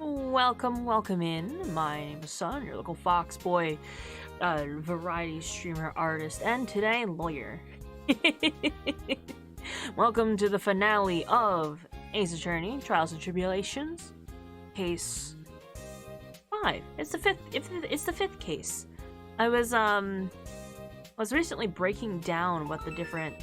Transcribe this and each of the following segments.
Welcome in. My name is Son, your local Fox boy, variety streamer, artist, and today, lawyer. Welcome to the finale of Ace Attorney, Trials and Tribulations, Case 5. It's the fifth case. I was recently breaking down what the different,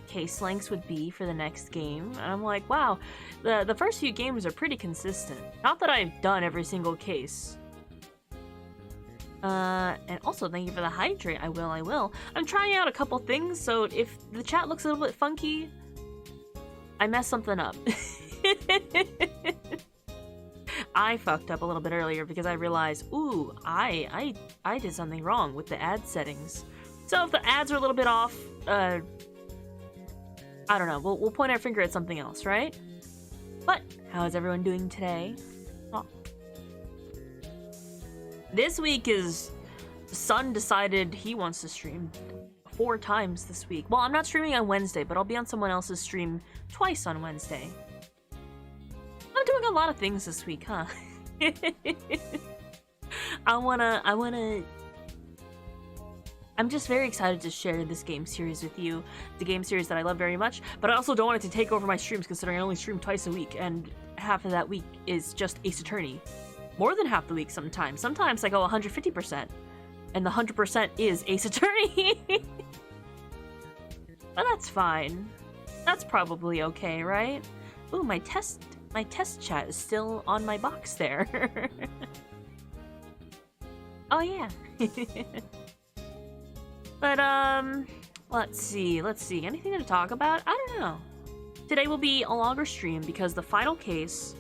case lengths would be for the next game, and I'm like, wow, the first few games are pretty consistent. Not that I've done every single case. And also thank you for the hydrate. I will. I'm trying out a couple things, so if the chat looks a little bit funky, I messed something up. I fucked up a little bit earlier because I realized, ooh, I did something wrong with the ad settings. So if the ads are a little bit off, I don't know, we'll point our finger at something else, right? But, how is everyone doing today? Oh. This week is... Sun decided he wants to stream 4 times this week. Well, I'm not streaming on Wednesday, but I'll be on someone else's stream twice on Wednesday. I'm doing a lot of things this week, huh? I'm just very excited to share this game series with you. The game series that I love very much, but I also don't want it to take over my streams considering I only stream twice a week, and half of that week is just Ace Attorney. More than half the week sometimes. Sometimes I go 150%, and the 100% is Ace Attorney. But that's fine. That's probably okay, right? Ooh, my test chat is still on my box there. Oh yeah. But, let's see. Anything to talk about? I don't know. Today will be a longer stream because the final case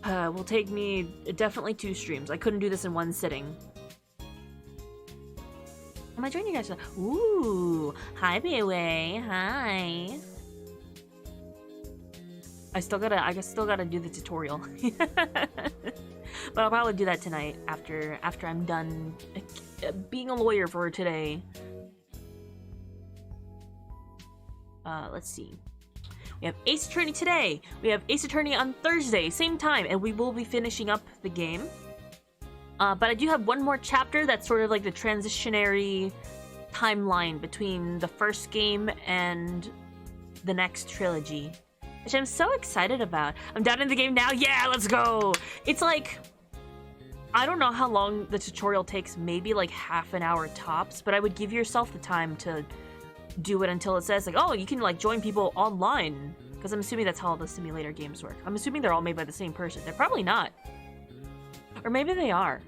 will take me definitely 2 streams. I couldn't do this in one sitting. Am I joining you guys? Ooh, hi, PWAA. Hi. I guess still gotta do the tutorial. But I'll probably do that tonight after I'm done being a lawyer for today. Let's see. We have Ace Attorney today. We have Ace Attorney on Thursday, same time, and we will be finishing up the game. But I do have one more chapter that's sort of like the transitionary timeline between the first game and the next trilogy, which I'm so excited about. I'm down in the game now. Yeah, let's go. It's like, I don't know how long the tutorial takes, maybe like half an hour tops, but I would give yourself the time to do it until it says like, oh, you can like join people online, because I'm assuming that's how all the simulator games work. I'm assuming they're all made by the same person. They're probably not. Or maybe they are.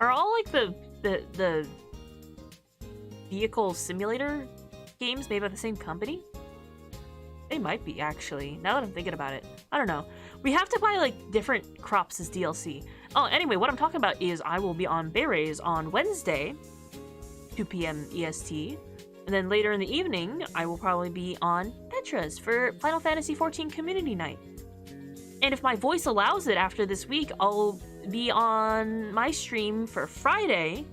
Are all like the vehicle simulator games made by the same company? They might be, actually, now that I'm thinking about it. I don't know. We have to buy, like, different crops as DLC. Oh, anyway, what I'm talking about is I will be on Berets on Wednesday, 2 p.m. EST. And then later in the evening, I will probably be on Petra's for Final Fantasy XIV Community Night. And if my voice allows it after this week, I'll be on my stream for Friday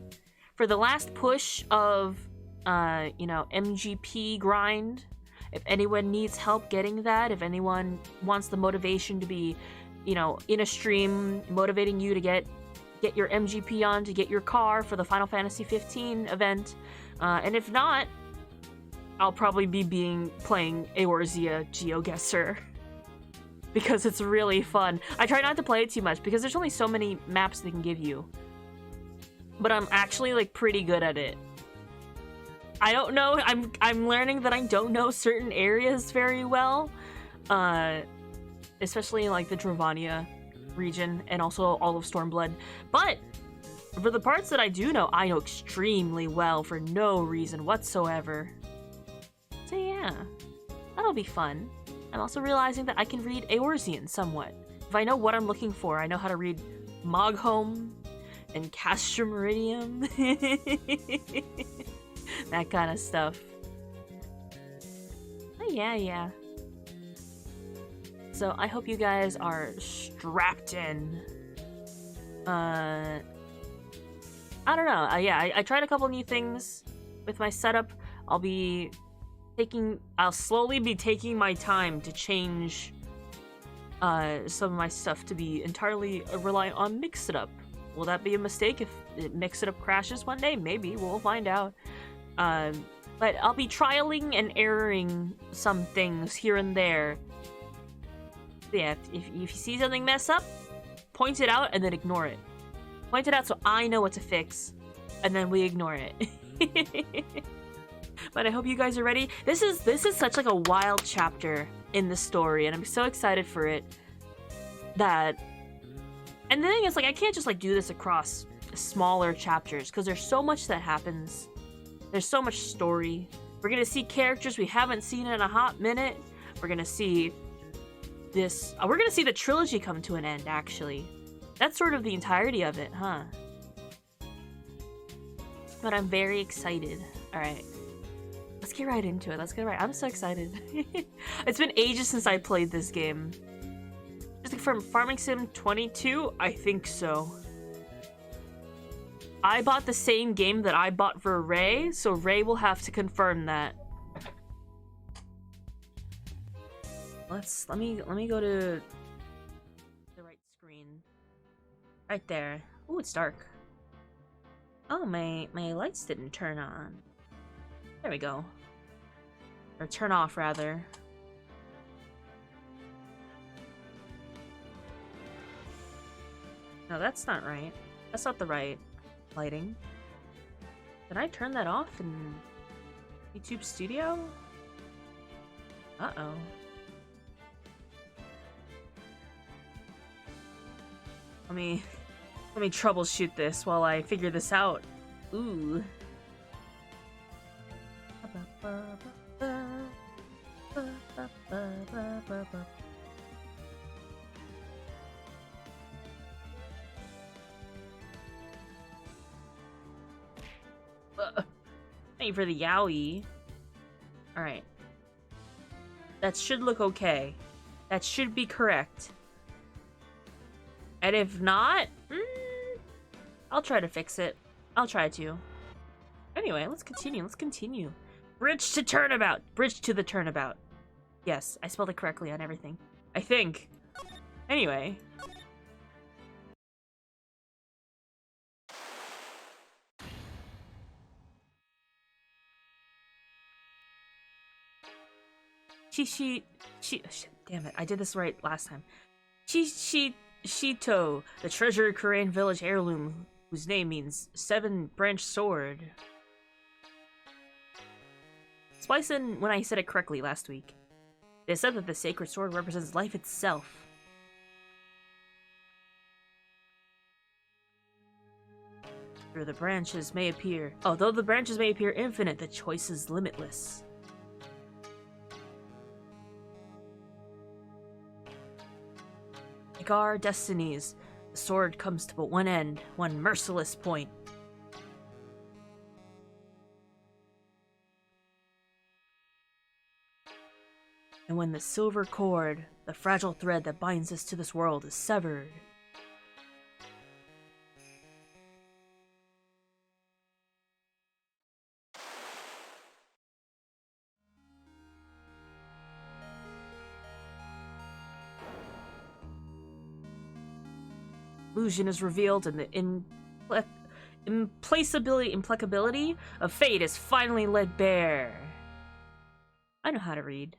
for the last push of, MGP grind. If anyone needs help getting that, if anyone wants the motivation to be, in a stream, motivating you to get your MGP on to get your car for the Final Fantasy XV event. And if not, I'll probably be playing Eorzea GeoGuessr. Because it's really fun. I try not to play it too much because there's only so many maps they can give you. But I'm actually, like, pretty good at it. I don't know, I'm learning that I don't know certain areas very well, especially in like the Dravania region and also all of Stormblood, but for the parts that I do know, I know extremely well for no reason whatsoever. So yeah, that'll be fun. I'm also realizing that I can read Eorzean somewhat. If I know what I'm looking for, I know how to read Mogholm and Castra Meridium. That kind of stuff. Oh, yeah. So I hope you guys are strapped in. I don't know. I tried a couple new things with my setup. I'll slowly be taking my time to change some of my stuff to be entirely reliant on Mix It Up. Will that be a mistake if Mix It Up crashes one day? Maybe, we'll find out. But I'll be trialing and erroring some things here and there. Yeah, if you see something mess up, point it out and then ignore it. Point it out so I know what to fix, and then we ignore it. But I hope you guys are ready. This is such like a wild chapter in the story, and I'm so excited for it. And the thing is, like, I can't just like do this across smaller chapters because there's so much that happens. There's so much story. We're gonna see characters we haven't seen in a hot minute. We're gonna see this. We're gonna see the trilogy come to an end. Actually, that's sort of the entirety of it, huh? But I'm very excited. All right. Let's get right into it. Let's get right. I'm so excited. It's been ages since I played this game. Just like from Farming Sim 22, I think so. I bought the same game that I bought for Ray, so Ray will have to confirm that. Let me go to the right screen. Right there. Ooh, it's dark. Oh, my lights didn't turn on. There we go. Or turn off, rather. No, that's not right. That's not the right lighting. Did I turn that off in YouTube Studio? Uh-oh. Let me troubleshoot this while I figure this out. Ooh. Thank you for the yowie. Alright. That should look okay. That should be correct. And if not, I'll try to fix it. I'll try to. Anyway, let's continue. Bridge to turnabout. Bridge to the turnabout. Yes, I spelled it correctly on everything. I think. Anyway. Damn it, I did this right last time. Shito, the treasured Korean village heirloom, whose name means seven-branch sword. Splice in when I said it correctly last week. It is said that the sacred sword represents life itself. Although the branches may appear infinite, the choice is limitless. Like our destinies, the sword comes to but one end, one merciless point. And when the silver cord, the fragile thread that binds us to this world, is severed, illusion is revealed, and the implacability of fate is finally laid bare. I know how to read.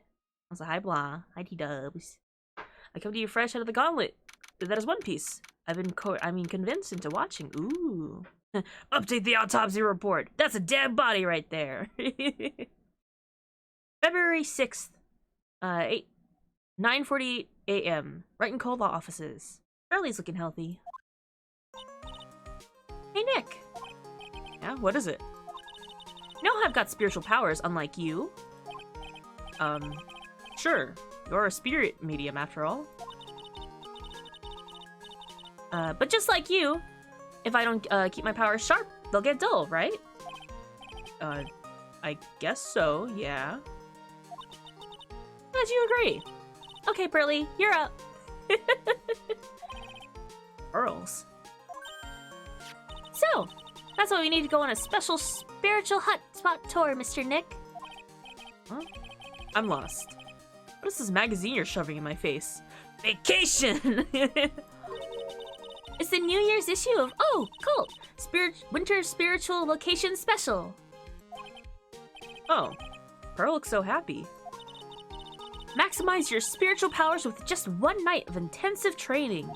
I was like, hi blah, hi T-dubs. I come to you fresh out of the gauntlet. That is One Piece. I've been convinced into watching. Ooh. Update the autopsy report. That's a dead body right there. February 6th, 9:48 a.m. Right in Cold Law offices. Charlie's looking healthy. Hey, Nick. Yeah, what is it? You know I've got spiritual powers, unlike you. Sure. You're a spirit medium, after all. But just like you, if I don't keep my powers sharp, they'll get dull, right? I guess so, yeah. Glad you agree. Okay, Pearly, you're up. Pearls. So, that's why we need to go on a special spiritual hotspot tour, Mr. Nick. Huh? I'm lost. What is this magazine you're shoving in my face? Vacation! It's the New Year's issue of Oh, Cult! Winter Spiritual Location Special. Oh, Pearl looks so happy. Maximize your spiritual powers with just one night of intensive training.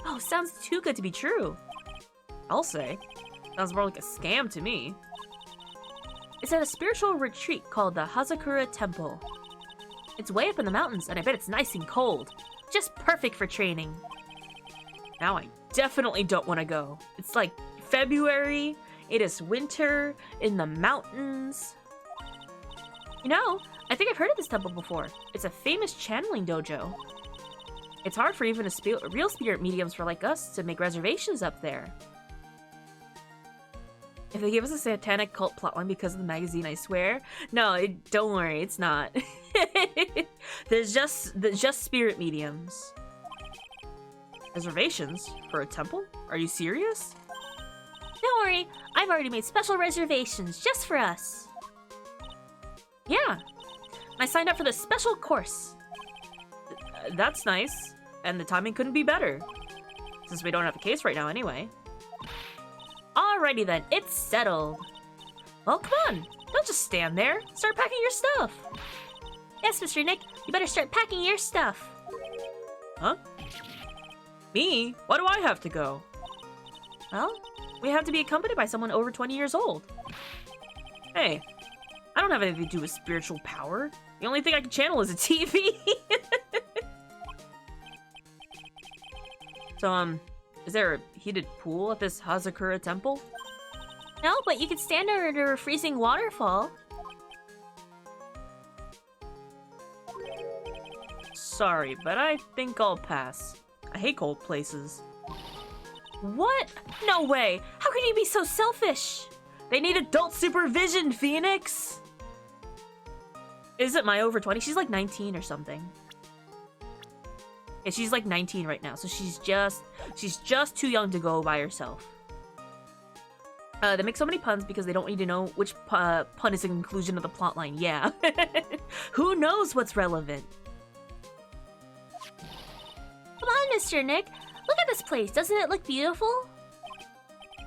Oh, sounds too good to be true. I'll say. Sounds more like a scam to me. It's at a spiritual retreat called the Hazakura Temple. It's way up in the mountains, and I bet it's nice and cold. Just perfect for training. Now I definitely don't want to go. It's like February, it is winter, in the mountains. You know, I think I've heard of this temple before. It's a famous channeling dojo. It's hard for even real spirit mediums for like us to make reservations up there. If they give us a satanic cult plotline because of the magazine, I swear. No, don't worry, it's not. There's just spirit mediums. Reservations? For a temple? Are you serious? Don't worry, I've already made special reservations just for us. Yeah, I signed up for the special course. That's nice, and the timing couldn't be better. Since we don't have a case right now anyway. Alrighty then, it's settled. Well, come on, don't just stand there. Start packing your stuff. Yes, Mr. Nick, you better start packing your stuff. Huh? Me? Why do I have to go? Well, we have to be accompanied by someone over 20 years old. Hey, I don't have anything to do with spiritual power. The only thing I can channel is a TV. So, is there a heated pool at this Hazakura temple? No, but you could stand under a freezing waterfall. Sorry, but I think I'll pass. I hate cold places. What? No way! How can you be so selfish? They need adult supervision, Phoenix! Is it my over 20? She's like 19 or something. Yeah, she's like 19 right now, so she's just too young to go by herself. They make so many puns because they don't need to know which pun is the conclusion of the plotline. Yeah. Who knows what's relevant? Come on, Mr. Nick. Look at this place. Doesn't it look beautiful?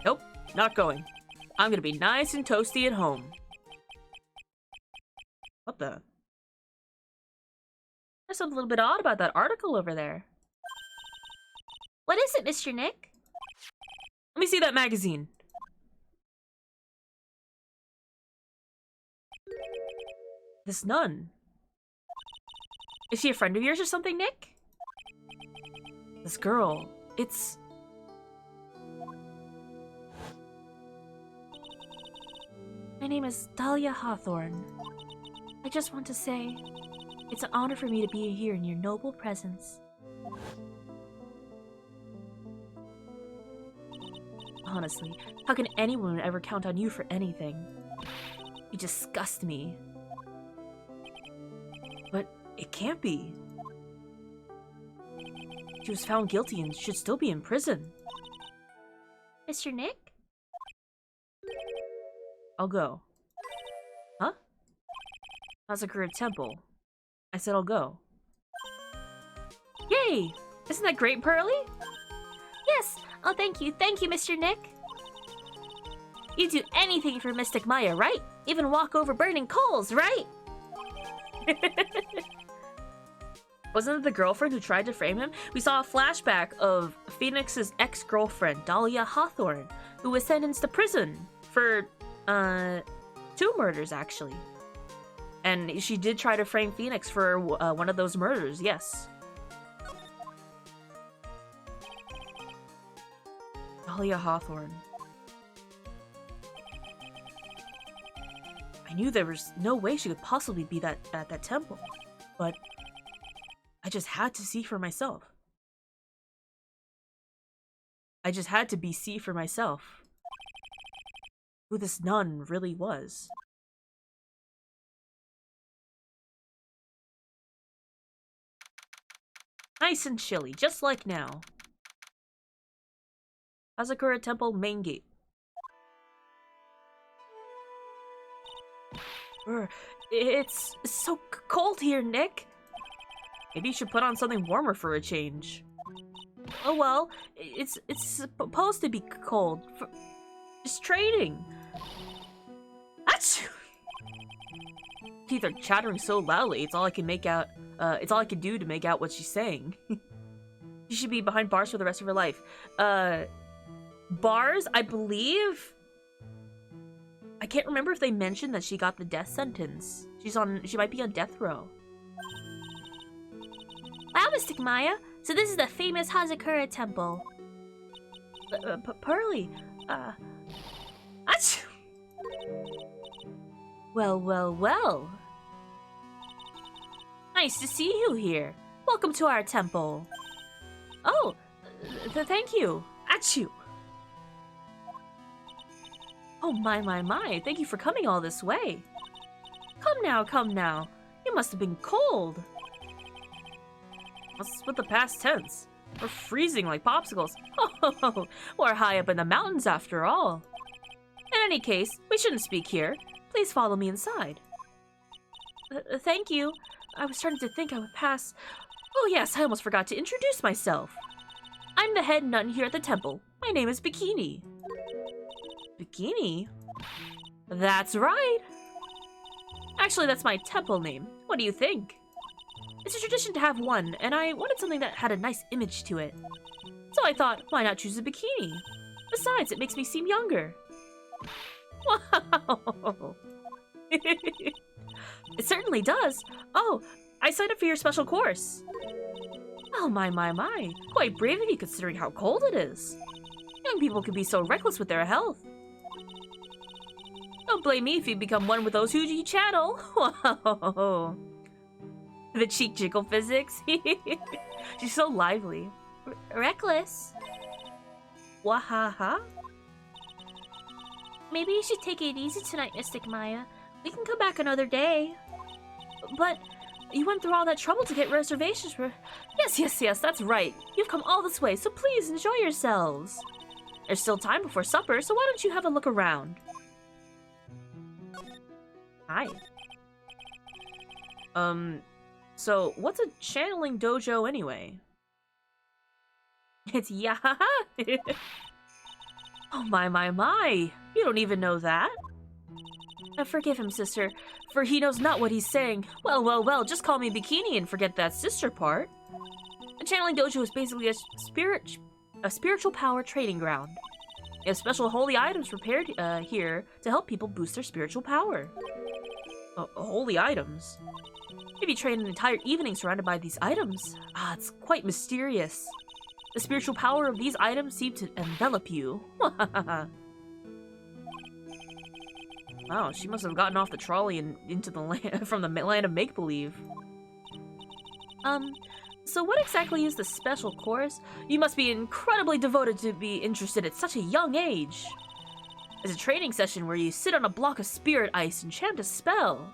Nope, not going. I'm gonna be nice and toasty at home. What the? There's something a little bit odd about that article over there. What is it, Mr. Nick? Let me see that magazine. This nun. Is she a friend of yours or something, Nick? This girl, it's... My name is Dahlia Hawthorne. I just want to say, it's an honor for me to be here in your noble presence. Honestly, how can anyone ever count on you for anything? You disgust me. But it can't be. She was found guilty and should still be in prison. Mr. Nick? I'll go. Huh? Hazakura Temple. I said I'll go. Yay! Isn't that great, Pearly? Yes! Oh, thank you, Mr. Nick. You'd do anything for Mystic Maya, right? Even walk over burning coals, right? Wasn't it the girlfriend who tried to frame him? We saw a flashback of Phoenix's ex-girlfriend, Dahlia Hawthorne, who was sentenced to prison for, 2 murders, actually. And she did try to frame Phoenix for one of those murders, yes. Dahlia Hawthorne. I knew there was no way she could possibly be at that temple, but I just had to see for myself. I just had to see for myself who this nun really was. Nice and chilly, just like now. Hazakura Temple main gate. It's so cold here, Nick. Maybe you should put on something warmer for a change. Oh well, it's supposed to be cold. Just trading. Achoo! Teeth are chattering so loudly, it's all I can make out. It's all I can do to make out what she's saying. She should be behind bars for the rest of her life. Bars, I believe. I can't remember if they mentioned that she got the death sentence. She might be on death row. Wow, Mystic Maya. So this is the famous Hazakura temple. Pearly. Achoo! Well. Nice to see you here. Welcome to our temple. Oh, thank you. Achoo! Oh my. Thank you for coming all this way. Come now. You must have been cold. What's with the past tense? We're freezing like popsicles. Oh, we're high up in the mountains after all. In any case, we shouldn't speak here. Please follow me inside. Thank you. I was starting to think I would pass. Oh yes, I almost forgot to introduce myself. I'm the head nun here at the temple. My name is Bikini. Bikini? That's right. Actually, that's my temple name. What do you think? It's a tradition to have one, and I wanted something that had a nice image to it. So I thought, why not choose a bikini? Besides, it makes me seem younger. Wow! It certainly does. Oh, I signed up for your special course. Oh my. Quite brave of you considering how cold it is. Young people can be so reckless with their health. Don't blame me if you become one with those Huji channel. Whoa. The cheek jiggle physics. She's so lively. Reckless? Wahaha. Maybe you should take it easy tonight, Mystic Maya. We can come back another day. But you went through all that trouble to get reservations for... Yes, that's right. You've come all this way, so please enjoy yourselves. There's still time before supper, so why don't you have a look around? Hi. So what's a channeling dojo anyway? It's Yahaha! Oh my. You don't even know that? Forgive him, sister, for he knows not what he's saying. Well, just call me Bikini and forget that sister part. A channeling dojo is basically a spiritual power trading ground. We have special holy items prepared here to help people boost their spiritual power. Holy items? Maybe train an entire evening surrounded by these items. It's quite mysterious. The spiritual power of these items seem to envelop you. Wow, she must have gotten off the trolley and into the land from the land of make-believe. So what exactly is the special course? You must be incredibly devoted to be interested at such a young age. It's a training session where you sit on a block of spirit ice and chant a spell.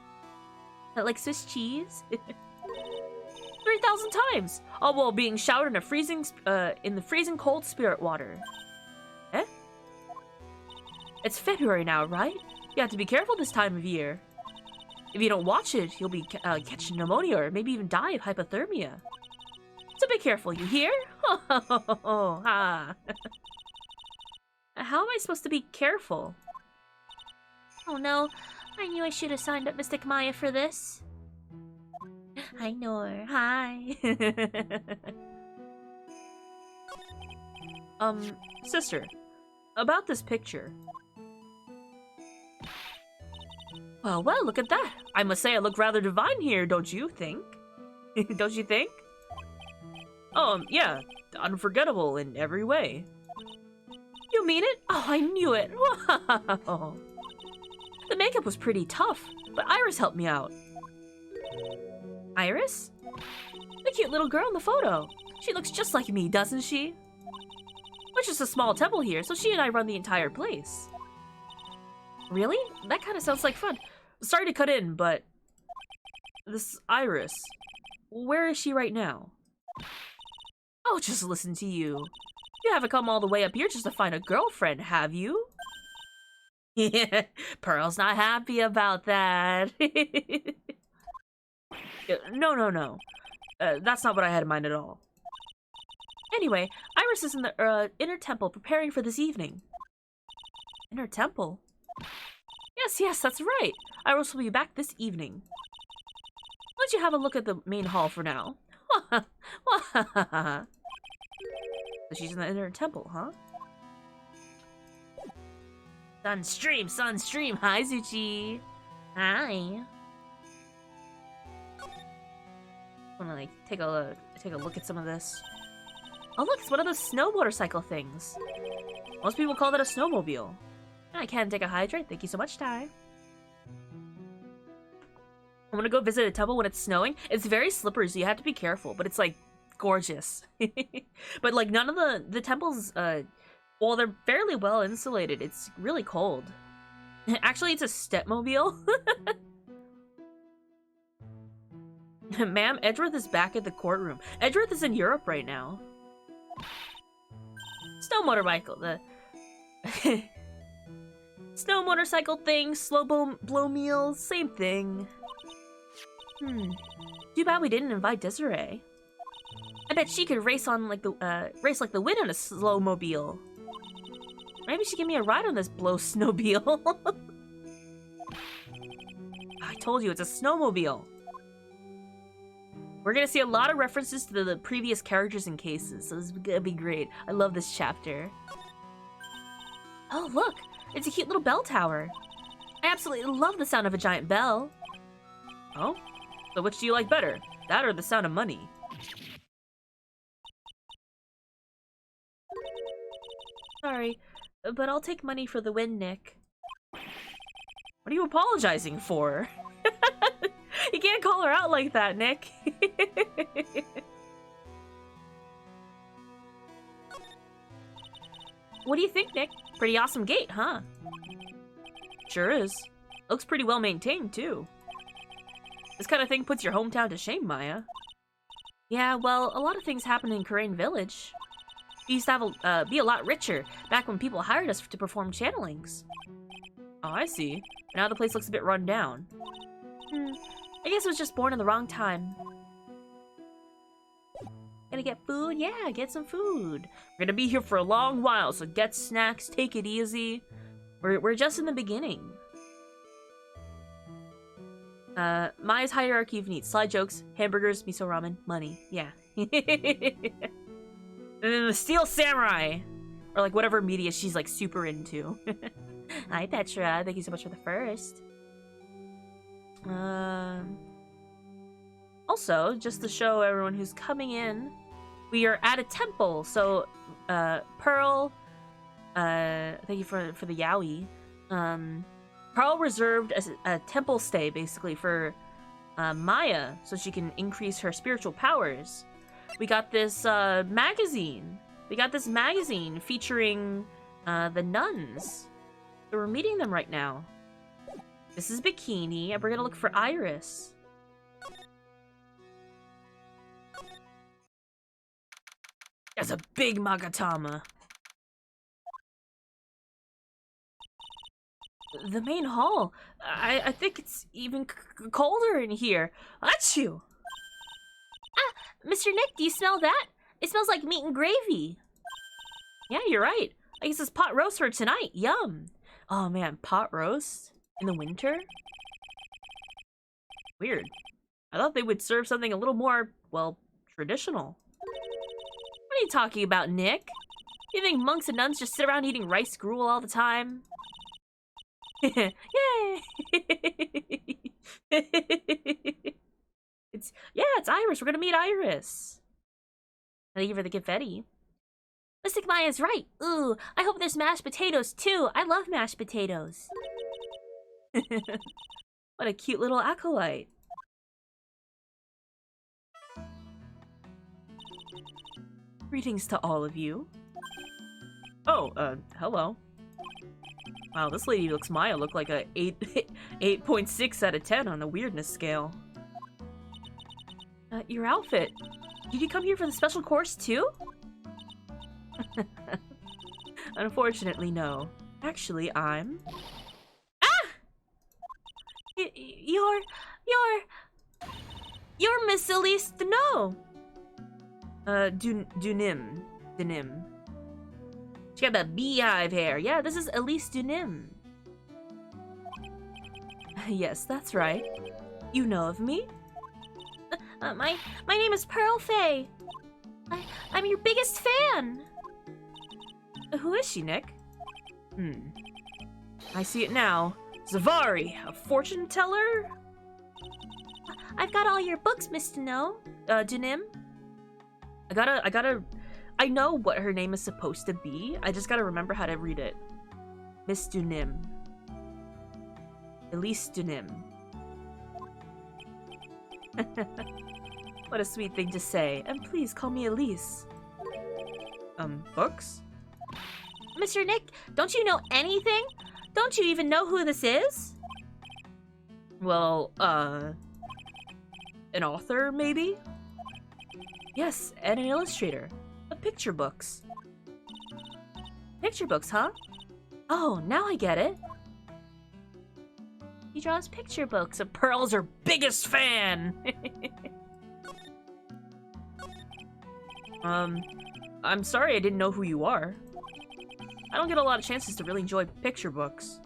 Like Swiss cheese? 3,000 times! All while being showered in the freezing cold spirit water. Eh? It's February now, right? You have to be careful this time of year. If you don't watch it, you'll be catching pneumonia or maybe even die of hypothermia. So be careful, you hear? Ha. How am I supposed to be careful? Oh no, I knew I should have signed up Mystic Maya for this. I know her. Hi. Sister, about this picture. Well, look at that. I must say I look rather divine here, don't you think? Don't you think? Yeah, unforgettable in every way. You mean it? Oh, I knew it. Wow. The makeup was pretty tough, but Iris helped me out. Iris? The cute little girl in the photo. She looks just like me, doesn't she? We're just a small temple here, so she and I run the entire place. Really? That kind of sounds like fun. Sorry to cut in, but... This Iris, where is she right now? Oh, just listen to you. You haven't come all the way up here just to find a girlfriend, have you? Yeah, Pearl's not happy about that. No. That's not what I had in mind at all. Anyway, Iris is in the inner temple preparing for this evening. Inner temple? Yes, that's right. Iris will be back this evening. Why don't you have a look at the main hall for now? So she's in the inner temple, huh? Sunstream. Hi, Zuchi. Hi. Wanna like take a look at some of this. Oh look, it's one of those snow motorcycle things. Most people call that a snowmobile. I can't take a hydrate. Thank you so much, Ty. I'm gonna go visit a temple when it's snowing. It's very slippery, so you have to be careful, but it's like gorgeous. But like none of the temples, well, they're fairly well insulated. It's really cold. Actually, it's a stepmobile. Ma'am, Edgeworth is back at the courtroom. Edgeworth is in Europe right now. Snow motorcycle, the snow motorcycle thing, slow blow meals, same thing. Too bad we didn't invite Desiree. I bet she could race like the wind on a slow mobile. Maybe she give me a ride on this blow snowmobile. I told you it's a snowmobile. We're gonna see a lot of references to the previous characters and cases, so this is gonna be great. I love this chapter. Oh, look! It's a cute little bell tower. I absolutely love the sound of a giant bell. Oh? So which do you like better? That or the sound of money? Sorry, but I'll take money for the win, Nick. What are you apologizing for? You can't call her out like that, Nick. What do you think, Nick? Pretty awesome gate, huh? Sure is. Looks pretty well maintained, too. This kind of thing puts your hometown to shame, Maya. Yeah, well, a lot of things happen in Karain Village. We used to have be a lot richer back when people hired us to perform channelings. Oh, I see. Now the place looks a bit run down. I guess it was just born in the wrong time. Gonna get food? Yeah, get some food. We're gonna be here for a long while, so get snacks, take it easy. We're just in the beginning. Maya's hierarchy of needs. Slide jokes, hamburgers, miso ramen, money. Yeah. And then the Steel Samurai! Or like whatever media she's like super into. Hi Petra, thank you so much for the first. Also, just to show everyone who's coming in, we are at a temple. So, Pearl, thank you for the yaoi. Pearl reserved a temple stay basically for Maya, so she can increase her spiritual powers. We got this magazine. We got this magazine featuring the nuns. So we're meeting them right now. This is Bikini, and we're gonna look for Iris. That's a big Magatama. The main hall. I think it's even colder in here. Achoo! Ah, Mr. Nick, do you smell that? It smells like meat and gravy. Yeah, you're right. I guess it's pot roast for tonight. Yum. Oh man, pot roast? In the winter? Weird. I thought they would serve something a little more, well, traditional. What are you talking about, Nick? You think monks and nuns just sit around eating rice gruel all the time? Yay! It's Iris. We're gonna meet Iris. Thank you for the confetti. Mystic Maya's right. Ooh, I hope there's mashed potatoes too. I love mashed potatoes. What a cute little acolyte. Greetings to all of you. Oh, hello. Wow, this lady looks Maya look like a 8.6 out of 10 on the weirdness scale. Your outfit. Did you come here for the special course too? Unfortunately, no. Actually, I'm... Ah! You're... You're Miss Elise Deneau. Dunim. Denim. She got that beehive hair. Yeah, this is Elise Dunim. Yes, that's right. You know of me? My name is Pearl Faye. I'm your biggest fan. Who is she, Nick? I see it now. Zavari, a fortune teller? I've got all your books, Miss Deneau. Dunim? I know what her name is supposed to be. I just gotta remember how to read it. Miss Dunim. Elise Dunim. What a sweet thing to say. And please call me Elise. Books? Mr. Nick, don't you know anything? Don't you even know who this is? Well, an author, maybe? Yes, and an illustrator. Of picture books. Picture books, huh? Oh, now I get it. He draws picture books. Pearl's her biggest fan! I'm sorry I didn't know who you are. I don't get a lot of chances to really enjoy picture books.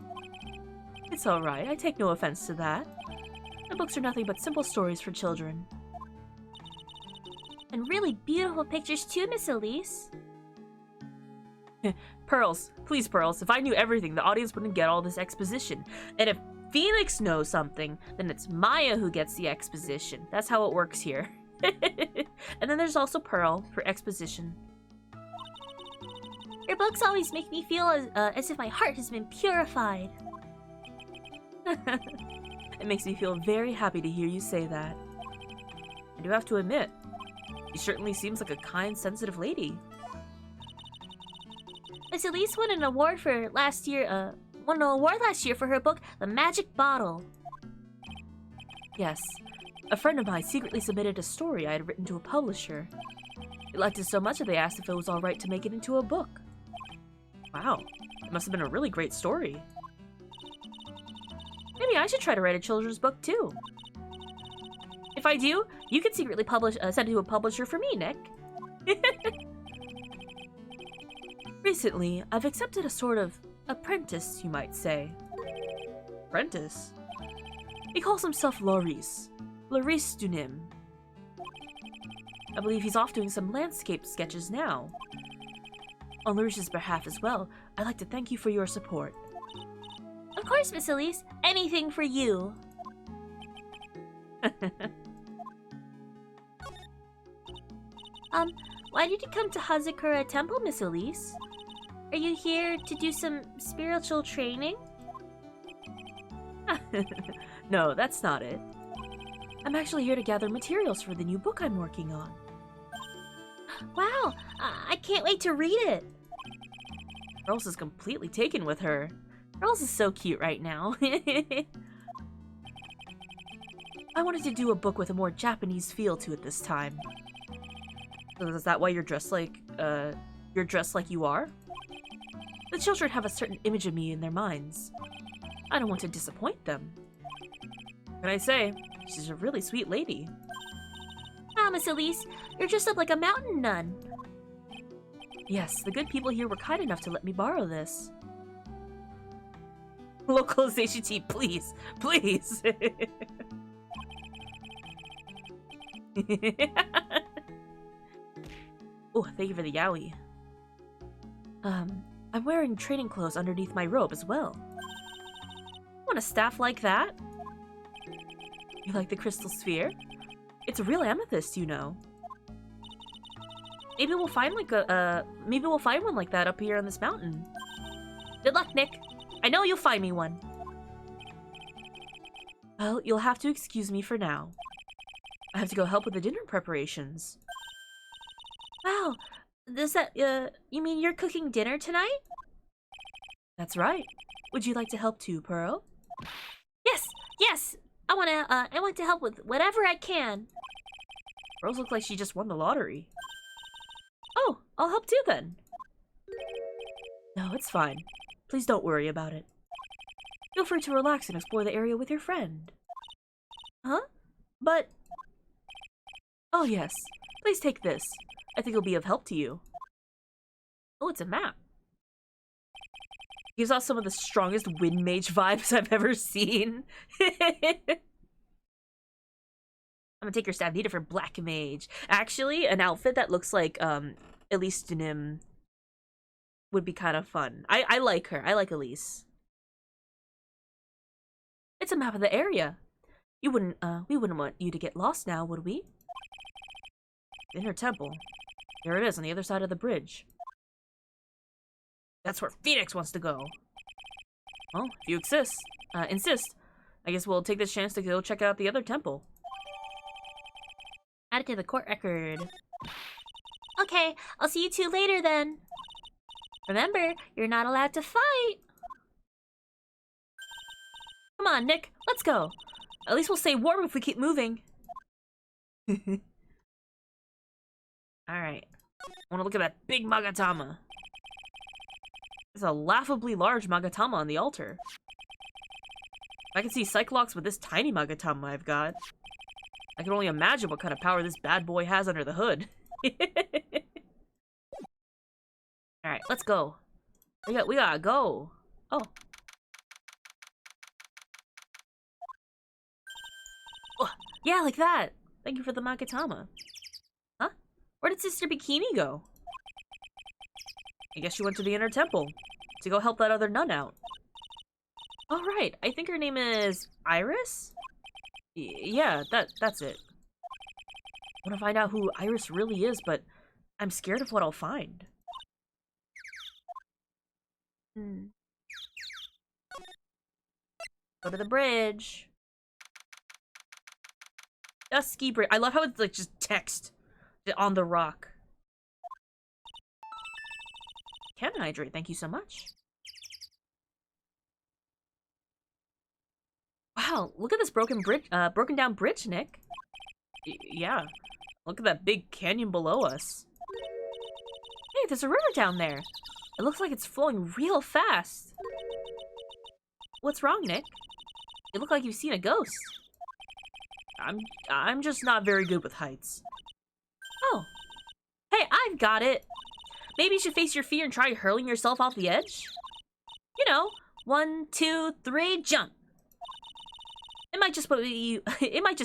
It's alright, I take no offense to that. The books are nothing but simple stories for children. And really beautiful pictures too, Miss Elise. Pearls, please Pearls, if I knew everything, the audience wouldn't get all this exposition. And if Phoenix knows something, then it's Maya who gets the exposition. That's how it works here. And then there's also Pearl for exposition. Your books always make me feel as if my heart has been purified. It makes me feel very happy to hear you say that. I do have to admit, she certainly seems like a kind, sensitive lady. Miss Elise won an award last year for her book, The Magic Bottle. Yes. A friend of mine secretly submitted a story I had written to a publisher. They liked it so much that they asked if it was alright to make it into a book. Wow, it must have been a really great story. Maybe I should try to write a children's book too. If I do, you can secretly send it to a publisher for me, Nick. Recently, I've accepted a sort of apprentice, you might say. Apprentice? He calls himself Loris. Loris Dunim. I believe he's off doing some landscape sketches now. On Loris's behalf as well, I'd like to thank you for your support. Of course, Miss Elise. Anything for you. Why did you come to Hazakura Temple, Miss Elise? Are you here to do some spiritual training? No, that's not it. I'm actually here to gather materials for the new book I'm working on. Wow, I can't wait to read it. Rose is completely taken with her. Rose is so cute right now. I wanted to do a book with a more Japanese feel to it this time. So is that why you're dressed like you are? The children have a certain image of me in their minds. I don't want to disappoint them. What can I say? She's a really sweet lady. Ah, Miss Elise, you're dressed up like a mountain nun. Yes, the good people here were kind enough to let me borrow this. Localization tea, please. Please. Oh, thank you for the yaoi. I'm wearing training clothes underneath my robe as well. Want a staff like that? You like the crystal sphere? It's a real amethyst, you know. Maybe we'll find one like that up here on this mountain. Good luck, Nick. I know you'll find me one. Well, you'll have to excuse me for now. I have to go help with the dinner preparations. Wow, does that, you mean you're cooking dinner tonight? That's right. Would you like to help too, Pearl? Yes! I want to help with whatever I can. Pearl looks like she just won the lottery. Oh, I'll help too then. No, it's fine. Please don't worry about it. Feel free to relax and explore the area with your friend. Huh? But Oh yes, please take this. I think it'll be of help to you. Oh, it's a map. Gives off some of the strongest wind mage vibes I've ever seen. I'm gonna take your staff. Need it for black mage. Actually, an outfit that looks like Elise Denim would be kind of fun. I like her. I like Elise. It's a map of the area. We wouldn't want you to get lost now, would we? Inner temple. There it is on the other side of the bridge. That's where Phoenix wants to go. Well, if you insist, I guess we'll take this chance to go check out the other temple. Add it to the court record. Okay, I'll see you two later then. Remember, you're not allowed to fight. Come on, Nick, let's go. At least we'll stay warm if we keep moving. Alright. I want to look at that big Magatama. There's a laughably large Magatama on the altar. I can see Cyclops with this tiny Magatama I've got. I can only imagine what kind of power this bad boy has under the hood. Alright, let's go. We gotta go. Oh. Yeah, like that. Thank you for the Magatama. Huh? Where did Sister Bikini go? I guess she went to the inner temple to go help that other nun out. All right, I think her name is Iris? Yeah, that's it. I want to find out who Iris really is, but I'm scared of what I'll find. Go to the bridge. Dusky bridge. I love how it's like just text on the rock. Can hydrate, thank you so much. Wow, look at this broken down bridge, Nick. Yeah, look at that big canyon below us. Hey, there's a river down there. It looks like it's flowing real fast. What's wrong, Nick? You look like you've seen a ghost. I'm just not very good with heights. Oh. Hey, I've got it. Maybe you should face your fear and try hurling yourself off the edge? You know, 1, 2, 3, jump. It might just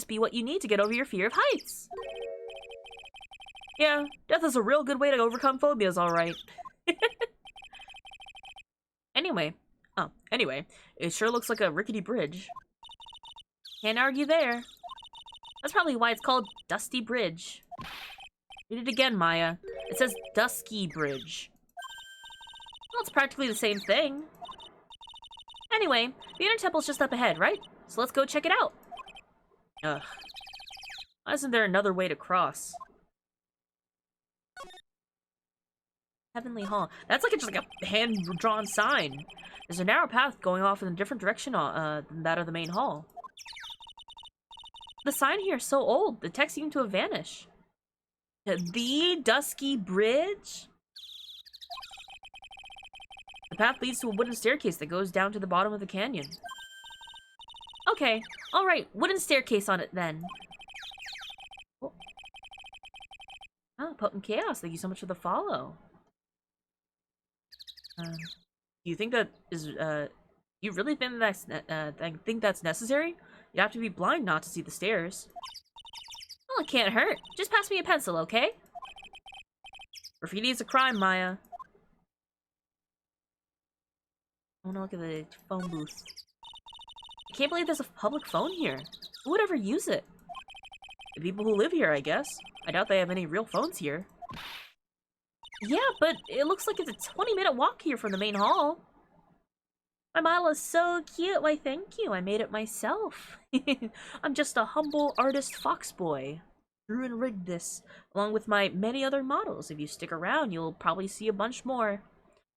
be what you need to get over your fear of heights. Yeah, death is a real good way to overcome phobias, alright. Anyway, it sure looks like a rickety bridge. Can't argue there. That's probably why it's called Dusty Bridge. Read it again, Maya. It says Dusky Bridge. Well, it's practically the same thing. Anyway, the inner temple's just up ahead, right? So let's go check it out. Ugh. Why isn't there another way to cross? Heavenly Hall. That's like just like a hand-drawn sign. There's a narrow path going off in a different direction than that of the main hall. The sign here is so old, the text seemed to have vanished. The Dusky Bridge? The path leads to a wooden staircase that goes down to the bottom of the canyon. Okay, alright, wooden staircase on it then. Oh. Ah, Potent Chaos, thank you so much for the follow. Do you think that is, you really think that's necessary? You have to be blind not to see the stairs. Well, it can't hurt. Just pass me a pencil, okay? Graffiti is a crime, Maya. I wanna look at the phone booth. I can't believe there's a public phone here. Who would ever use it? The people who live here, I guess. I doubt they have any real phones here. Yeah, but it looks like it's a 20-minute walk here from the main hall. My model is so cute. Why, thank you. I made it myself. I'm just a humble artist fox boy. Drew and rigged this, along with my many other models. If you stick around, you'll probably see a bunch more.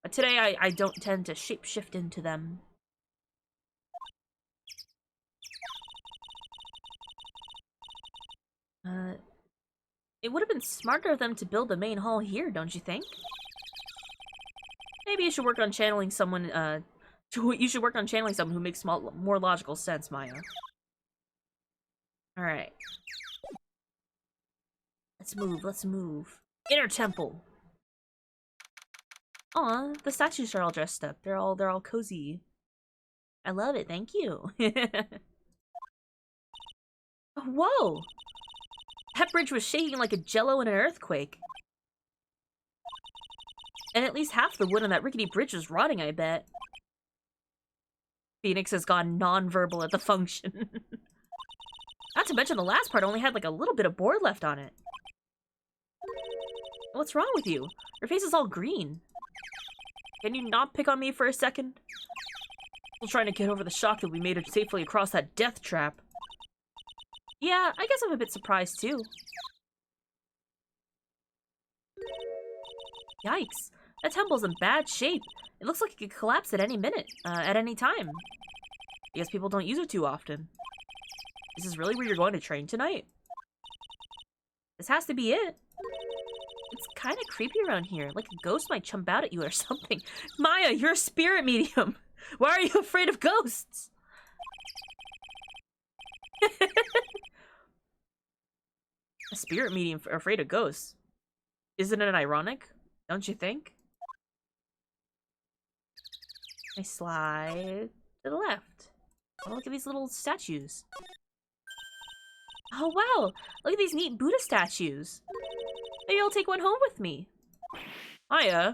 But today, I don't tend to shapeshift into them. It would have been smarter of them to build the main hall here, don't you think? Maybe you should work on channeling someone, you should work on channeling someone who makes more logical sense, Maya. Alright. Let's move, let's move. Inner temple. Aw, the statues are all dressed up. They're all cozy. I love it, thank you. Whoa! That bridge was shaking like a jello in an earthquake. And at least half the wood on that rickety bridge was rotting, I bet. Phoenix has gone non-verbal at the function. Not to mention the last part only had like a little bit of board left on it. What's wrong with you? Your face is all green. Can you not pick on me for a second? Still trying to get over the shock that we made it safely across that death trap. Yeah, I guess I'm a bit surprised too. Yikes. That temple's in bad shape. It looks like it could collapse at any minute, at any time. I guess people don't use it too often. Is this really where you're going to train tonight? This has to be it. It's kind of creepy around here, like a ghost might jump out at you or something. Maya, you're a spirit medium. Why are you afraid of ghosts? A spirit medium afraid of ghosts. Isn't it ironic? Don't you think? I slide to the left. Oh, look at these little statues. Oh, wow. Look at these neat Buddha statues. Maybe I'll take one home with me. Maya.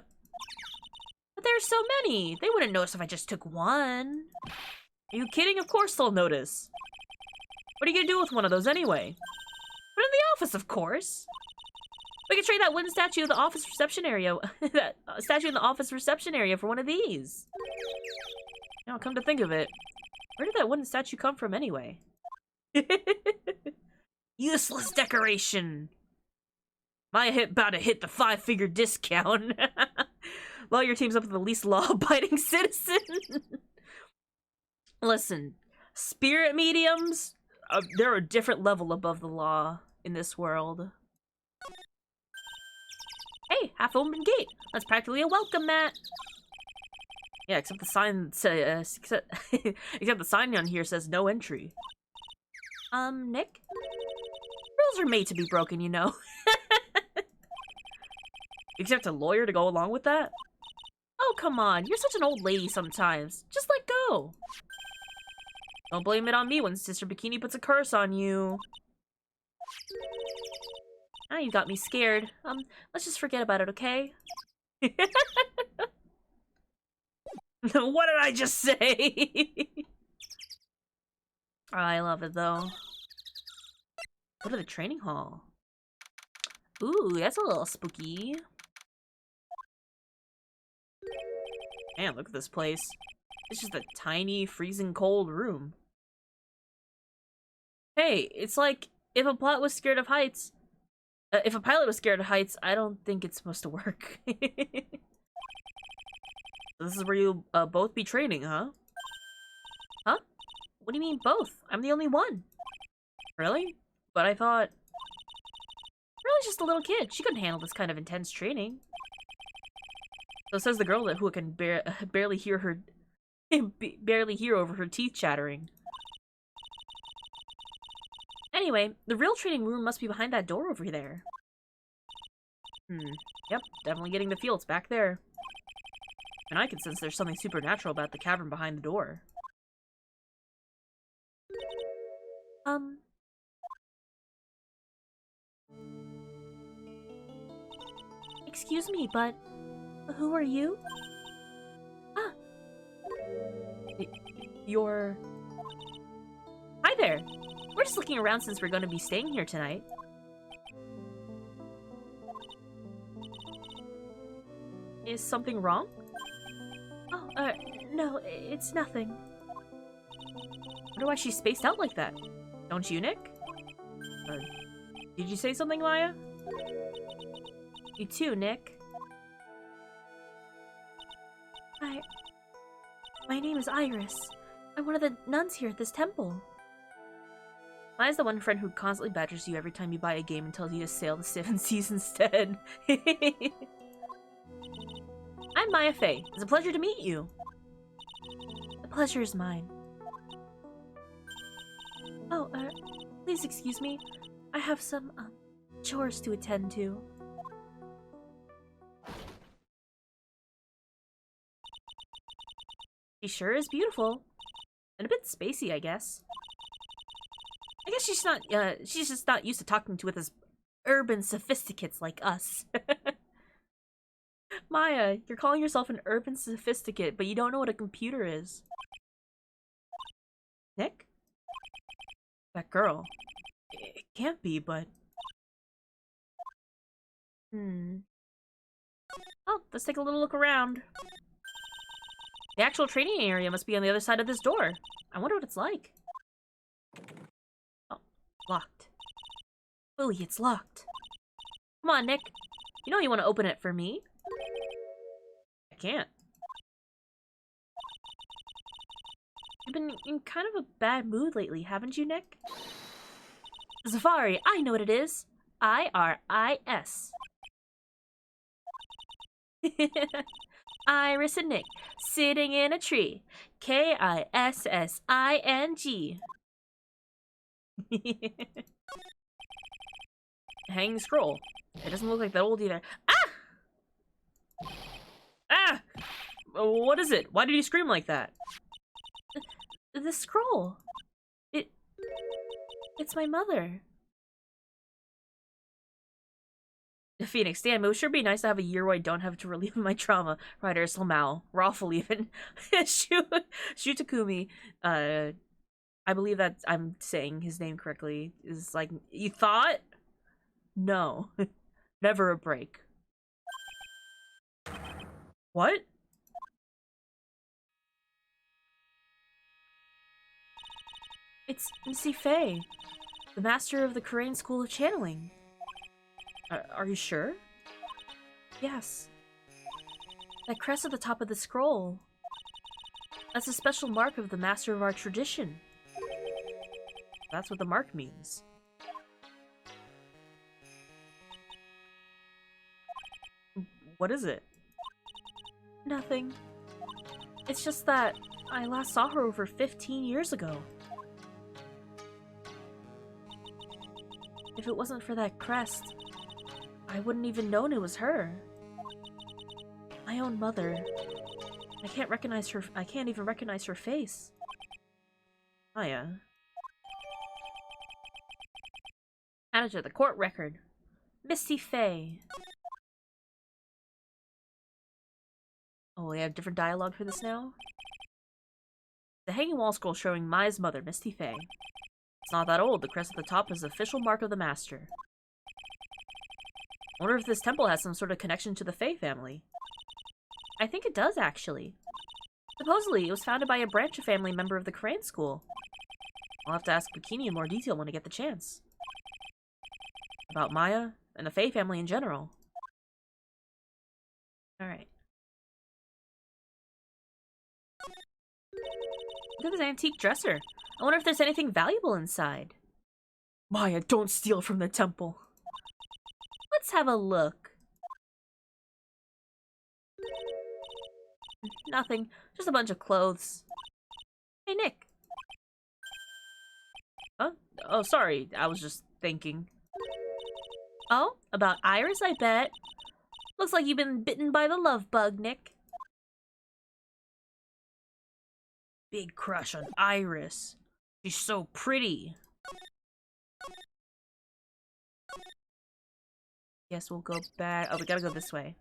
But there's so many. They wouldn't notice if I just took one. Are you kidding? Of course they'll notice. What are you gonna do with one of those anyway? Put it in the office, of course. We could trade that wooden statue in the office reception area. That statue in the office reception area for one of these. Now, come to think of it, where did that wooden statue come from anyway? Useless decoration. Maya about to hit the 5-figure discount. While your team's up with the least law-abiding citizen. Listen, spirit mediums, they're a different level above the law in this world. Hey, half-open gate. That's practically a welcome mat. Yeah, except the sign except the sign on here says no entry. Nick? Rules are made to be broken, you know. Except a lawyer to go along with that? Oh, come on. You're such an old lady sometimes. Just let go. Don't blame it on me when Sister Bikini puts a curse on you. Now you got me scared. Let's just forget about it, okay? What did I just say? Oh, I love it, though. Go to the training hall. Ooh, that's a little spooky. Man, look at this place. It's just a tiny, freezing cold room. Hey, it's like if a pilot was scared of heights. If a pilot was scared of heights, I don't think it's supposed to work. This is where you'll both be training, huh? Huh? What do you mean both? I'm the only one. Really? But I thought... Really just a little kid. She couldn't handle this kind of intense training. So says the girl who can barely hear her... barely hear over her teeth chattering. Anyway, the real training room must be behind that door over there. Yep, definitely getting the feel it's back there. And I can sense there's something supernatural about the cavern behind the door. Excuse me, but who are you? Ah. You're... Hi there! We're just looking around since we're going to be staying here tonight. Is something wrong? Oh, no, it's nothing. I wonder why she's spaced out like that. Don't you, Nick? Did you say something, Maya? You too, Nick. My name is Iris. I'm one of the nuns here at this temple. Maya's the one friend who constantly badgers you every time you buy a game and tells you to sail the 7 seas instead. I'm Maya Fey. It's a pleasure to meet you. The pleasure is mine. Oh, please excuse me. I have some, chores to attend to. She sure is beautiful. And a bit spacey, I guess. I guess she's just not used to talking to us urban sophisticates like us. Maya, you're calling yourself an urban sophisticate, but you don't know what a computer is. Nick? That girl. It can't be, but... Oh, let's take a little look around. The actual training area must be on the other side of this door. I wonder what it's like. Oh, locked. Ooh, it's locked. Come on, Nick. You know you want to open it for me. I can't. You've been in kind of a bad mood lately, haven't you, Nick? Safari, I know what it is. I-R-I-S. Iris and Nick, sitting in a tree. K-I-S-S-I-N-G. Hanging scroll. It doesn't look like that old either. Ah! Ah! What is it? Why did you scream like that? The scroll. It's my mother. Phoenix, damn, it would sure be nice to have a year where I don't have to relieve my trauma. Right, Ursula Raffle even. Shutakumi, I believe that I'm saying his name correctly, is like, you thought? No. Never a break. What? It's Missy Faye, the master of the Korean School of Channeling. Are you sure? Yes. That crest at the top of the scroll. That's a special mark of the master of our tradition. That's what the mark means. What is it? Nothing. It's just that I last saw her over 15 years ago. If it wasn't for that crest, I wouldn't even known it was her. My own mother. I can't even recognize her face. Maya. Added to the court record. Misty Faye. Oh, we have different dialogue for this now? The hanging wall scroll showing Maya's mother, Misty Faye. It's not that old. The crest at the top is the official mark of the master. I wonder if this temple has some sort of connection to the Faye family. I think it does, actually. Supposedly, it was founded by a branch family member of the Korean school. I'll have to ask Bikini in more detail when I get the chance. About Maya, and the Faye family in general. Alright. Look at this antique dresser. I wonder if there's anything valuable inside. Maya, don't steal from the temple. Let's have a look. Nothing. Just a bunch of clothes. Hey, Nick. Huh? Oh, sorry. I was just thinking. Oh, about Iris, I bet. Looks like you've been bitten by the love bug, Nick. Big crush on Iris. She's so pretty. Guess we'll go back. Oh, we gotta go this way.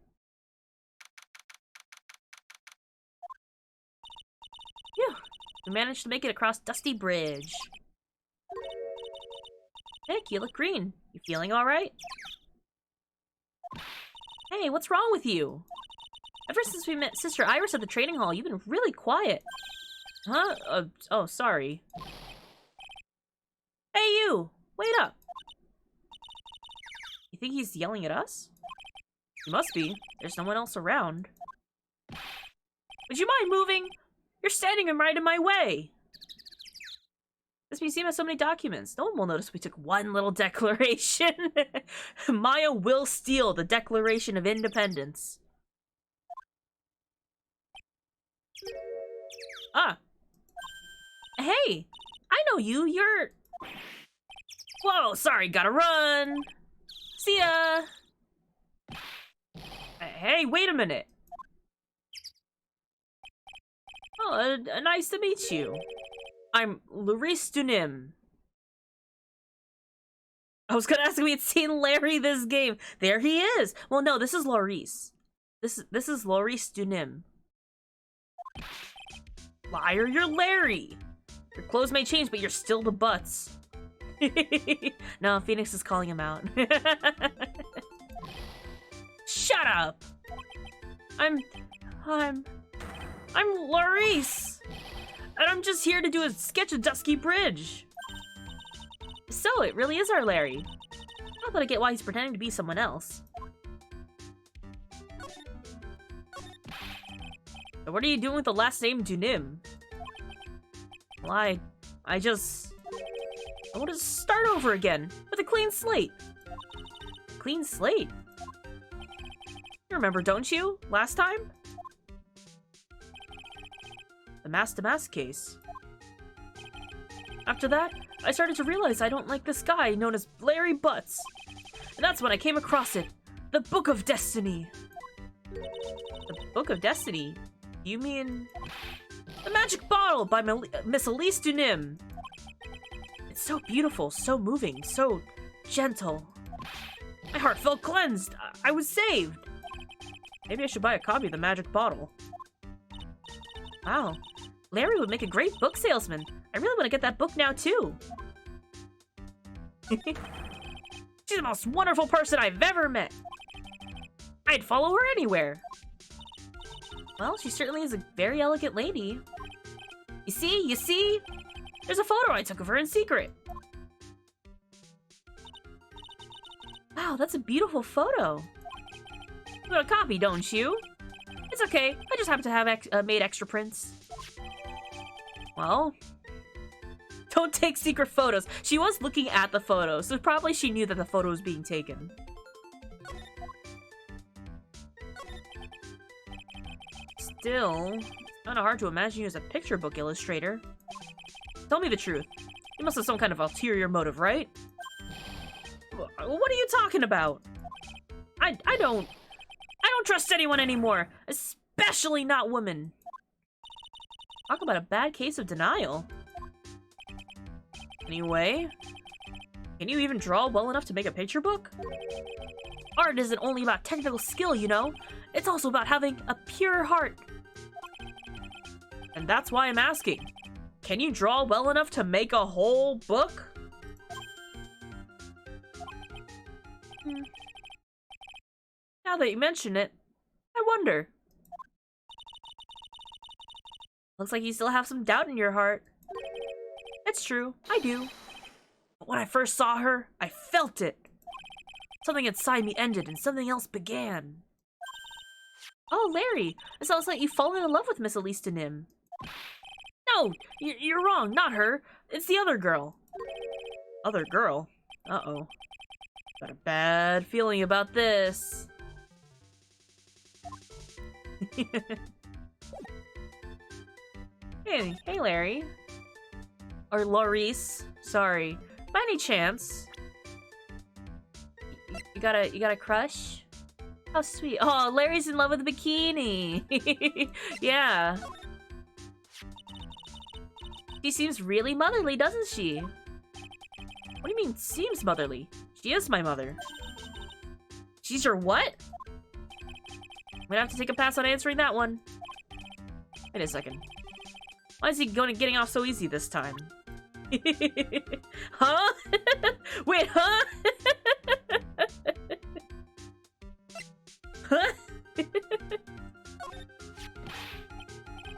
Phew. We managed to make it across Dusty Bridge. Nick, you look green. You feeling alright? Hey, what's wrong with you? Ever since we met Sister Iris at the training hall, you've been really quiet. Huh? Oh, sorry. Hey, you! Wait up! You think he's yelling at us? He must be. There's no one else around. Would you mind moving? You're standing right in my way! This museum has so many documents. No one will notice we took one little declaration. Maya will steal the Declaration of Independence. Ah. Hey! I know you. You're... Whoa, sorry, gotta run! See ya! Hey, wait a minute! Oh, nice to meet you. I'm Laurice Dunim. I was gonna ask if we had seen Larry this game. There he is! Well, no, this is Laurice. This is Laurice Dunim. Liar, you're Larry! Your clothes may change, but you're still the butts. No, Phoenix is calling him out. Shut up! I'm Laurice! And I'm just here to do a sketch of Dusky Bridge. So, it really is our Larry. Not that I get why he's pretending to be someone else. So what are you doing with the last name Dunim? Well, I want to start over again with a clean slate. Clean slate? You remember, don't you? Last time? The mask-to-mask case. After that, I started to realize I don't like this guy known as Larry Butts. And that's when I came across it. The Book of Destiny. The Book of Destiny? You mean... The Magic Bottle by Miss Elise Dunim. It's so beautiful, so moving, so gentle. My heart felt cleansed. I was saved. Maybe I should buy a copy of the Magic Bottle. Wow. Larry would make a great book salesman. I really want to get that book now, too. She's the most wonderful person I've ever met. I'd follow her anywhere. Well, she certainly is a very elegant lady. You see? There's a photo I took of her in secret. Wow, that's a beautiful photo. You want a copy, don't you? It's okay. I just happen to have made extra prints. Well, don't take secret photos. She was looking at the photo, so probably she knew that the photo was being taken. Still, it's kind of hard to imagine you as a picture book illustrator. Tell me the truth. You must have some kind of ulterior motive, right? What are you talking about? I don't trust anyone anymore, especially not women. Talk about a bad case of denial. Anyway, can you even draw well enough to make a picture book? Art isn't only about technical skill, you know. It's also about having a pure heart. And that's why I'm asking. Can you draw well enough to make a whole book? Now that you mention it, I wonder. Looks like you still have some doubt in your heart. It's true, I do. But when I first saw her, I felt it. Something inside me ended and something else began. Oh, Larry, it sounds like you've fallen in love with Miss Elise Nim. No, you're wrong, not her. It's the other girl. Other girl? Uh-oh. Got a bad feeling about this. Hey, Larry. Or Laurice, sorry. By any chance, you got a crush? How sweet. Oh, Larry's in love with a bikini. Yeah. She seems really motherly, doesn't she? What do you mean, seems motherly? She is my mother. She's your what? I'm gonna have to take a pass on answering that one. Wait a second. Why is he getting off so easy this time? Huh? Wait, huh? Huh?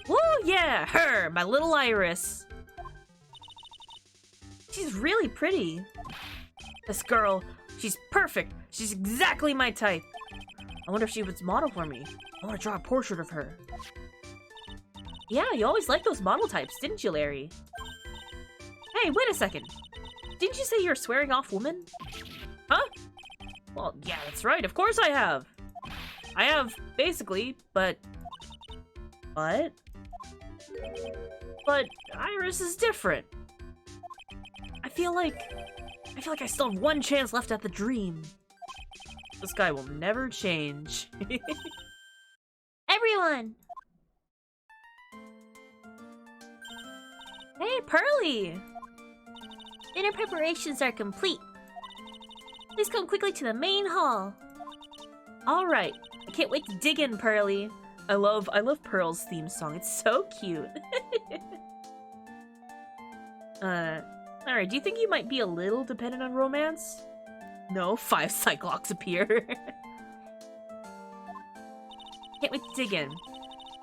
Woo, yeah, her, my little Iris. She's really pretty. This girl, she's perfect. She's exactly my type. I wonder if she would model for me. I want to draw a portrait of her. Yeah, you always liked those model types, didn't you, Larry? Hey, wait a second. Didn't you say you're a swearing off woman? Huh? Well, yeah, that's right. Of course I have. I have, basically, but Iris is different. I feel like I still have one chance left at the dream. This guy will never change. Everyone! Hey, Pearly! Dinner preparations are complete. Please come quickly to the main hall. Alright. I can't wait to dig in, Pearly. I love Pearl's theme song. It's so cute. Alright, do you think you might be a little dependent on romance? No, 5 Cyclops appear. Can't wait to dig in.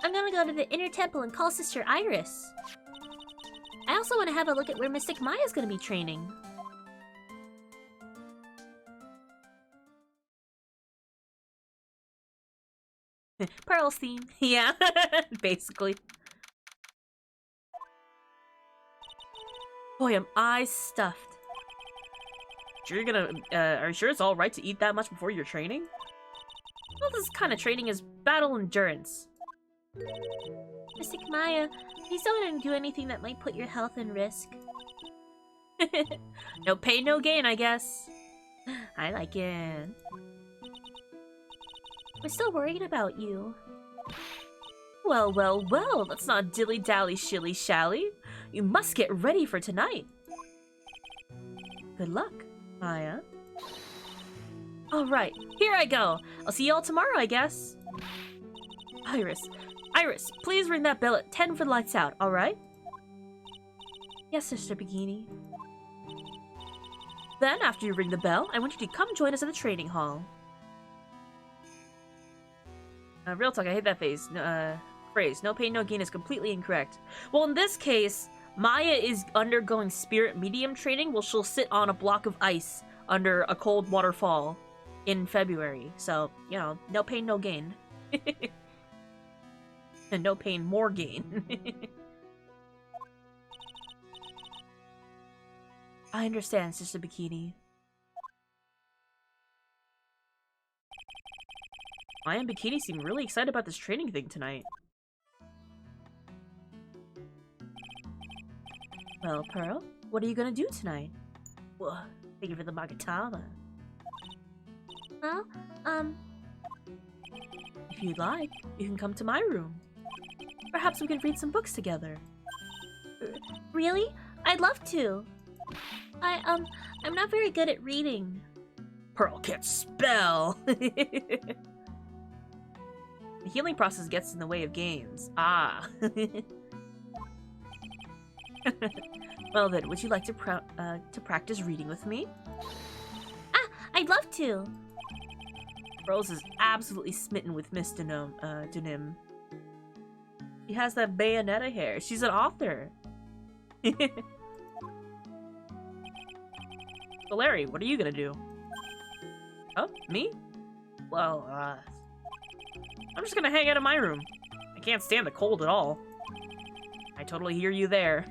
I'm gonna go to the inner temple and call Sister Iris. I also want to have a look at where Mystic Maya's gonna be training. Pearl's theme. Yeah, basically. Boy, am I stuffed. Sure you're gonna, are you sure it's alright to eat that much before your training? Well, this kind of training is battle endurance. Mystic Maya, please don't do anything that might put your health in risk. No pain, no gain, I guess. I like it. We're still worried about you. Well, well, well, let's not dilly-dally shilly-shally. You must get ready for tonight. Good luck, Maya. Alright, here I go. I'll see y'all tomorrow, I guess. Iris, please ring that bell at 10 for the lights out, alright? Yes, Sister Bikini. Then, after you ring the bell, I want you to come join us at the training hall. Real talk, I hate that phrase. No pain, no gain is completely incorrect. Well, in this case, Maya is undergoing spirit medium training while she'll sit on a block of ice under a cold waterfall in February. So, you know, no pain, no gain. And no pain, more gain. I understand, Sister Bikini. Maya and Bikini seem really excited about this training thing tonight. Well, Pearl, what are you gonna do tonight? Well, thank you for the Magatama. Well, if you'd like, you can come to my room. Perhaps we can read some books together. Really? I'd love to. I'm not very good at reading. Pearl can't spell! The healing process gets in the way of games. Ah. Well then, would you like to practice reading with me? Ah, I'd love to. Rose is absolutely smitten with Miss Denim. She has that Bayonetta hair. She's an author. So Larry, what are you gonna do? Oh, me? Well, I'm just gonna hang out in my room. I can't stand the cold at all. I totally hear you there.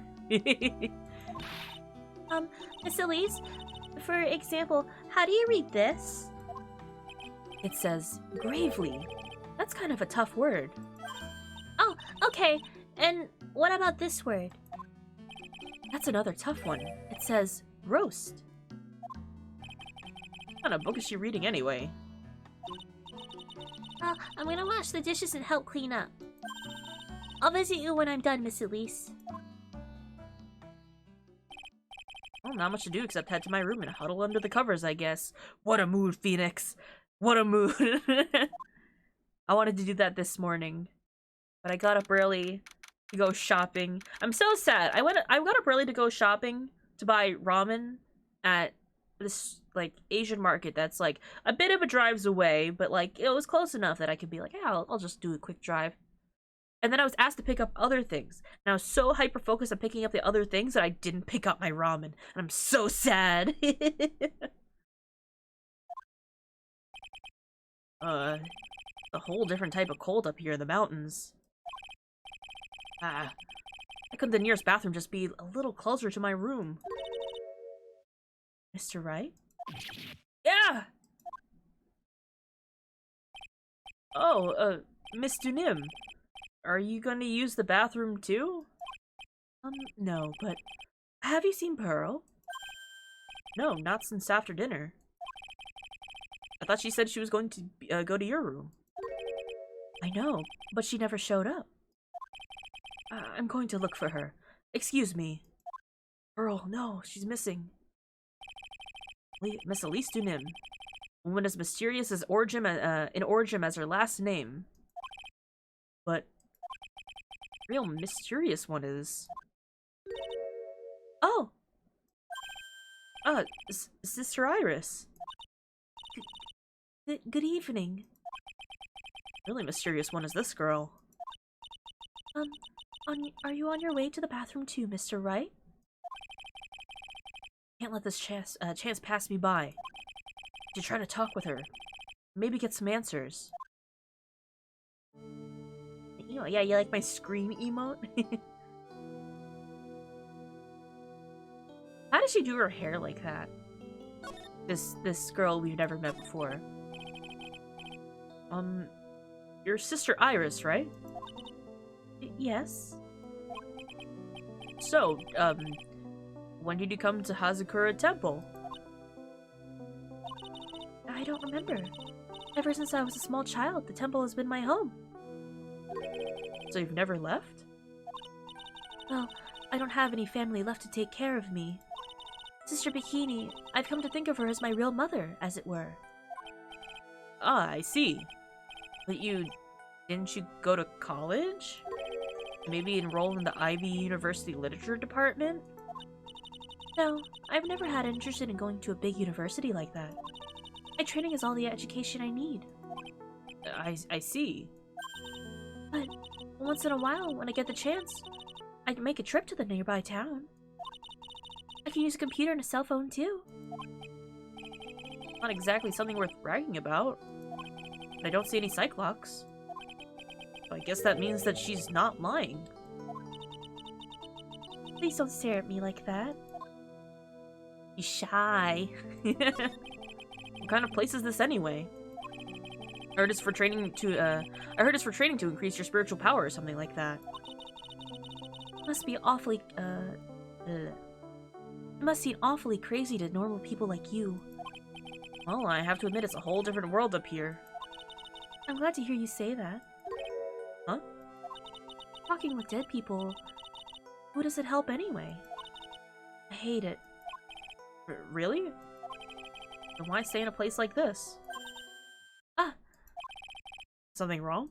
Miss Elise, for example, how do you read this? It says, gravely. That's kind of a tough word. Oh, okay. And what about this word? That's another tough one. It says, roast. What kind of book is she reading anyway? I'm gonna wash the dishes and help clean up. I'll visit you when I'm done, Miss Elise. Well, not much to do except head to my room and huddle under the covers, I guess. What a mood, Phoenix. What a mood. I wanted to do that this morning, but I got up early to go shopping. I'm so sad. I got up early to go shopping to buy ramen at this like Asian market that's like a bit of a drive's away, but like it was close enough that I could be like, yeah, I'll just do a quick drive. And then I was asked to pick up other things. And I was so hyper-focused on picking up the other things that I didn't pick up my ramen. And I'm so sad. A whole different type of cold up here in the mountains. Why couldn't the nearest bathroom just be a little closer to my room? Mr. Wright? Yeah! Oh, Miss Dunim. Are you gonna use the bathroom too? No, but have you seen Pearl? No, not since after dinner. I thought she said she was going to go to your room. I know, but she never showed up. I'm going to look for her. Excuse me. Earl, no, she's missing. Miss Elise Dunim. Woman as mysterious as in Origin as her last name. But real mysterious one is... Oh! Sister Iris. Good evening. Really mysterious one is this girl. Are you on your way to the bathroom too, Mr. Wright? Can't let this chance pass me by. To try to talk with her. Maybe get some answers. Yeah, you like my scream emote? How does she do her hair like that? This girl we've never met before. Your sister Iris, right? Yes. So, when did you come to Hazakura Temple? I don't remember. Ever since I was a small child, the temple has been my home. So you've never left? Well, I don't have any family left to take care of me. Sister Bikini, I've come to think of her as my real mother, as it were. Ah, I see. But didn't you go to college? Maybe enroll in the Ivy University Literature Department? No, I've never had interest in going to a big university like that. My training is all the education I need. I see. But once in a while, when I get the chance, I can make a trip to the nearby town. I can use a computer and a cell phone too. Not exactly something worth bragging about. But I don't see any Cyclops. So I guess that means that she's not lying. Please don't stare at me like that. You're shy. What kind of place is this anyway? I heard it's for training to increase your spiritual power or something like that. It must be awfully it must seem awfully crazy to normal people like you. Well, I have to admit it's a whole different world up here. I'm glad to hear you say that. Huh? Talking with dead people, who does it help anyway? I hate it. Really? Then why stay in a place like this? Ah! Something wrong?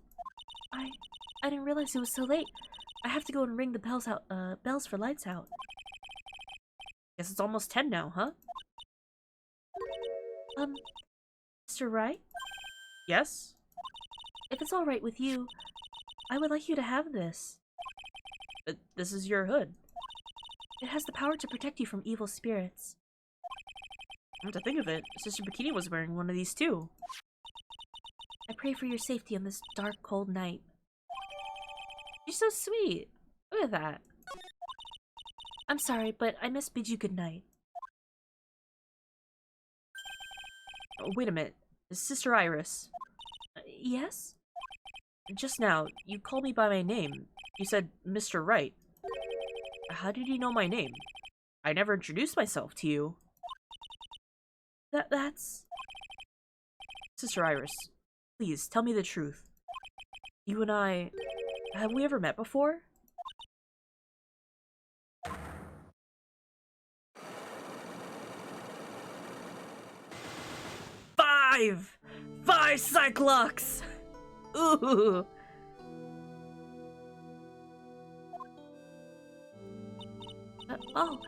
I didn't realize it was so late. I have to go and ring the bells for lights out. Guess it's almost 10 now, huh? Mr. Wright? Yes? If it's alright with you, I would like you to have this. This is your hood. It has the power to protect you from evil spirits. Come to think of it, Sister Bikini was wearing one of these too. I pray for your safety on this dark, cold night. You're so sweet. Look at that. I'm sorry, but I must bid you good night. Oh, wait a minute. Sister Iris. Yes? Just now, you called me by my name. You said Mr. Wright. How did you know my name? I never introduced myself to you. That's... Sister Iris, please, tell me the truth. You and I... Have we ever met before? Five Cyclops! Ooh! Oh,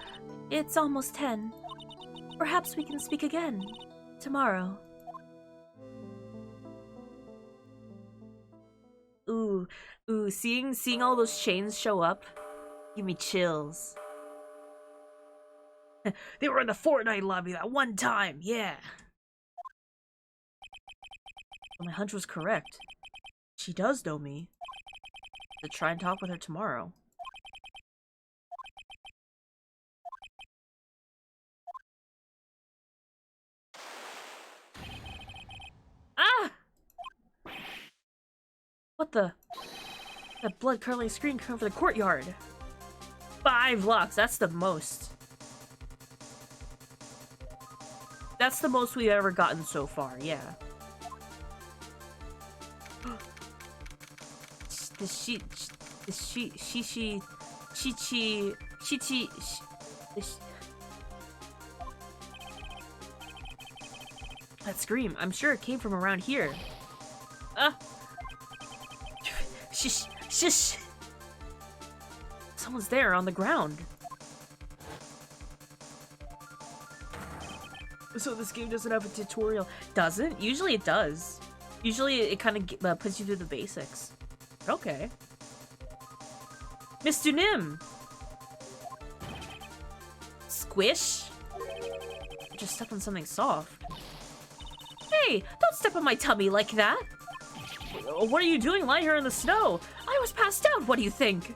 it's almost 10. Perhaps we can speak again tomorrow. Ooh, seeing all those chains show up, give me chills. They were in the Fortnite lobby that one time, yeah. But my hunch was correct. She does know me. To try and talk with her tomorrow. Ah! What the? That blood-curdling scream coming from the courtyard. 5 locks, that's the most. That's the most we've ever gotten so far, yeah. That scream, I'm sure it came from around here. Shish, shish. Someone's there on the ground. So this game doesn't have a tutorial. Doesn't? Usually it does. Usually it kind of puts you through the basics. Okay. Mr. Nim! Squish? Just step on something soft. Hey, don't step on my tummy like that! What are you doing lying here in the snow? I was passed out, what do you think?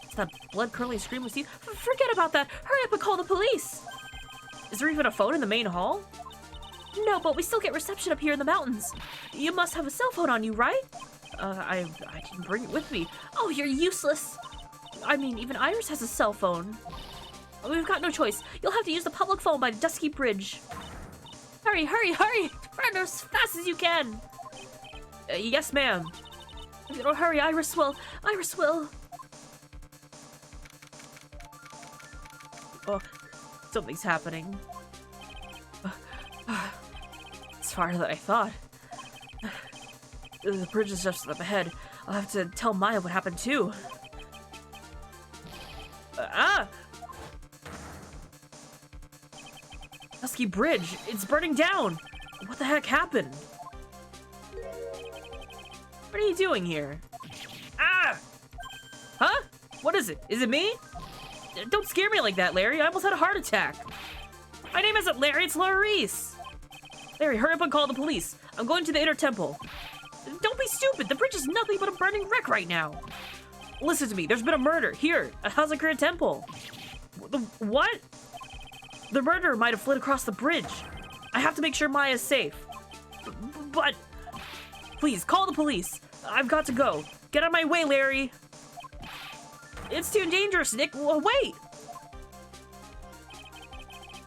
Is that blood-curdling scream was you? Forget about that! Hurry up and call the police! Is there even a phone in the main hall? No, but we still get reception up here in the mountains. You must have a cell phone on you, right? I can bring it with me. Oh, you're useless! I mean, even Iris has a cell phone. We've got no choice. You'll have to use the public phone by the Dusky Bridge. Hurry, hurry, hurry! Run as fast as you can! Yes, ma'am. If you don't hurry, Iris will. Iris will. Oh, something's happening. It's farther than I thought. The bridge is just up ahead. I'll have to tell Maya what happened too. Dusky Bridge! It's burning down! What the heck happened? What are you doing here? Ah! Huh? What is it? Is it me? Don't scare me like that, Larry. I almost had a heart attack. My name isn't Larry, it's Laurice. Larry, hurry up and call the police. I'm going to the inner temple. Don't be stupid. The bridge is nothing but a burning wreck right now. Listen to me. There's been a murder here at Hazakura Temple. What? The murderer might have fled across the bridge. I have to make sure Maya is safe. But please, call the police. I've got to go. Get out of my way, Larry. It's too dangerous, Nick. Wait.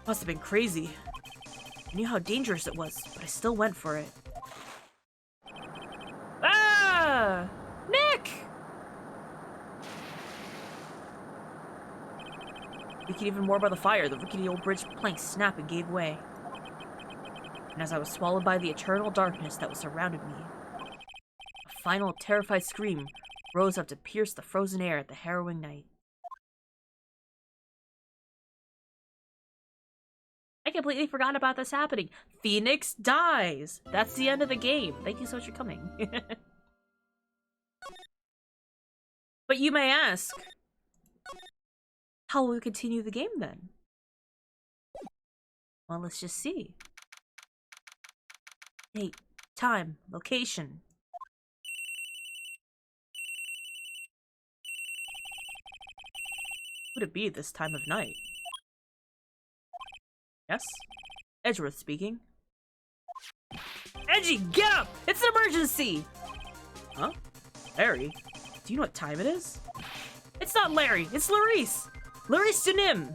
Must have been crazy. I knew how dangerous it was, but I still went for it. Ah! Nick! We could even more by the fire. The rickety old bridge plank snapped and gave way. And as I was swallowed by the eternal darkness that was surrounded me, a final terrified scream rose up to pierce the frozen air at the harrowing night. I completely forgot about this happening. Phoenix dies! That's the end of the game. Thank you so much for coming. But you may ask, how will we continue the game then? Well, let's just see. Date, time, location. Who would it be this time of night? Yes? Edgeworth speaking. Edgy, get up! It's an emergency! Huh? Larry? Do you know what time it is? It's not Larry, it's Laurice! Laurice Dunim!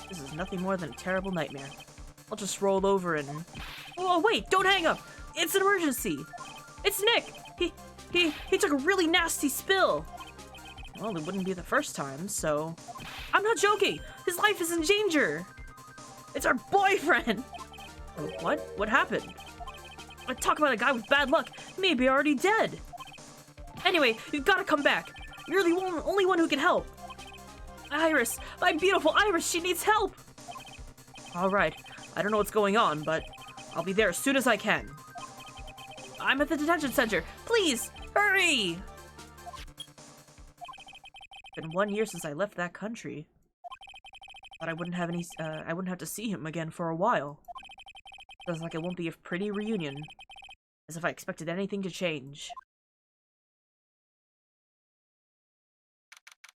This is nothing more than a terrible nightmare. I'll just roll over and... Oh, wait, don't hang up! It's an emergency! It's Nick! He took a really nasty spill! Well, it wouldn't be the first time, so... I'm not joking! His life is in danger! It's our boyfriend! What? What happened? I talk about a guy with bad luck. He may be already dead. Anyway, you've got to come back. You're the only one who can help. Iris, my beautiful Iris, she needs help! Alright, I don't know what's going on, but I'll be there as soon as I can. I'm at the detention center. Please, hurry! It's been 1 year since I left that country. But I wouldn't have to see him again for a while. Feels like it won't be a pretty reunion. As if I expected anything to change.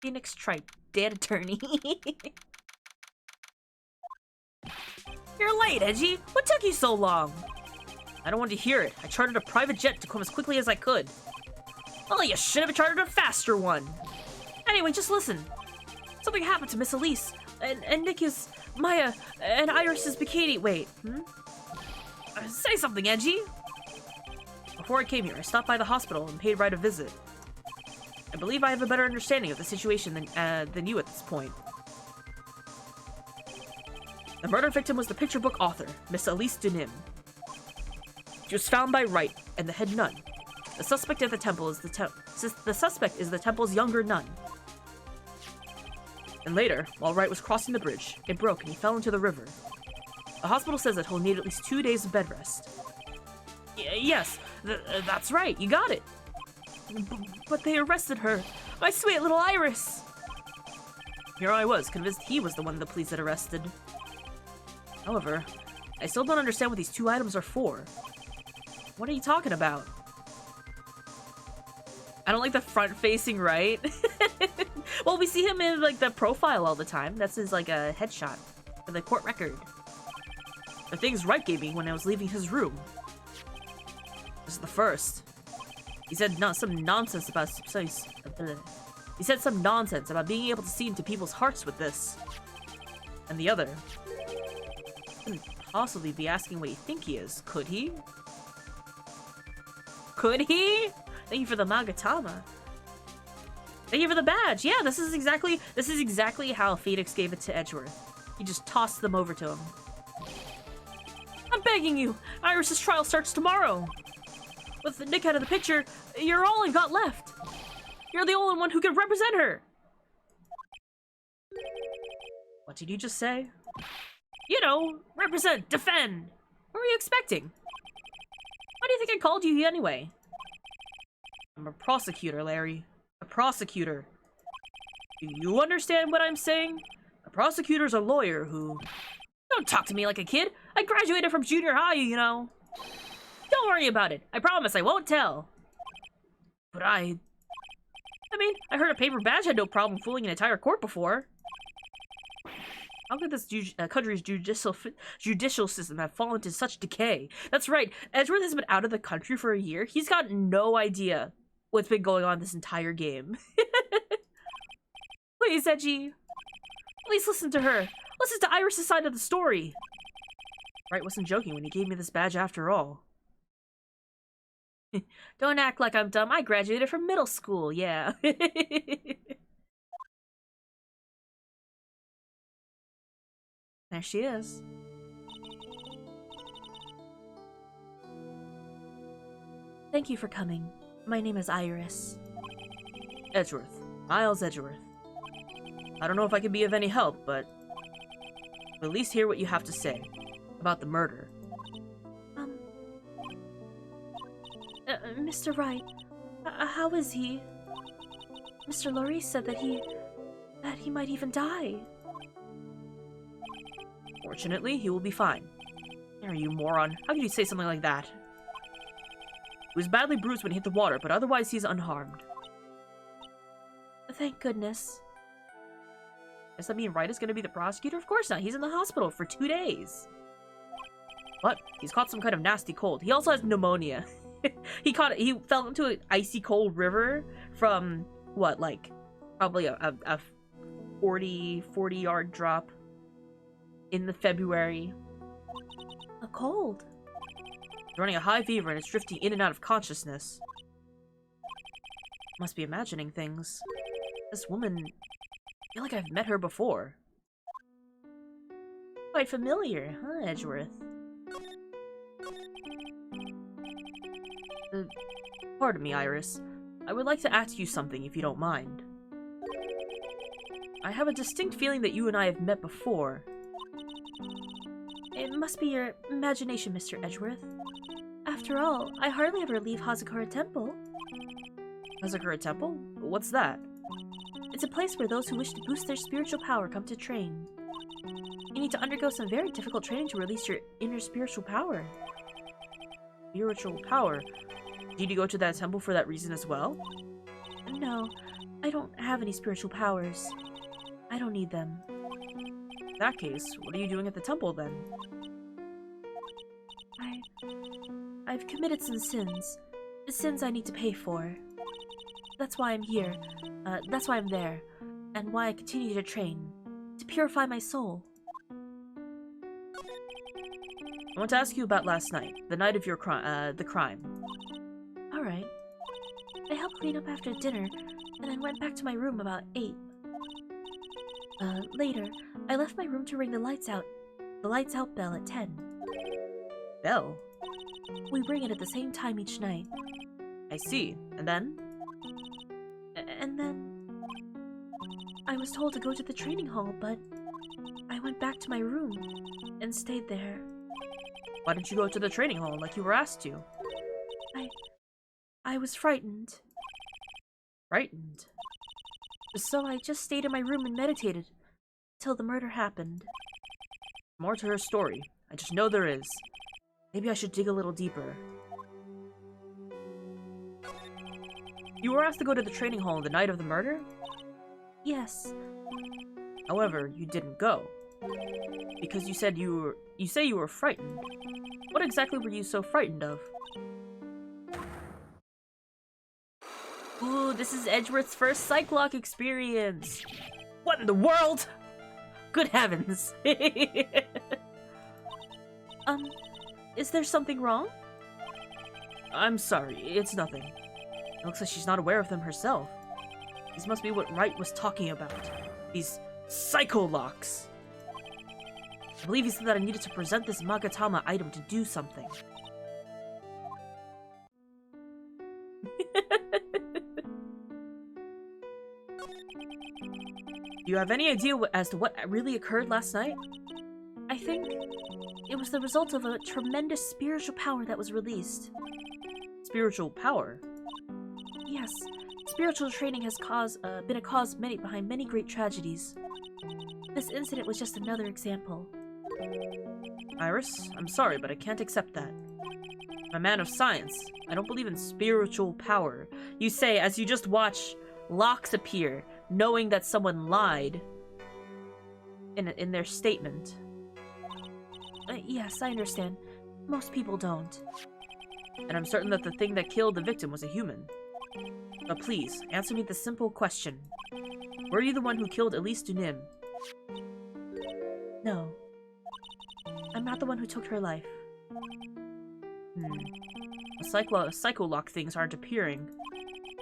Phoenix Tripe, dead attorney. You're late, Edgy! What took you so long? I don't want to hear it. I chartered a private jet to come as quickly as I could. Well, you should have chartered a faster one. Anyway, just listen. Something happened to Miss Elise. And Nick is Maya, and Iris is Bikini. Wait, say something, Edgy! Before I came here, I stopped by the hospital and paid Wright a visit. I believe I have a better understanding of the situation than you at this point. The murder victim was the picture book author, Miss Elise Denim. She was found by Wright and the head nun. The suspect at the temple is the suspect is the temple's younger nun. And later, while Wright was crossing the bridge, it broke and he fell into the river. The hospital says that he'll need at least 2 days of bed rest. Yes, that's right, you got it. But they arrested her. My sweet little Iris! Here I was, convinced he was the one the police had arrested. However, I still don't understand what these 2 items are for. What are you talking about? I don't like the front-facing Wright. Well, we see him in, like, the profile all the time. That's his, like, a headshot for the court record. The things Wright gave me when I was leaving his room. This is the first. He said some nonsense about he said some nonsense about being able to see into people's hearts with this. And the other. Couldn't possibly be asking what you think he is, could he? Could he? Thank you for the Magatama. Thank you for the badge. Yeah, this is exactly how Phoenix gave it to Edgeworth. He just tossed them over to him. I'm begging you. Iris's trial starts tomorrow. With Nick out of the picture, you're all I've got left. You're the only one who can represent her. What did you just say? You know, represent, defend. What were you expecting? Why do you think I called you anyway? I'm a prosecutor, Larry. A prosecutor. Do you understand what I'm saying? A prosecutor's a lawyer who... Don't talk to me like a kid. I graduated from junior high, you know. Don't worry about it. I promise I won't tell. But I mean, I heard a paper badge had no problem fooling an entire court before. How could this country's judicial system have fallen to such decay? That's right. Edgeworth has been out of the country for a year. He's got no idea what's been going on this entire game. Please, Edgy. Please listen to her. Listen to Iris' side of the story. Wright wasn't joking when he gave me this badge after all. Don't act like I'm dumb. I graduated from middle school, yeah. There she is. Thank you for coming. My name is Iris. Edgeworth. Miles Edgeworth. I don't know if I can be of any help, but at least hear what you have to say about the murder. Mr. Wright, how is he? Mr. Laurie said that he might even die. Fortunately, he will be fine. There, you moron. How could you say something like that? He was badly bruised when he hit the water, but otherwise he's unharmed. Thank goodness. Does that mean Wright is going to be the prosecutor? Of course not. He's in the hospital for 2 days. But he's caught some kind of nasty cold. He also has pneumonia. He fell into an icy cold river from, what, like, probably a 40-yard drop in the February. A cold? He's running a high fever and is drifting in and out of consciousness. Must be imagining things. This woman, I feel like I've met her before. Quite familiar, huh, Edgeworth? Pardon me, Iris. I would like to ask you something, if you don't mind. I have a distinct feeling that you and I have met before. It must be your imagination, Mr. Edgeworth. After all, I hardly ever leave Hazakura Temple. Hazakura Temple? What's that? It's a place where those who wish to boost their spiritual power come to train. You need to undergo some very difficult training to release your inner spiritual power. Spiritual power? Did you go to that temple for that reason as well? No, I don't have any spiritual powers. I don't need them. In that case, what are you doing at the temple then? I've committed some sins. Sins I need to pay for. That's why I'm here. That's why I'm there. And why I continue to train. To purify my soul. I want to ask you about last night, the night of your the crime. Alright. I helped clean up after dinner, and then went back to my room about 8. Later, I left my room to ring the lights out bell at 10. Bell? We ring it at the same time each night. I see. And then? And then... I was told to go to the training hall, but I went back to my room and stayed there. Why didn't you go to the training hall like you were asked to? I was frightened. Frightened? So I just stayed in my room and meditated till the murder happened. More to her story. I just know there is. Maybe I should dig a little deeper. You were asked to go to the training hall the night of the murder? Yes. However, you didn't go. Because you said you were frightened. What exactly were you so frightened of? Ooh, this is Edgeworth's first Psych-Lock experience! What in the world?! Good heavens! Is there something wrong? I'm sorry, it's nothing. It looks like she's not aware of them herself. These must be what Wright was talking about. These psycho-locks. I believe he said that I needed to present this Magatama item to do something. Do you have any idea as to what really occurred last night? I think it was the result of a tremendous spiritual power that was released. Spiritual power? Yes. Spiritual training has been a cause behind many great tragedies. This incident was just another example. Iris, I'm sorry, but I can't accept that. I'm a man of science. I don't believe in spiritual power. You say as you just watch locks appear, knowing that someone lied in their statement. Yes, I understand. Most people don't. And I'm certain that the thing that killed the victim was a human. But please, answer me the simple question. Were you the one who killed Elise Dunim? No. I'm not the one who took her life. The psycho-lock things aren't appearing.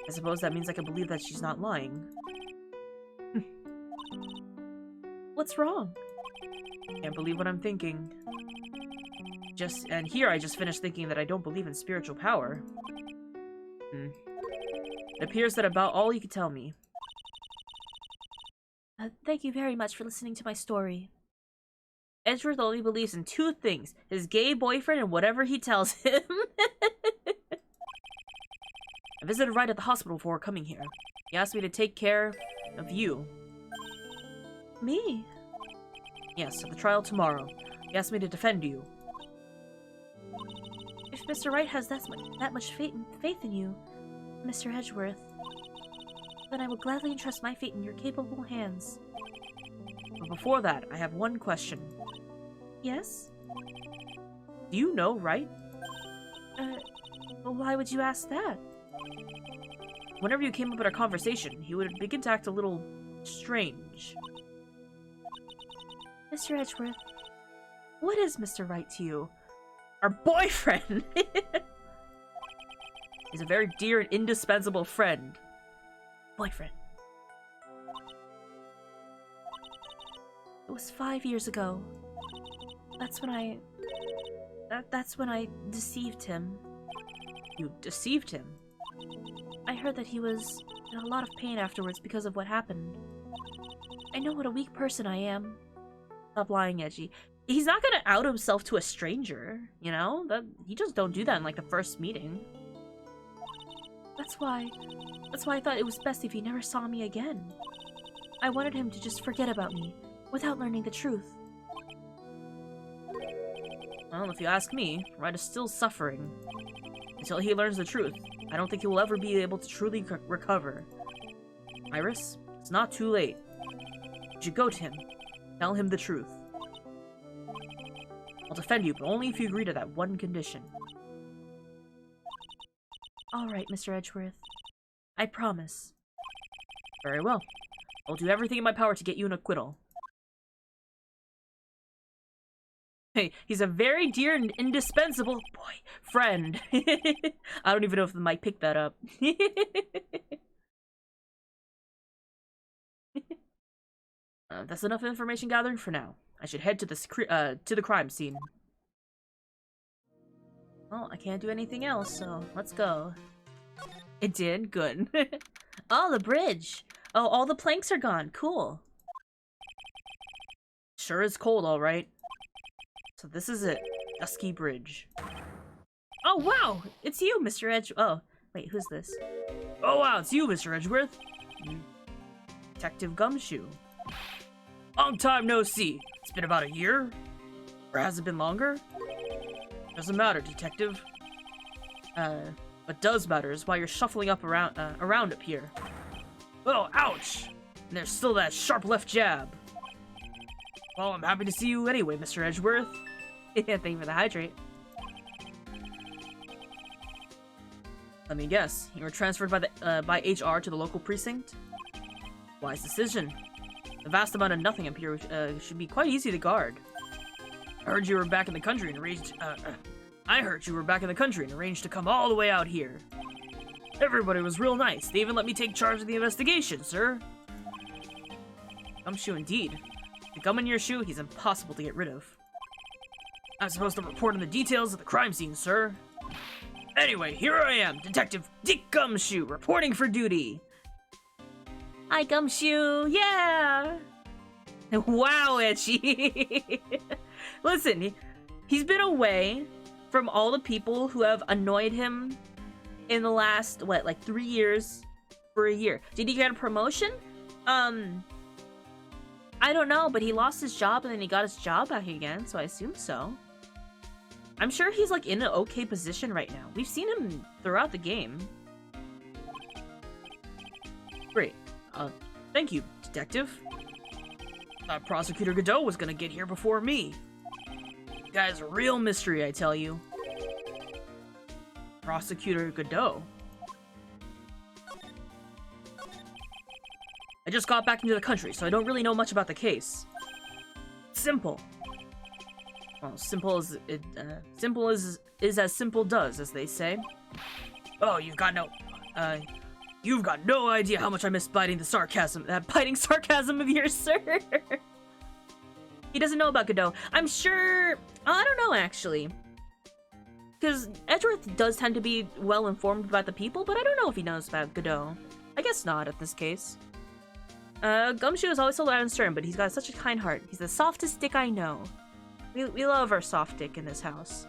I suppose that means I can believe that she's not lying. What's wrong? Can't believe what I'm thinking. And here I just finished thinking that I don't believe in spiritual power. It appears that about all you could tell me. Thank you very much for listening to my story. Edgeworth only believes in two things, his gay boyfriend and whatever he tells him. I visited Wright at the hospital before coming here. He asked me to take care of you. Me? Yes, at the trial tomorrow. He asked me to defend you. If Mr. Wright has that much faith in you, Mr. Edgeworth, then I will gladly entrust my fate in your capable hands. But before that, I have one question. Yes? Do you know Wright? Why would you ask that? Whenever you came up in our conversation, he would begin to act a little strange. Mr. Edgeworth, what is Mr. Wright to you? Our boyfriend! He's a very dear and indispensable friend. Boyfriend. It was 5 years ago. That's when I deceived him. You deceived him? I heard that he was in a lot of pain afterwards because of what happened. I know what a weak person I am. Stop lying, Edgy. He's not gonna out himself to a stranger, you know? You just don't do that in, like, the first meeting. That's why I thought it was best if he never saw me again. I wanted him to just forget about me, without learning the truth. Well, if you ask me, Wright is still suffering. Until he learns the truth, I don't think he will ever be able to truly recover. Iris, it's not too late. You should go to him. Tell him the truth. I'll defend you, but only if you agree to that one condition. Alright, Mr. Edgeworth. I promise. Very well. I'll do everything in my power to get you an acquittal. He's a very dear and indispensable friend. I don't even know if the mic picked that up. That's enough information gathering for now. I should head to the crime scene. Well, I can't do anything else, so let's go. It did? Good. Oh, the bridge! Oh, all the planks are gone. Cool. Sure is cold, alright. So this is it. Dusky Bridge. Oh, wow! It's you, Mr. Edge- Oh, wait, who's this? Oh, wow, it's you, Mr. Edgeworth. Detective Gumshoe. Long time no see. It's been about a year? Or has it been longer? Doesn't matter, Detective. What does matter is why you're shuffling up around up here. Oh, ouch! And there's still that sharp left jab. Well, I'm happy to see you anyway, Mr. Edgeworth. Thank you for the hydrate. Let me guess, you were transferred by HR to the local precinct? Wise decision. The vast amount of nothing up here should be quite easy to guard. I heard you were back in the country and arranged to come all the way out here. Everybody was real nice. They even let me take charge of the investigation, sir. Gumshoe indeed. The gum in your shoe, he's impossible to get rid of. I'm supposed to report on the details of the crime scene, sir. Anyway, here I am, Detective Dick Gumshoe, reporting for duty. Hi, Gumshoe, yeah! Wow, Etchy! Listen, he's been away from all the people who have annoyed him in the last, what, like 3 years for a year. Did he get a promotion? I don't know, but he lost his job and then he got his job back again, so I assume so. I'm sure he's like in an okay position right now. We've seen him throughout the game. Great. Thank you, Detective. Thought Prosecutor Godot was gonna get here before me. You guys are a real mystery, I tell you. Prosecutor Godot. I just got back into the country, so I don't really know much about the case. Simple. Well, simple is as simple does, as they say. Oh, you've got no idea how much I miss biting sarcasm of yours, sir. He doesn't know about Godot. I'm sure. I don't know, actually. Because Edgeworth does tend to be well informed about the people, but I don't know if he knows about Godot. I guess not at this case. Gumshoe is always so loud and stern, but he's got such a kind heart. He's the softest dick I know. We love our soft dick in this house.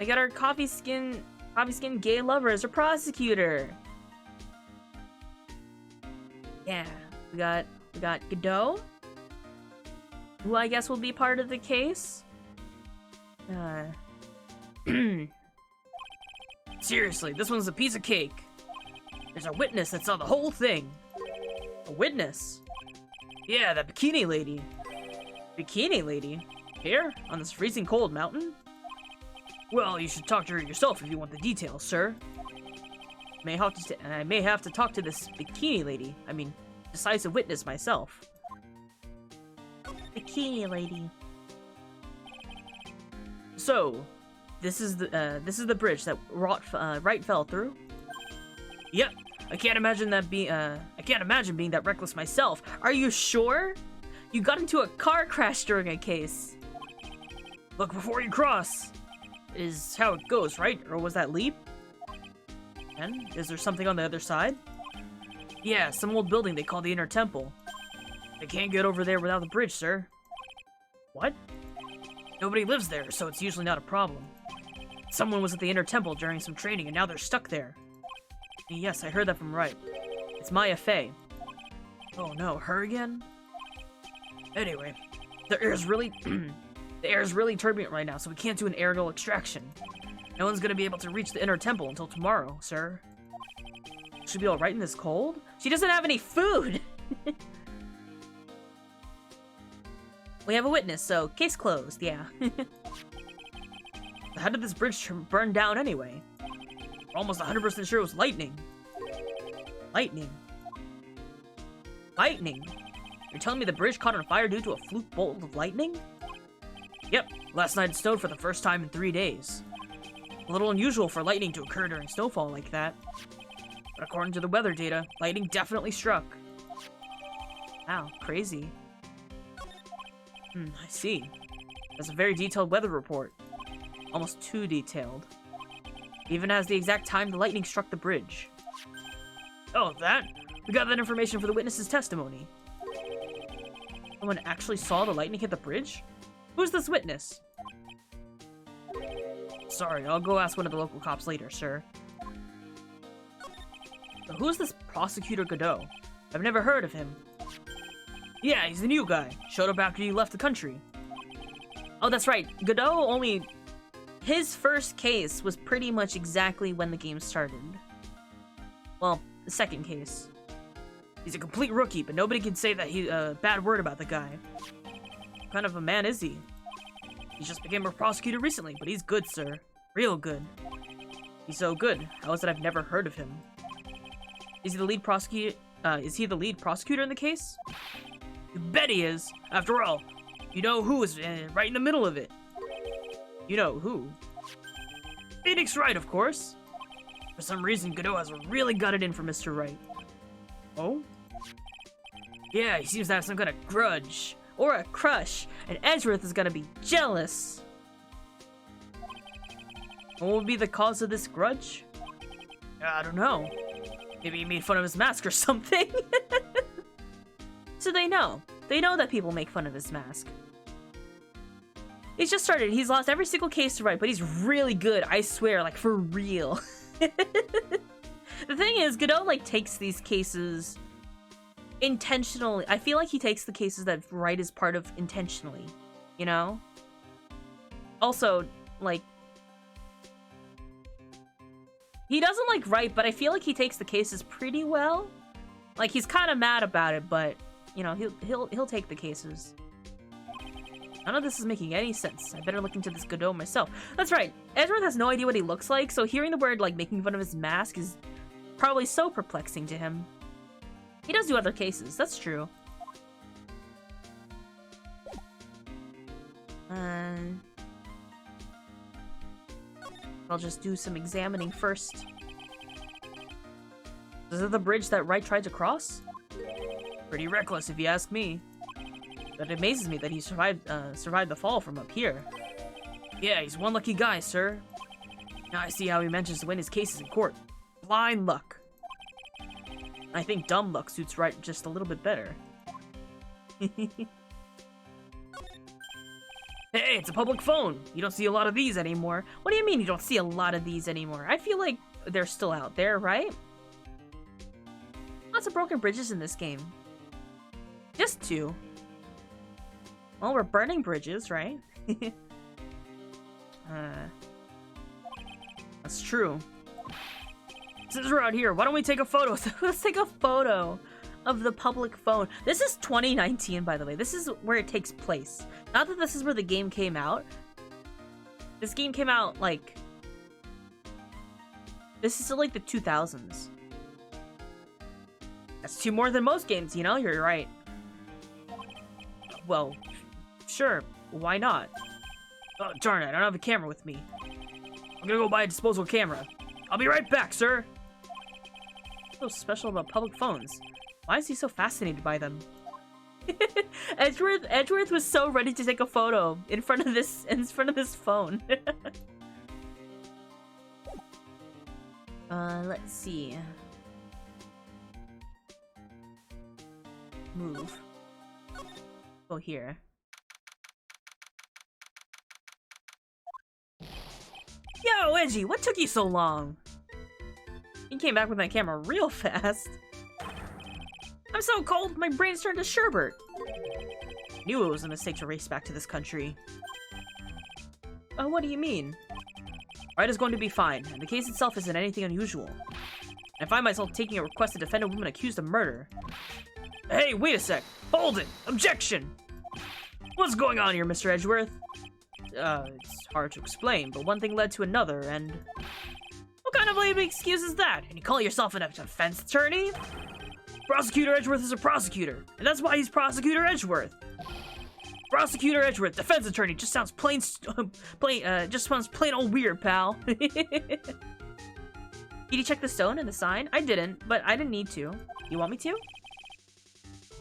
We got our coffee skin gay lover as our prosecutor. Yeah, we got Godot, who I guess will be part of the case. Seriously, this one's a piece of cake. There's a witness that saw the whole thing. A witness? Yeah, that bikini lady. Bikini lady? Here? On this freezing cold mountain? Well, you should talk to her yourself if you want the details, sir. I may have to talk to this bikini lady. I mean, decisive witness myself. Bikini lady. So, this is the bridge that Wright fell through. Yep. I can't imagine being that reckless myself. Are you sure? You got into a car crash during a case. Look before you cross. Is how it goes, right? Or was that leap? And is there something on the other side? Yeah, some old building they call the Inner Temple. They can't get over there without the bridge, sir. What? Nobody lives there, so it's usually not a problem. Someone was at the Inner Temple during some training and now they're stuck there. Yes, I heard that from Wright. It's Maya Fey. Oh no, her again? Anyway, the air's really turbulent right now, so we can't do an aerial extraction. No one's gonna be able to reach the Inner Temple until tomorrow, sir. She'll be alright in this cold? She doesn't have any food! We have a witness, so case closed, yeah. How did this bridge burn down anyway? We're almost 100% sure it was lightning. Lightning? Lightning? You're telling me the bridge caught on fire due to a fluke bolt of lightning? Yep, last night it snowed for the first time in 3 days. A little unusual for lightning to occur during snowfall like that. But according to the weather data, lightning definitely struck. Wow, crazy. I see. That's a very detailed weather report. Almost too detailed. Even has the exact time the lightning struck the bridge. Oh, that? We got that information for the witness's testimony. Someone actually saw the lightning hit the bridge? Who's this witness? Sorry, I'll go ask one of the local cops later, sir. So who's this Prosecutor Godot? I've never heard of him. Yeah, he's the new guy. Showed up after you left the country. Oh, that's right. Godot only... His first case was pretty much exactly when the game started. Well, the second case. He's a complete rookie, but nobody can say that he bad word about the guy. What kind of a man is he? He just became a prosecutor recently, but he's good, sir. Real good. He's so good. How is it I've never heard of him? Is he the lead prosecutor? Is he the lead prosecutor in the case? You bet he is. After all, you know who is right in the middle of it. You know who? Phoenix Wright, of course. For some reason, Godot has really got it in for Mr. Wright. Oh? Yeah, he seems to have some kind of grudge. Or a crush, and Edgeworth is gonna be jealous. What will be the cause of this grudge? I don't know. Maybe he made fun of his mask or something. So they know. They know that people make fun of his mask. He's just started. He's lost every single case to Wright, but he's really good. I swear, like, for real. The thing is, Godot, like, takes these cases intentionally. I feel like he takes the cases that Wright is part of intentionally, you know? Also, like, he doesn't like Wright, but I feel like he takes the cases pretty well. Like, he's kind of mad about it, but, you know, he'll take the cases. None of this is making any sense. I better look into this Godot myself. That's right. Edgeworth has no idea what he looks like, so hearing the word, like, making fun of his mask is probably so perplexing to him. He does do other cases, that's true. I'll just do some examining first. Is it the bridge that Wright tried to cross? Pretty reckless, if you ask me. But it amazes me that he survived the fall from up here. Yeah, he's one lucky guy, sir. Now I see how he manages to win his cases in court. Blind luck. I think dumb luck suits Wright just a little bit better. Hey, it's a public phone. You don't see a lot of these anymore. What do you mean you don't see a lot of these anymore? I feel like they're still out there, right? Lots of broken bridges in this game. Just 2. Well, we're burning bridges, right? That's true. Since we're out here, why don't we take a photo? Let's take a photo of the public phone. This is 2019, by the way. This is where it takes place. Not that this is where the game came out. This game came out, like... This is still, like, the 2000s. That's 2 more than most games, you know? You're right. Well, sure. Why not? Oh, darn it. I don't have a camera with me. I'm gonna go buy a disposable camera. I'll be right back, sir. What's so special about public phones? Why is he so fascinated by them? Edgeworth was so ready to take a photo in front of this phone. Let's see. Move. Go here. Yo, Edgy, what took you so long? He came back with my camera real fast. I'm so cold, my brain's turned to sherbet. Knew it was a mistake to race back to this country. What do you mean? Wright is going to be fine, and the case itself isn't anything unusual. I find myself taking a request to defend a woman accused of murder. Hey, wait a sec! Hold it! Objection! What's going on here, Mr. Edgeworth? It's hard to explain, but one thing led to another, and... What kind of lame excuse is that? And you call yourself an defense attorney? Prosecutor Edgeworth is a prosecutor, and that's why he's Prosecutor Edgeworth. Prosecutor Edgeworth, defense attorney. Just sounds just sounds plain old weird, pal. Did you check the stone and the sign? I didn't, but I didn't need to. You want me to?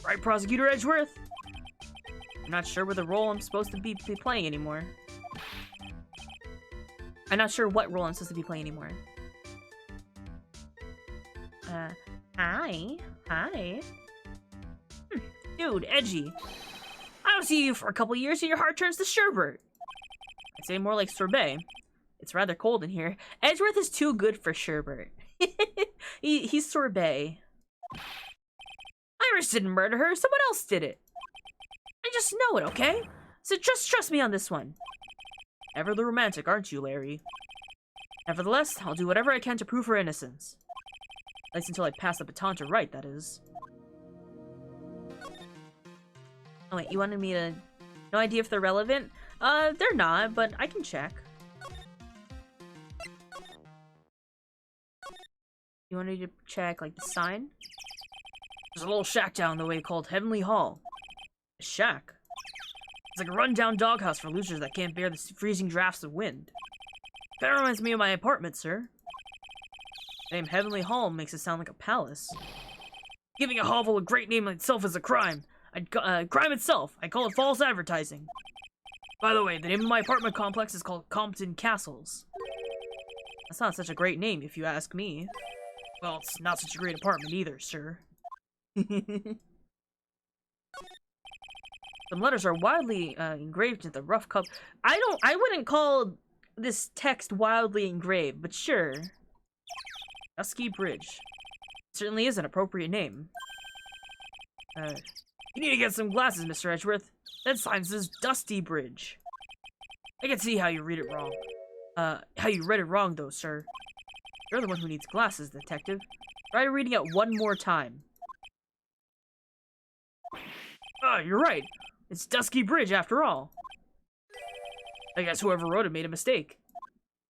Right, Prosecutor Edgeworth? I'm not sure what the role I'm supposed to be playing anymore. I'm not sure what role I'm supposed to be playing anymore. Hi. Dude, Edgy. I don't see you for a couple years and your heart turns to sherbet. I'd say more like sorbet. It's rather cold in here. Edgeworth is too good for sherbet. He's sorbet. Iris didn't murder her, someone else did it. I just know it, okay? So just trust me on this one. Ever the romantic, aren't you, Larry? Nevertheless, I'll do whatever I can to prove her innocence. At least until I pass the baton to Wright, that is. Oh wait, you wanted me to... No idea if they're relevant? They're not, but I can check. You wanted to check, like, the sign? There's a little shack down the way called Heavenly Hall. A shack? It's like a run-down doghouse for losers that can't bear the freezing drafts of wind. That reminds me of my apartment, sir. The name Heavenly Hall makes it sound like a palace. Giving a hovel a great name itself is a crime. Crime itself. I call it false advertising. By the way, the name of my apartment complex is called Compton Castles. That's not such a great name, if you ask me. Well, it's not such a great apartment either, sir. Some letters are wildly engraved into the rough cup. I wouldn't call this text wildly engraved, but sure. Dusky Bridge. Certainly is an appropriate name. You need to get some glasses, Mr. Edgeworth. That sign says Dusty Bridge. I can see how you read it wrong. How you read it wrong, though, sir. You're the one who needs glasses, detective. Try reading it one more time. You're right. It's Dusky Bridge, after all. I guess whoever wrote it made a mistake.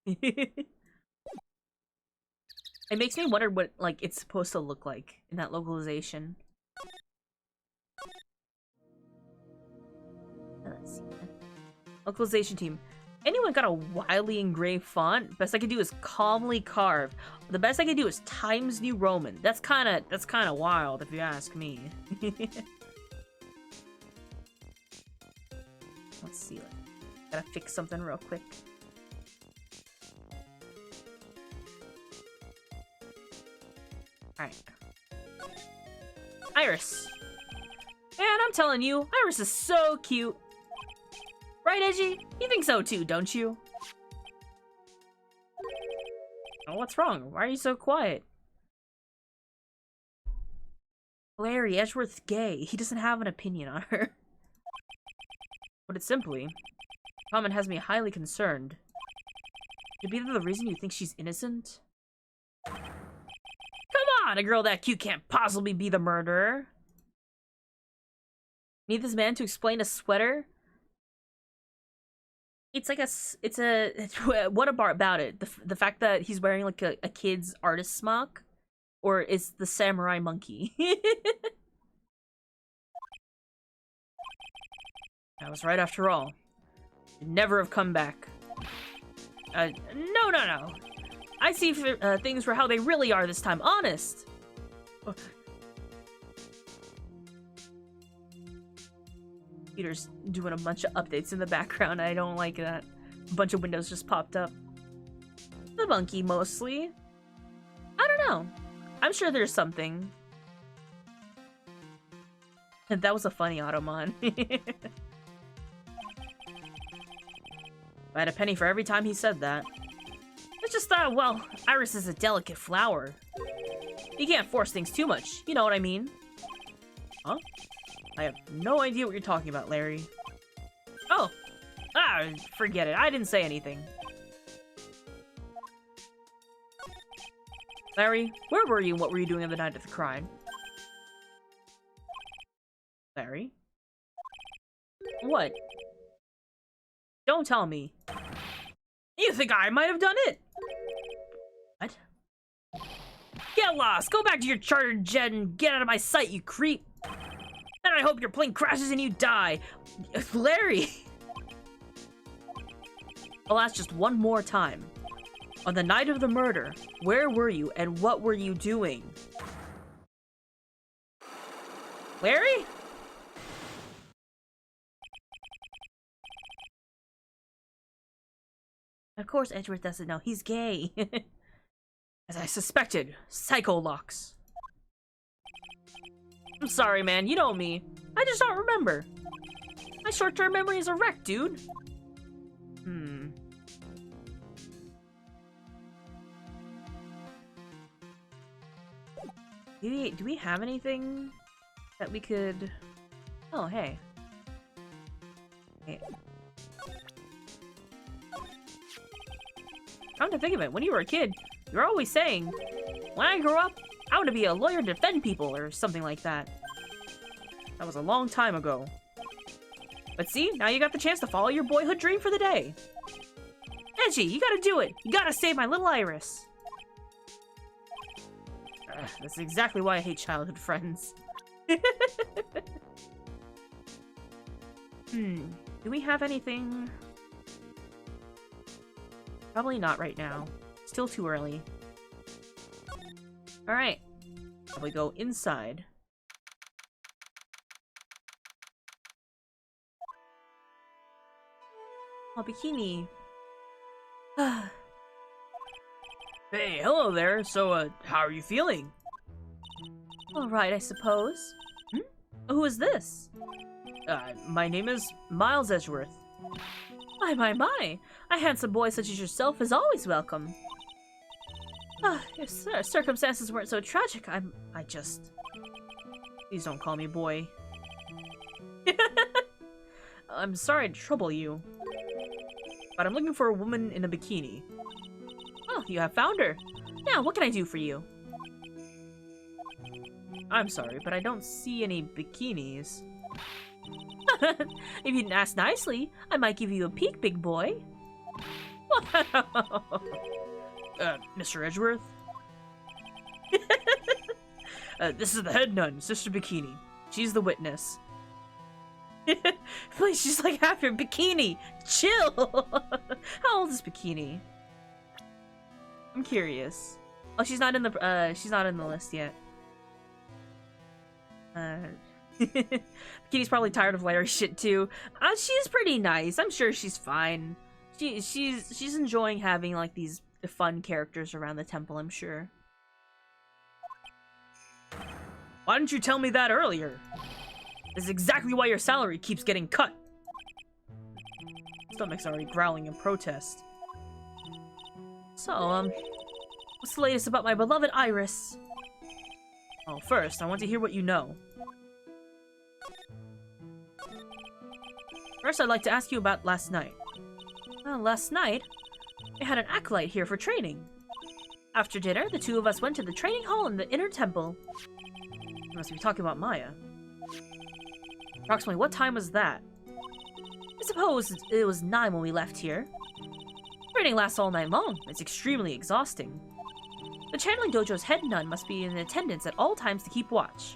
It makes me wonder what, like, it's supposed to look like in that localization. Let's see. Localization team. Anyone got a wildly engraved font? Best I can do is calmly carve. The best I can do is Times New Roman. That's kind of wild, if you ask me. Let's see. Gotta fix something real quick. Alright. Iris. Man, I'm telling you, Iris is so cute. Right, Edgy? You think so too, don't you? Oh, what's wrong? Why are you so quiet? Larry, Edgeworth's gay. He doesn't have an opinion on her. Put it simply, comment has me highly concerned. Could be the reason you think she's innocent? Come on, a girl that cute can't possibly be the murderer. Need this man to explain a sweater? It's like what about it? The fact that he's wearing like a kid's artist smock? Or is the samurai monkey? I was right after all. You'd never have come back. No. I see things for how they really are this time. Honest! Peter's doing a bunch of updates in the background. I don't like that. A bunch of windows just popped up. The monkey, mostly. I don't know. I'm sure there's something. And that was a funny Automon. I had a penny for every time he said that. I just thought, well, Iris is a delicate flower. You can't force things too much, you know what I mean? Huh? I have no idea what you're talking about, Larry. Oh! Forget it, I didn't say anything. Larry, where were you and what were you doing on the night of the crime? Larry? What? Don't tell me. You think I might have done it? What? Get lost! Go back to your chartered jet and get out of my sight, you creep! And I hope your plane crashes and you die. Larry! I'll ask just one more time. On the night of the murder, where were you and what were you doing? Larry? Of course Edgeworth doesn't know. He's gay. As I suspected, psycho locks. I'm sorry, man. You know me. I just don't remember. My short-term memory is a wreck, dude. Do we have anything that we could... Oh, hey. Come to think of it, when you were a kid, you were always saying, when I grow up, I want to be a lawyer to defend people, or something like that. That was a long time ago. But see, now you got the chance to follow your boyhood dream for the day. Edgy, you gotta do it! You gotta save my little Iris! That's exactly why I hate childhood friends. Do we have anything? Probably not right now. Still too early. Alright. Shall we go inside? Oh, bikini. Hey, hello there. So, how are you feeling? Alright, I suppose. Who is this? My name is Miles Edgeworth. My. A handsome boy such as yourself is always welcome. If circumstances weren't so tragic, I just... Please don't call me boy. I'm sorry to trouble you, but I'm looking for a woman in a bikini. Oh, you have found her. Now, what can I do for you? I'm sorry, but I don't see any bikinis. If you didn't ask nicely, I might give you a peek, big boy. Mr. Edgeworth? This is the head nun, Sister Bikini. She's the witness. Please, she's like half your bikini. Chill. How old is Bikini? I'm curious. Oh, she's not in the list yet. Bikini's probably tired of Larry's shit too. She's pretty nice. I'm sure she's fine. She's enjoying having like these fun characters around the temple, I'm sure. Why didn't you tell me that earlier? This is exactly why your salary keeps getting cut. Stomach's already growling in protest. So, what's the latest about my beloved Iris? Oh, first, I want to hear what you know. First, I'd like to ask you about last night. Well, last night, I had an acolyte here for training. After dinner, the two of us went to the training hall in the inner temple. You must be talking about Maya. Approximately what time was that? I suppose it was 9 when we left here. Training lasts all night long. It's extremely exhausting. The channeling dojo's head nun must be in attendance at all times to keep watch.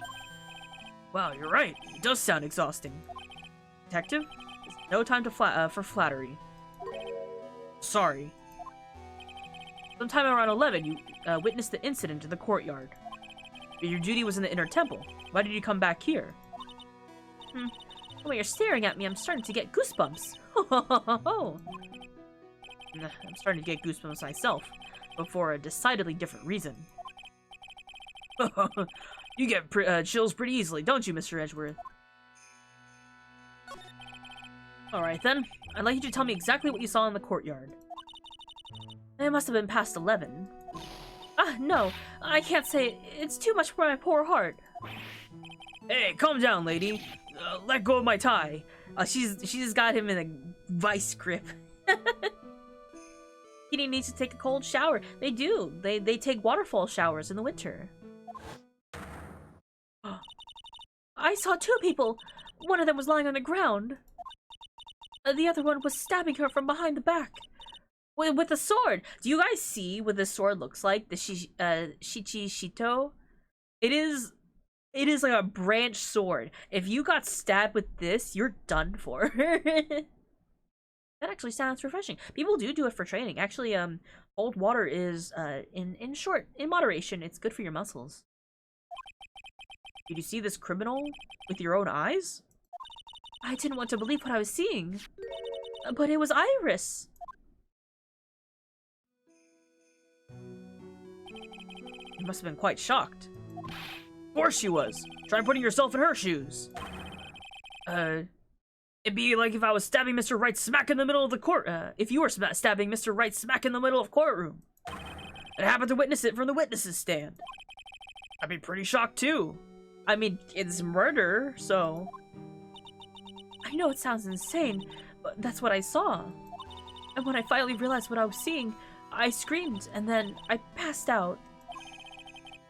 Wow, you're right. It does sound exhausting. Detective, there's no time to for flattery. Sorry. Sometime around 11, you witnessed the incident in the courtyard. Your duty was in the inner temple. Why did you come back here? The way you're staring at me, I'm starting to get goosebumps. I'm starting to get goosebumps myself, but for a decidedly different reason. You get chills pretty easily, don't you, Mr. Edgeworth? Alright then, I'd like you to tell me exactly what you saw in the courtyard. It must have been past 11. No, I can't say. It's too much for my poor heart. Hey, calm down, lady. Let go of my tie. She's got him in a vice grip. He needs to take a cold shower. They do. They take waterfall showers in the winter. I saw 2 people. One of them was lying on the ground. The other one was stabbing her from behind the back. With a sword. Do you guys see what this sword looks like? The Shichi Shito? It is It is like a branch sword. If you got stabbed with this, you're done for. That actually sounds refreshing. People do it for training. Actually, cold water is in moderation. It's good for your muscles. Did you see this criminal with your own eyes? I didn't want to believe what I was seeing, but it was Iris. You must have been quite shocked. Of course she was. Try putting yourself in her shoes. It'd be like if I was stabbing Mr. Right smack in the middle of the court. If you were stabbing Mr. Right smack in the middle of courtroom. And I happened to witness it from the witnesses stand. I'd be pretty shocked too. I mean, it's murder, so... I know it sounds insane, but that's what I saw. And when I finally realized what I was seeing, I screamed, and then I passed out.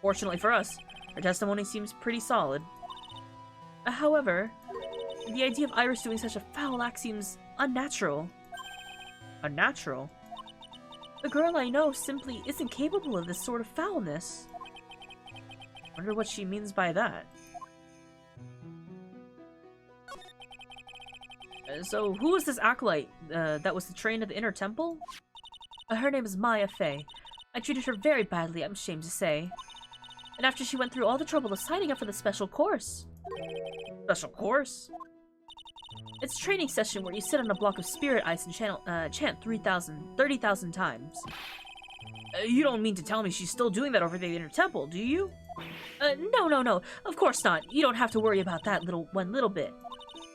Fortunately for us, her testimony seems pretty solid. However, the idea of Iris doing such a foul act seems unnatural. Unnatural? The girl I know simply isn't capable of this sort of foulness. Wonder what she means by that. So, who was this acolyte that was trained at the Inner Temple? Her name is Maya Fey. I treated her very badly, I'm ashamed to say. And after she went through all the trouble of signing up for the special course. Special course? It's a training session where you sit on a block of spirit ice and chant 30,000 times. You don't mean to tell me she's still doing that over the Inner Temple, do you? No. Of course not. You don't have to worry about that one little bit.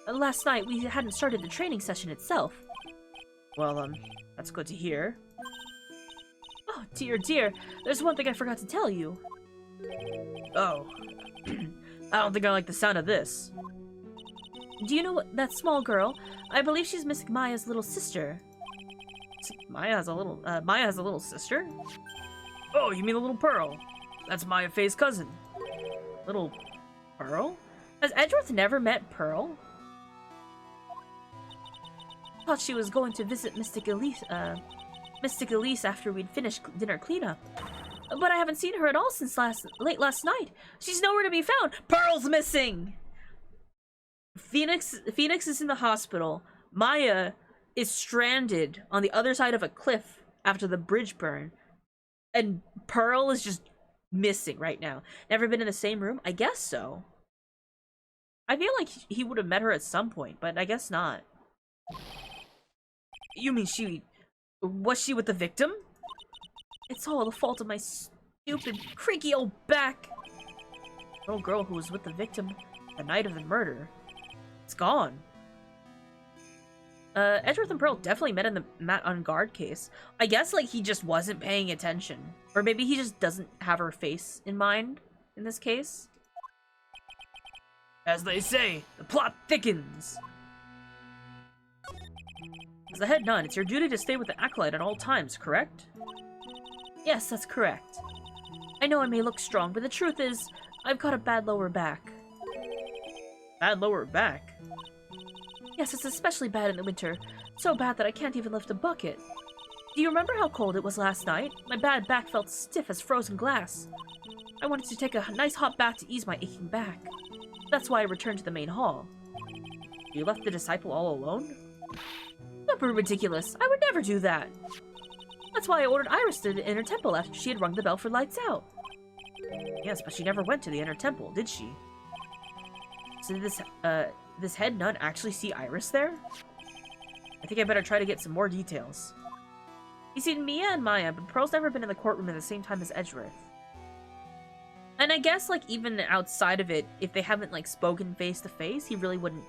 Last night, we hadn't started the training session itself. Well, that's good to hear. Oh, dear. There's one thing I forgot to tell you. Oh. I don't think I like the sound of this. Do you know that small girl? I believe she's Miss Maya's little sister. Maya has a little sister? Oh, you mean the little Pearl? That's Maya Fey's cousin. Little Pearl? Has Edgeworth never met Pearl? Thought she was going to visit Mystic Elise after we'd finished dinner cleanup. But I haven't seen her at all since late last night. She's nowhere to be found. Pearl's missing! Phoenix is in the hospital. Maya is stranded on the other side of a cliff after the bridge burn. And Pearl is just missing right now. Never been in the same room? I guess so. I feel like he would have met her at some point, but I guess not. You mean was she with the victim? It's all the fault of my stupid, creaky old back. The little girl who was with the victim the night of the murder. It's gone. Edgeworth and Pearl definitely met in the Matt on guard case. I guess, like, he just wasn't paying attention. Or maybe he just doesn't have her face in mind in this case. As they say, the plot thickens. As the head nun, it's your duty to stay with the acolyte at all times, correct? Yes, that's correct. I know I may look strong, but the truth is, I've got a bad lower back. Bad lower back? Yes, it's especially bad in the winter. So bad that I can't even lift a bucket. Do you remember how cold it was last night? My bad back felt stiff as frozen glass. I wanted to take a nice hot bath to ease my aching back. That's why I returned to the main hall. You left the disciple all alone? Super ridiculous. I would never do that. That's why I ordered Iris to the Inner Temple after she had rung the bell for lights out. Yes, but she never went to the Inner Temple, did she? So did this head nun actually see Iris there? I think I better try to get some more details. He's seen Mia and Maya, but Pearl's never been in the courtroom at the same time as Edgeworth. And I guess, like, even outside of it, if they haven't, like, spoken face to face, he really wouldn't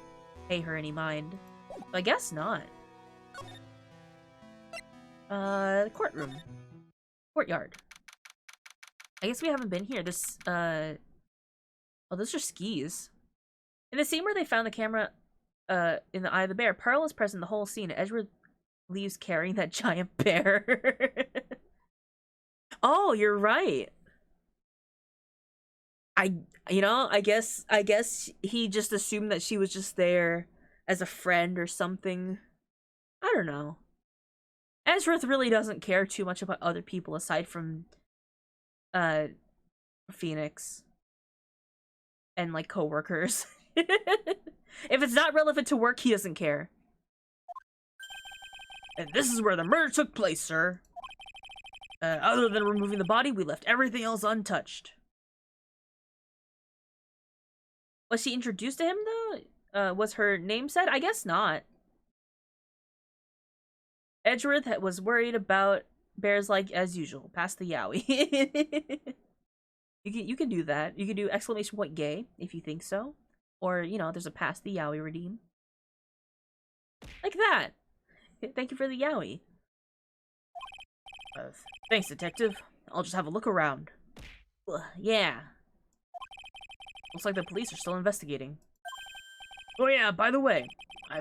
pay her any mind. So I guess not. The courtroom. Courtyard. I guess we haven't been here. This, oh, those are skis. In the scene where they found the camera, in the eye of the bear, Pearl is present the whole scene. Edgeworth leaves carrying that giant bear. Oh, you're right. I guess he just assumed that she was just there as a friend or something. I don't know. Edgeworth really doesn't care too much about other people aside from, Phoenix. and like coworkers. If it's not relevant to work, he doesn't care. And this is where the murder took place, sir. Other than removing the body, we left everything else untouched. Was she introduced to him, though? Was her name said? I guess not. Edgeworth was worried about bears like as usual. Pass the yowie. You can do that. You can do exclamation point gay if you think so. Or, you know, there's a pass the yowie redeem. Like that. Thank you for the yowie. Thanks, detective. I'll just have a look around. Yeah. Looks like the police are still investigating. Oh yeah, by the way, I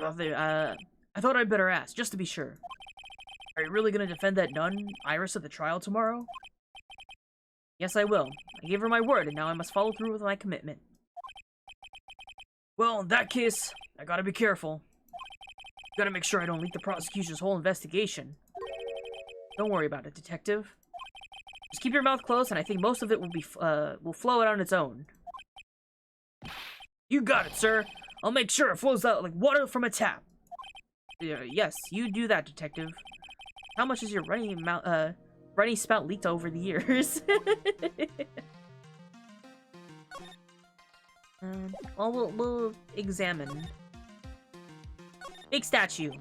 thought I'd better ask, just to be sure. Are you really gonna defend that nun, Iris, at the trial tomorrow? Yes, I will. I gave her my word, and now I must follow through with my commitment. Well, in that case, I gotta be careful. Gotta make sure I don't leak the prosecution's whole investigation. Don't worry about it, detective. Just keep your mouth closed, and I think most of it will flow out on its own. You got it, sir. I'll make sure it flows out like water from a tap. Yes, you do that, detective. How much is your runny spout leaked over the years? Well, we'll examine. Big statue.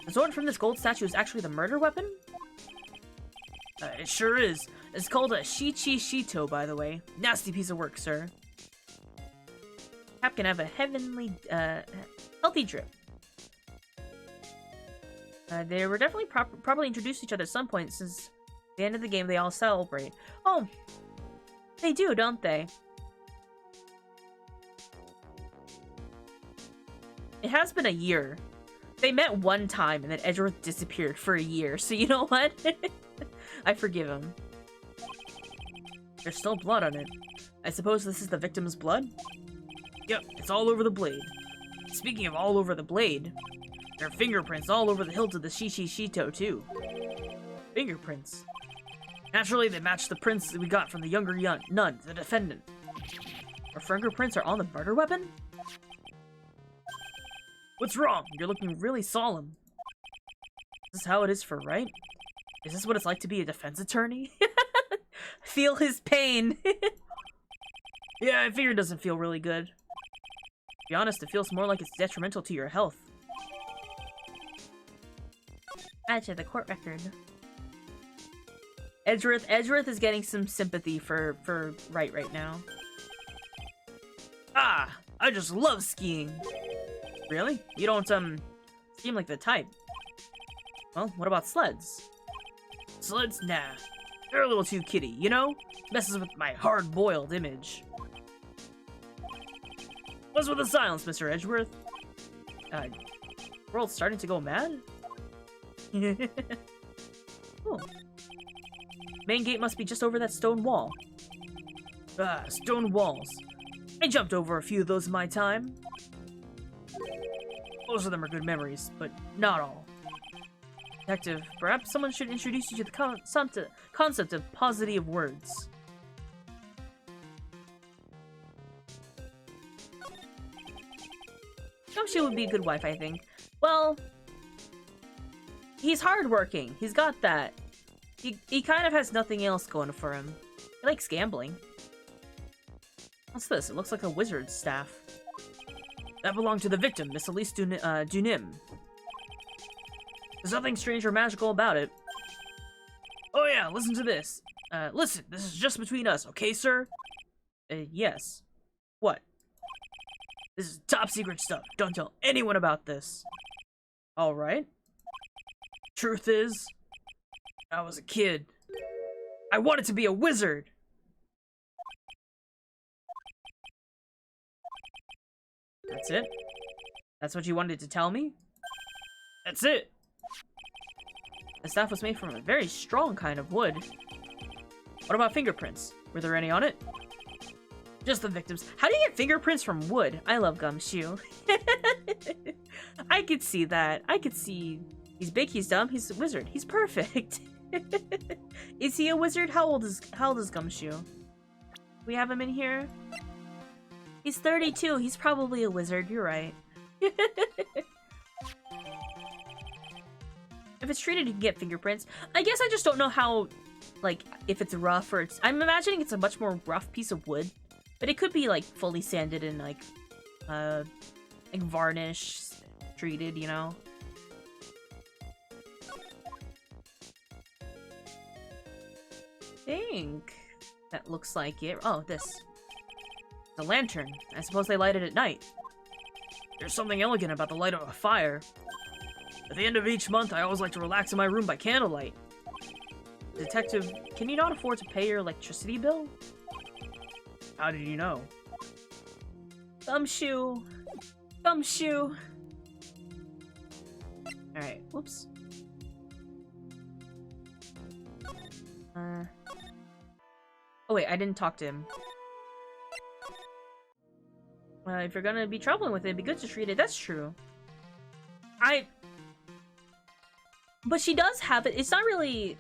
The sword from this gold statue is actually the murder weapon? It sure is. It's called a Shichi Shito, by the way. Nasty piece of work, sir. Cap can have a heavenly, healthy drip. They were definitely probably introduced to each other at some point since the end of the game they all celebrate. Oh, they do, don't they? It has been a year. They met one time and then Edgeworth disappeared for a year, so you know what? I forgive him. There's still blood on it. I suppose this is the victim's blood? Yep, it's all over the blade. Speaking of all over the blade, there are fingerprints all over the hilt of the Shichi Shito, too. Fingerprints. Naturally, they match the prints that we got from the younger nun, the defendant. Our fingerprints are on the murder weapon? What's wrong? You're looking really solemn. Is this how it is for right? Is this what it's like to be a defense attorney? Feel his pain. Yeah, I figure it doesn't feel really good. To be honest, it feels more like it's detrimental to your health. Add to the court record. Edgeworth is getting some sympathy for right now. Ah, I just love skiing. Really? You don't, seem like the type. Well, what about sleds? Sleds? Nah. They're a little too kiddie, you know? Messes with my hard-boiled image. What's with the silence, Mr. Edgeworth? World's starting to go mad? Oh. Main gate must be just over that stone wall. Ah, stone walls. I jumped over a few of those in my time. Most of them are good memories, but not all. Detective, perhaps someone should introduce you to the concept of positive words. She would be a good wife, I think. Well, he's hardworking. He's got that. He kind of has nothing else going for him. He likes gambling. What's this? It looks like a wizard's staff. That belonged to the victim, Miss Elise Dunim. There's nothing strange or magical about it. Oh yeah, listen to this. Listen, this is just between us, okay, sir? Yes. What? This is top secret stuff. Don't tell anyone about this. Alright. Truth is, I was a kid. I wanted to be a wizard. That's it? That's what you wanted to tell me? That's it. The staff was made from a very strong kind of wood. What about fingerprints? Were there any on it? Just the victims. How do you get fingerprints from wood? I love Gumshoe. I could see that. I could see... He's big, he's dumb, he's a wizard. He's perfect. Is he a wizard? How old is Gumshoe? We have him in here? He's 32. He's probably a wizard. You're right. If it's treated, you can get fingerprints. I guess I just don't know how, like, if it's rough or it's... I'm imagining it's a much more rough piece of wood. But it could be, like, fully sanded and, like varnish treated, you know? I think that looks like it. Oh, this. The lantern. I suppose they light it at night. There's something elegant about the light of a fire. At the end of each month, I always like to relax in my room by candlelight. Detective, can you not afford to pay your electricity bill? How did you know? Gumshoe. Gumshoe. Alright, whoops. Oh wait, I didn't talk to him. If you're gonna be traveling with it, it'd be good to treat it. That's true. But she does have it. It's not really...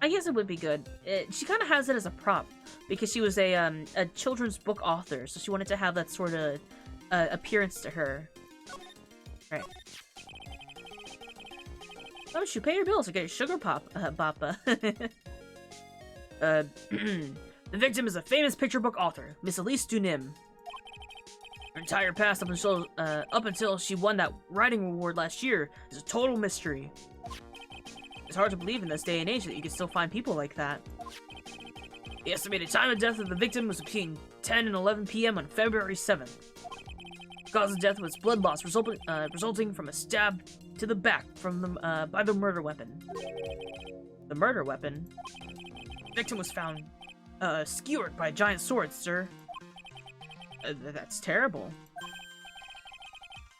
I guess it would be good. She kind of has it as a prop. Because she was a children's book author. So she wanted to have that sort of appearance to her. Right. Oh, shoot, pay your bills to get your sugar pop, Bappa. The victim is a famous picture book author, Miss Elise Dunim. Her entire past up until she won that writing award last year is a total mystery. It's hard to believe in this day and age that you can still find people like that. The estimated time of death of the victim was between 10 and 11 p.m. on February 7th. The cause of death was blood loss resulting from a stab to the back by the murder weapon. The murder weapon? The victim was found skewered by a giant sword, sir. That's terrible.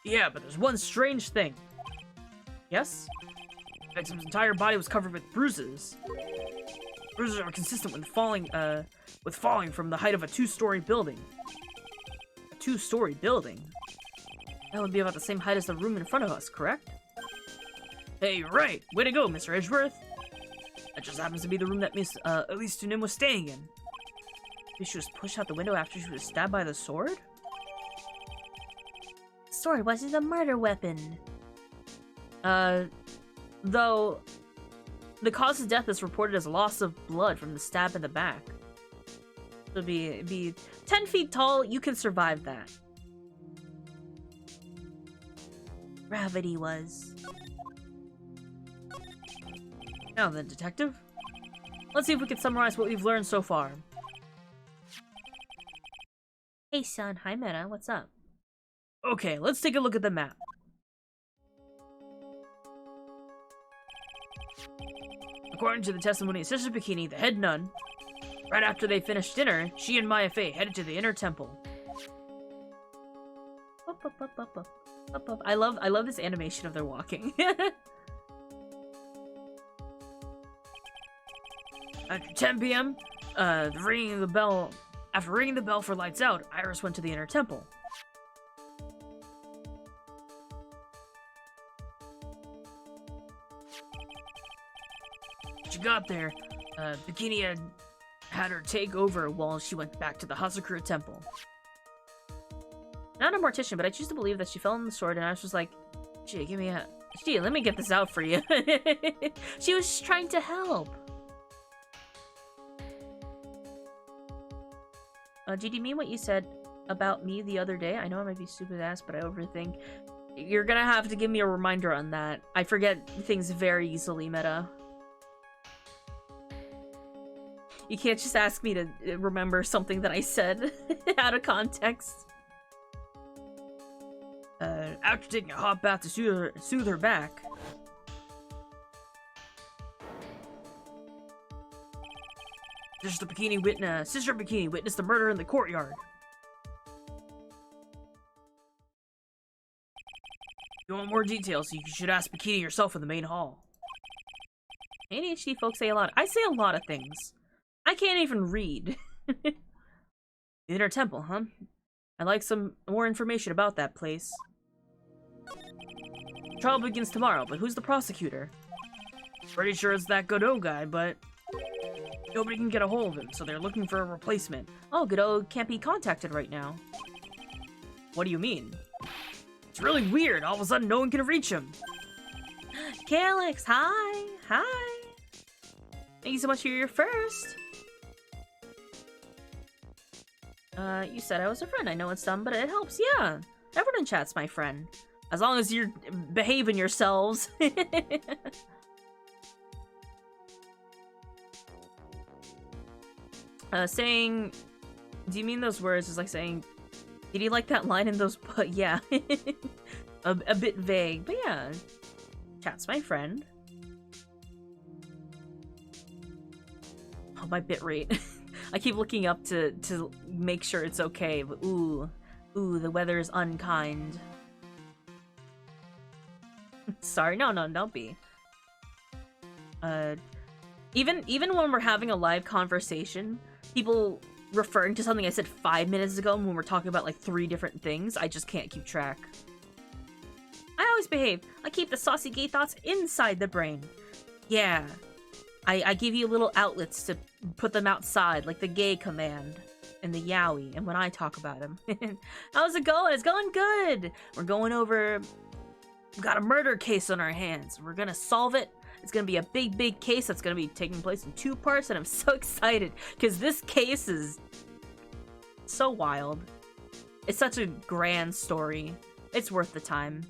Yeah, but there's one strange thing. Yes? The victim's entire body was covered with bruises. Bruises are consistent with falling from the height of a two-story building. A two-story building? That would be about the same height as the room in front of us, correct? Hey, you're right! Way to go, Mr. Edgeworth! That just happens to be the room that Miss Elise Dunim was staying in. Maybe she was pushed out the window after she was stabbed by the sword? The sword wasn't a murder weapon. Though, the cause of death is reported as loss of blood from the stab in the back. It'll be 10 feet tall, you can survive that. Gravity was. Now then, detective. Let's see if we can summarize what we've learned so far. Hey son, hi Meta, what's up? Okay, let's take a look at the map. According to the testimony of Sister Bikini, the head nun, right after they finished dinner, she and Maya Fey headed to the inner temple. I love this animation of their walking. After 10 p.m., after ringing the bell for lights out, Iris went to the inner temple. She got there, Bikini had her take over while she went back to the Hasakura temple. Not a mortician, but I choose to believe that she fell on the sword and I was just like, gee, let me get this out for you. She was just trying to help. Did you mean what you said about me the other day? I know I might be stupid ass, but I overthink. You're gonna have to give me a reminder on that. I forget things very easily, Meta. You can't just ask me to remember something that I said out of context. After taking a hot bath to soothe her back, Sister Bikini witnessed the murder in the courtyard. If you want more details, you should ask Bikini yourself in the main hall. ADHD folks say a lot. I say a lot of things. I can't even read. The inner temple, huh? I'd like some more information about that place. Trial begins tomorrow, but who's the prosecutor? Pretty sure it's that Godot guy, but... Nobody can get a hold of him, so they're looking for a replacement. Oh, Godot can't be contacted right now. What do you mean? It's really weird. All of a sudden, no one can reach him. Calyx, hi! Hi! Thank you so much for your first. You said I was a friend. I know it's dumb, but it helps. Yeah. Everyone in chat's my friend. As long as you're behaving yourselves. Saying... Do you mean those words? It's like saying... Did you like that line in those... Yeah. a bit vague, but yeah. Chat's my friend. Oh, my bitrate. I keep looking up to make sure it's okay, but ooh, the weather is unkind. Sorry, no, don't be. Even when we're having a live conversation, people referring to something I said 5 minutes ago when we're talking about like 3 different things, I just can't keep track. I always behave. I keep the saucy gay thoughts inside the brain. Yeah. I give you little outlets to put them outside, like the gay command and the yaoi, and when I talk about him. How's it going? It's going good! We're going over... We've got a murder case on our hands. We're gonna solve it. It's gonna be a big case that's gonna be taking place in 2 parts, and I'm so excited, because this case is so wild. It's such a grand story. It's worth the time.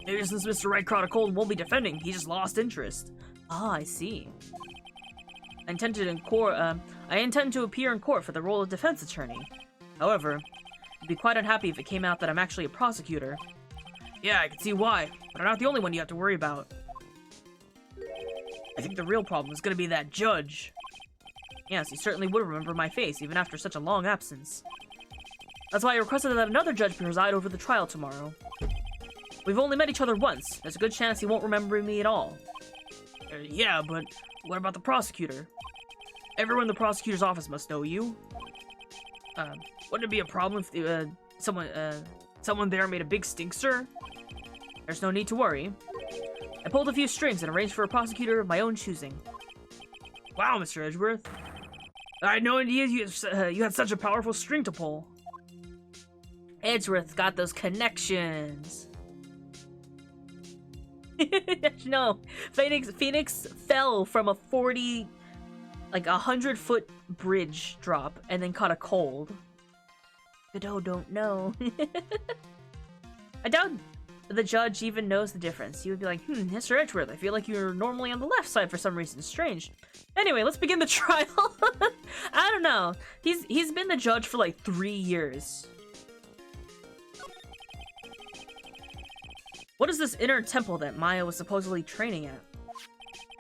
Maybe since Mr. Red caught a cold and won't be defending, he just lost interest. Ah, I see. I intend to appear in court for the role of defense attorney. However, I'd be quite unhappy if it came out that I'm actually a prosecutor. Yeah, I can see why, but I'm not the only one you have to worry about. I think the real problem is gonna be that judge. Yes, he certainly would remember my face, even after such a long absence. That's why I requested that another judge preside over the trial tomorrow. We've only met each other once. There's a good chance he won't remember me at all. Yeah, but what about the prosecutor? Everyone in the prosecutor's office must know you. Wouldn't it be a problem if someone there made a big stink, sir? There's no need to worry. I pulled a few strings and arranged for a prosecutor of my own choosing. Wow, Mr. Edgeworth. I had no idea you had such a powerful string to pull. Edgeworth's got those connections. No, Phoenix fell from a 100-foot bridge drop and then caught a cold. Godot don't know. I doubt the judge even knows the difference. He would be like, Mr. Edgeworth, I feel like you're normally on the left side for some reason. Strange. Anyway, let's begin the trial. I don't know. He's been the judge for like 3 years. What is this inner temple that Maya was supposedly training at?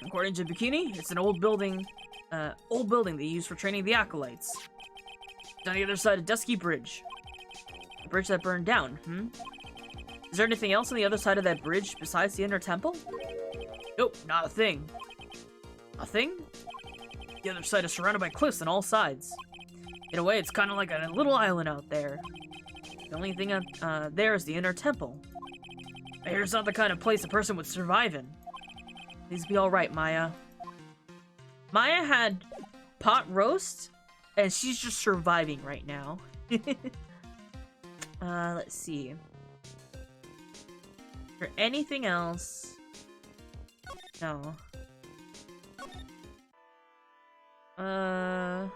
According to Bikini, it's an old building they use for training the acolytes. It's on the other side of Dusky Bridge. The bridge that burned down, Is there anything else on the other side of that bridge besides the inner temple? Nope, not a thing. Nothing? The other side is surrounded by cliffs on all sides. In a way, it's kind of like a little island out there. The only thing there is the inner temple. I hear it's not the kind of place a person would survive in. Please be alright, Maya. Maya had pot roast, and she's just surviving right now. Let's see. Is there anything else? No. Oh.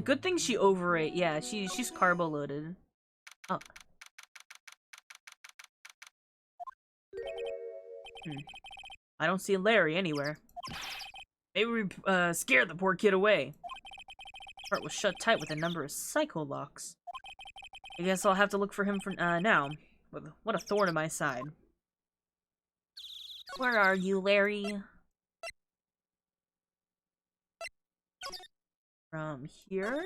Good thing she overate. Yeah, she's carbo loaded. Oh. I don't see Larry anywhere. Maybe we scared the poor kid away. Heart was shut tight with a number of psycho locks. I guess I'll have to look for him for now. What a thorn in my side. Where are you, Larry? From here?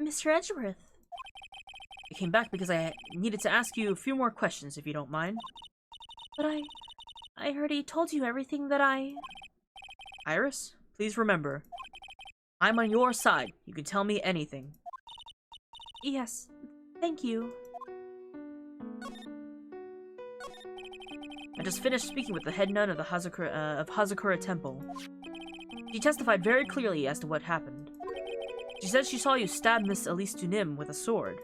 Mr. Edgeworth. came back because I needed to ask you a few more questions, if you don't mind. But I already told you everything that I... Iris, please remember, I'm on your side. You can tell me anything. Yes, thank you. I just finished speaking with the head nun of the Hazakura Temple. She testified very clearly as to what happened. She said she saw you stab Miss Elise Dunim with a sword.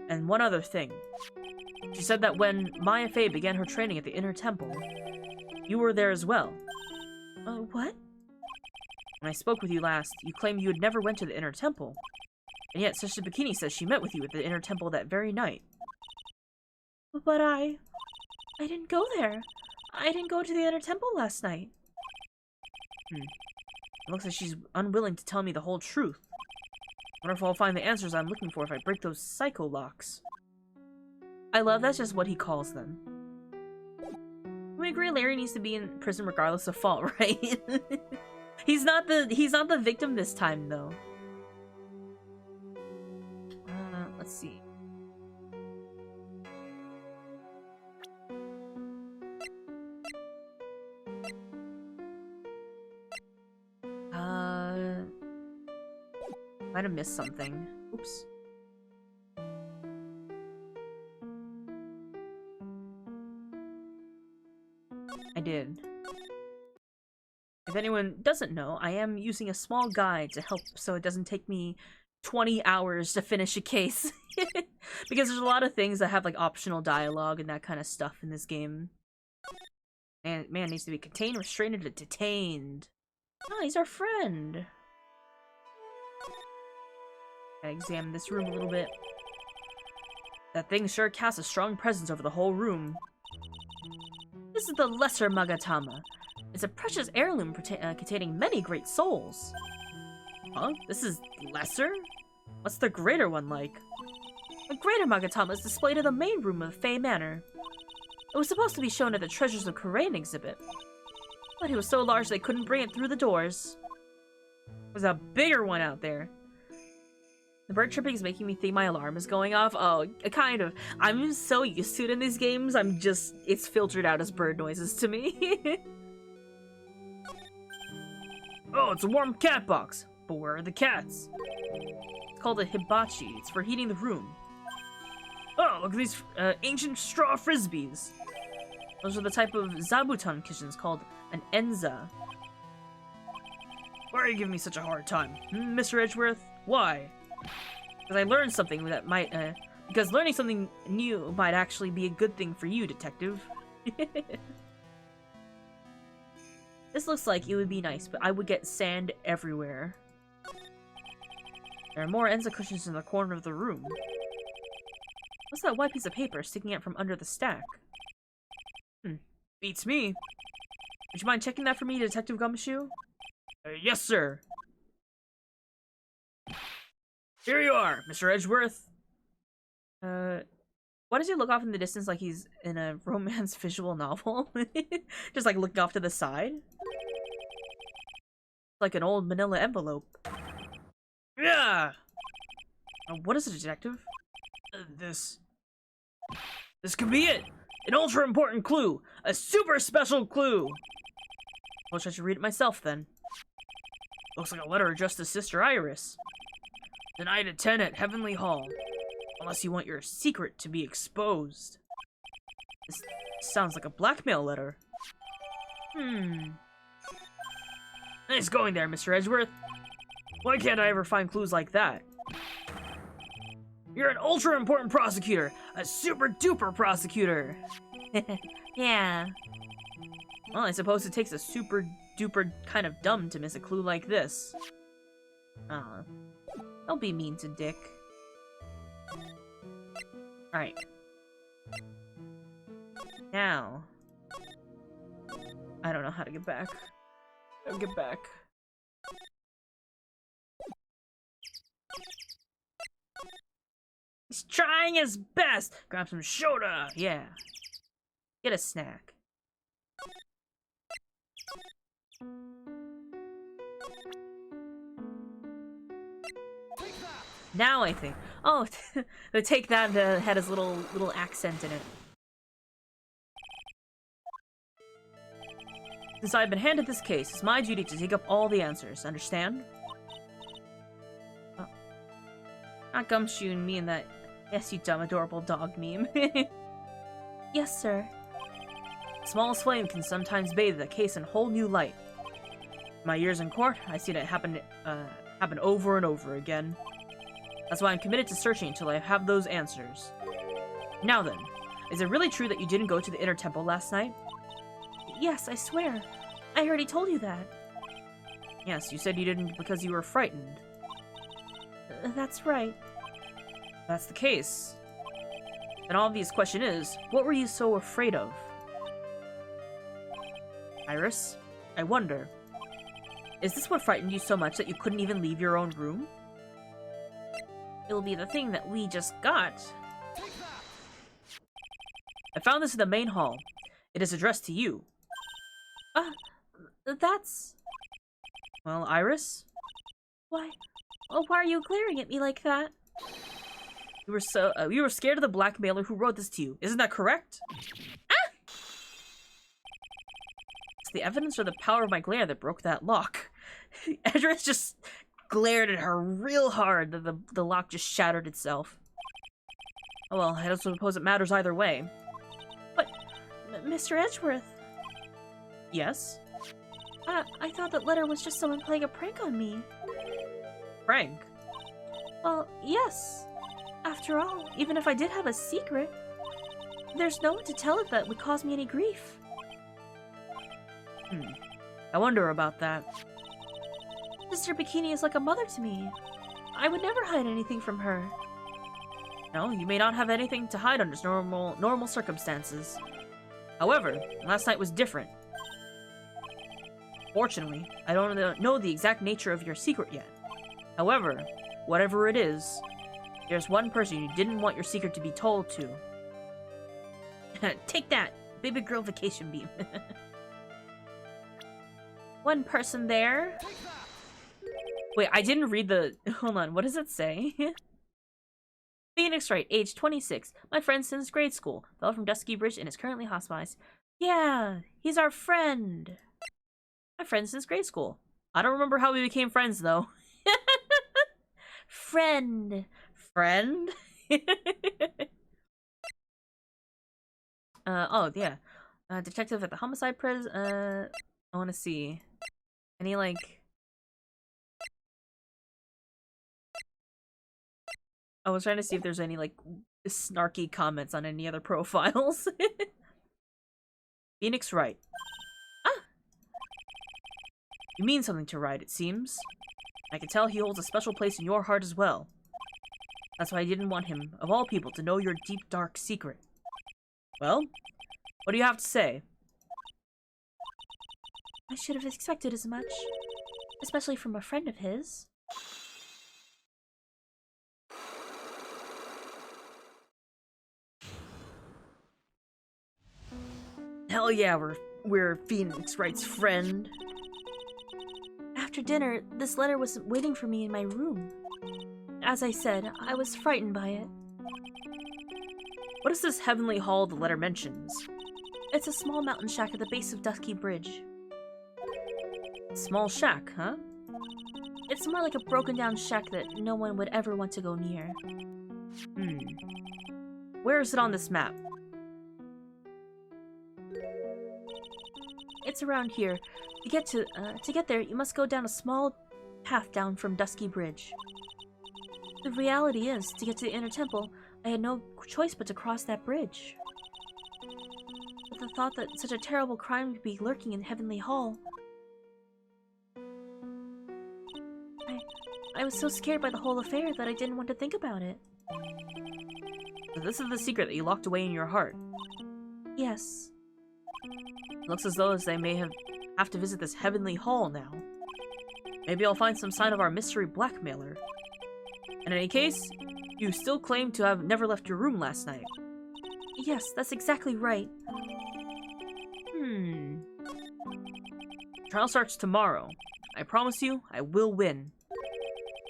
And one other thing. She said that when Maya Fey began her training at the Inner Temple, you were there as well. What? When I spoke with you last, you claimed you had never went to the Inner Temple. And yet Sister Bikini says she met with you at the Inner Temple that very night. But I didn't go there. I didn't go to the Inner Temple last night. It looks like she's unwilling to tell me the whole truth. I wonder if I'll find the answers I'm looking for if I break those psycho locks. I love that's just what he calls them. We agree Larry needs to be in prison regardless of fault, right? He's not the victim this time though. Let's see. Might have missed something. Oops. I did. If anyone doesn't know, I am using a small guide to help so it doesn't take me 20 hours to finish a case. Because there's a lot of things that have like optional dialogue and that kind of stuff in this game. And man, it needs to be contained, restrained, and detained. Oh, he's our friend. Gotta examine this room a little bit. That thing sure casts a strong presence over the whole room. This is the Lesser Magatama. It's a precious heirloom containing many great souls. Huh? This is lesser? What's the greater one like? The greater Magatama is displayed in the main room of Fey Manor. It was supposed to be shown at the Treasures of Kurain exhibit, but it was so large they couldn't bring it through the doors. There's a bigger one out there. The bird chirping is making me think my alarm is going off. Oh, kind of. I'm so used to it in these games, it's filtered out as bird noises to me. Oh, it's a warm cat box. But where are the cats? It's called a hibachi. It's for heating the room. Oh, look at these ancient straw frisbees. Those are the type of zabuton kitchens called an enza. Why are you giving me such a hard time, Mr. Edgeworth? Why? Because I learned something that might, because learning something new might actually be a good thing for you, detective. This looks like it would be nice, but I would get sand everywhere. There are more Enza cushions in the corner of the room. What's that white piece of paper sticking out from under the stack? Beats me. Would you mind checking that for me, Detective Gumshoe? Yes, sir. Here you are, Mr. Edgeworth. Why does he look off in the distance like he's in a romance visual novel? Just like looking off to the side? Like an old manila envelope. Yeah! What is it, detective? This could be it! An ultra important clue! A super special clue! Wish I should read it myself then. Looks like a letter addressed to Sister Iris. Tonight at 10 at Heavenly Hall. Unless you want your secret to be exposed. This sounds like a blackmail letter. Nice going there, Mr. Edgeworth. Why can't I ever find clues like that? You're an ultra-important prosecutor! A super-duper prosecutor! Yeah. Well, I suppose it takes a super-duper kind of dumb to miss a clue like this. Don't be mean to Dick. Alright. Now. I don't know how to get back. I'll get back. He's trying his best! Grab some soda! Yeah. Get a snack. Now I think. Oh, they take that that had his little accent in it. Since I've been handed this case, it's my duty to take up all the answers, understand? Oh. Not Gumshoe and me and that yes you dumb adorable dog meme. Yes, sir. The smallest flame can sometimes bathe the case in a whole new light. In my years in court, I've seen it happen over and over again. That's why I'm committed to searching until I have those answers. Now then, is it really true that you didn't go to the inner temple last night? Yes, I swear. I already told you that. Yes, you said you didn't because you were frightened. That's right. If that's the case. An obvious question is, what were you so afraid of? Iris, I wonder, is this what frightened you so much that you couldn't even leave your own room? It will be the thing that we just got. I found this in the main hall. It is addressed to you. That's... Well, Iris? Why? Oh, why are you glaring at me like that? You were scared of the blackmailer who wrote this to you. Isn't that correct? Ah! It's the evidence or the power of my glare that broke that lock. Edris just glared at her real hard that the lock just shattered itself. Oh well, I don't suppose it matters either way. But, Mr. Edgeworth... Yes? I thought that letter was just someone playing a prank on me. Prank? Well, yes. After all, even if I did have a secret, there's no one to tell it that would cause me any grief. I wonder about that. Sister Bikini is like a mother to me. I would never hide anything from her. No, you may not have anything to hide under normal circumstances. However, last night was different. Fortunately, I don't know the exact nature of your secret yet. However, whatever it is, there's one person you didn't want your secret to be told to. Take that, baby girl vacation beam. One person there. Wait, I didn't read the... Hold on, what does it say? Phoenix Wright, age 26. My friend since grade school. Fell from Dusky Bridge and is currently hospitalized. Yeah, he's our friend. My friend since grade school. I don't remember how we became friends, though. Friend. Friend? Oh, yeah. Detective at the homicide I want to see. Any, like... I was trying to see if there's any, like, snarky comments on any other profiles. Phoenix Wright. Ah! You mean something to Wright, it seems. I can tell he holds a special place in your heart as well. That's why I didn't want him, of all people, to know your deep, dark secret. Well, what do you have to say? I should have expected as much. Especially from a friend of his. Hell yeah, we're Phoenix Wright's friend. After dinner, this letter was waiting for me in my room. As I said, I was frightened by it. What is this heavenly hall the letter mentions? It's a small mountain shack at the base of Dusky Bridge. Small shack, huh? It's more like a broken down shack that no one would ever want to go near. Where is it on this map? It's around here. To get there, you must go down a small path down from Dusky Bridge. The reality is, to get to the inner temple, I had no choice but to cross that bridge. But the thought that such a terrible crime would be lurking in Heavenly Hall... I was so scared by the whole affair that I didn't want to think about it. So this is the secret that you locked away in your heart. Yes. Looks as though they may have to visit this heavenly hall now. Maybe I'll find some sign of our mystery blackmailer. In any case, you still claim to have never left your room last night. Yes, that's exactly right. Trial starts tomorrow. I promise you, I will win.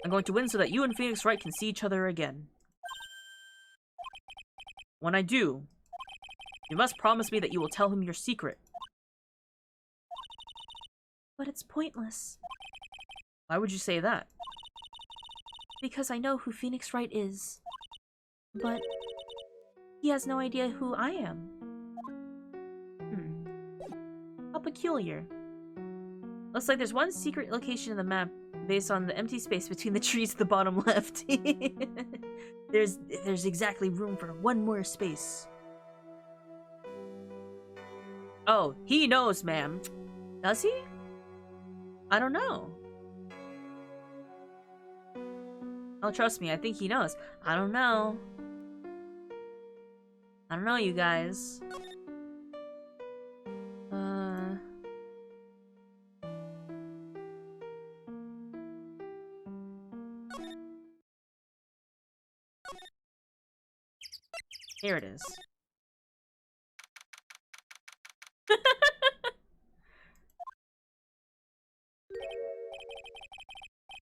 I'm going to win so that you and Phoenix Wright can see each other again. When I do, you must promise me that you will tell him your secret. But it's pointless. Why would you say that? Because I know who Phoenix Wright is. But he has no idea who I am. How peculiar. Looks like there's one secret location in the map based on the empty space between the trees at the bottom left. There's exactly room for one more space. Oh, he knows, ma'am. Does he? I don't know. Oh, trust me, I think he knows. I don't know. I don't know, you guys. Here it is.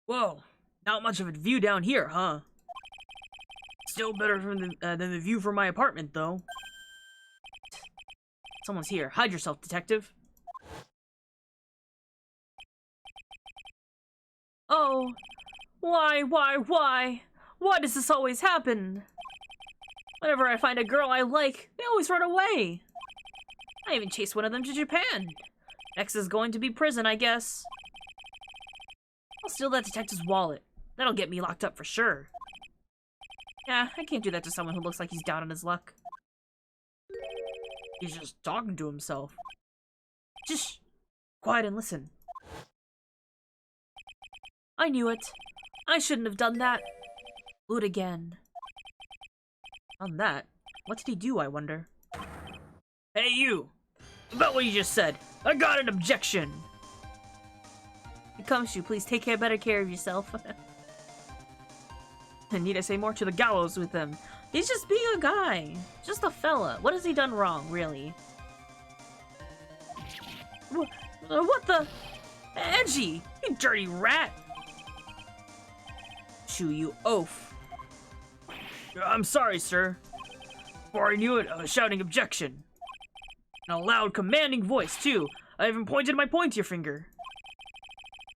Whoa, not much of a view down here, huh? Still better than the view from my apartment, though. Someone's here. Hide yourself, detective. Oh, why? Why does this always happen? Whenever I find a girl I like, they always run away. I even chased one of them to Japan. Next is going to be prison, I guess. I'll steal that detective's wallet. That'll get me locked up for sure. Yeah, I can't do that to someone who looks like he's down on his luck. He's just talking to himself. Just quiet and listen. I knew it. I shouldn't have done that. Do it again. On that, what did he do, I wonder? Hey, you! About what you just said, I got an objection! It comes to you, please take better care of yourself. And need I say more? To the gallows with him. He's just being a guy. Just a fella. What has he done wrong, really? What the? Edgy! You dirty rat! Shoo, you oaf. I'm sorry, sir. Before I knew it, I was shouting objection. In a loud, commanding voice, too. I even pointed my pointier finger.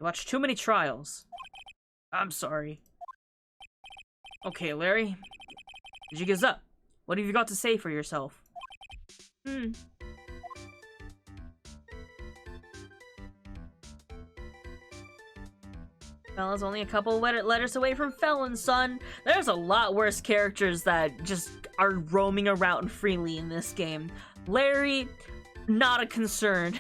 I watched too many trials. I'm sorry. Okay, Larry. The jig is up. What have you got to say for yourself? Fella's only a couple letters away from felon, son. There's a lot worse characters that just are roaming around freely in this game. Larry, not a concern.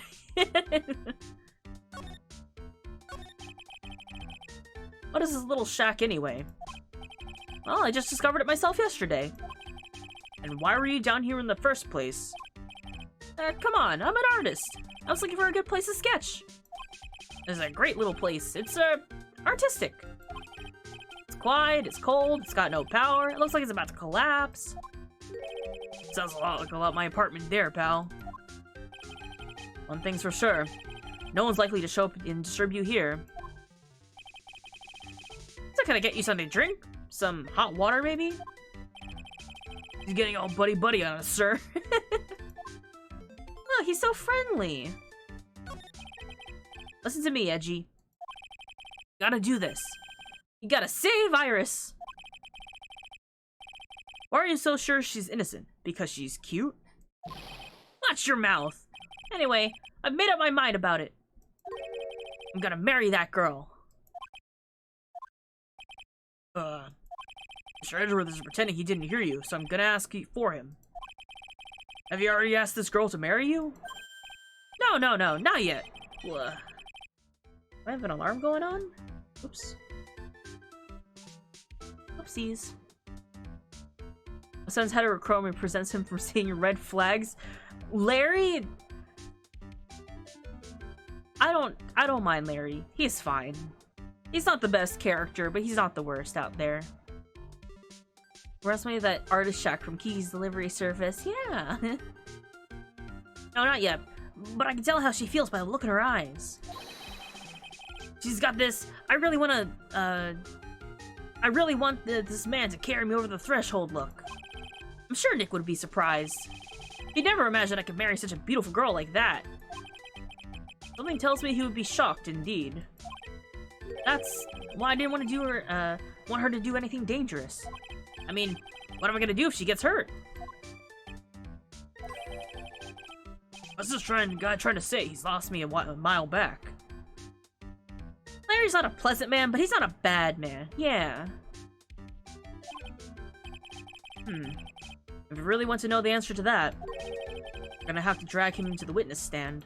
What is this little shack anyway? Well, I just discovered it myself yesterday. And why were you down here in the first place? Come on, I'm an artist. I was looking for a good place to sketch. It's a great little place. It's, artistic. It's quiet, it's cold, it's got no power, it looks like it's about to collapse. Sounds a lot like my apartment there, pal. One thing's for sure, no one's likely to show up and disturb you here. So can I get you something to drink? Some hot water, maybe? He's getting all buddy-buddy on us, sir. Oh, he's so friendly. Listen to me, Edgy. You gotta do this. You gotta save Iris. Why are you so sure she's innocent? Because she's cute? Watch your mouth. Anyway, I've made up my mind about it. I'm gonna marry that girl. Mr. Edgeworth is pretending he didn't hear you, so I'm gonna ask you for him. Have you already asked this girl to marry you? No, not yet. Do I have an alarm going on? Oops. Oopsies. My son's heterochromia presents him from seeing red flags. Larry... I don't mind Larry. He's fine. He's not the best character, but he's not the worst out there. Reminds me of that artist shack from Kiki's Delivery Service. Yeah. No, not yet. But I can tell how she feels by the look in her eyes. She's got this, I really want this man to carry me over the threshold look. I'm sure Nick would be surprised. He'd never imagined I could marry such a beautiful girl like that. Something tells me he would be shocked indeed. That's why I didn't want her to do anything dangerous. I mean, what am I gonna do if she gets hurt? I was just trying to say he's lost me a mile back. Larry's not a pleasant man, but he's not a bad man. Yeah. If you really want to know the answer to that, you're gonna have to drag him into the witness stand.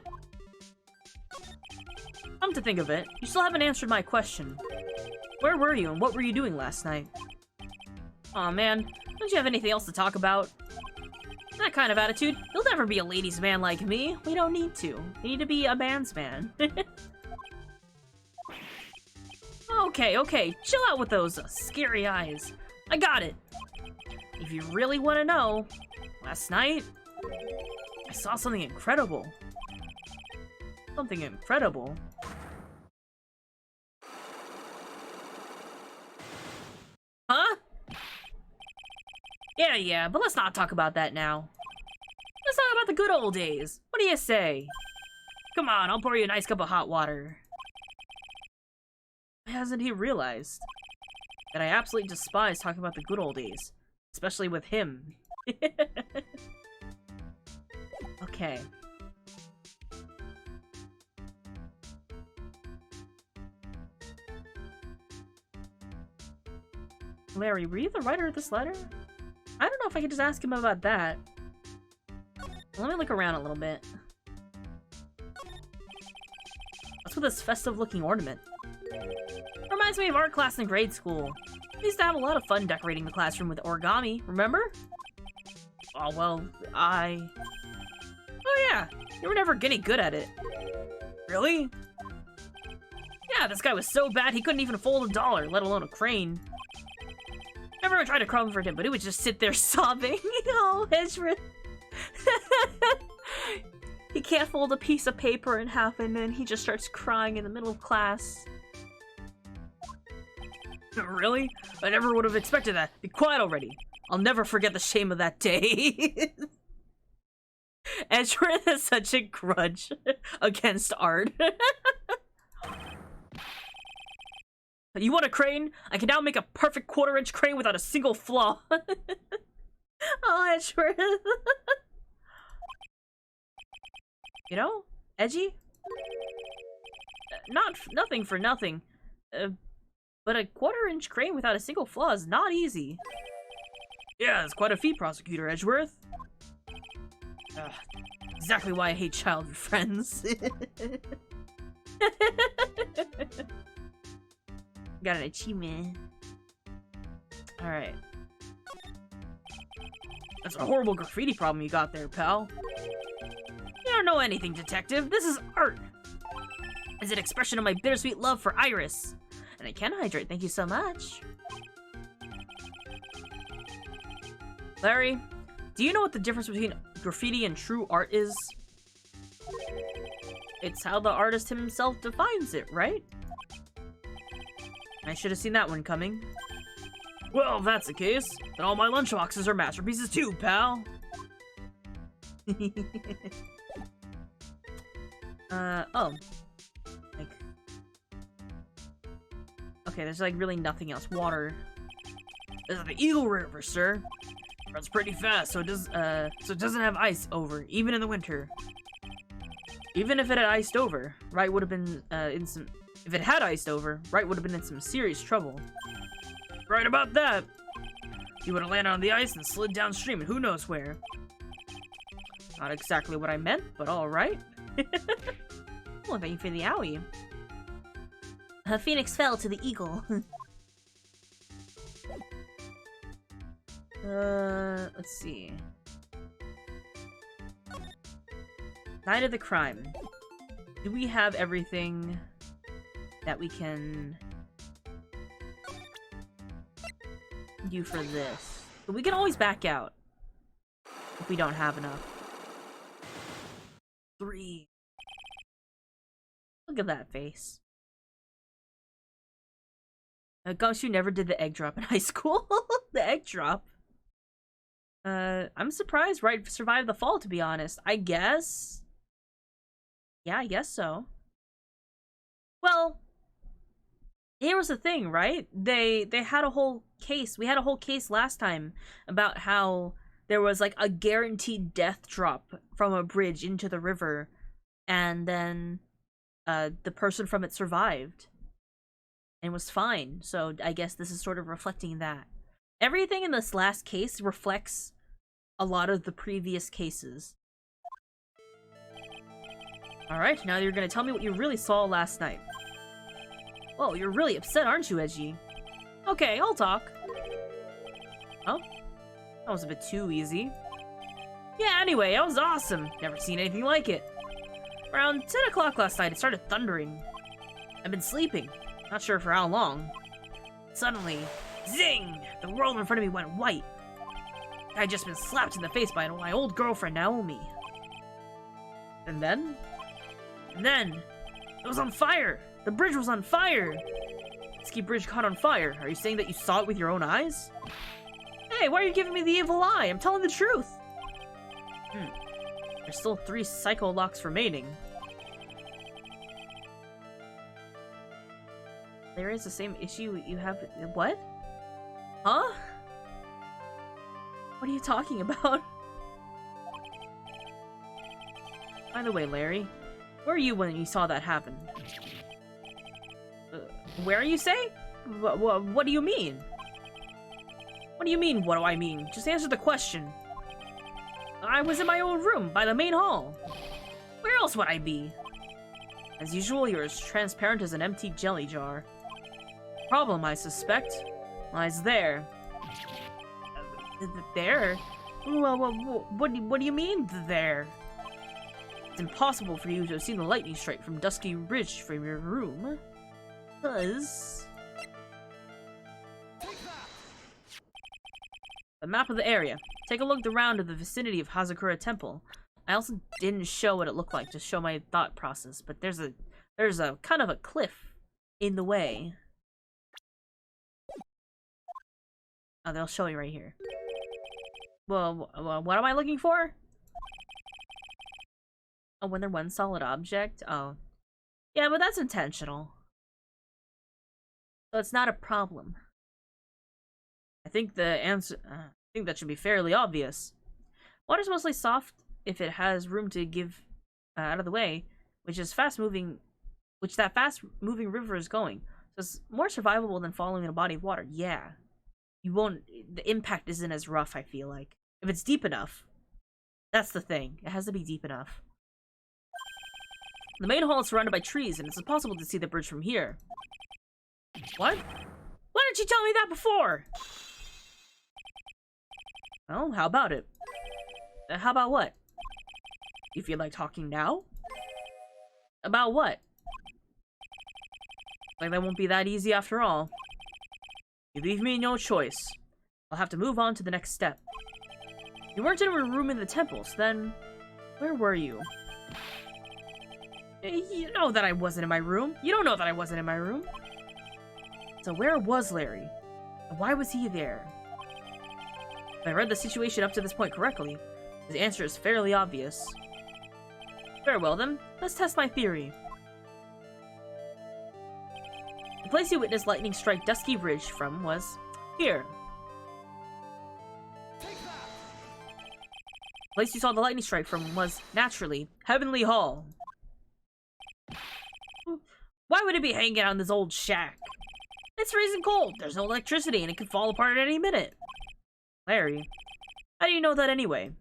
Come to think of it, you still haven't answered my question. Where were you and what were you doing last night? Aw man, don't you have anything else to talk about? That kind of attitude, you'll never be a ladies' man like me. We don't need to. We need to be a man's man. Okay, chill out with those scary eyes. I got it. If you really want to know, last night, I saw something incredible. Something incredible. Huh? Yeah, but let's not talk about that now. Let's talk about the good old days. What do you say? Come on, I'll pour you a nice cup of hot water. Why hasn't he realized that I absolutely despise talking about the good old days? Especially with him. Okay. Larry, were you the writer of this letter? I don't know if I could just ask him about that. Let me look around a little bit. What's with this festive-looking ornament? Reminds me of art class in grade school. We used to have a lot of fun decorating the classroom with origami, remember? Oh, well, Oh yeah, you were never getting good at it. Really? Yeah, this guy was so bad he couldn't even fold $1, let alone a crane. Everyone tried to comfort him, but he would just sit there sobbing. Oh, Ezra. He can't fold a piece of paper in half and then he just starts crying in the middle of class. Really? I never would have expected that. Be quiet already. I'll never forget the shame of that day. Ezra has such a grudge against art. You want a crane? I can now make a perfect 1/4-inch crane without a single flaw. Oh, Ezra. You know, edgy? Nothing for nothing. But a 1/4-inch crane without a single flaw is not easy. Yeah, it's quite a feat, Prosecutor Edgeworth. Exactly why I hate childhood friends. Got an achievement. Alright. That's a horrible graffiti problem you got there, pal. You don't know anything, detective. This is art. It's an expression of my bittersweet love for Iris. And I can hydrate, thank you so much. Larry, do you know what the difference between graffiti and true art is? It's how the artist himself defines it, right? I should have seen that one coming. Well, if that's the case, then all my lunchboxes are masterpieces too, pal. Oh. Like... Okay, there's like really nothing else. Water. This is the Eagle River, sir. Runs pretty fast, so it doesn't have ice over, even in the winter. Even if it had iced over, Wright would have been if it had iced over, Wright would have been in some serious trouble. Right about that. He would have landed on the ice and slid downstream and who knows where. Not exactly what I meant, but alright. Well, thank you for the owie. Phoenix fell to the eagle. Let's see. Night of the crime. Do we have everything that we can do for this? But we can always back out if we don't have enough. 3. Look at that face. Gumshoe never did the egg drop in high school. The egg drop. I'm surprised Wright survived the fall, to be honest. I guess. Yeah, I guess so. Well, here was the thing, right? They had a whole case. We had a whole case last time about how there was like a guaranteed death drop from a bridge into the river, and then the person from it survived and was fine. So I guess this is sort of reflecting that. Everything in this last case reflects a lot of the previous cases. Alright, now you're gonna tell me what you really saw last night. Whoa, you're really upset, aren't you, Edgy? Okay, I'll talk. Oh? That was a bit too easy. Yeah, anyway, it was awesome. Never seen anything like it. Around 10 o'clock last night, it started thundering. I've been sleeping. Not sure for how long. Suddenly, zing! The world in front of me went white. I'd just been slapped in the face by my old girlfriend, Naomi. And then? It was on fire! The bridge was on fire! Ski Bridge caught on fire. Are you saying that you saw it with your own eyes? Hey, why are you giving me the evil eye? I'm telling the truth! There's still 3 psycho locks remaining. There is the same issue you have. What? Huh? What are you talking about? By the way, Larry, where were you when you saw that happen? Where you say? What do you mean? What do you mean, what do I mean? Just answer the question. I was in my own room, by the main hall. Where else would I be? As usual, you're as transparent as an empty jelly jar. Problem, I suspect, lies there. There? Well, what do you mean, there? It's impossible for you to have seen the lightning strike from Dusky Ridge from your room. Because... the map of the area. Take a look around at the vicinity of Hazakura Temple. I also didn't show what it looked like to show my thought process, but there's a kind of a cliff in the way. Oh, they'll show you right here. Well, what am I looking for? Oh, when they're one solid object? Oh. Yeah, but that's intentional. So it's not a problem. I think the answer... I think that should be fairly obvious. Water's mostly soft if it has room to give out of the way, which that fast-moving river is going. So it's more survivable than following in a body of water. Yeah. You won't... the impact isn't as rough, I feel like. If it's deep enough. That's the thing. It has to be deep enough. The main hall is surrounded by trees, and it's impossible to see the bridge from here. What? Why didn't you tell me that before? Oh, how about it? How about what? You feel like talking now? About what? Like that won't be that easy after all. You leave me no choice. I'll have to move on to the next step. You weren't in a room in the temple, so then... where were you? You know that I wasn't in my room. You don't know that I wasn't in my room. So where was Larry? And why was he there? If I read the situation up to this point correctly, the answer is fairly obvious. Very well then, let's test my theory. The place you witnessed lightning strike Dusky Ridge from was here. The place you saw the lightning strike from was, naturally, Heavenly Hall. Why would it be hanging out in this old shack? It's freezing cold, there's no electricity, and it could fall apart at any minute. Larry, how do you know that anyway?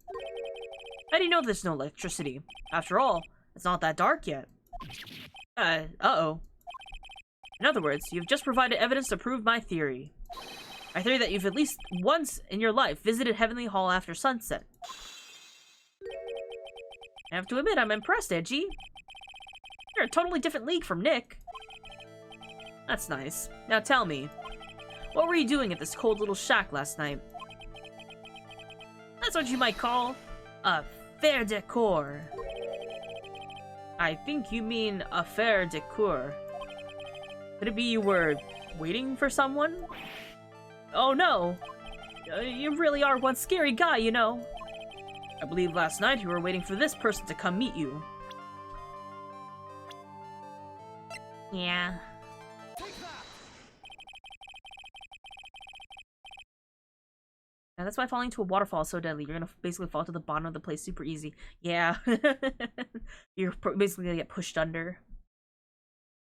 How do you know there's no electricity? After all, it's not that dark yet. Uh-oh. In other words, you've just provided evidence to prove my theory. My theory that you've at least once in your life visited Heavenly Hall after sunset. I have to admit, I'm impressed, Edgy. You're a totally different league from Nick. That's nice. Now tell me, what were you doing at this cold little shack last night? That's what you might call a fair decor. I think you mean a fair decor. Could it be you were waiting for someone? Oh no! You really are one scary guy, you know. I believe last night you were waiting for this person to come meet you. Yeah. And that's why falling into a waterfall is so deadly. You're gonna basically fall to the bottom of the place super easy. Yeah. You're basically gonna get pushed under.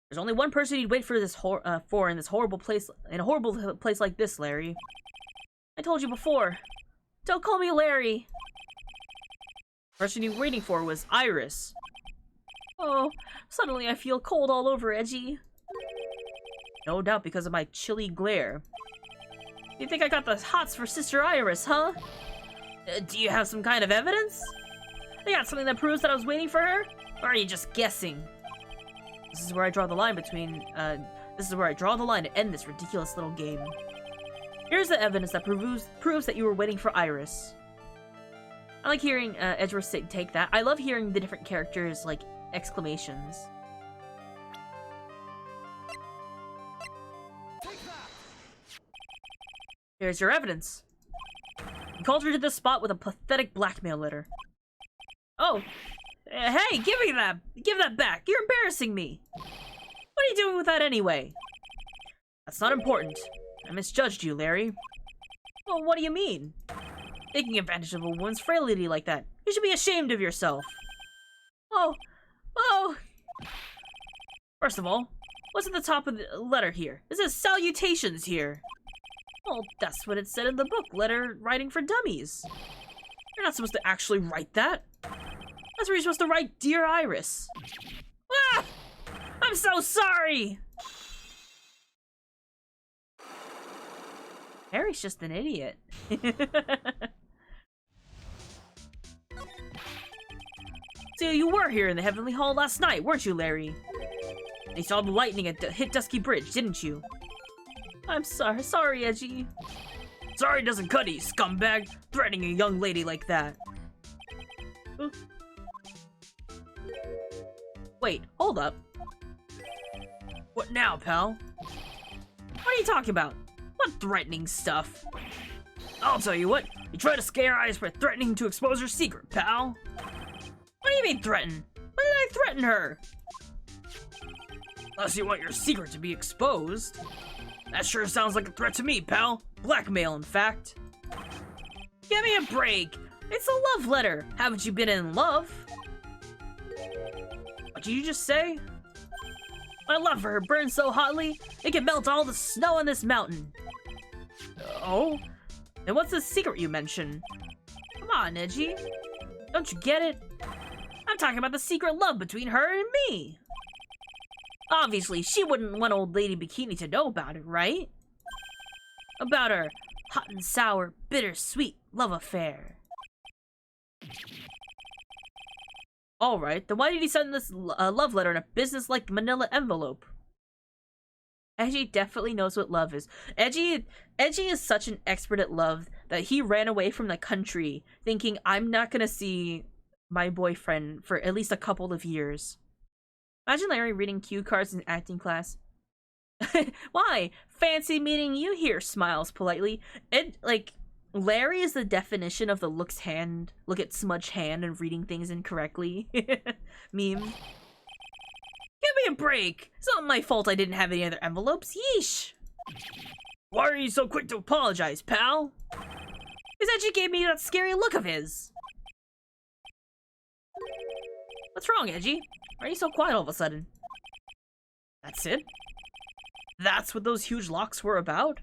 There's only one person you'd wait for this in this horrible place, in a horrible place like this, Larry. I told you before. Don't call me Larry. The person you were waiting for was Iris. Oh, suddenly I feel cold all over, Edgy. No doubt because of my chilly glare. You think I got the hots for Sister Iris, huh? Do you have some kind of evidence? You got something that proves that I was waiting for her? Or are you just guessing? This is where I draw the line between, this is where I draw the line to end this ridiculous little game. Here's the evidence that proves that you were waiting for Iris. I like hearing Edgeworth take that. I love hearing the different characters, like, exclamations. Here's your evidence. You called her to this spot with a pathetic blackmail letter. Oh, hey, give me that! Give that back! You're embarrassing me! What are you doing with that anyway? That's not important. I misjudged you, Larry. Well, what do you mean? Taking advantage of a woman's frailty like that. You should be ashamed of yourself. Oh! First of all, what's at the top of the letter here? It says salutations here. Well, that's what it said in the book, Letter Writing for Dummies. You're not supposed to actually write that. That's where you're supposed to write Dear Iris. Ah! I'm so sorry! Harry's just an idiot. So you were here in the Heavenly Hall last night, weren't you, Larry? You saw the lightning hit Dusky Bridge, didn't you? I'm sorry, Edgy. Sorry doesn't cut it, you scumbag, threatening a young lady like that. Wait, hold up. What now, pal? What are you talking about? What threatening stuff? I'll tell you what, you try to scare Iris by threatening to expose her secret, pal. What do you mean threaten? When did I threaten her? Unless you want your secret to be exposed. That sure sounds like a threat to me, pal. Blackmail, in fact. Give me a break. It's a love letter. Haven't you been in love? What did you just say? My love for her burns so hotly, it can melt all the snow on this mountain. Oh? And what's the secret you mentioned? Come on, Edgy. Don't you get it? I'm talking about the secret love between her and me. Obviously, she wouldn't want Old Lady Bikini to know about it, right? About her hot and sour, bittersweet love affair. Alright, then why did he send this love letter in a business-like manila envelope? Edgy definitely knows what love is. Edgy is such an expert at love that he ran away from the country thinking, I'm not gonna see my boyfriend for at least a couple of years. Imagine Larry reading cue cards in acting class. Why? Fancy meeting you here, smiles politely. Larry is the definition of the look at smudge hand and reading things incorrectly meme. Give me a break! It's not my fault I didn't have any other envelopes. Yeesh! Why are you so quick to apologize, pal? Because Edgy gave me that scary look of his. What's wrong, Edgy? Why are you so quiet all of a sudden? That's it? That's what those huge locks were about?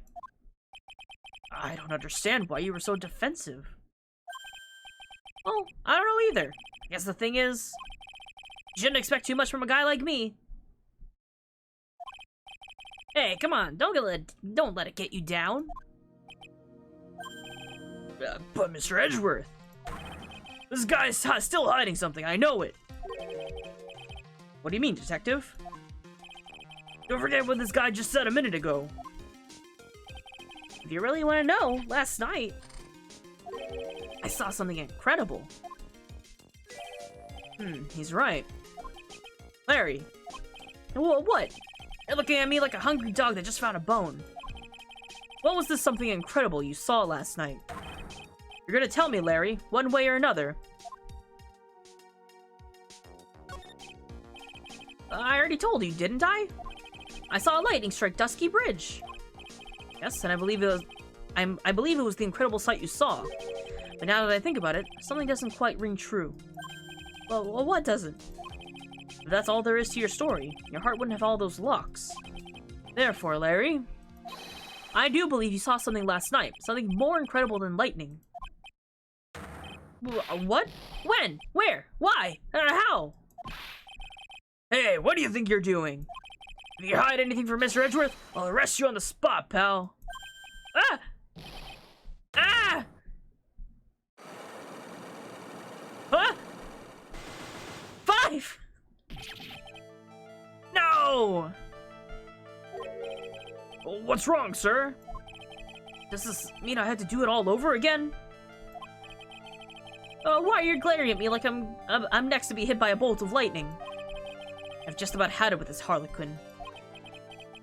I don't understand why you were so defensive. Well, I don't know either. I guess the thing is, you shouldn't expect too much from a guy like me. Hey, come on, don't let it get you down. But Mr. Edgeworth, this guy's still hiding something, I know it. What do you mean, detective? Don't forget what this guy just said a minute ago. If you really want to know, last night, I saw something incredible. He's right. Larry. What? You're looking at me like a hungry dog that just found a bone. What was this something incredible you saw last night? You're gonna tell me, Larry, one way or another. I already told you, didn't I? I saw a lightning strike Dusky Bridge. Yes, and I believe it was the incredible sight you saw. But now that I think about it, something doesn't quite ring true. Well, what doesn't? If that's all there is to your story, your heart wouldn't have all those locks. Therefore, Larry, I do believe you saw something last night. Something more incredible than lightning. What? When? Where? Why? How? Hey, what do you think you're doing? If you hide anything from Mr. Edgeworth, I'll arrest you on the spot, pal. Ah! Ah! Huh? 5! No! What's wrong, sir? Does this mean I had to do it all over again? Why are you glaring at me like I'm next to be hit by a bolt of lightning? I've just about had it with this Harlequin.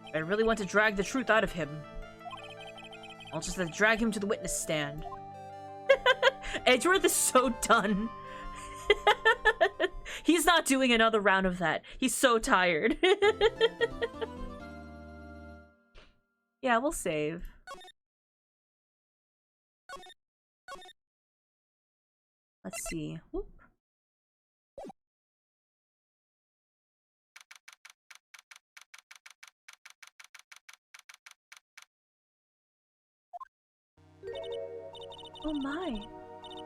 If I really want to drag the truth out of him, I'll just drag him to the witness stand. Edgeworth is so done. He's not doing another round of that. He's so tired. Yeah, we'll save. Let's see. Whoop. Oh my.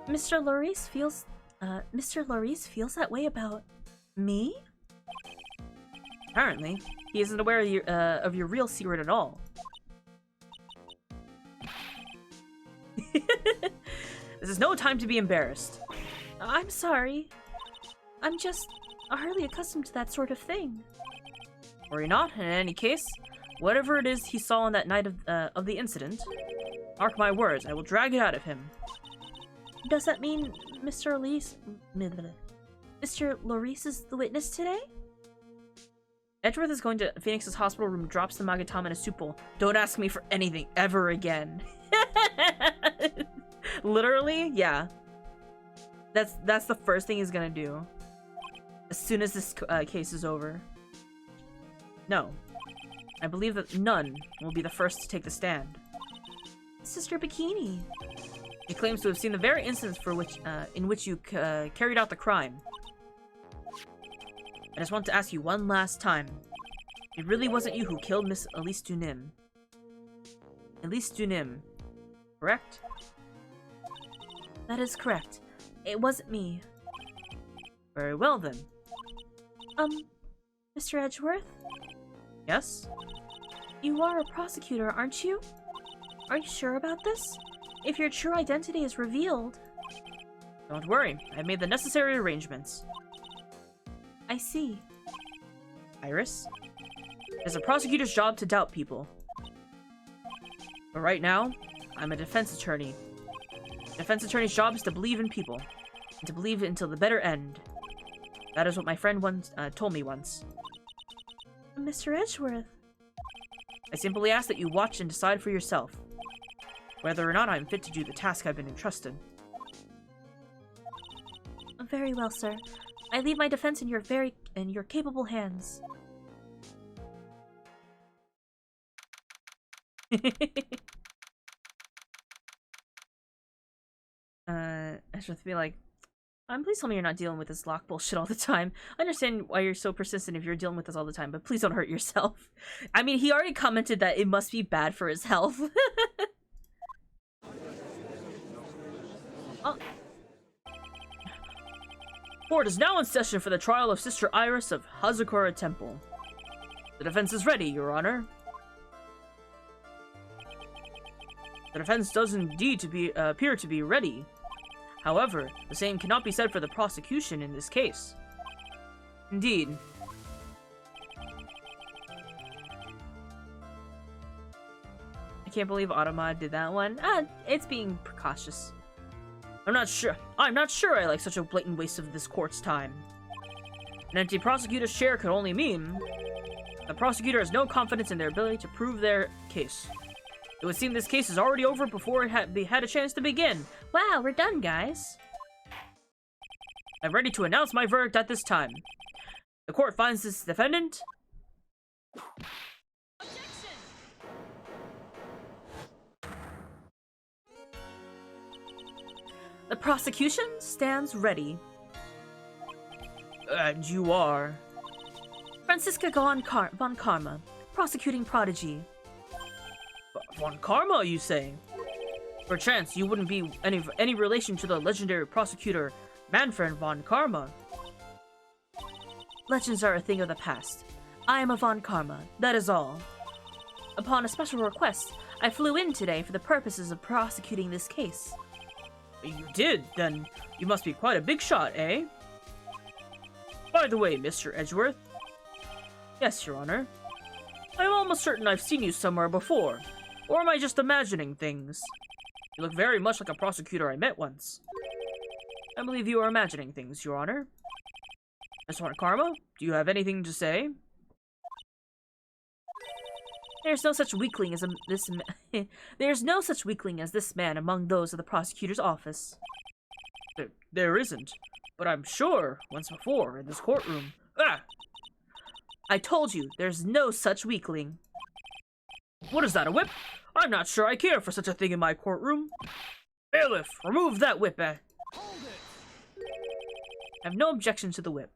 Mr. Lorice feels that way about me? Apparently, he isn't aware of your real secret at all. This is no time to be embarrassed. I'm sorry. I'm just hardly accustomed to that sort of thing. Worry not, in any case, whatever it is he saw on that night of the incident, mark my words, I will drag it out of him. Does that mean Mr. Lorice is the witness today? Edgeworth is going to Phoenix's hospital room, drops the Magatama in a soup bowl. Don't ask me for anything ever again. Literally, yeah. That's the first thing he's gonna do. As soon as this case is over. No. I believe that none will be the first to take the stand. Sister Bikini. He claims to have seen the very instance in which you carried out the crime. I just want to ask you one last time. It really wasn't you who killed Miss Elise Dunim. Elise Dunim, correct? That is correct. It wasn't me. Very well then. Mr. Edgeworth? Yes? You are a prosecutor, aren't you? Are you sure about this? If your true identity is revealed... Don't worry, I've made the necessary arrangements. I see. Iris? It's a prosecutor's job to doubt people. But right now, I'm a defense attorney. A defense attorney's job is to believe in people, and to believe until the bitter end. That is what my friend once told me once. Mr. Edgeworth? I simply ask that you watch and decide for yourself, whether or not I'm fit to do the task I've been entrusted. Very well, sir. I leave my defense in your capable hands. I should be like, please tell me you're not dealing with this lock bullshit all the time. I understand why you're so persistent if you're dealing with this all the time, but please don't hurt yourself. I mean, he already commented that it must be bad for his health. Court is now in session for the trial of Sister Iris of Hazakura Temple. The defense is ready, Your Honor. The defense does indeed appear to be ready. However, the same cannot be said for the prosecution in this case. Indeed. I can't believe Automa did that one. It's being precautious. I'm not sure I like such a blatant waste of this court's time. An empty prosecutor's chair could only mean the prosecutor has no confidence in their ability to prove their case. It would seem this case is already over before it had a chance to begin. Wow, we're done, guys. I'm ready to announce my verdict at this time. The court finds this defendant... The prosecution stands ready. And you are... Franziska von Karma, prosecuting prodigy. Von Karma, you say? Perchance you wouldn't be any relation to the legendary prosecutor Manfred von Karma. Legends are a thing of the past. I am a von Karma, that is all. Upon a special request, I flew in today for the purposes of prosecuting this case. You did? Then you must be quite a big shot, eh? By the way, Mr. Edgeworth. Yes, Your Honor. I'm almost certain I've seen you somewhere before. Or am I just imagining things? You look very much like a prosecutor I met once. I believe you are imagining things, Your Honor. Miss Von Karma, do you have anything to say? There's no such weakling as There's no such weakling as this man among those of the prosecutor's office. There isn't, but I'm sure once before in this courtroom. Ah! I told you, there's no such weakling. What is that, a whip? I'm not sure I care for such a thing in my courtroom. Bailiff, remove that whip, eh? I have no objection to the whip.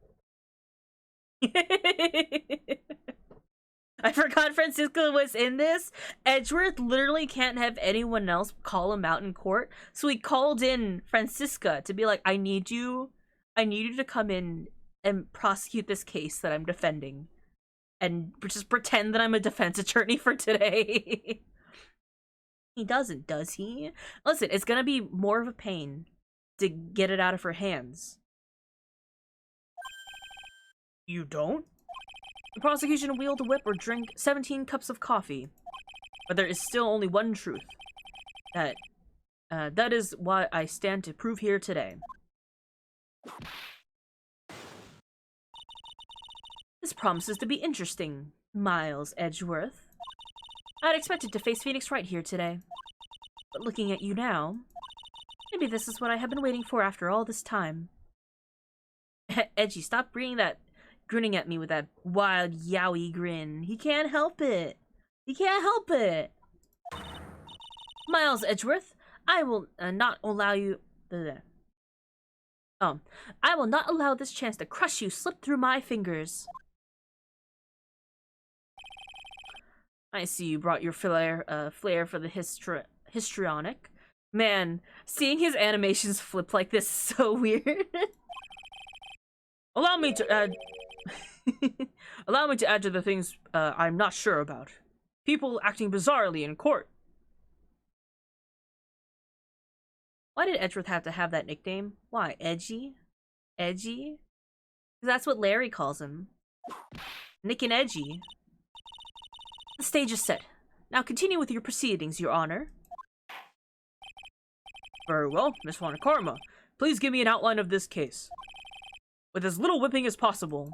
I forgot Francisco was in this. Edgeworth literally can't have anyone else call him out in court, so he called in Francisca to be like, I need you to come in and prosecute this case that I'm defending. And just pretend that I'm a defense attorney for today. He doesn't, does he? Listen, it's gonna be more of a pain to get it out of her hands. You don't? The prosecution wield a whip or drink 17 cups of coffee. But there is still only one truth. That is what I stand to prove here today. This promises to be interesting, Miles Edgeworth. I'd expected to face Phoenix Wright here today. But looking at you now, maybe this is what I have been waiting for after all this time. Edgy, stop grinning at me with that wild yowie grin. He can't help it. He can't help it. Miles Edgeworth, I will not allow you... I will not allow this chance to crush you slip through my fingers. I see you brought your flair for the histrionic. Man, seeing his animations flip like this is so weird. Allow me to add... Allow me to add to the things I'm not sure about. People acting bizarrely in court. Why did Edgeworth have to have that nickname? Why? Edgy? Edgy? Because that's what Larry calls him. Nick and Edgy. The stage is set. Now continue with your proceedings, Your Honor. Very well, Miss Von Karma. Please give me an outline of this case. With as little whipping as possible.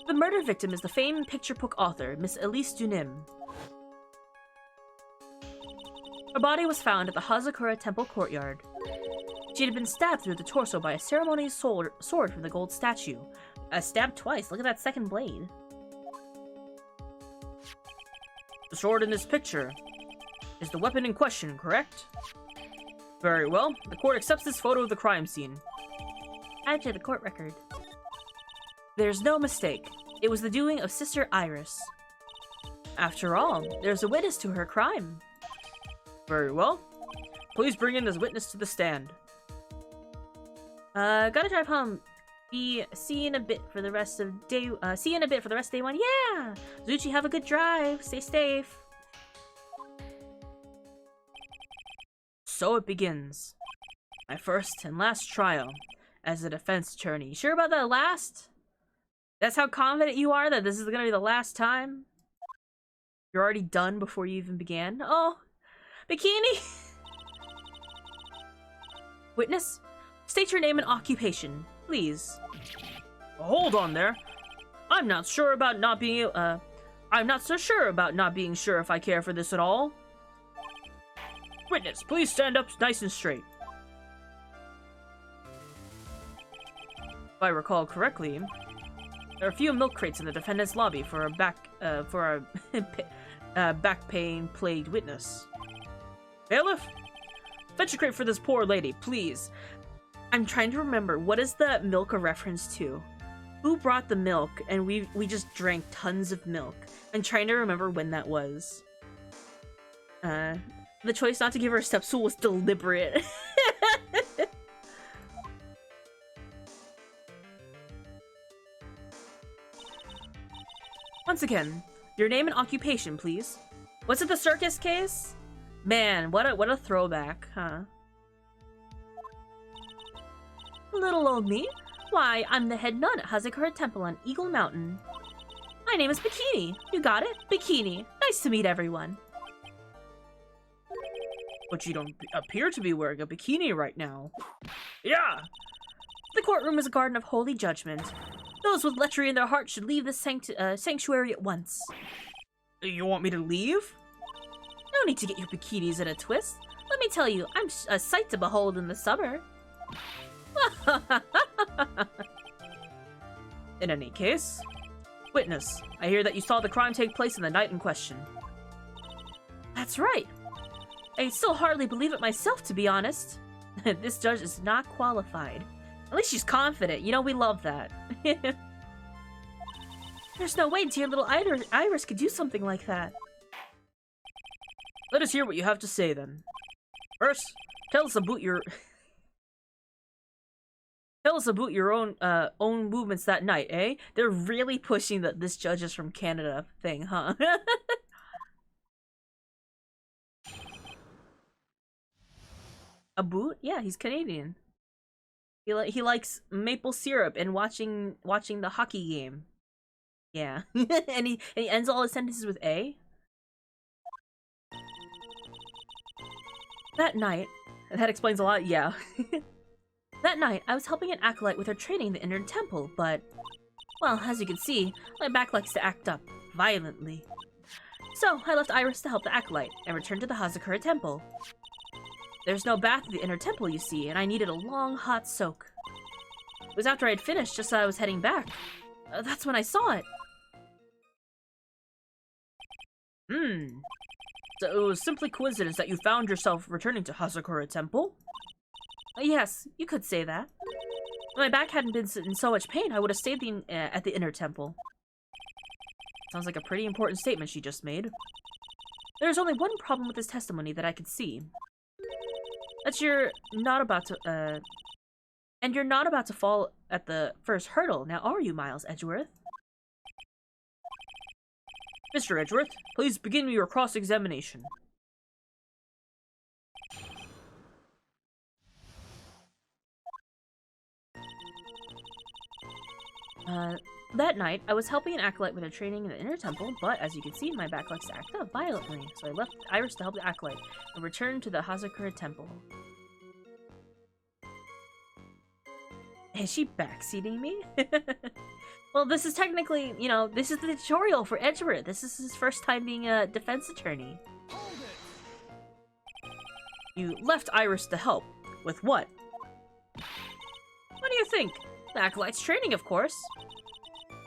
The murder victim is the famed picture book author, Miss Elise Dunim. Her body was found at the Hazakura Temple courtyard. She had been stabbed through the torso by a ceremonious sword from the gold statue. Stabbed twice. Look at that second blade. The sword in this picture is the weapon in question, correct? Very well. The court accepts this photo of the crime scene. Add to the court record. There's no mistake. It was the doing of Sister Iris. After all, there's a witness to her crime. Very well. Please bring in this witness to the stand. Gotta drive home. See you in a bit for the rest of day. See you in a bit for the rest of day one. Yeah. Zuchi, have a good drive. Stay safe. So it begins. My first and last trial as a defense attorney. Sure about that last? That's how confident you are that this is gonna be the last time? You're already done before you even began? Oh, bikini! Witness, state your name and occupation, please. Hold on there. I'm not sure about not being I'm not so sure about not being sure if I care for this at all. Witness, please stand up nice and straight. If I recall correctly, there are a few milk crates in the defendant's lobby for a back pain plagued witness. Bailiff, fetch a crate for this poor lady, please. I'm trying to remember, what is the milk a reference to? Who brought the milk and we just drank tons of milk? I'm trying to remember when that was. The choice not to give her a step stool was deliberate. Once again, your name and occupation, please. Was it the circus case? Man, what a throwback, huh? Little old me? Why, I'm the head nun at Hazakura Temple on Eagle Mountain. My name is Bikini. You got it? Bikini. Nice to meet everyone. But you don't appear to be wearing a bikini right now. Yeah! The courtroom is a garden of holy judgment. Those with lechery in their hearts should leave this sanctuary at once. You want me to leave? No need to get your bikinis in a twist. Let me tell you, I'm a sight to behold in the summer. In any case, witness, I hear that you saw the crime take place in the night in question. That's right. I still hardly believe it myself, to be honest. This judge is not qualified. At least she's confident. You know, we love that. There's no way dear little Iris could do something like that. Let us hear what you have to say, then. First, tell us about your... Tell us about your own movements that night, eh? They're really pushing this judge is from Canada thing, huh? A boot? Yeah, he's Canadian. He likes maple syrup and watching the hockey game. Yeah. and he ends all his sentences with A. That night, that explains a lot, yeah. That night, I was helping an acolyte with her training in the inner temple, but, well, as you can see, my back likes to act up, violently. So, I left Iris to help the acolyte, and returned to the Hazakura temple. There's no bath in the inner temple, you see, and I needed a long, hot soak. It was after I had finished, just as I was heading back. That's when I saw it. So it was simply coincidence that you found yourself returning to Hazakura Temple? Yes, you could say that. If my back hadn't been in so much pain, I would have stayed at the inner temple. Sounds like a pretty important statement she just made. There's only one problem with this testimony that I could see. That you're not about to, and you're not about to fall at the first hurdle, now are you, Miles Edgeworth? Mr. Edgeworth, please begin your cross-examination. That night, I was helping an acolyte with her training in the inner temple, but as you can see, my back likes to act up violently, so I left Iris to help the acolyte and returned to the Hazakura temple. Is she backseating me? Well, this is technically, you know, this is the tutorial for Edgeworth. This is his first time being a defense attorney. You left Iris to help. With what? What do you think? The acolyte's training, of course.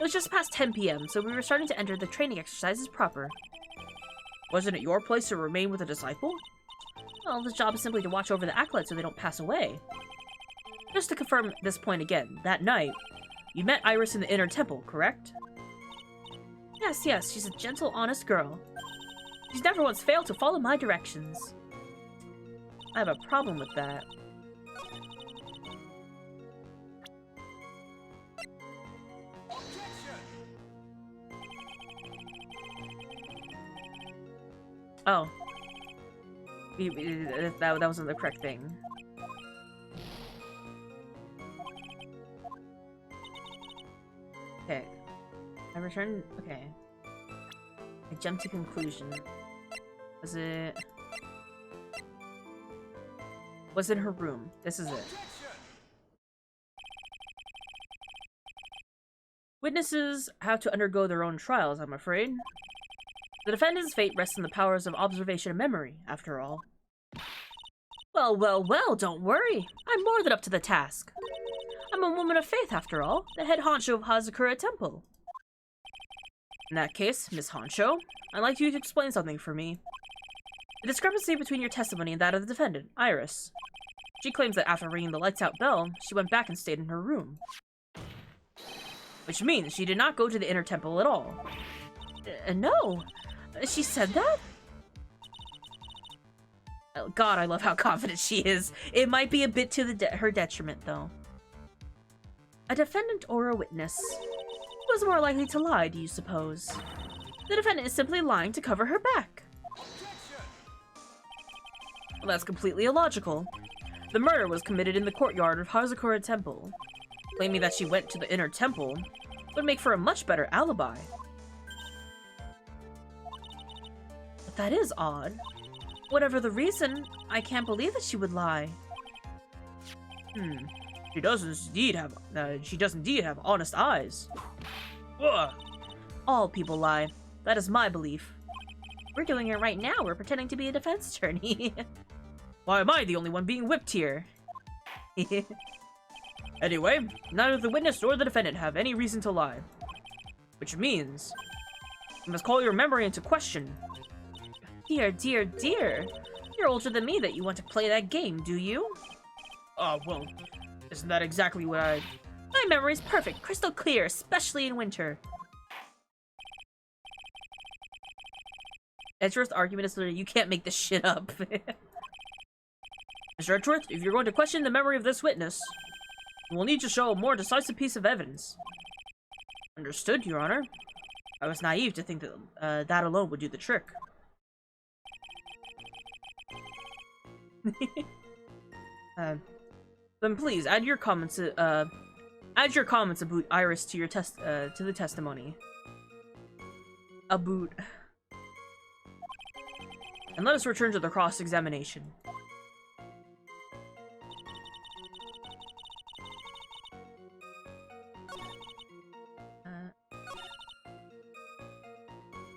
It was just past 10 p.m., so we were starting to enter the training exercises proper. Wasn't it your place to remain with a disciple? Well, the job is simply to watch over the acolyte so they don't pass away. Just to confirm this point again, that night, you met Iris in the inner temple, correct? Yes, she's a gentle, honest girl. She's never once failed to follow my directions. I have a problem with that. Oh. That wasn't the correct thing. Okay. I returned... Okay. I jumped to conclusion. Was it... Was in her room. This is it. Witnesses have to undergo their own trials, I'm afraid. The defendant's fate rests in the powers of observation and memory, after all. Well, well, well, don't worry. I'm more than up to the task. I'm a woman of faith, after all, the head honcho of Hazakura Temple. In that case, Miss Honcho, I'd like you to explain something for me. The discrepancy between your testimony and that of the defendant, Iris. She claims that after ringing the lights-out bell, she went back and stayed in her room. Which means she did not go to the inner temple at all. No. She said that? Oh, God, I love how confident she is. It might be a bit to her detriment, though. A defendant or a witness? Who is more likely to lie, do you suppose? The defendant is simply lying to cover her back. Well, that's completely illogical. The murder was committed in the courtyard of Hazakura Temple. Claiming that she went to the inner temple would make for a much better alibi. But that is odd. Whatever the reason, I can't believe that she would lie. She does indeed have honest eyes. Ugh. All people lie. That is my belief. We're doing it right now. We're pretending to be a defense attorney. Why am I the only one being whipped here? Anyway, neither the witness nor the defendant have any reason to lie. Which means, you must call your memory into question. Dear, dear, dear. You're older than me that you want to play that game, do you? Well, isn't that exactly what I... My memory's perfect, crystal clear, especially in winter. Edgeworth's argument is literally, you can't make this shit up. Mr. Edgeworth, if you're going to question the memory of this witness, you will need to show a more decisive piece of evidence. Understood, Your Honor. I was naive to think that that alone would do the trick. Then please add your comments. Add your comments about Iris to your to the testimony. About. And let us return to the cross-examination.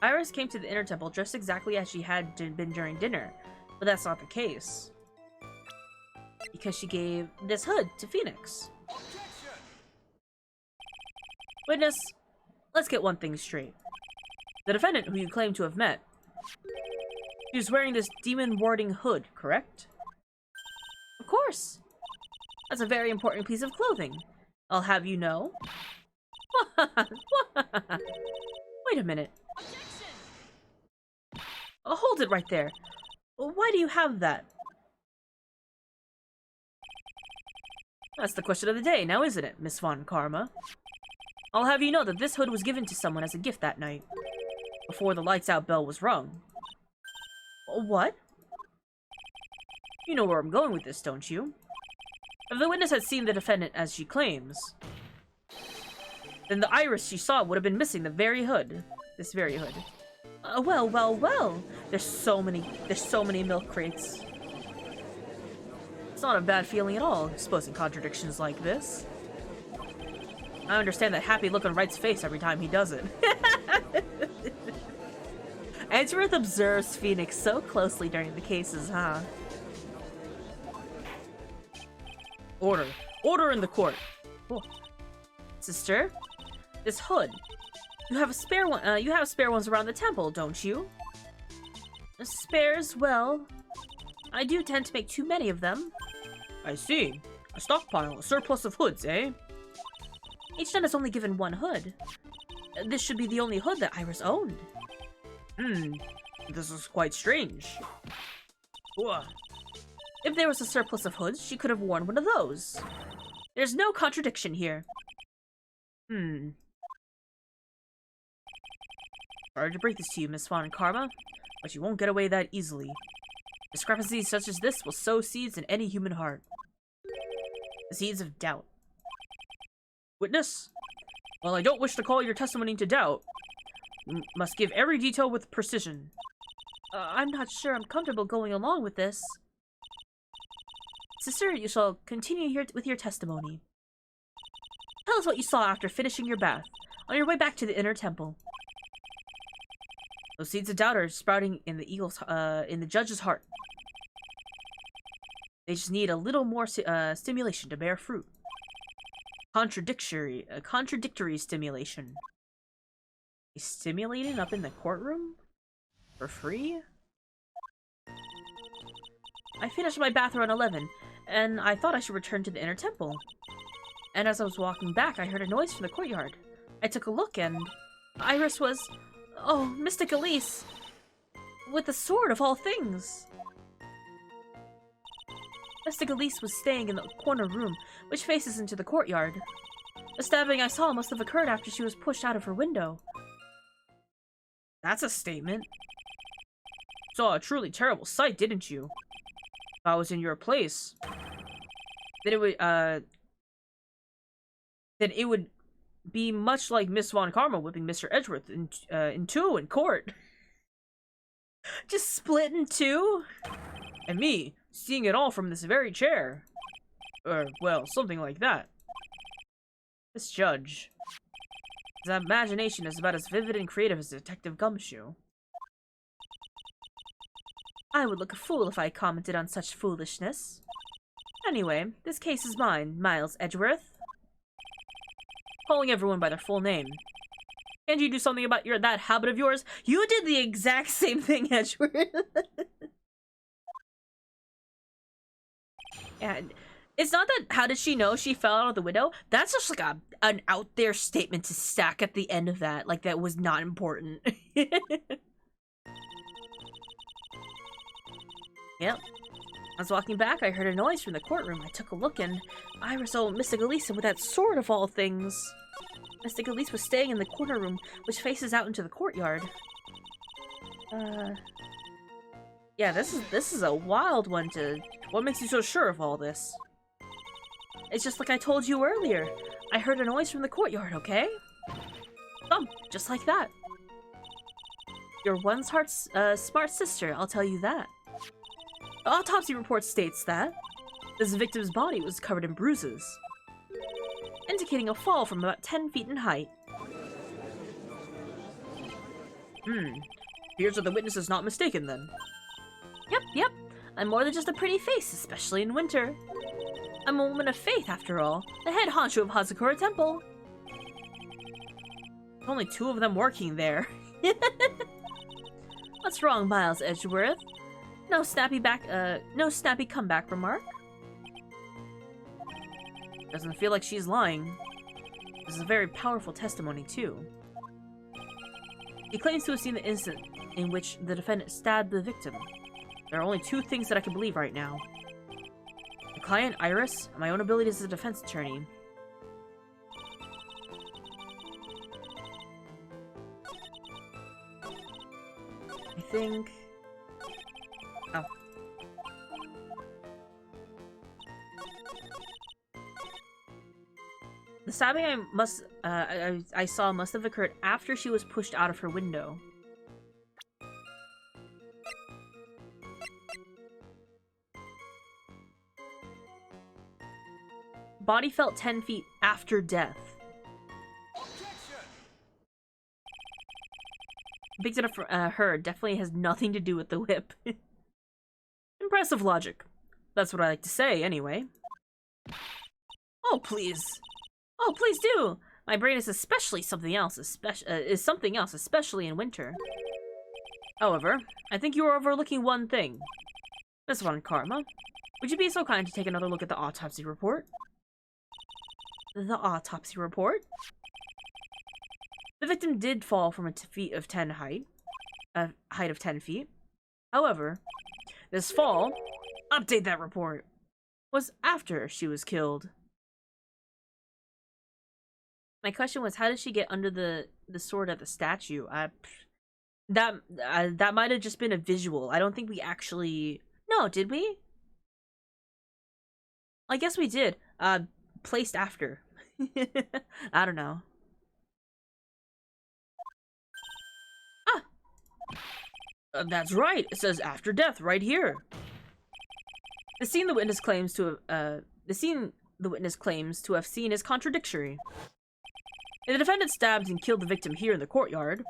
Iris came to the inner temple dressed exactly as she had been during dinner, but that's not the case. Because she gave this hood to Phoenix. Witness, let's get one thing straight. The defendant who you claim to have met, she was wearing this demon-warding hood, correct? Of course. That's a very important piece of clothing. I'll have you know. Wait a minute. Oh, hold it right there. Why do you have that? That's the question of the day, now isn't it, Miss Von Karma? I'll have you know that this hood was given to someone as a gift that night, before the lights-out bell was rung. What? You know where I'm going with this, don't you? If the witness had seen the defendant as she claims, then the Iris she saw would have been missing the very hood. This very hood. Well, well, well. There's so many milk crates. It's not a bad feeling at all, exposing contradictions like this. I understand that happy look on Wright's face every time he does it. Edgeworth observes Phoenix so closely during the cases, huh? Order. Order in the court. Oh. Sister, this hood. You have spare ones around the temple, don't you? Spares, well, I do tend to make too many of them. I see. A stockpile, a surplus of hoods, eh? Each nun is only given one hood. This should be the only hood that Iris owned. This is quite strange. Ugh. If there was a surplus of hoods, she could have worn one of those. There's no contradiction here. Sorry to break this to you, Miss Von Karma, but you won't get away that easily. Discrepancies such as this will sow seeds in any human heart. The seeds of doubt. Witness? While I don't wish to call your testimony into doubt, you must give every detail with precision. I'm not sure I'm comfortable going along with this. Sister, you shall continue with your testimony. Tell us what you saw after finishing your bath. on your way back to the inner temple. Those seeds of doubt are sprouting in the judge's heart. They just need a little more stimulation to bear fruit. Contradictory stimulation. He's stimulating up in the courtroom? For free? I finished my bath around 11, and I thought I should return to the inner temple. And as I was walking back, I heard a noise from the courtyard. I took a look, and Iris was... Oh, Mystic Elise! With the sword of all things! Mystic Elise was staying in the corner room, which faces into the courtyard. The stabbing I saw must have occurred after she was pushed out of her window. That's a statement. Saw a truly terrible sight, didn't you? If I was in your place, then it would be much like Miss Von Karma whipping Mr. Edgeworth in two in court. Just split in two? And me, seeing it all from this very chair. Or, well, something like that. This judge. His imagination is about as vivid and creative as Detective Gumshoe. I would look a fool if I commented on such foolishness. Anyway, this case is mine, Miles Edgeworth. Calling everyone by their full name. Can't you do something about that habit of yours? You did the exact same thing, Edgeworth. And it's not that how did she know she fell out of the window? That's just like an out there statement to stack at the end of that. Like that was not important. Yep. I was walking back, I heard a noise from the courtroom. I took a look, and Iris saw Mystic Elise with that sword of all things. Mystic Elise was staying in the corner room, which faces out into the courtyard. Yeah, this is a wild one to... What makes you so sure of all this? It's just like I told you earlier. I heard a noise from the courtyard, okay? Just like that. You're one smart sister, I'll tell you that. The autopsy report states that this victim's body was covered in bruises, indicating a fall from about 10 feet in height. Appears that the witness is not mistaken, then. Yep. I'm more than just a pretty face, especially in winter. I'm a woman of faith, after all, the head honcho of Hazakura Temple. Only 2 of them working there. What's wrong, Miles Edgeworth? No snappy comeback remark? Doesn't feel like she's lying. This is a very powerful testimony, too. He claims to have seen the incident in which the defendant stabbed the victim. There are only 2 things that I can believe right now. The client, Iris, and my own ability as a defense attorney. I think... Oh. The stabbing I saw must have occurred after she was pushed out of her window. Body felt 10 feet after death. Victim of her definitely has nothing to do with the whip. Impressive logic. That's what I like to say, anyway. Oh, please. Oh, please do. My brain is especially something else, especially in winter. However, I think you are overlooking one thing. Miss Von Karma, would you be so kind to take another look at the autopsy report? The autopsy report? The victim did fall from a height of 10 feet. However, this fall, update that report, was after she was killed. My question was, how did she get under the sword at the statue? That might have just been a visual. I don't think we actually... No, did we? I guess we did. Placed after. I don't know. That's right. It says after death right here. The scene the witness claims to have seen is contradictory. The defendant stabbed and killed the victim here in the courtyard.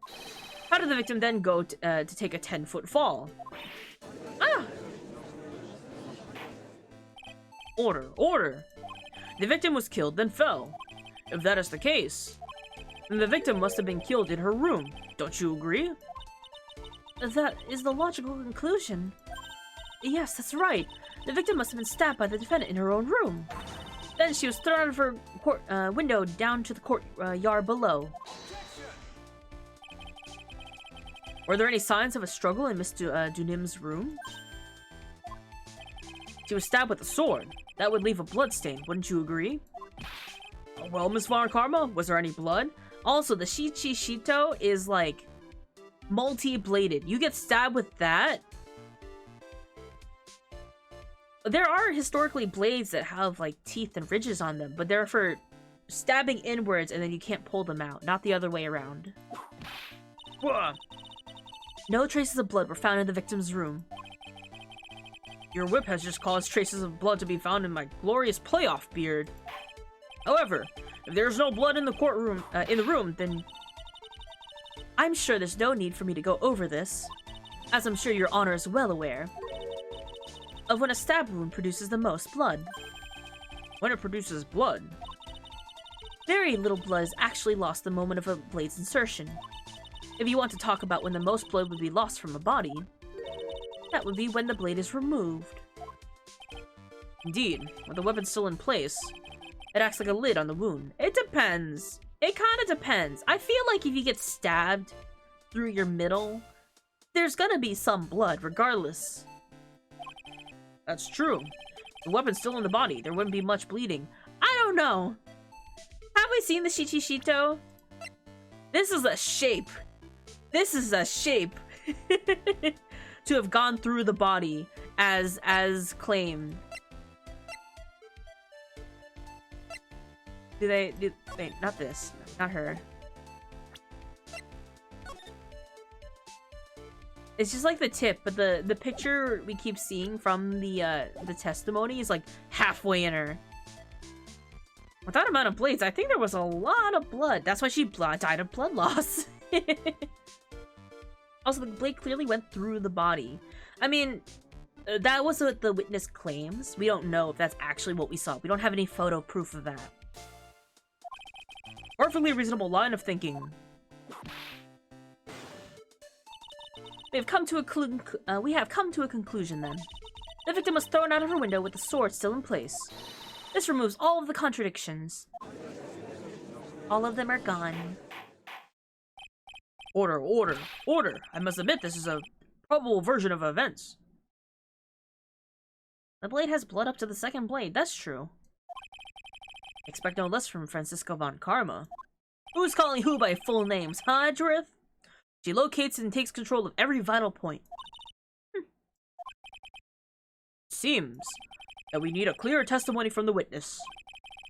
How did the victim then go to take a 10-foot fall? Ah! Order, order! The victim was killed, then fell. If that is the case, then the victim must have been killed in her room. Don't you agree? That is the logical conclusion. Yes, that's right. The victim must have been stabbed by the defendant in her own room. Then she was thrown out of her window down to the courtyard below. Were there any signs of a struggle in Miss Dunim's room? She was stabbed with a sword. That would leave a bloodstain, wouldn't you agree? Well, Miss Von Karma, was there any blood? Also, the Shichi Shito is, like, multi-bladed. You get stabbed with that. There are historically blades that have, like, teeth and ridges on them, but they're for stabbing inwards and then you can't pull them out, not the other way around. No traces of blood were found in the victim's room. Your whip has just caused traces of blood to be found in my glorious playoff beard. However, if there's no blood in the room, then I'm sure there's no need for me to go over this, as I'm sure your honor is well aware of when a stab wound produces the most blood. When it produces blood? Very little blood is actually lost the moment of a blade's insertion. If you want to talk about when the most blood would be lost from a body, that would be when the blade is removed. Indeed, with the weapon still in place, it acts like a lid on the wound. It depends. It kind of depends. I feel like if you get stabbed through your middle, there's gonna be some blood regardless. That's true. The weapon's still in the body. There wouldn't be much bleeding. I don't know. Have we seen the Shichi Shito? This is a shape. This is a shape. To have gone through the body as claimed. Wait, not this. Not her. It's just like the tip, but the picture we keep seeing from the testimony is like halfway in her. With that amount of blades, I think there was a lot of blood. That's why she died of blood loss. Also, the blade clearly went through the body. I mean, that was what the witness claims. We don't know if that's actually what we saw. We don't have any photo proof of that. Perfectly reasonable line of thinking. We have come to a conclusion then. The victim was thrown out of her window with the sword still in place. This removes all of the contradictions. All of them are gone. Order, order, order! I must admit this is a probable version of events. The blade has blood up to the second blade, that's true. Expect no less from Francisco Von Karma. Who's calling who by full names, huh, Drith? She locates and takes control of every vital point. Seems that we need a clearer testimony from the witness.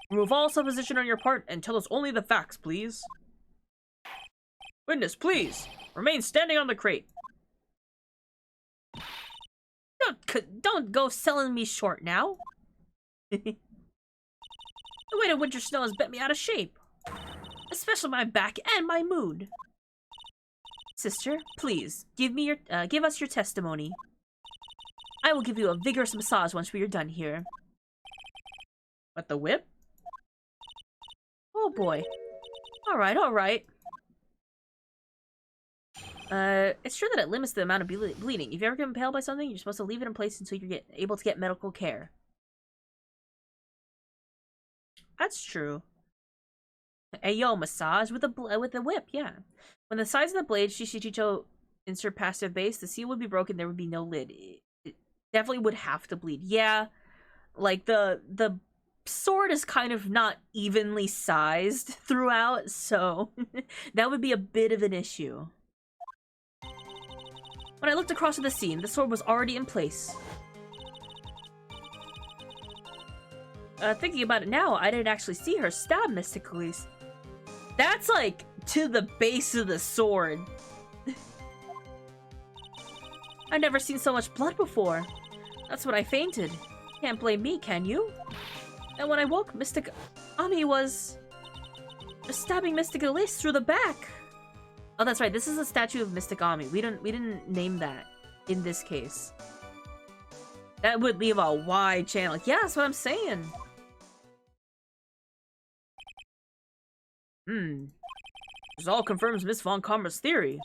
Remove all supposition on your part and tell us only the facts, please. Witness, please! Remain standing on the crate. Don't go selling me short now. The weight of winter snow has bent me out of shape. Especially my back and my mood. Sister, please, give us your testimony. I will give you a vigorous massage once we are done here. With the whip? Oh boy. Alright, alright. It's true that it limits the amount of bleeding. If you ever get impaled by something, you're supposed to leave it in place until you get able to get medical care. That's true. Hey yo, massage with the whip, yeah. When the size of the blade Shishichicho insert past their base, the seal would be broken, there would be no lid. It definitely would have to bleed. Yeah, like the sword is kind of not evenly sized throughout, so that would be a bit of an issue. When I looked across at the scene, the sword was already in place. Thinking about it now, I didn't actually see her stab mystically. That's like to the base of the sword. I've never seen so much blood before. That's when I fainted. Can't blame me, can you? And when I woke, Mystic Ami was... Stabbing Mystic Elise through the back. Oh, that's right. This is a statue of Mystic Ami. We didn't name that in this case. That would leave a wide channel. Yeah, that's what I'm saying. This all confirms Miss Von Karma's theory.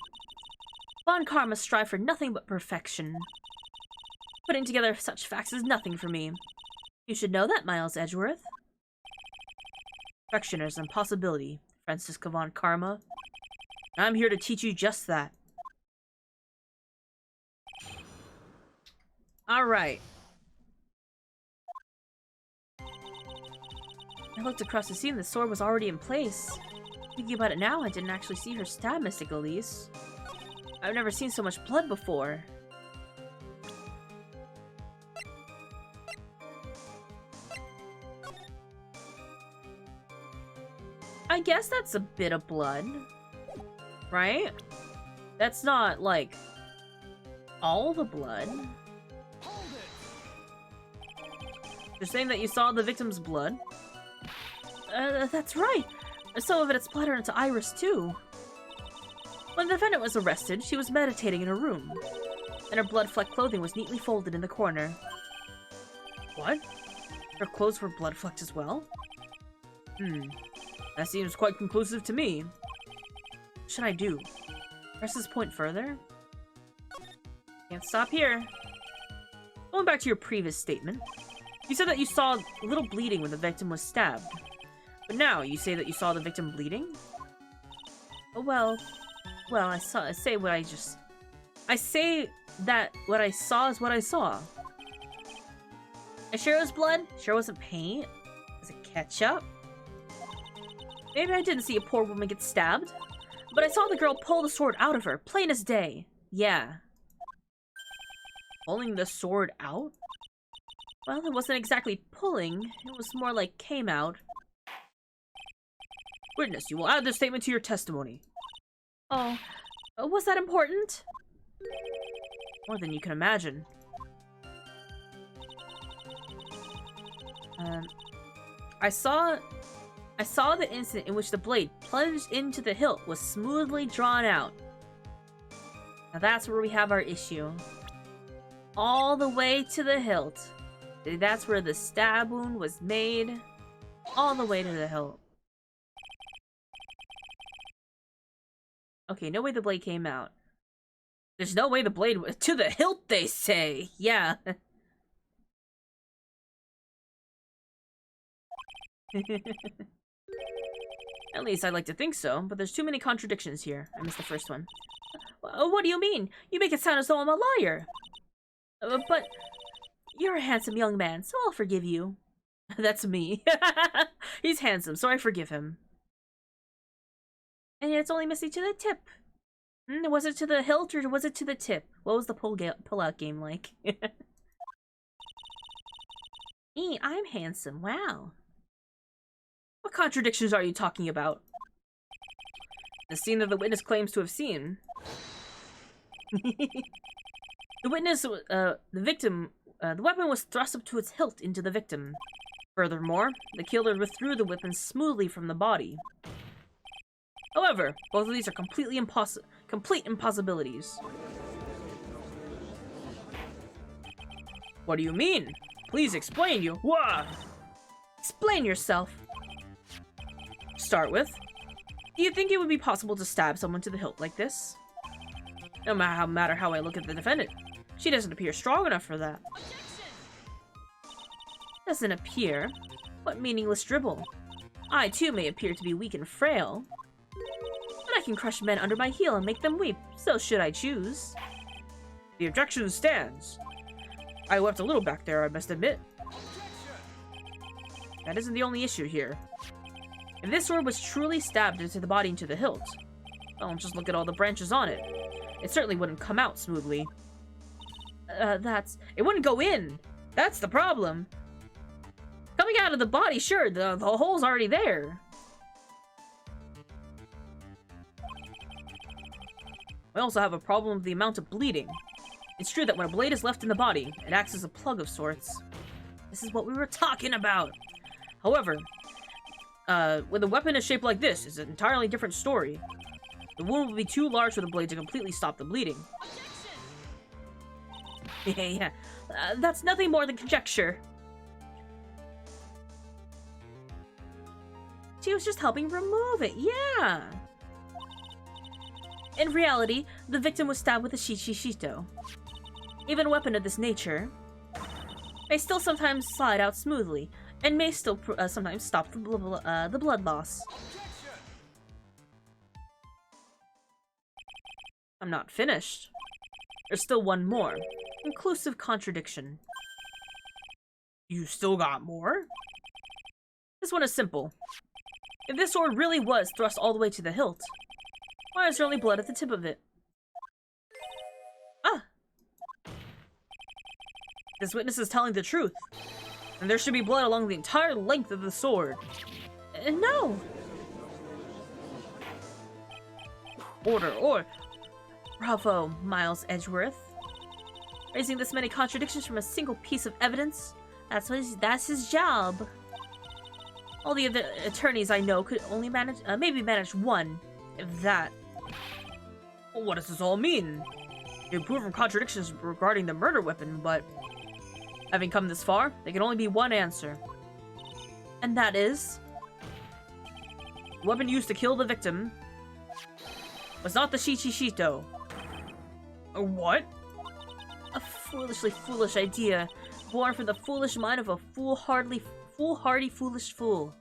Von Karma strive for nothing but perfection. Putting together such facts is nothing for me. You should know that, Miles Edgeworth. Perfection is an impossibility, Francisca Von Karma. I'm here to teach you just that. Alright. I looked across the scene, the sword was already in place. Thinking about it now, I didn't actually see her stab Mystic Elise. I've never seen so much blood before. I guess that's a bit of blood, right? That's not, like, all the blood. You're saying that you saw the victim's blood? That's right. Some of it had splattered into Iris, too. When the defendant was arrested, she was meditating in her room, and her blood-flecked clothing was neatly folded in the corner. What? Her clothes were blood-flecked as well? That seems quite conclusive to me. What should I do? Press this point further? Can't stop here. Going back to your previous statement, you said that you saw a little bleeding when the victim was stabbed. But now, you say that you saw the victim bleeding? Well, I say that what I saw is what I saw. I sure it was blood? Sure wasn't paint? Was it ketchup? Maybe I didn't see a poor woman get stabbed, but I saw the girl pull the sword out of her, plain as day. Yeah. Pulling the sword out? Well, it wasn't exactly pulling. It was more like came out. Witness, you will add this statement to your testimony. Oh, was that important? More than you can imagine. I saw the incident in which the blade plunged into the hilt was smoothly drawn out. Now that's where we have our issue. All the way to the hilt. That's where the stab wound was made. All the way to the hilt. Okay, no way the blade came out. There's no way the blade was to the hilt, they say. Yeah. At least I'd like to think so, but there's too many contradictions here. I missed the first one. What do you mean? You make it sound as though I'm a liar. But you're a handsome young man, so I'll forgive you. That's me. He's handsome, so I forgive him. And it's only missing to the tip. Was it to the hilt or was it to the tip? What was the pull-out game like? I'm handsome, wow. What contradictions are you talking about? The scene that the witness claims to have seen. The weapon was thrust up to its hilt into the victim. Furthermore, the killer withdrew the weapon smoothly from the body. However, both of these are complete impossibilities. What do you mean? Please explain, you. Whoa! Explain yourself. Start with, do you think it would be possible to stab someone to the hilt like this? No matter how I look at the defendant, she doesn't appear strong enough for that. Doesn't appear? What meaningless dribble. I too may appear to be weak and frail, but I can crush men under my heel and make them weep, so should I choose. The objection stands. I wept a little back there, I must admit. That isn't the only issue here. If this sword was truly stabbed into the body into the hilt, well, just look at all the branches on it. It certainly wouldn't come out smoothly. It wouldn't go in! That's the problem! Coming out of the body, sure, the hole's already there. We also have a problem with the amount of bleeding. It's true that when a blade is left in the body, it acts as a plug of sorts. This is what we were talking about! However, When the weapon is shaped like this, it's an entirely different story. The wound will be too large for the blade to completely stop the bleeding. Yeah. That's nothing more than conjecture. She was just helping remove it, yeah! In reality, the victim was stabbed with a shichishito. Even a weapon of this nature may still sometimes slide out smoothly, and may still sometimes stop the blood loss. I'm not finished. There's still one more. Conclusive contradiction. You still got more? This one is simple. If this sword really was thrust all the way to the hilt, why is there only blood at the tip of it? Ah! This witness is telling the truth, and there should be blood along the entire length of the sword. No! Order. Bravo, Miles Edgeworth. Raising this many contradictions from a single piece of evidence, that's his job. All the other attorneys I know could only maybe manage one, if that. Well, what does this all mean? You've proven contradictions regarding the murder weapon, but having come this far, there can only be one answer. And that is? The weapon used to kill the victim was not the shichishito. What? A foolishly foolish idea, born from the foolish mind of a foolhardy foolish fool.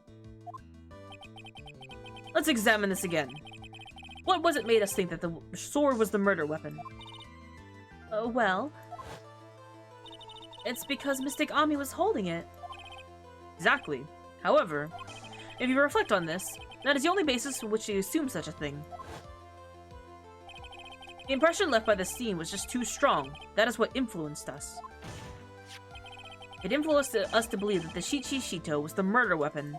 Let's examine this again. What was it made us think that the sword was the murder weapon? Well, it's because Mystic Ami was holding it. Exactly. However, if you reflect on this, that is the only basis for which you assume such a thing. The impression left by the scene was just too strong. That is what influenced us. It influenced us to believe that the shichishito was the murder weapon.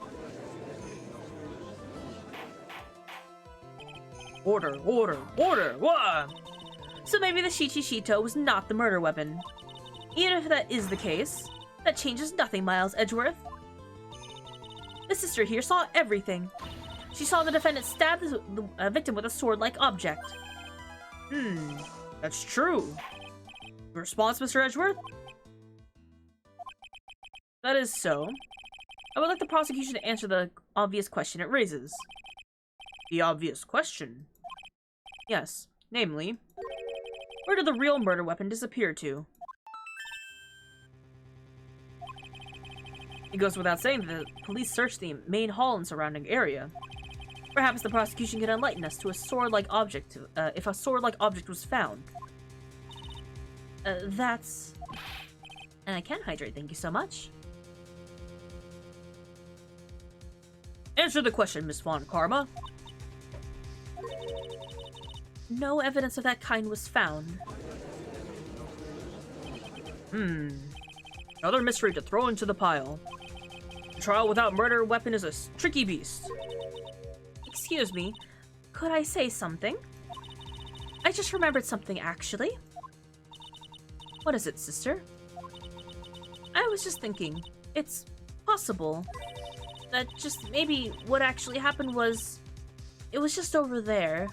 Order! What? So maybe the shichishito was not the murder weapon. Even if that is the case, that changes nothing, Miles Edgeworth. The sister here saw everything. She saw the defendant stab the victim with a sword-like object. That's true. Your response, Mr. Edgeworth? That is so. I would like the prosecution to answer the obvious question it raises. The obvious question? Yes, namely, where did the real murder weapon disappear to? It goes without saying that the police searched the main hall and surrounding area. Perhaps the prosecution can enlighten us to a sword-like object, if a sword-like object was found. That's... And I can hydrate, thank you so much. Answer the question, Miss Von Karma. No evidence of that kind was found. Another mystery to throw into the pile. A trial without murder weapon is a tricky beast. Excuse me, could I say something? I just remembered something, actually. What is it, sister? I was just thinking, it's possible that just maybe what actually happened was... It was just over there.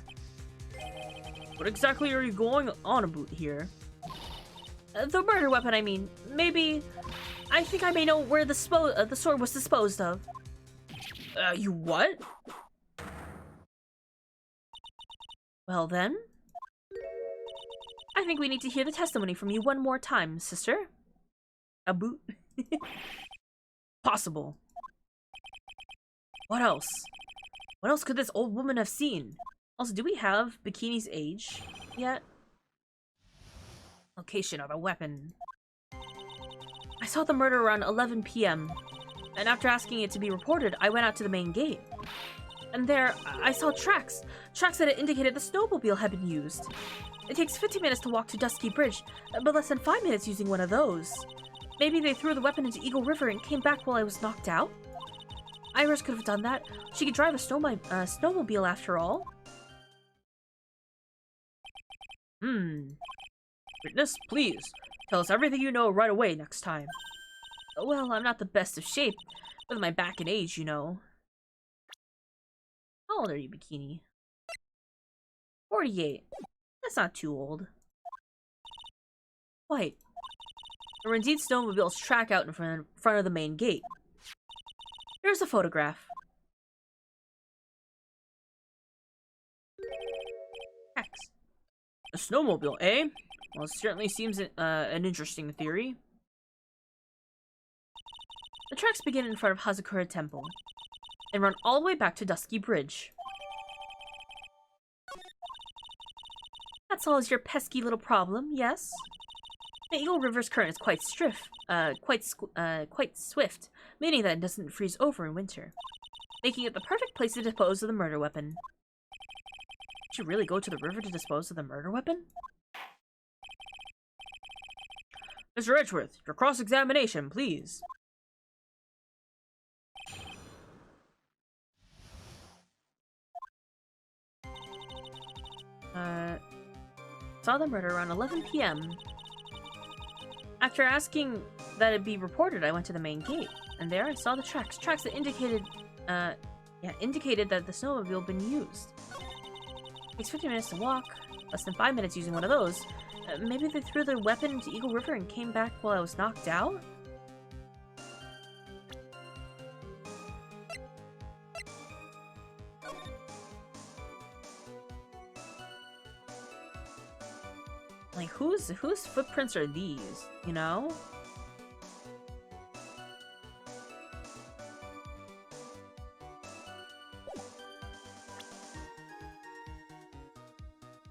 What exactly are you going on about here? The murder weapon, I mean. Maybe... I think I may know where the sword was disposed of. You what? Well then... I think we need to hear the testimony from you one more time, sister. A boot? Possible. What else? What else could this old woman have seen? Also, do we have Bikini's age yet? Location of the weapon. I saw the murder around 11 p.m. And after asking it to be reported, I went out to the main gate. And there, I saw tracks. Tracks that had indicated the snowmobile had been used. It takes 15 minutes to walk to Dusky Bridge, but less than 5 minutes using one of those. Maybe they threw the weapon into Eagle River and came back while I was knocked out? Iris could have done that. She could drive a snowmobile after all. Witness, please, tell us everything you know right away next time. Well, I'm not the best of shape, with my back and age, you know. How old are you, Bikini? 48. That's not too old. Quite. There were indeed snowmobiles track out in front of the main gate. Here's a photograph. X. A snowmobile, eh? Well, it certainly seems an interesting theory. The tracks begin in front of Hazakura Temple and run all the way back to Dusky Bridge. That solves your pesky little problem, yes? The Eagle River's current is quite swift, meaning that it doesn't freeze over in winter, making it the perfect place to dispose of the murder weapon. Did you really go to the river to dispose of the murder weapon? Mr. Edgeworth, your cross-examination, please. Saw the murder around 11 p.m. After asking that it be reported, I went to the main gate, and there I saw the tracks that indicated that the snowmobile had been used. It takes 50 minutes to walk, less than 5 minutes using one of those. Maybe they threw the weapon into Eagle River and came back while I was knocked out? Like, whose footprints are these, you know?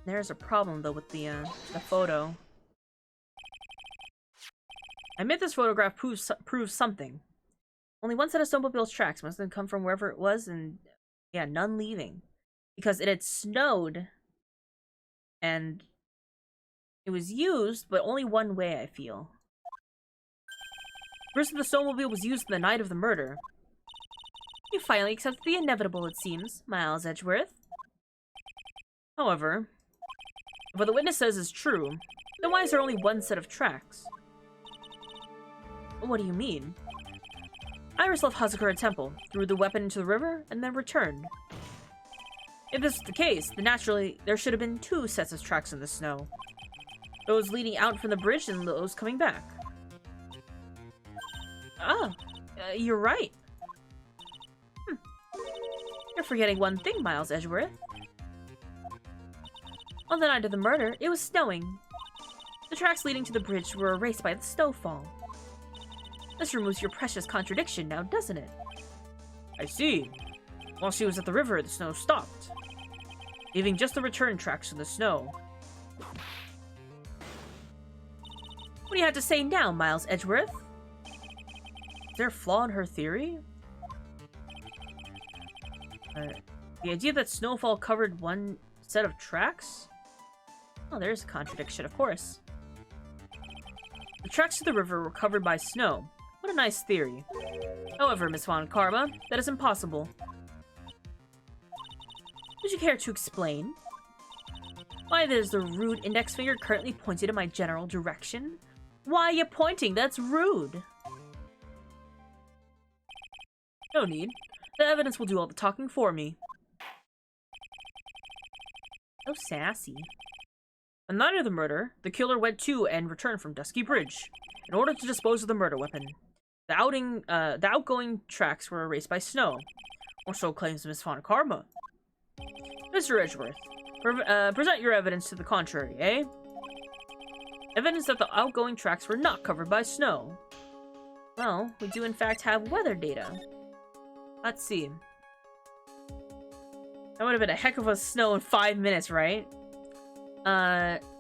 There's a problem, though, with the photo. I admit this photograph proves something. Only one set of snowmobile's tracks must have come from wherever it was, and yeah, none leaving. Because it had snowed, and it was used, but only one way, I feel. First, the snowmobile was used the night of the murder. You finally accepted the inevitable, it seems, Miles Edgeworth. However, if what the witness says is true, then why is there only one set of tracks? What do you mean? Iris left Hazakura Temple, threw the weapon into the river, and then returned. If this is the case, then naturally there should have been two sets of tracks in the snow. Those leading out from the bridge and those coming back. You're right. You're forgetting one thing, Miles Edgeworth. On the night of the murder, it was snowing. The tracks leading to the bridge were erased by the snowfall. This removes your precious contradiction now, doesn't it? I see. While she was at the river, the snow stopped, leaving just the return tracks in the snow. What do you have to say now, Miles Edgeworth? Is there a flaw in her theory? The idea that snowfall covered one set of tracks? Oh, there's a contradiction, of course. The tracks to the river were covered by snow. What a nice theory. However, Miss Von Karma, that is impossible. Would you care to explain? Why, there's the rude index finger currently pointed in my general direction. Why are you pointing? That's rude. No need. The evidence will do all the talking for me. So sassy. On the night of the murder, the killer went to and returned from Dusky Bridge in order to dispose of the murder weapon. The outgoing tracks were erased by snow, or so claims Miss Von Karma. Mr. Edgeworth, present your evidence to the contrary, eh? Evidence that the outgoing tracks were not covered by snow. Well, we do in fact have weather data. Let's see. That would have been a heck of a snow in 5 minutes, right?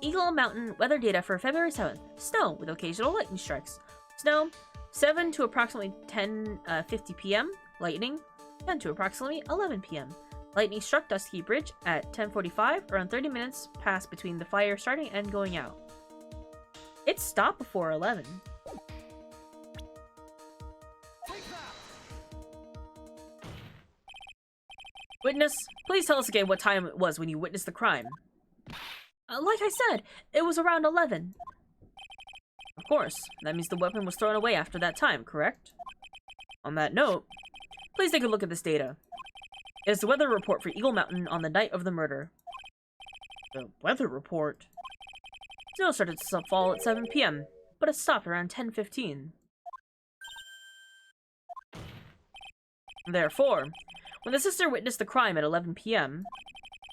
Eagle Mountain weather data for February 7th. Snow with occasional lightning strikes. Snow, 7 to approximately 10:50 p.m. Lightning, 10 to approximately 11 p.m. Lightning struck Dusky Bridge at 10:45, around 30 minutes passed between the fire starting and going out. It stopped before 11. Witness, please tell us again what time it was when you witnessed the crime. Like I said, it was around 11. Of course, that means the weapon was thrown away after that time, correct? On that note, please take a look at this data. It's the weather report for Eagle Mountain on the night of the murder. The weather report? Snow started to fall at 7 p.m., but it stopped around 10:15. Therefore, when the sister witnessed the crime at 11 p.m.,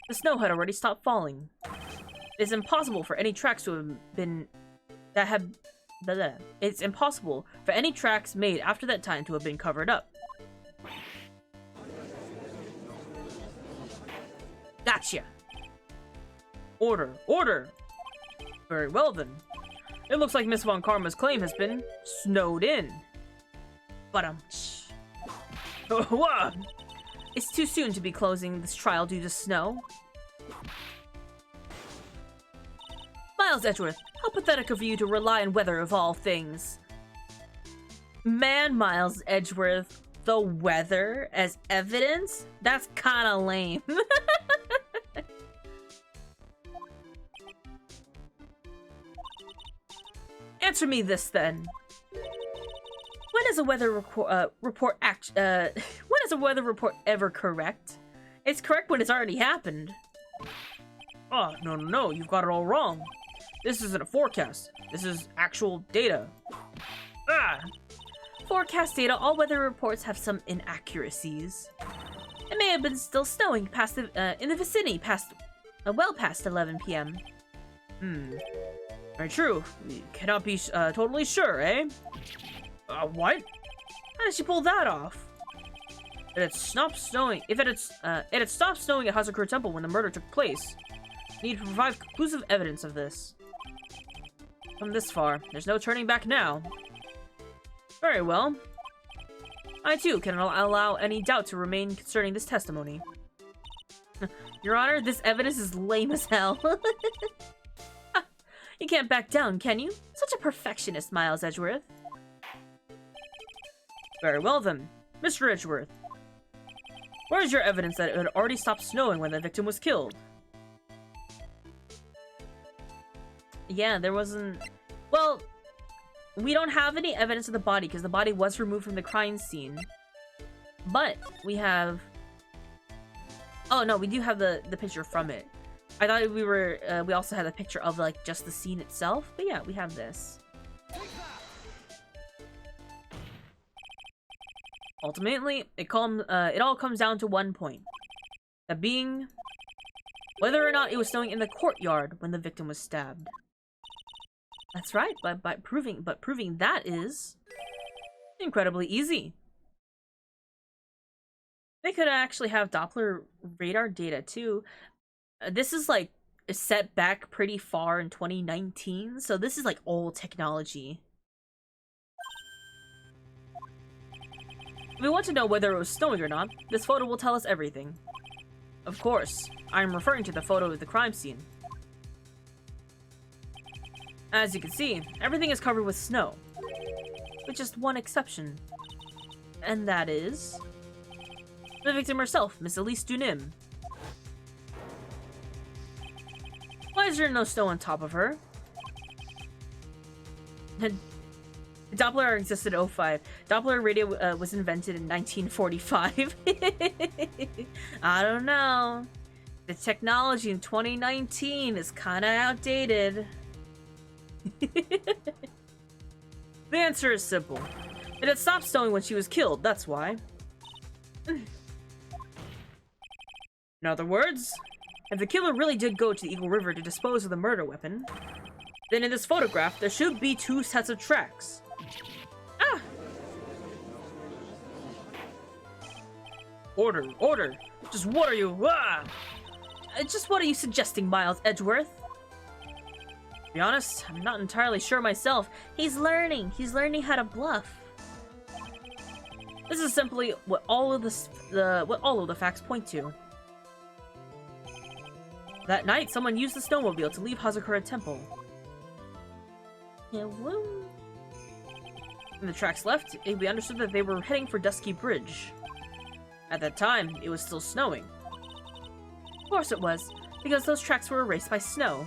the snow had already stopped falling. It is impossible for any tracks to have been... It's impossible for any tracks made after that time to have been covered up. Gotcha! Order! Order! Very well then. It looks like Miss Von Karma's claim has been snowed in. But what? It's too soon to be closing this trial due to snow. Miles Edgeworth, how pathetic of you to rely on weather of all things. Man, Miles Edgeworth, the weather as evidence? That's kinda lame. Answer me this then. When is a weather report ever correct? It's correct when it's already happened. Oh, no, you've got it all wrong. This isn't a forecast. This is actual data. Forecast data, all weather reports have some inaccuracies. It may have been still snowing past in the vicinity well past 11 p.m. Very true. You cannot be totally sure, eh? What? How did she pull that off? It had stopped snowing. If it had stopped snowing at Hazakura Temple when the murder took place. You need to provide conclusive evidence of this. Come this far, there's no turning back now. Very well. I too can allow any doubt to remain concerning this testimony. Your Honor, this evidence is lame as hell. You can't back down, can you? Such a perfectionist, Miles Edgeworth. Very well then, Mr. Edgeworth. Where is your evidence that it had already stopped snowing when the victim was killed? Yeah, there wasn't... Well, we don't have any evidence of the body because the body was removed from the crime scene. But we have... Oh no, we do have the picture from it. I thought we also had a picture of like just the scene itself, but yeah, we have this. Ultimately, it all comes down to one point. That being whether or not it was snowing in the courtyard when the victim was stabbed. That's right, but proving that is incredibly easy. They could actually have Doppler radar data too. This is like set back pretty far in 2019, so this is like old technology. If we want to know whether it was snowing or not, this photo will tell us everything. Of course, I am referring to the photo of the crime scene. As you can see, everything is covered with snow. With just one exception. And that is... the victim herself, Miss Elise Dunim. Why is there no snow on top of her? Doppler existed in 05. Doppler radio was invented in 1945. I don't know. The technology in 2019 is kind of outdated. The answer is simple. It had stopped snowing when she was killed, that's why. In other words, if the killer really did go to the Eagle River to dispose of the murder weapon, then in this photograph, there should be two sets of tracks. Ah! Order, order! Just what are you? Ah! Just what are you suggesting, Miles Edgeworth? To be honest, I'm not entirely sure myself. He's learning how to bluff. This is simply what all of the facts point to. That night, someone used the snowmobile to leave Hazakura Temple. Yeah, well... When the tracks left, we understood that they were heading for Dusky Bridge. At that time, it was still snowing. Of course it was, because those tracks were erased by snow.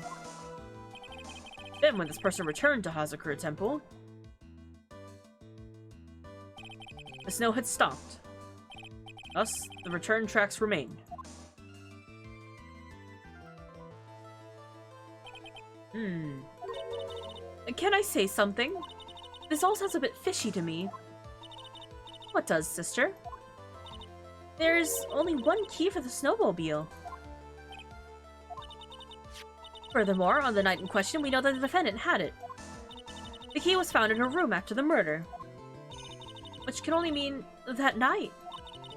Then, when this person returned to Hazakura Temple, the snow had stopped. Thus, the return tracks remained. Can I say something? This all sounds a bit fishy to me. What does, sister? There's only one key for the snowmobile. Furthermore, on the night in question, we know that the defendant had it. The key was found in her room after the murder. Which can only mean that night.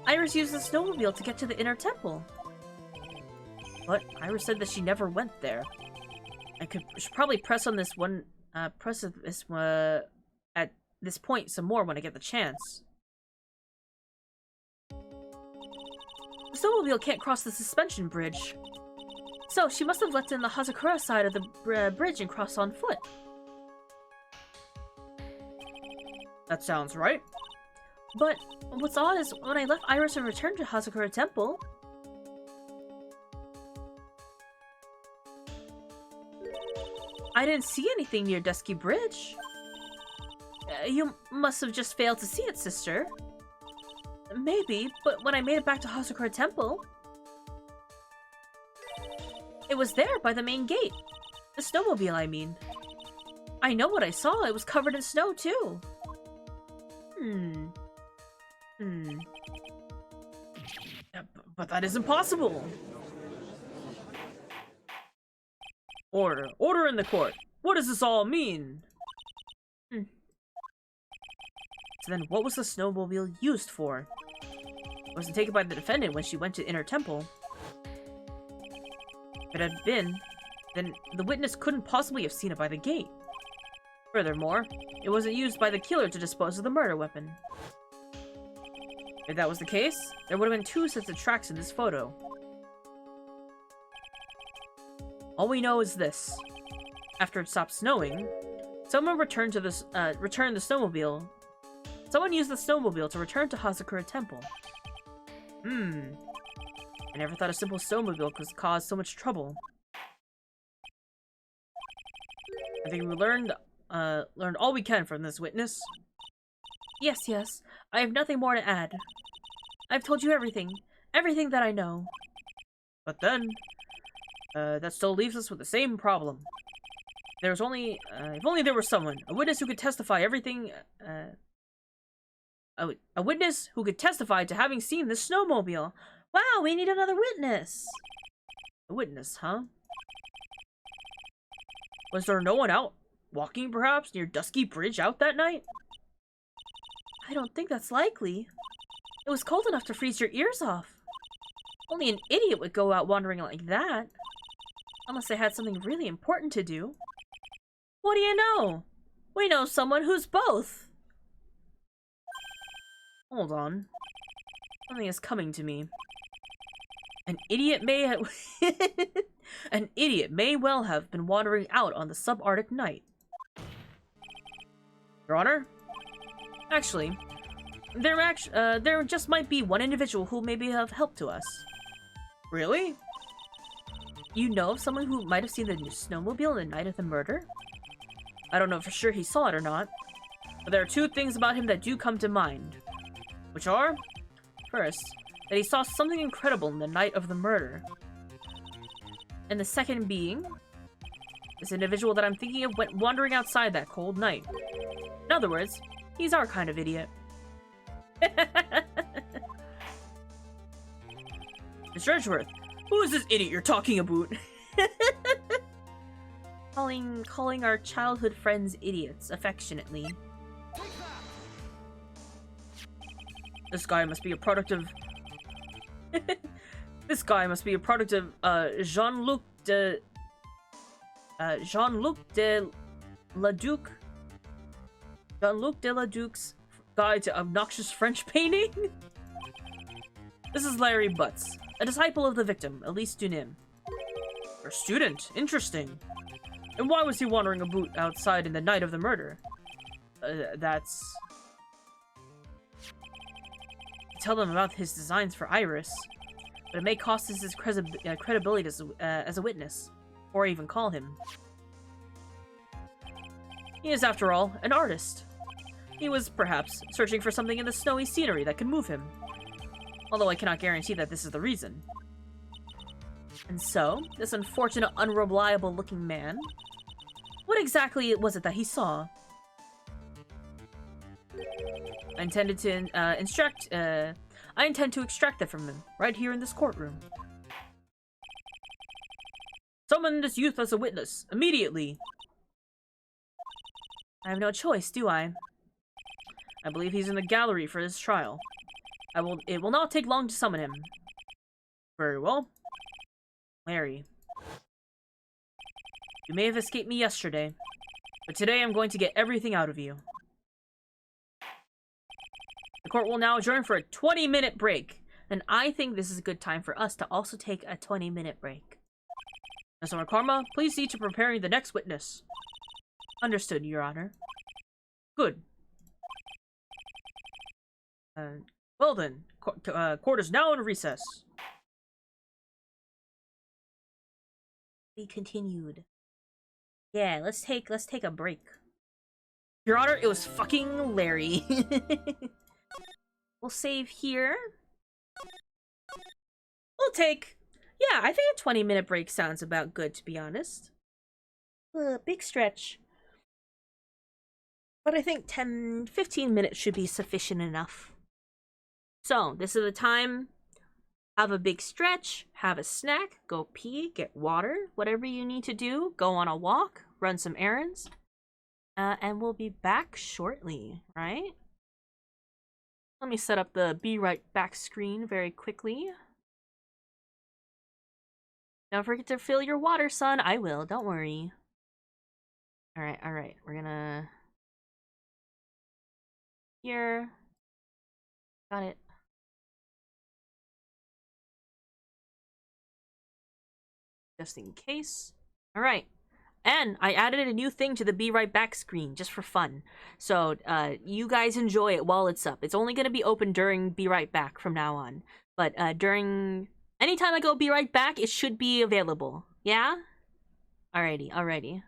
Iris used the snowmobile to get to the inner temple. But Iris said that she never went there. I should probably press on this one, at this point some more when I get the chance. The snowmobile can't cross the suspension bridge. So, she must have left in the Hazakura side of the bridge and crossed on foot. That sounds right. But what's odd is when I left Iris and returned to Hazakura Temple, I didn't see anything near Dusky Bridge. You must have just failed to see it, sister. Maybe, but when I made it back to Hazakura Temple, it was there by the main gate. The snowmobile, I mean. I know what I saw. It was covered in snow, too. Yeah, but that isn't possible. Order. Order in the court. What does this all mean? So then what was the snowmobile used for? It wasn't taken by the defendant when she went to Inner Temple. If it had been, then the witness couldn't possibly have seen it by the gate. Furthermore, it wasn't used by the killer to dispose of the murder weapon. If that was the case, there would have been 2 sets of tracks in this photo. All we know is this. After it stopped snowing, someone returned the snowmobile. Someone used the snowmobile to return to Hazakura Temple. I never thought a simple snowmobile could cause so much trouble. I think we learned all we can from this witness. Yes. I have nothing more to add. I've told you everything. Everything that I know. But then, that still leaves us with the same problem. There's only, if only there was someone, a witness who could testify everything, a witness who could testify to having seen the snowmobile. Wow, we need another witness. A witness, huh? Was there no one out walking, perhaps, near Dusky Bridge out that night? I don't think that's likely. It was cold enough to freeze your ears off. Only an idiot would go out wandering like that. Unless they had something really important to do. What do you know? We know someone who's both. Hold on. Something is coming to me. An idiot may An idiot may well have been wandering out on the subarctic night. Your Honor? Actually, there just might be one individual who maybe have helped to us. Really? You know of someone who might have seen the snowmobile the night of the murder? I don't know for sure he saw it or not, but there are 2 things about him that do come to mind. Which are, first, that he saw something incredible in the night of the murder. And the second being, this individual that I'm thinking of went wandering outside that cold night. In other words, he's our kind of idiot. Mr. Edgeworth, who is this idiot you're talking about? Calling our childhood friends idiots, affectionately. This guy must be a product of... This guy must be a product of, Jean-Luc de Laduc. Jean-Luc de Laduc's Guide to Obnoxious French Painting? This is Larry Butts, a disciple of the victim, Elise Dunim. Her student? Interesting. And why was he wandering about outside in the night of the murder? That's... Tell them about his designs for Iris, but it may cost us his credibility as a witness, or even call him. He is, after all, an artist. He was, perhaps, searching for something in the snowy scenery that could move him. Although I cannot guarantee that this is the reason. And so, this unfortunate, unreliable-looking man, what exactly was it that he saw? I intended to I intend to extract that from him, right here in this courtroom. Summon this youth as a witness, immediately! I have no choice, do I? I believe he's in the gallery for this trial. It will not take long to summon him. Very well. Larry. You may have escaped me yesterday, but today I'm going to get everything out of you. The court will now adjourn for a 20-minute break. And I think this is a good time for us to also take a 20-minute break. Mr. Karma, please see to preparing the next witness. Understood, Your Honor. Good. Well then, court is now in recess. Be continued. Yeah, let's take a break. Your Honor, it was fucking Larry. We'll save here. We'll take... Yeah, I think a 20-minute break sounds about good, to be honest. Big stretch. But I think 15 minutes should be sufficient enough. So, this is the time. Have a big stretch, have a snack, go pee, get water, whatever you need to do. Go on a walk, run some errands. And we'll be back shortly, right? Let me set up the Be Right Back screen very quickly. Don't forget to fill your water, son. I will, don't worry. Alright. We're gonna... Here. Got it. Just in case. Alright. And I added a new thing to the Be Right Back screen, just for fun. So, you guys enjoy it while it's up. It's only gonna be open during Be Right Back from now on. But, during... Anytime I go Be Right Back, it should be available. Yeah? Alrighty.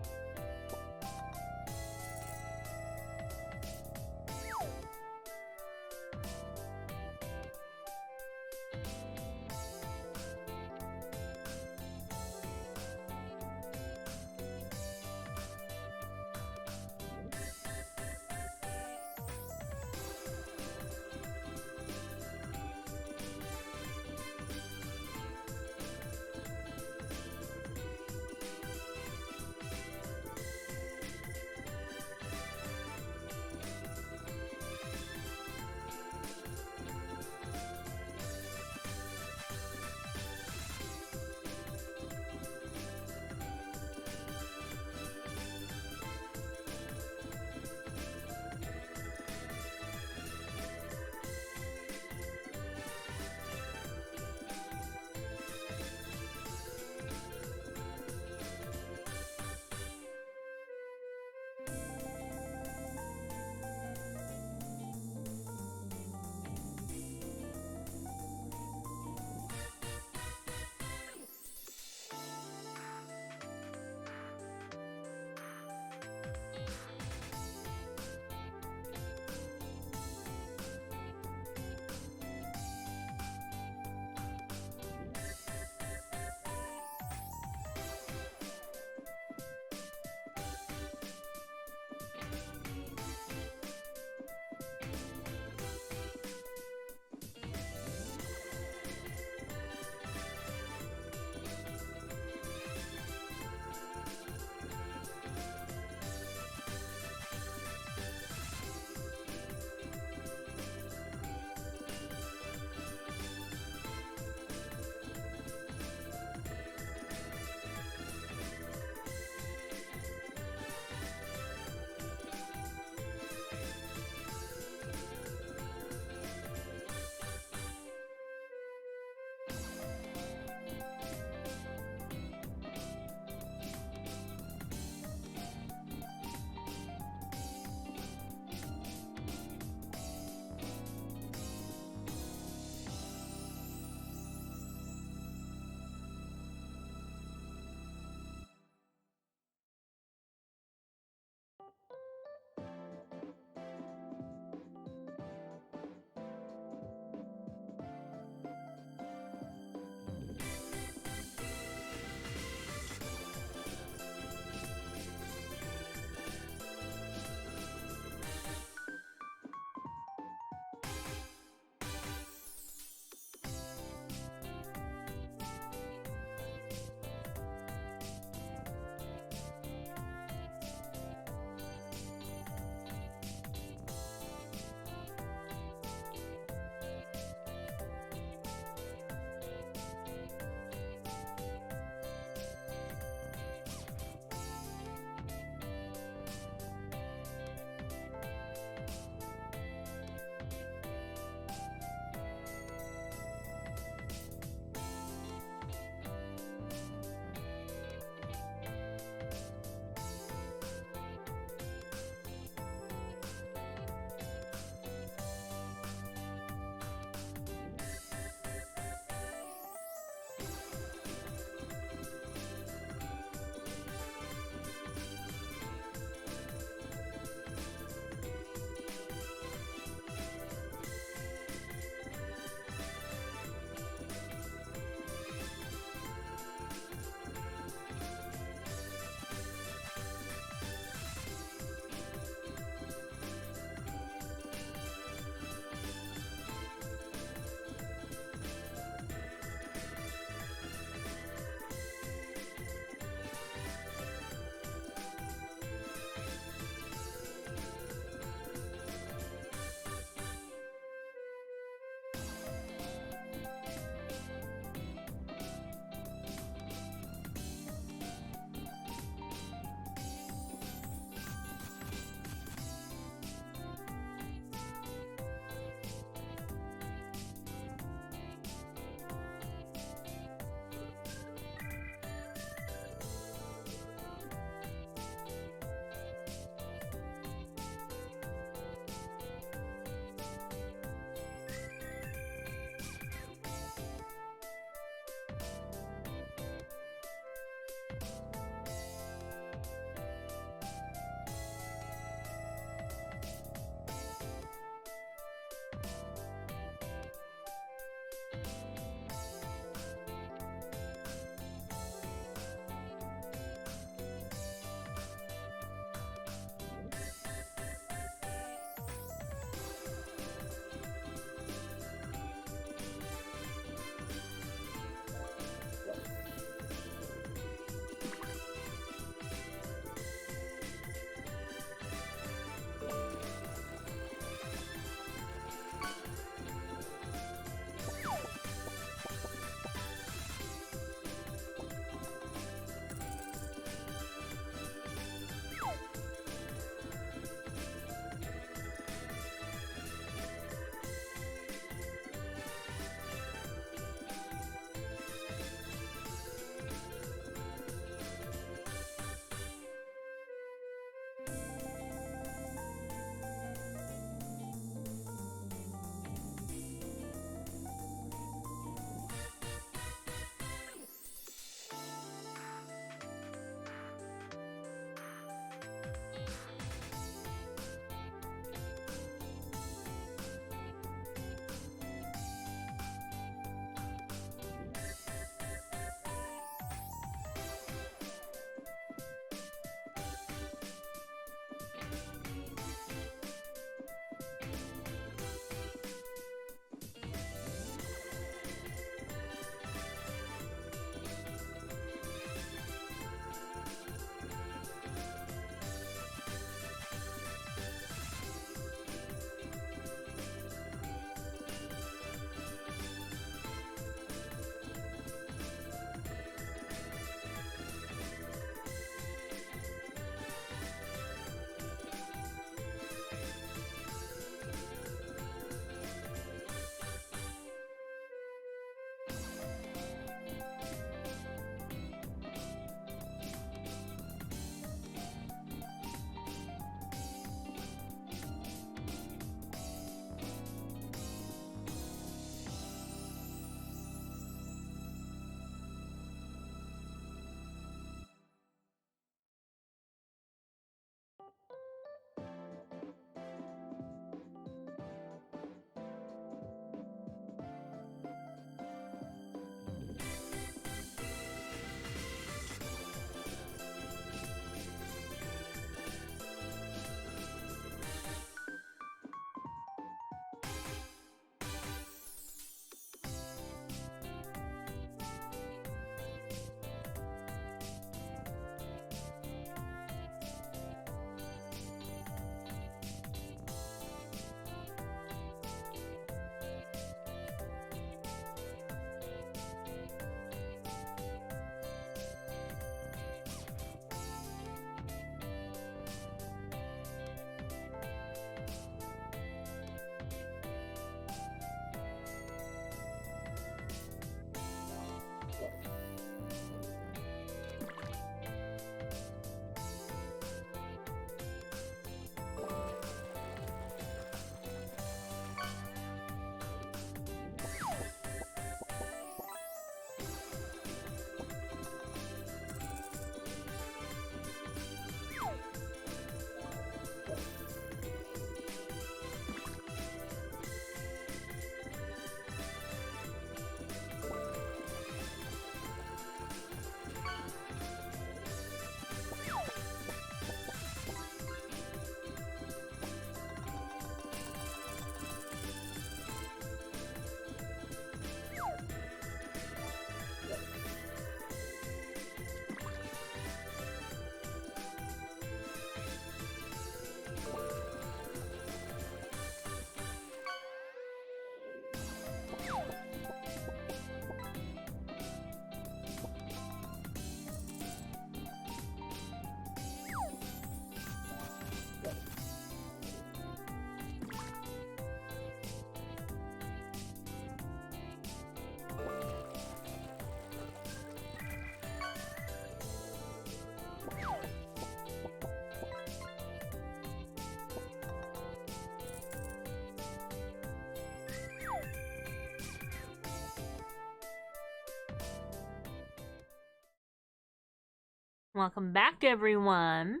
Welcome back, everyone.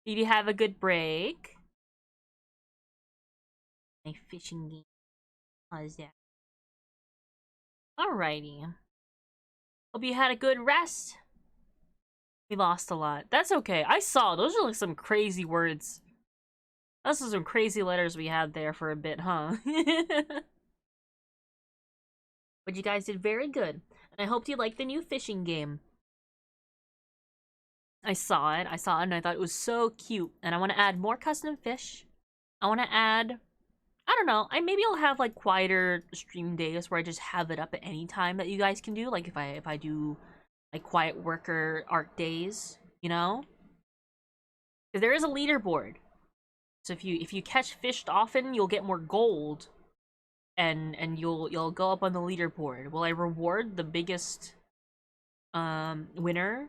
Did you have a good break? My fishing game. How's that? Alrighty. Hope you had a good rest. We lost a lot. That's okay. I saw. Those are like some crazy words. Those are some crazy letters we had there for a bit, huh? But you guys did very good. And I hope you liked the new fishing game. I saw it, and I thought it was so cute. And I want to add more custom fish. I want to add, I don't know, maybe I'll have like quieter stream days where I just have it up at any time that you guys can do. Like if I do like quiet worker art days, you know? Because there is a leaderboard. So if you catch fish often, you'll get more gold. And you'll go up on the leaderboard. Will I reward the biggest winner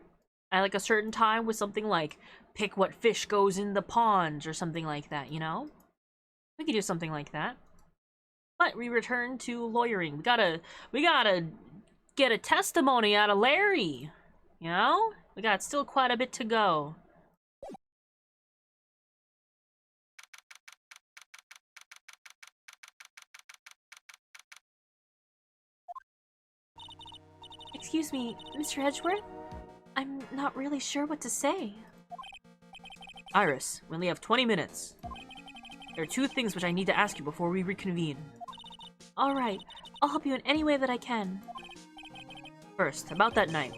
at like a certain time with something like pick what fish goes in the ponds or something like that, you know? We could do something like that. But we return to lawyering. We gotta get a testimony out of Larry. You know? We got still quite a bit to go. Excuse me, Mr. Edgeworth? I'm not really sure what to say. Iris, we only have 20 minutes. There are two things which I need to ask you before we reconvene. Alright, I'll help you in any way that I can. First, about that night.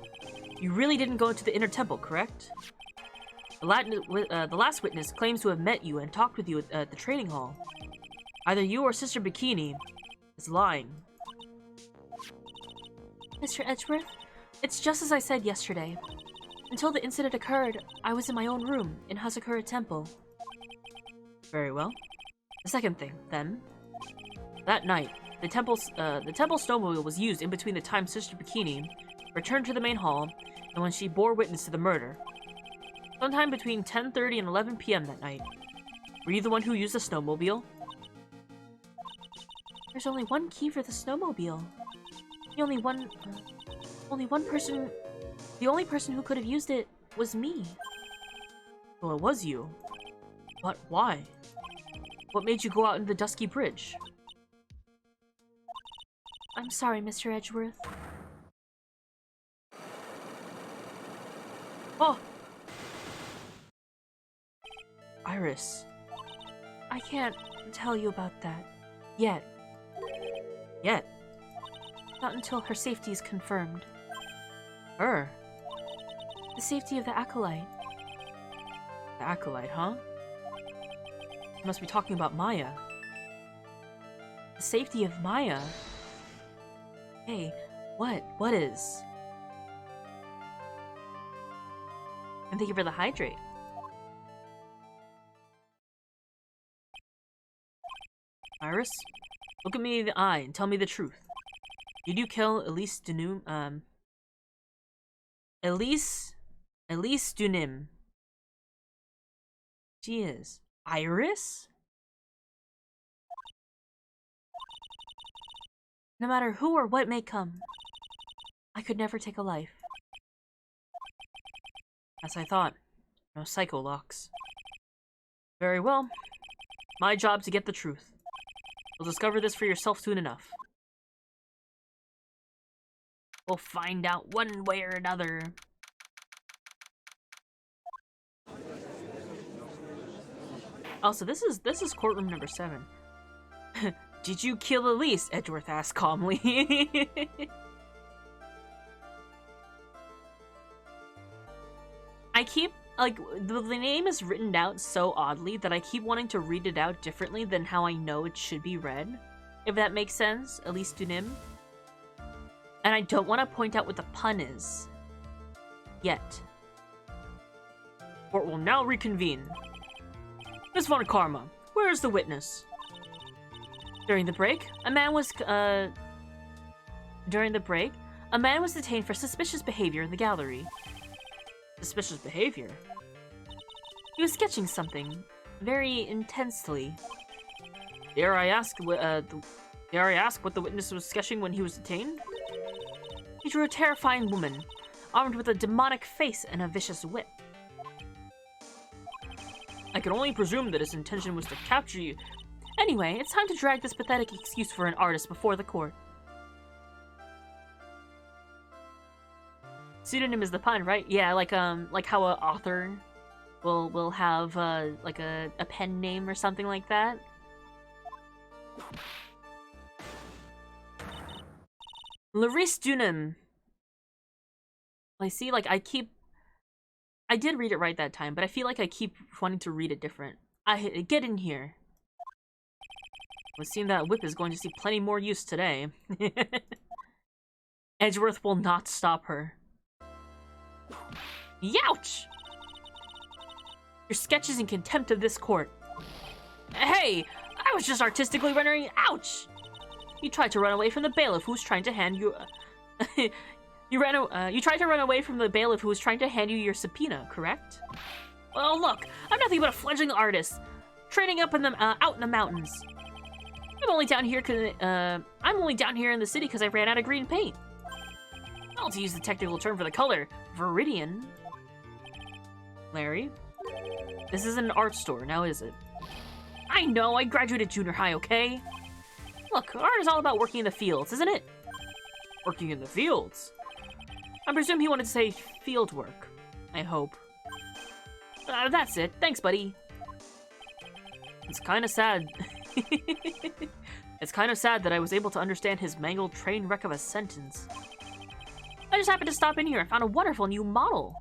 You really didn't go into the inner temple, correct? The last witness claims to have met you and talked with you at the training hall. Either you or Sister Bikini is lying. Mr. Edgeworth, it's just as I said yesterday. Until the incident occurred, I was in my own room in Hazakura Temple. Very well. The second thing, then. That night, the temple snowmobile was used in between the time Sister Bikini returned to the main hall and when she bore witness to the murder. Sometime between 10:30 and 11 p.m. that night. Were you the one who used the snowmobile? There's only one key for the snowmobile. The only person who could have used it was me. Well, it was you. But why? What made you go out in the dusky bridge? I'm sorry, Mr. Edgeworth. Oh! Iris. I can't tell you about that. Yet. Yet? Not until her safety is confirmed. Her? The safety of the Acolyte. The Acolyte, huh? You must be talking about Maya. The safety of Maya? Hey, what? What is? And thank you for the hydrate. Iris, look at me in the eye and tell me the truth. Did you kill Elise Dunim? Elise Dunim. She is. Iris? No matter who or what may come, I could never take a life. As I thought. No psycho locks. Very well. My job to get the truth. You'll discover this for yourself soon enough. We'll find out one way or another. Also, this is courtroom number 7. Did you kill Elise? Edgeworth asked calmly. I keep, like, the name is written out so oddly that I keep wanting to read it out differently than how I know it should be read. If that makes sense, Elise Dunim. And I don't want to point out what the pun is. Yet. Court will now reconvene. Miss Von Karma, where is the witness? During the break, a man was detained for suspicious behavior in the gallery. Suspicious behavior? He was sketching something very intensely. Dare I ask what the witness was sketching when he was detained? He drew a terrifying woman, armed with a demonic face and a vicious whip. I can only presume that his intention was to capture you. Anyway, it's time to drag this pathetic excuse for an artist before the court. Pseudonym is the pun, right? Yeah, like how an author will have like a pen name or something like that. Laris Dunham. I see, like, I did read it right that time, but I feel like I keep wanting to read it different. Get in here. Would seem that whip is going to see plenty more use today. Edgeworth will not stop her. Youch! Your sketch is in contempt of this court. Hey! I was just artistically rendering. Ouch! You tried to run away from the bailiff who was trying to hand you. You tried to run away from the bailiff who was trying to hand you your subpoena, correct? Well, look, I'm nothing but a fledgling artist, training up in the out in the mountains. I'm only down here in the city because I ran out of green paint. Well, to use the technical term for the color, Viridian. Larry, this isn't an art store, now is it? I know, I graduated junior high, okay? Look, art is all about working in the fields, isn't it? Working in the fields? I presume he wanted to say field work. I hope. That's it. Thanks, buddy. It's kind of sad. It's kind of sad that I was able to understand his mangled train wreck of a sentence. I just happened to stop in here and found a wonderful new model.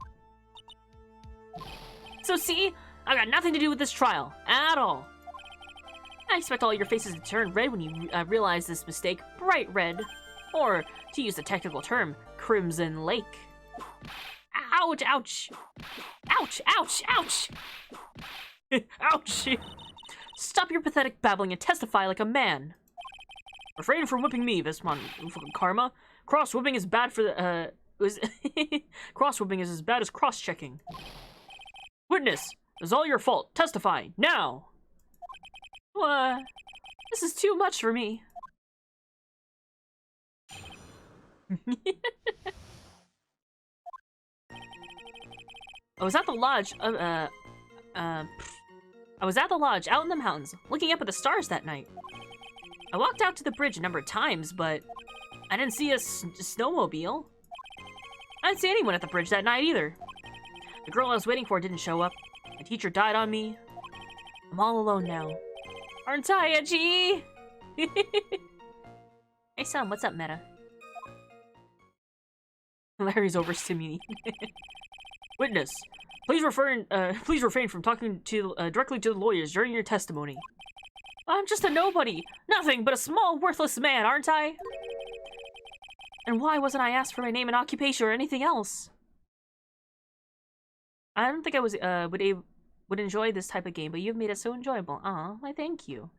So see, I've got nothing to do with this trial, at all. I expect all your faces to turn red when you realize this mistake. Bright red. Or, to use the technical term, Crimson Lake. Ouch, ouch. Ouch, ouch, ouch. Ouch. Stop your pathetic babbling and testify like a man. Refrain from whipping me, Vismon Karma. Cross-whipping is bad for the, cross-whipping is as bad as cross-checking. Witness, it was all your fault. Testify, now. This is too much for me. I was at the lodge, out in the mountains, looking up at the stars that night. I walked out to the bridge a number of times, but I didn't see a snowmobile. I didn't see anyone at the bridge that night either. The girl I was waiting for didn't show up. My teacher died on me. I'm all alone now. Aren't I, Edgy? Hey, Sam, what's up, Meta? Larry's overstimulating. Witness, please refrain from talking to directly to the lawyers during your testimony. I'm just a nobody, nothing but a small, worthless man, aren't I? And why wasn't I asked for my name and occupation or anything else? I don't think I was would enjoy this type of game, but you've made it so enjoyable. Aw, I thank you.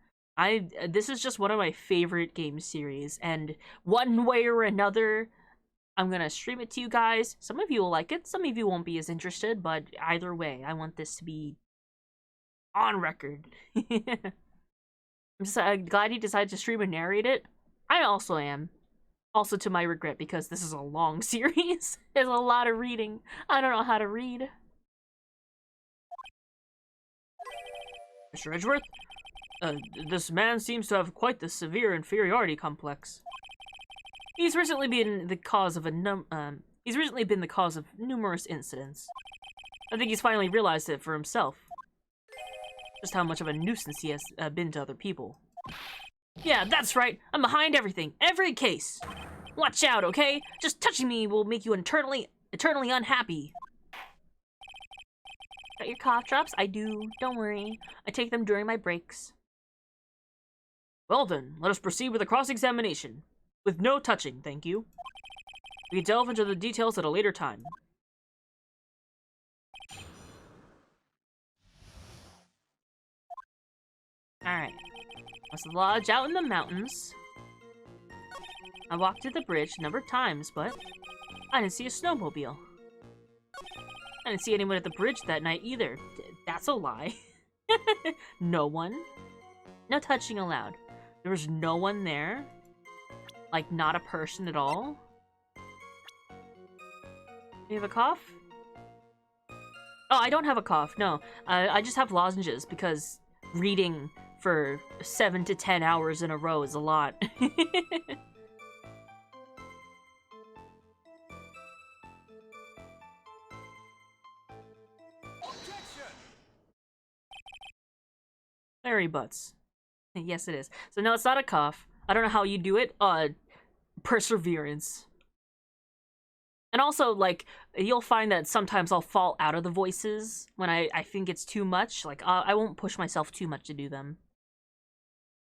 This is just one of my favorite game series, and one way or another, I'm gonna stream it to you guys. Some of you will like it, some of you won't be as interested, but either way, I want this to be on record. I'm just glad you decided to stream and narrate it. I also am. Also to my regret, because this is a long series. There's a lot of reading. I don't know how to read. Mr. Edgeworth? This man seems to have quite the severe inferiority complex. He's recently been the cause of numerous incidents. I think he's finally realized it for himself. Just how much of a nuisance he has been to other people. Yeah, that's right. I'm behind everything. Every case. Watch out, okay? Just touching me will make you eternally unhappy. Got your cough drops? I do. Don't worry. I take them during my breaks. Well then, let us proceed with the cross-examination. With no touching, thank you. We can delve into the details at a later time. Alright. Was the lodge out in the mountains. I walked to the bridge a number of times, but I didn't see a snowmobile. I didn't see anyone at the bridge that night either. That's a lie. No one. No touching allowed. There was no one there. Like, not a person at all. You have a cough? Oh, I don't have a cough, no. I just have lozenges because reading for 7 to 10 hours in a row is a lot. Larry butts. Yes, it is. So no, it's not a cough. I don't know how you do it. Perseverance. And also, like, you'll find that sometimes I'll fall out of the voices when I think it's too much. Like, I won't push myself too much to do them.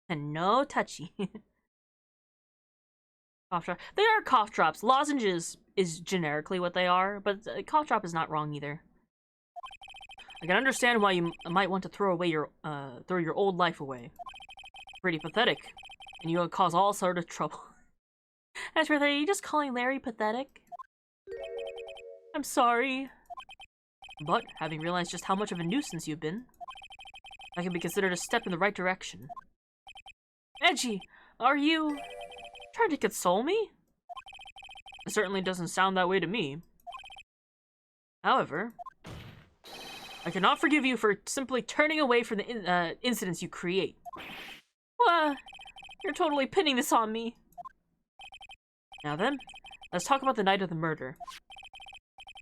And no touchy. Cough drop. They are cough drops. Lozenges is generically what they are, but cough drop is not wrong either. I can understand why you might want to throw your old life away. Pretty pathetic. And you'll cause all sort of trouble. As for that, are you just calling Larry pathetic? I'm sorry. But, having realized just how much of a nuisance you've been, that can be considered a step in the right direction. Edgy, are you trying to console me? It certainly doesn't sound that way to me. However, I cannot forgive you for simply turning away from the incidents you create. You're totally pinning this on me. Now then, let's talk about the night of the murder.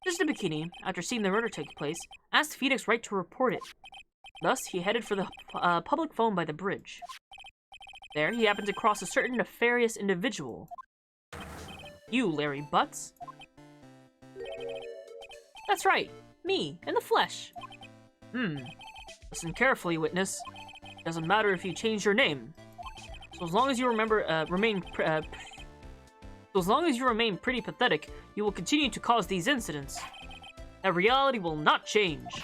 Mr. Bikini, after seeing the murder take place, asked Phoenix Wright to report it. Thus, he headed for the public phone by the bridge. There, he happened to cross a certain nefarious individual. You, Larry Butts. That's right, me, in the flesh. Listen carefully, witness. Doesn't matter if you change your name. So as long as you remain pretty pathetic, you will continue to cause these incidents. That reality will not change.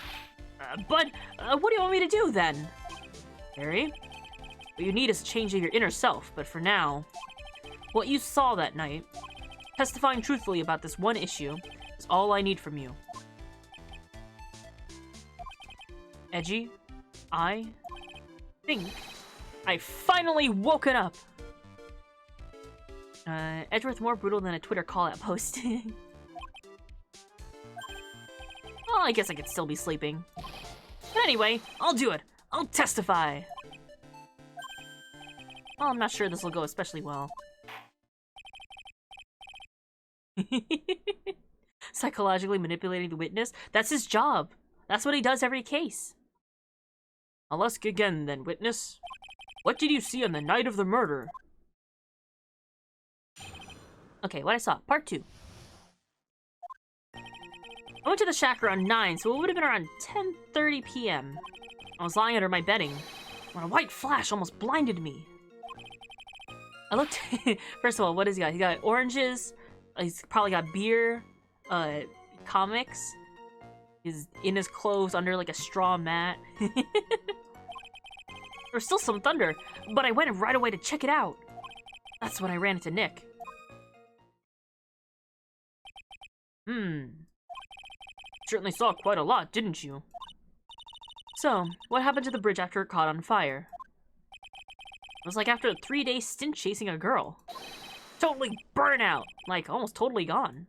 But what do you want me to do then? Harry? What you need is a change of your inner self, but for now, what you saw that night, testifying truthfully about this one issue, is all I need from you. Edgy, I think I've finally woken up. Edgeworth more brutal than a Twitter call-out post. Well, I guess I could still be sleeping. But anyway, I'll do it. I'll testify. Well, I'm not sure this will go especially well. Psychologically manipulating the witness? That's his job. That's what he does every case. I'll ask again then, witness. What did you see on the night of the murder? Okay, what I saw. Part 2. I went to the shack around 9, so it would have been around 10:30 p.m. I was lying under my bedding when a white flash almost blinded me. I looked... First of all, what has he got? He got oranges. He's probably got beer. Comics. He's in his clothes under like a straw mat. There was still some thunder, but I went right away to check it out. That's when I ran into Nick. Certainly saw quite a lot, didn't you? So, what happened to the bridge after it caught on fire? It was like after a 3-day stint chasing a girl. Totally burnout! Like, almost totally gone.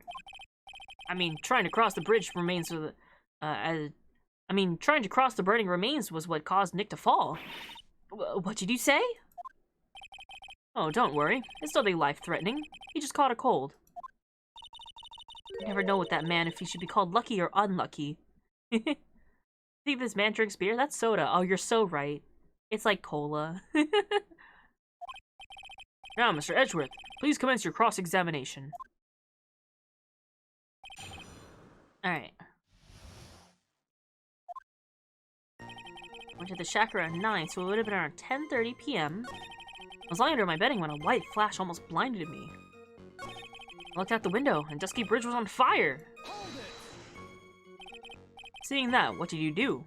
I mean, trying to cross the bridge remains with... trying to cross the burning remains was what caused Nick to fall. What did you say? Oh, don't worry. It's nothing life-threatening. He just caught a cold. I never know with that man if he should be called lucky or unlucky. Think this man drinks beer? That's soda. Oh, you're so right. It's like cola. Now, Mr. Edgeworth, please commence your cross-examination. Alright. Went to the shack around 9, so it would have been around 10:30 p.m. I was lying under my bedding when a white flash almost blinded me. I looked out the window, and Dusky Bridge was on fire! Seeing that, what did you do?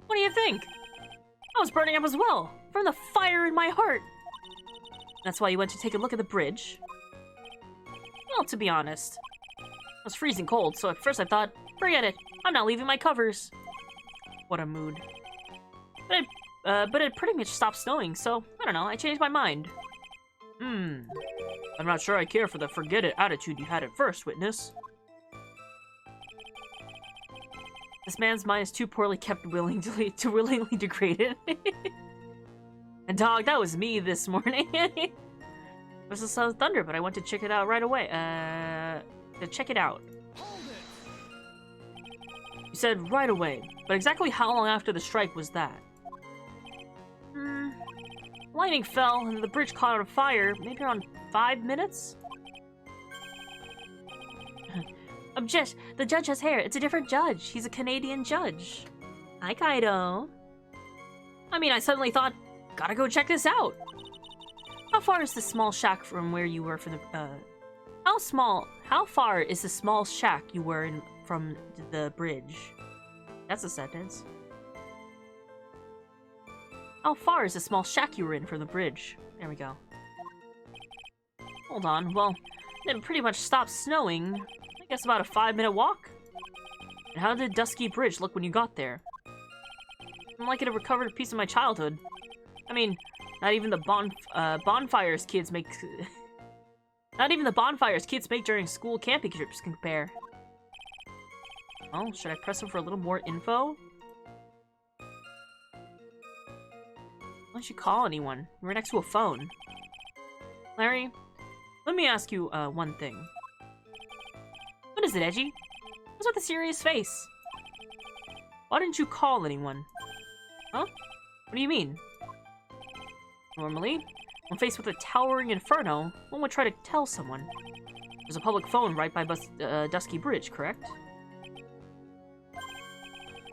What do you think? I was burning up as well, from the fire in my heart! That's why you went to take a look at the bridge? Well, to be honest, I was freezing cold, so at first I thought, forget it, I'm not leaving my covers. What a mood. But it pretty much stopped snowing, so, I don't know, I changed my mind. I'm not sure I care for the forget it attitude you had at first, witness. This man's mind is too poorly kept to willingly degrade it. And dog, that was me this morning. It was the sound of thunder, but I went to check it out right away. To check it out. You said right away, but exactly how long after the strike was that? Lightning fell and the bridge caught on fire, maybe around 5 minutes? Object! The judge has hair. It's a different judge. He's a Canadian judge. Hi, Kaido. I mean, I suddenly thought, gotta go check this out. How far is this small shack from where you were from the, how far is the small shack you were in from the bridge? That's a sentence. How far is the small shack you were in from the bridge? There we go. Hold on, well, it pretty much stopped snowing. I guess about a 5-minute walk? And how did Dusky Bridge look when you got there? I'm like it had recovered a piece of my childhood. I mean, not even the bonfires kids make... not even the bonfires kids make during school camping trips can compare. Oh, should I press him for a little more info? Why don't you call anyone? We're next to a phone. Larry, let me ask you one thing. What is it, Edgy? What's with the serious face? Why didn't you call anyone? Huh? What do you mean? Normally, when faced with a towering inferno, one would try to tell someone. There's a public phone right by Dusky Bridge, correct?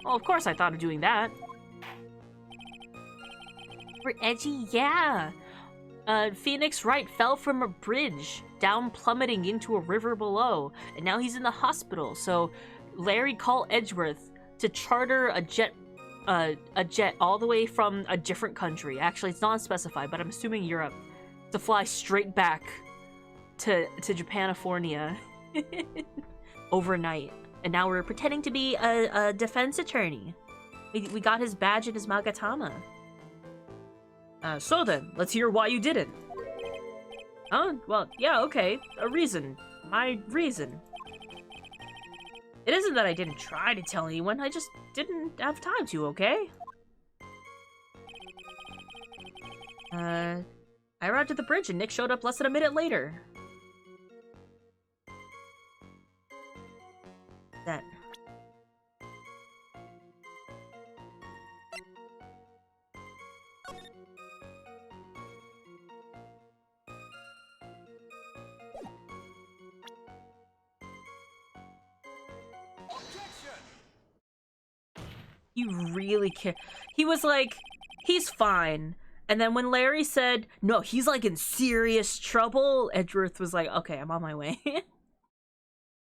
Well, of course I thought of doing that. For Edgy, yeah. Phoenix Wright fell from a bridge, down plummeting into a river below, and now he's in the hospital. So Larry called Edgeworth to charter a jet all the way from a different country. Actually, it's not specified, but I'm assuming Europe, to fly straight back to Japanifornia overnight. And now we're pretending to be a defense attorney. We got his badge and his Magatama. So then, let's hear why you didn't. Well, yeah, okay. A reason. My reason. It isn't that I didn't try to tell anyone, I just didn't have time to, okay? I arrived at the bridge and Nick showed up less than a minute later. That. You really care. He was like, he's fine. And then when Larry said, no, he's like in serious trouble, Edgeworth was like, okay, I'm on my way.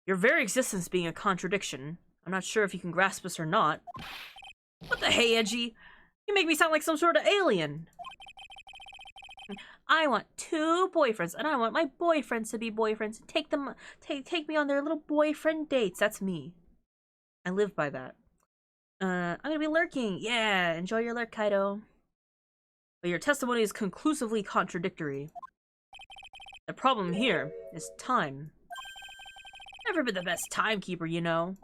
Your very existence being a contradiction. I'm not sure if you can grasp this or not. What the hey, Edgy? You make me sound like some sort of alien. I want 2 boyfriends, and I want my boyfriends to be boyfriends. Take me on their little boyfriend dates. That's me. I live by that. I'm gonna be lurking. Yeah, enjoy your lurk, Kaido. But your testimony is conclusively contradictory. The problem here is time. Never been the best timekeeper, you know.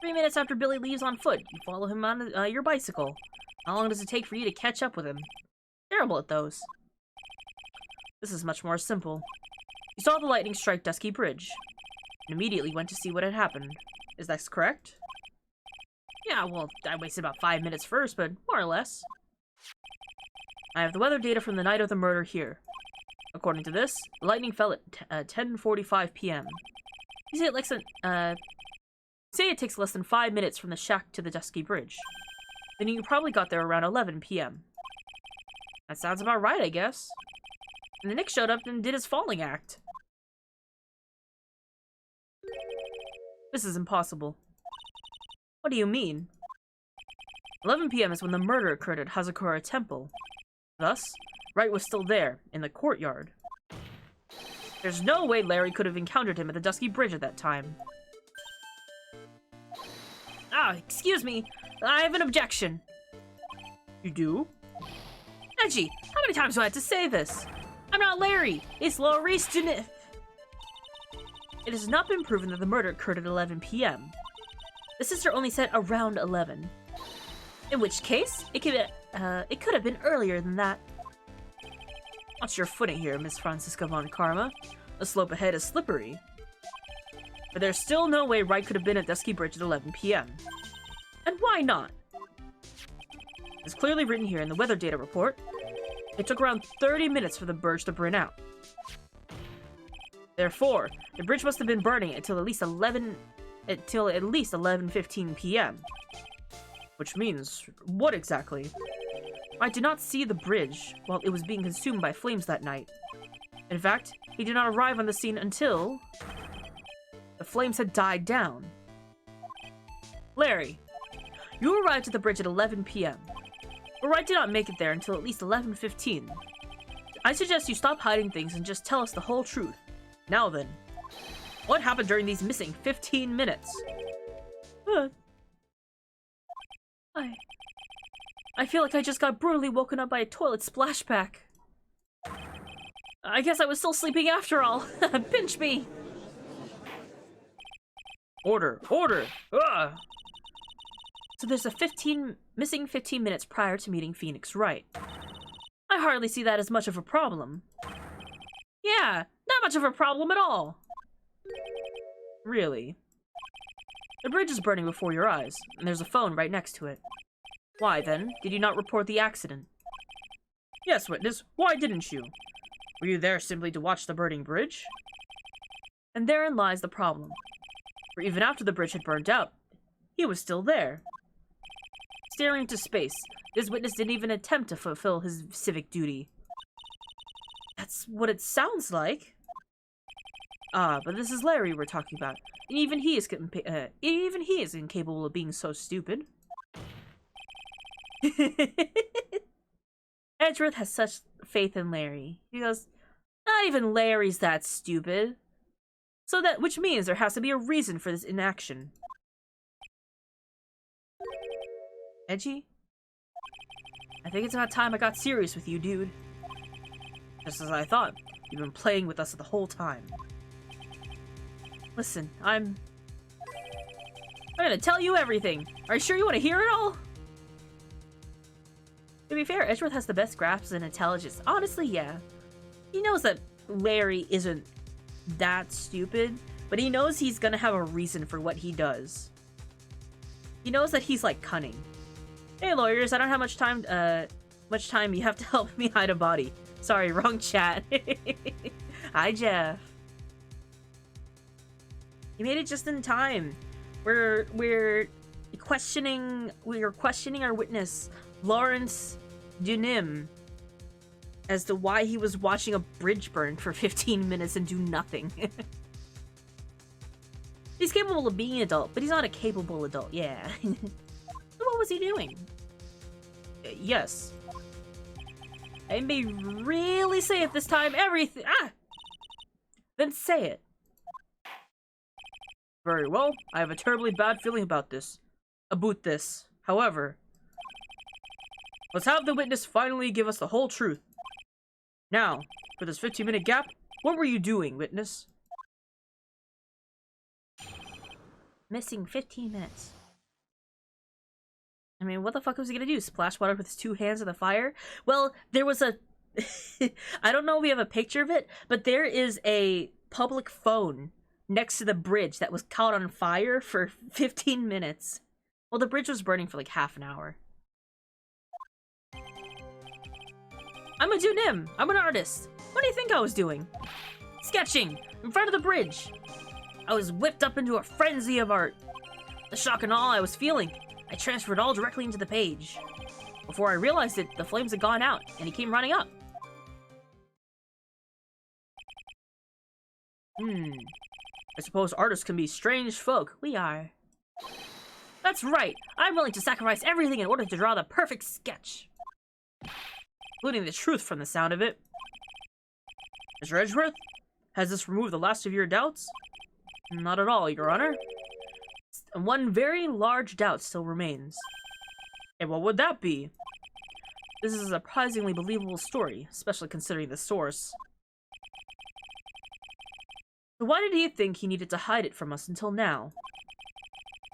3 minutes after Billy leaves on foot, you follow him on your bicycle. How long does it take for you to catch up with him? Terrible at those. This is much more simple. You saw the lightning strike Dusky Bridge, and immediately went to see what had happened. Is that correct? Yeah, well, I wasted about 5 minutes first, but more or less. I have the weather data from the night of the murder here. According to this, the lightning fell at 10:45 p.m. You say it takes less than 5 minutes from the shack to the Dusky Bridge. Then you probably got there around 11 p.m. That sounds about right, I guess. And then Nick showed up and did his falling act. This is impossible. What do you mean? 11 p.m. is when the murder occurred at Hazakura Temple. Thus, Wright was still there, in the courtyard. There's no way Larry could have encountered him at the Dusky Bridge at that time. Ah, excuse me. I have an objection. You do? Edgy, how many times do I have to say this? I'm not Larry. It's Laurice Dunif. It has not been proven that the murder occurred at 11 p.m. The sister only said around 11. In which case, it could have been earlier than that. Watch your footing here, Miss Francisca von Karma. The slope ahead is slippery. But there's still no way Wright could have been at Dusky Bridge at 11 p.m. And why not? It's clearly written here in the weather data report. It took around 30 minutes for the bridge to burn out. Therefore, the bridge must have been burning until at least 11:15 p.m. Which means, what exactly? I did not see the bridge while it was being consumed by flames that night. In fact, he did not arrive on the scene until the flames had died down. Larry, you arrived at the bridge at 11 p.m. But Wright did not make it there until at least 11:15. I suggest you stop hiding things and just tell us the whole truth. Now then, what happened during these missing 15 minutes? I feel like I just got brutally woken up by a toilet splashback. I guess I was still sleeping after all. Pinch me! Order! Order! Ugh! So there's a missing 15 minutes prior to meeting Phoenix Wright. I hardly see that as much of a problem. Yeah, not much of a problem at all. Really? The bridge is burning before your eyes, and there's a phone right next to it. Why, then, did you not report the accident? Yes, witness, why didn't you? Were you there simply to watch the burning bridge? And therein lies the problem. For even after the bridge had burned out, he was still there. Staring into space, this witness didn't even attempt to fulfill his civic duty. That's what it sounds like. Ah, but this is Larry we're talking about, and even he is incapable of being so stupid. Edgeworth has such faith in Larry. He goes, not even Larry's that stupid. Which means there has to be a reason for this inaction. Edgy? I think it's about time I got serious with you, dude. Just as I thought. You've been playing with us the whole time. Listen, I'm gonna tell you everything. Are you sure you want to hear it all? To be fair, Edgeworth has the best grasp and intelligence. Honestly, yeah. He knows that Larry isn't that stupid, but he knows he's gonna have a reason for what he does. He knows that he's, like, cunning. Hey, lawyers, I don't have much time. You have to help me hide a body. Sorry, wrong chat. Hi, Jeff. You made it just in time. We're questioning our witness, Lawrence Dunim, as to why he was watching a bridge burn for 15 minutes and do nothing. He's capable of being an adult, but he's not a capable adult, yeah. So what was he doing? Yes. I may really say it this time, everything— Then say it. Very well, I have a terribly bad feeling about this. However, let's have the witness finally give us the whole truth. Now, for this 15-minute gap, what were you doing, witness? Missing 15 minutes. I mean, what the fuck was he gonna do? Splash water with his two hands in the fire? Well, there was a... I don't know if we have a picture of it, but there is a public phone next to the bridge that was caught on fire for 15 minutes. Well, the bridge was burning for like half an hour. I'm a Junim. I'm an artist. What do you think I was doing? Sketching in front of the bridge. I was whipped up into a frenzy of art. The shock and awe I was feeling, I transferred all directly into the page. Before I realized it, the flames had gone out, and he came running up. I suppose artists can be strange folk. We are. That's right! I'm willing to sacrifice everything in order to draw the perfect sketch. Including the truth from the sound of it. Mr. Edgeworth, has this removed the last of your doubts? Not at all, Your Honor. One very large doubt still remains. And what would that be? This is a surprisingly believable story, especially considering the source. So why did he think he needed to hide it from us until now?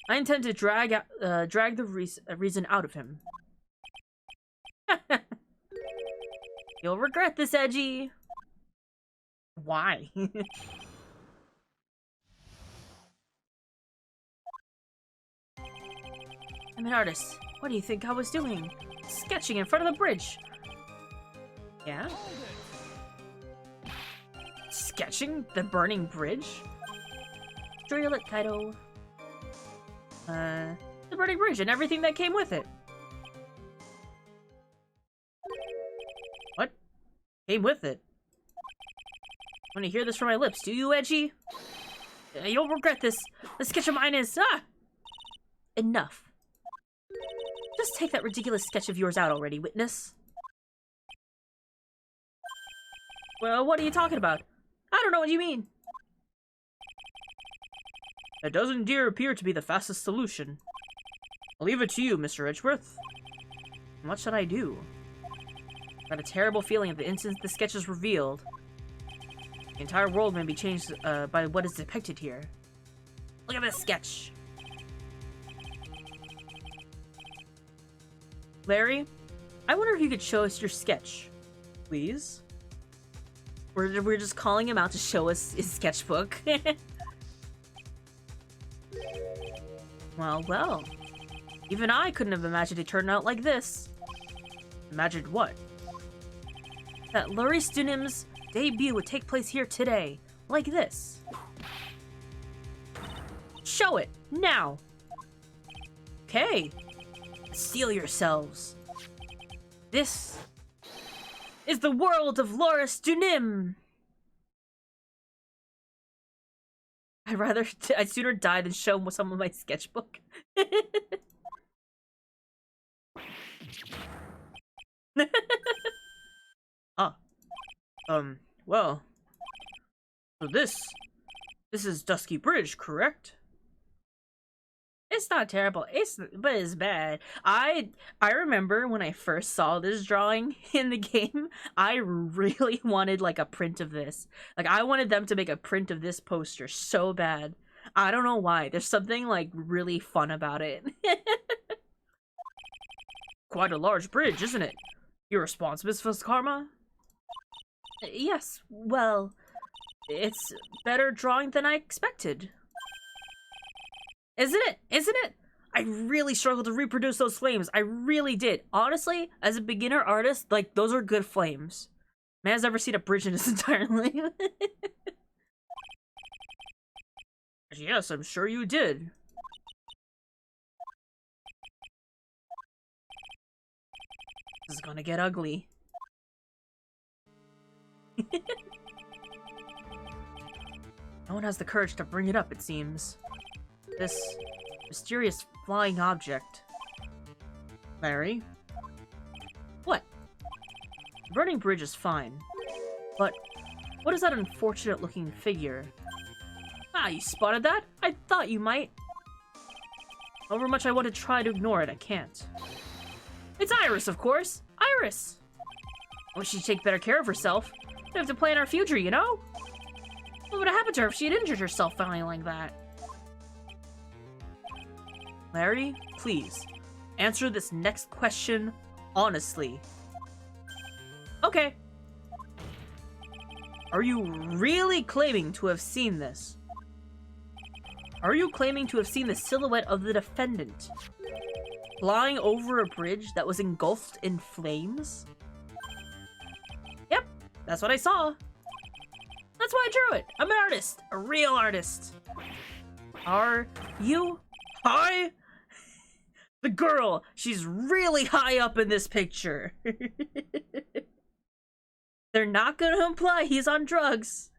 I intend to drag the reason out of him. You'll regret this, Edgy. Why? I'm an artist. What do you think I was doing? Sketching in front of the bridge. Yeah? Sketching the burning bridge? Sure you lit, Kaido. The burning bridge and everything that came with it. What? Came with it? When you hear this from my lips, do you, Edgy? You'll regret this. The sketch of mine is, Enough. Just take that ridiculous sketch of yours out already, witness. Well, what are you talking about? I don't know what you mean. It does indeed appear to be the fastest solution. I'll leave it to you, Mr. Edgeworth. What should I do? I had a terrible feeling at the instant the sketch is revealed. The entire world may be changed by what is depicted here. Look at this sketch. Larry, I wonder if you could show us your sketch. Please? We're just calling him out to show us his sketchbook. Well. Even I couldn't have imagined it turned out like this. Imagined what? That Laurie Dunham's debut would take place here today. Like this. Show it, now! Okay. Steel yourselves. This is the world of Loris Dunim. I'd sooner die than show some of my sketchbook. Well. So this is Dusky Bridge, correct? It's not terrible, but it's bad. I remember when I first saw this drawing in the game, I really wanted like a print of this. Like I wanted them to make a print of this poster so bad. I don't know why. There's something like really fun about it. Quite a large bridge, isn't it? You're responsible for this, Karma? Yes, well, it's better drawing than I expected. Isn't it? Isn't it? I really struggled to reproduce those flames. I really did. Honestly, as a beginner artist, like, those are good flames. Man's never seen a bridge in his entire life. Yes, I'm sure you did. This is gonna get ugly. No one has the courage to bring it up, it seems. This mysterious flying object. Larry? What? The burning bridge is fine. But what is that unfortunate looking figure? Ah, you spotted that? I thought you might. However much I want to try to ignore it, I can't. It's Iris, of course! Iris! I wish she'd take better care of herself. We have to plan our future, you know? What would have happened to her if she had injured herself finally like that? Larry, please, answer this next question honestly. Okay. Are you really claiming to have seen this? Are you claiming to have seen the silhouette of the defendant flying over a bridge that was engulfed in flames? Yep, that's what I saw. That's why I drew it. I'm an artist, a real artist. Are you high? The girl, she's really high up in this picture. They're not gonna imply he's on drugs.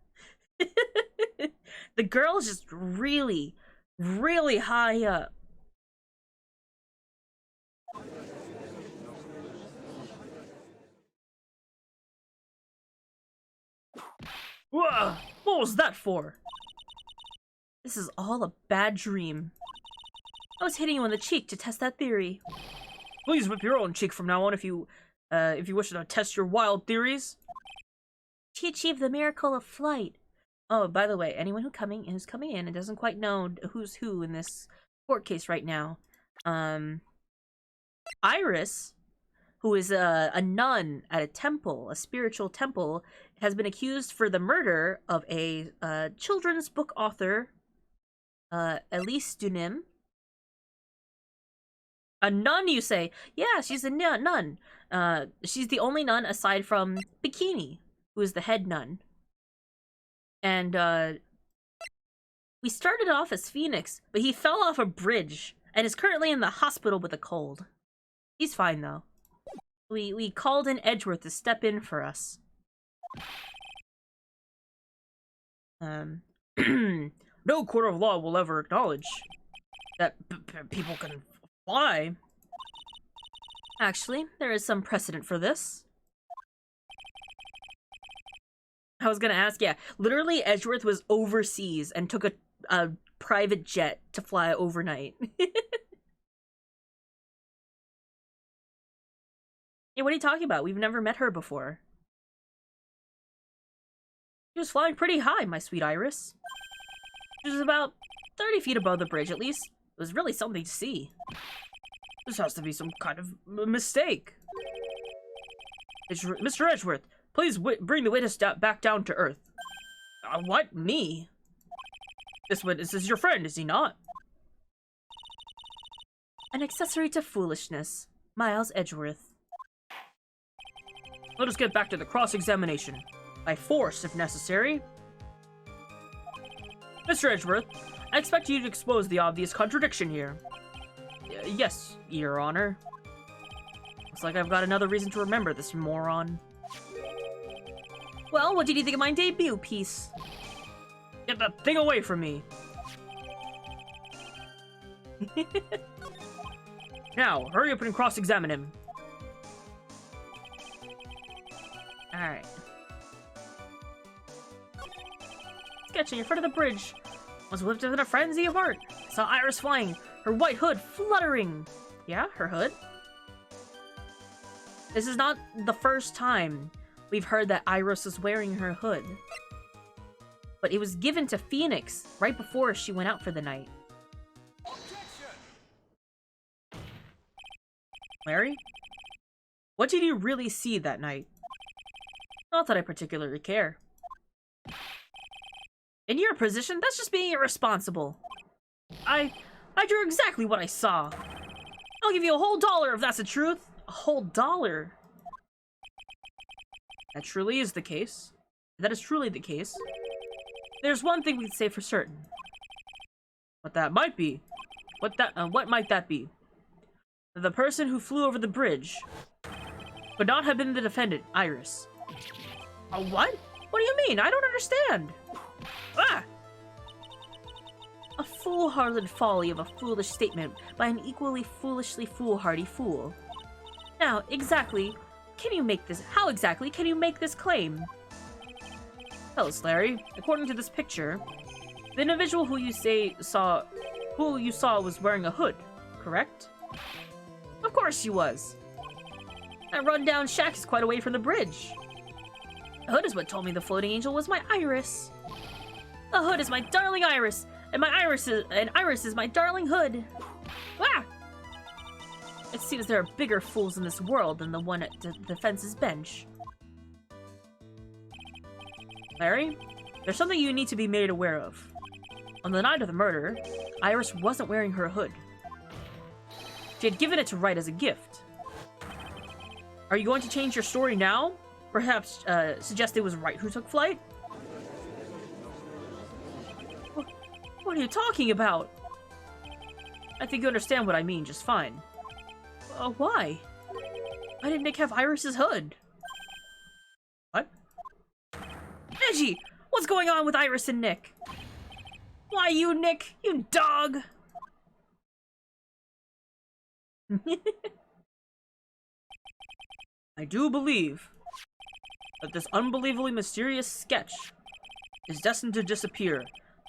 The girl is just really, really high up. Whoa, what was that for? This is all a bad dream. I was hitting you on the cheek to test that theory. Please whip your own cheek from now on if you wish to test your wild theories. She achieved the miracle of flight. Oh, by the way, anyone who's coming in and doesn't quite know who's who in this court case right now. Iris, who is a nun at a temple, a spiritual temple, has been accused for the murder of a children's book author, Elise Dunim. A nun, you say? Yeah, she's a nun. She's the only nun aside from Bikini, who is the head nun. And, we started off as Phoenix, but he fell off a bridge and is currently in the hospital with a cold. He's fine, though. We called in Edgeworth to step in for us. No court of law will ever acknowledge that people can fly. Actually, there is some precedent for this. I was gonna ask, yeah, literally Edgeworth was overseas and took a private jet to fly overnight. Hey, what are you talking about? We've never met her before. She was flying pretty high, my sweet Iris. She was about 30 feet above the bridge, at least. It was really something to see. This has to be some kind of mistake. Mr. Edgeworth, please bring the witness back down to earth. What? Me? This witness is your friend, is he not? An accessory to foolishness. Miles Edgeworth. Let us get back to the cross-examination. By force, if necessary. Mr. Edgeworth, I expect you to expose the obvious contradiction here. Yes, Your Honor. Looks like I've got another reason to remember this moron. Well, what did you think of my debut piece? Get that thing away from me! Now, hurry up and cross-examine him. Alright. Sketching in front of the bridge. Was whipped in a frenzy of art. Saw Iris flying, her white hood fluttering. Yeah, her hood. This is not the first time we've heard that Iris was wearing her hood. But it was given to Phoenix right before she went out for the night. Larry? What did you really see that night? Not that I particularly care. In your position, that's just being irresponsible. I drew exactly what I saw. I'll give you a whole $1 if that's the truth. A whole $1. That truly is the case. That is truly the case. There's one thing we can say for certain. What that might be. What might that be? The person who flew over the bridge could not have been the defendant, Iris. What? What do you mean? I don't understand. Ah! A foolhardy folly of a foolish statement by an equally foolishly foolhardy fool. Now, how exactly can you make this claim? Tell us, Larry. According to this picture, the individual who you saw was wearing a hood, correct? Of course she was. That rundown shack is quite away from the bridge. The hood is what told me the floating angel was my Iris. The hood is my darling Iris, and Iris is my darling hood. Ah! It seems there are bigger fools in this world than the one at the defense's bench. Larry, there's something you need to be made aware of. On the night of the murder, Iris wasn't wearing her hood. She had given it to Wright as a gift. Are you going to change your story now? Perhaps suggest it was Wright who took flight? What are you talking about? I think you understand what I mean just fine. Why? Why did Nick have Iris's hood? What? Edgy! What's going on with Iris and Nick? Why you, Nick? You dog! I do believe that this unbelievably mysterious sketch is destined to disappear,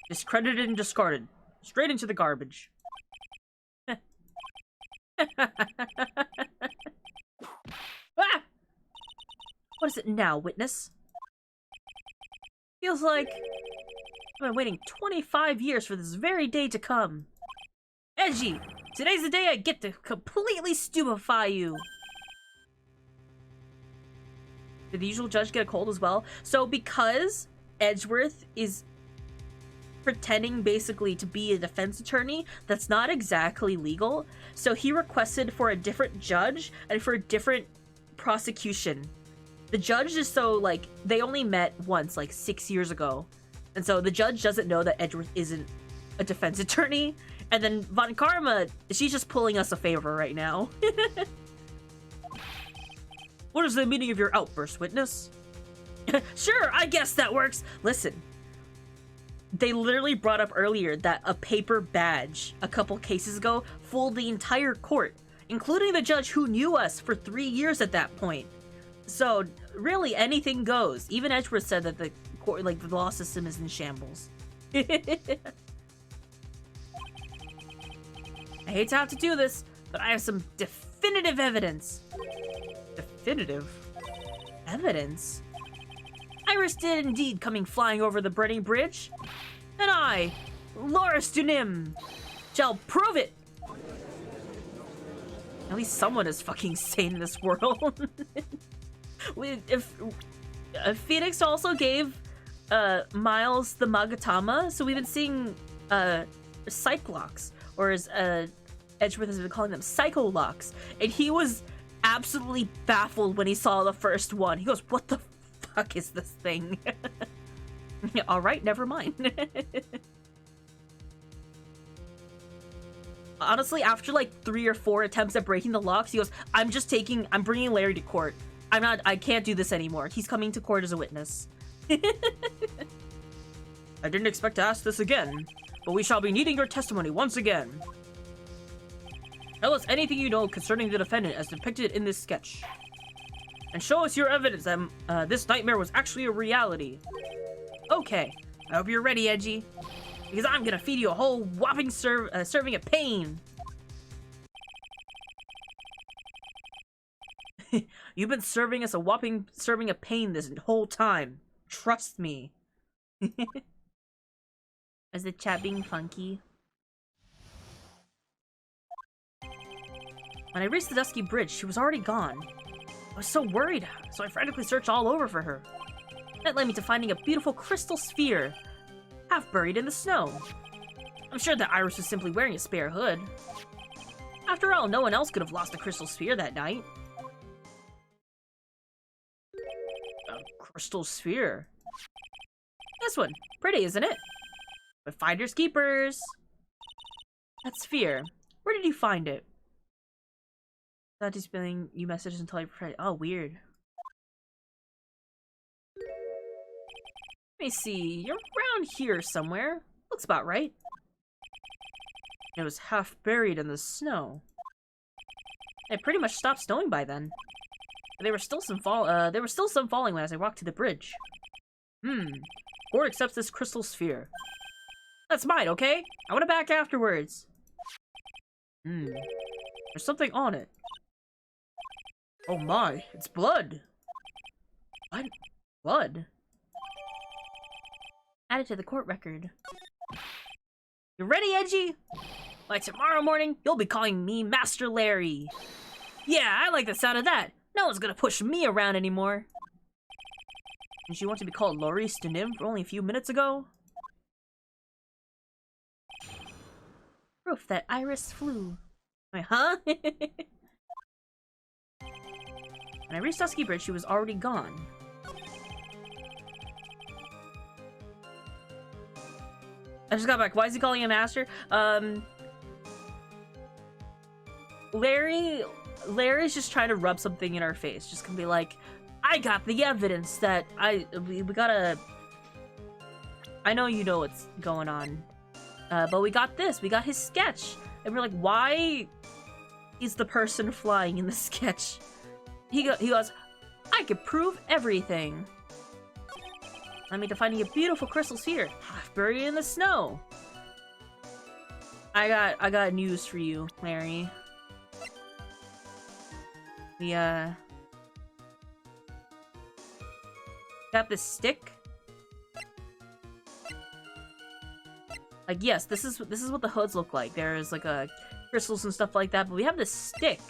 discredited and discarded, straight into the garbage. Ah! What is it now, witness? Feels like I've been waiting 25 years for this very day to come. Edgy! Today's the day I get to completely stupefy you! Did the usual judge get a cold as well? So because Edgeworth is pretending basically to be a defense attorney, that's not exactly legal. So he requested for a different judge and for a different prosecution. The judge is so, like, they only met once, like, 6 years ago. And so the judge doesn't know that Edgeworth isn't a defense attorney. And then Von Karma, she's just pulling us a favor right now. What is the meaning of your outburst, witness? Sure, I guess that works. Listen, they literally brought up earlier that a paper badge a couple cases ago fooled the entire court, including the judge who knew us for 3 years at that point. So really, anything goes. Even Edgeworth said that the court, like, the law system is in shambles. I hate to have to do this, but I have some definitive evidence. Definitive evidence? Iris did indeed coming flying over the burning bridge, and I, Loris Dunim, shall prove it. At least someone is fucking sane in this world. If Phoenix also gave Miles the Magatama, so we've been seeing Cyclocks, or as Edgeworth has been calling them, Psycholocks, and he was absolutely baffled when he saw the first one. He goes, "What the fuck is this thing?" All right, never mind. Honestly, after like 3 or 4 attempts at breaking the locks, he goes, I'm bringing Larry to court. I can't do this anymore. He's coming to court as a witness. I didn't expect to ask this again, but we shall be needing your testimony once again. Tell us anything you know concerning the defendant as depicted in this sketch. And show us your evidence that this nightmare was actually a reality. Okay, I hope you're ready, Edgy. Because I'm gonna feed you a whole whopping serving of pain. You've been serving us a whopping serving of pain this whole time. Trust me. Is the chat being funky? When I reached the Dusky Bridge, she was already gone. I was so worried, so I frantically searched all over for her. That led me to finding a beautiful crystal sphere, half buried in the snow. I'm sure that Iris was simply wearing a spare hood. After all, no one else could have lost a crystal sphere that night. A crystal sphere? This one. Pretty, isn't it? But finders keepers. That sphere. Where did you find it? Not displaying you messages until I pray. Oh, weird. Let me see. You're around here somewhere. Looks about right. It was half buried in the snow. It pretty much stopped snowing by then. But there were still some falling when as I walked to the bridge. Or accepts this crystal sphere. That's mine, okay? I want it back afterwards. There's something on it. Oh my, it's blood. What? Blood? Added to the court record. You ready, Edgy? By tomorrow morning, you'll be calling me Master Larry. Yeah, I like the sound of that. No one's gonna push me around anymore. Didn't you want to be called Loris Dunim for only a few minutes ago? Proof that Iris flew. Wait, huh? When I reached Dusky Bridge, she was already gone. I just got back. Why is he calling him Master? Larry's just trying to rub something in our face. Just gonna be like, I got the evidence that we gotta... I know you know what's going on. But we got this. We got his sketch. And we're like, why is the person flying in the sketch? He goes, I could prove everything. I mean, to finding a beautiful crystal sphere, half buried in the snow. I got news for you, Larry. We got this stick. Like, yes, this is what the hoods look like. There's like crystals and stuff like that, but we have this stick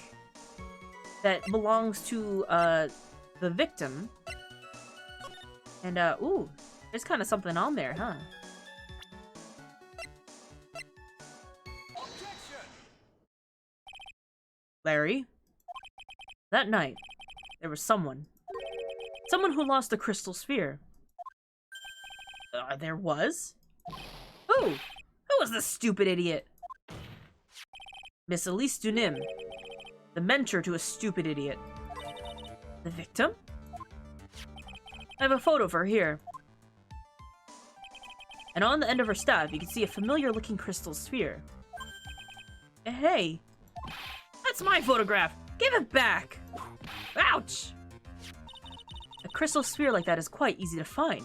that belongs to the victim. And ooh, there's kind of something on there, huh? Larry, that night, there was someone who lost the crystal sphere. There was? Who? Who was the stupid idiot? Miss Elise Dunim, the mentor to a stupid idiot. The victim? I have a photo of her here. And on the end of her staff, you can see a familiar-looking crystal sphere. Hey! That's my photograph! Give it back! Ouch! A crystal sphere like that is quite easy to find.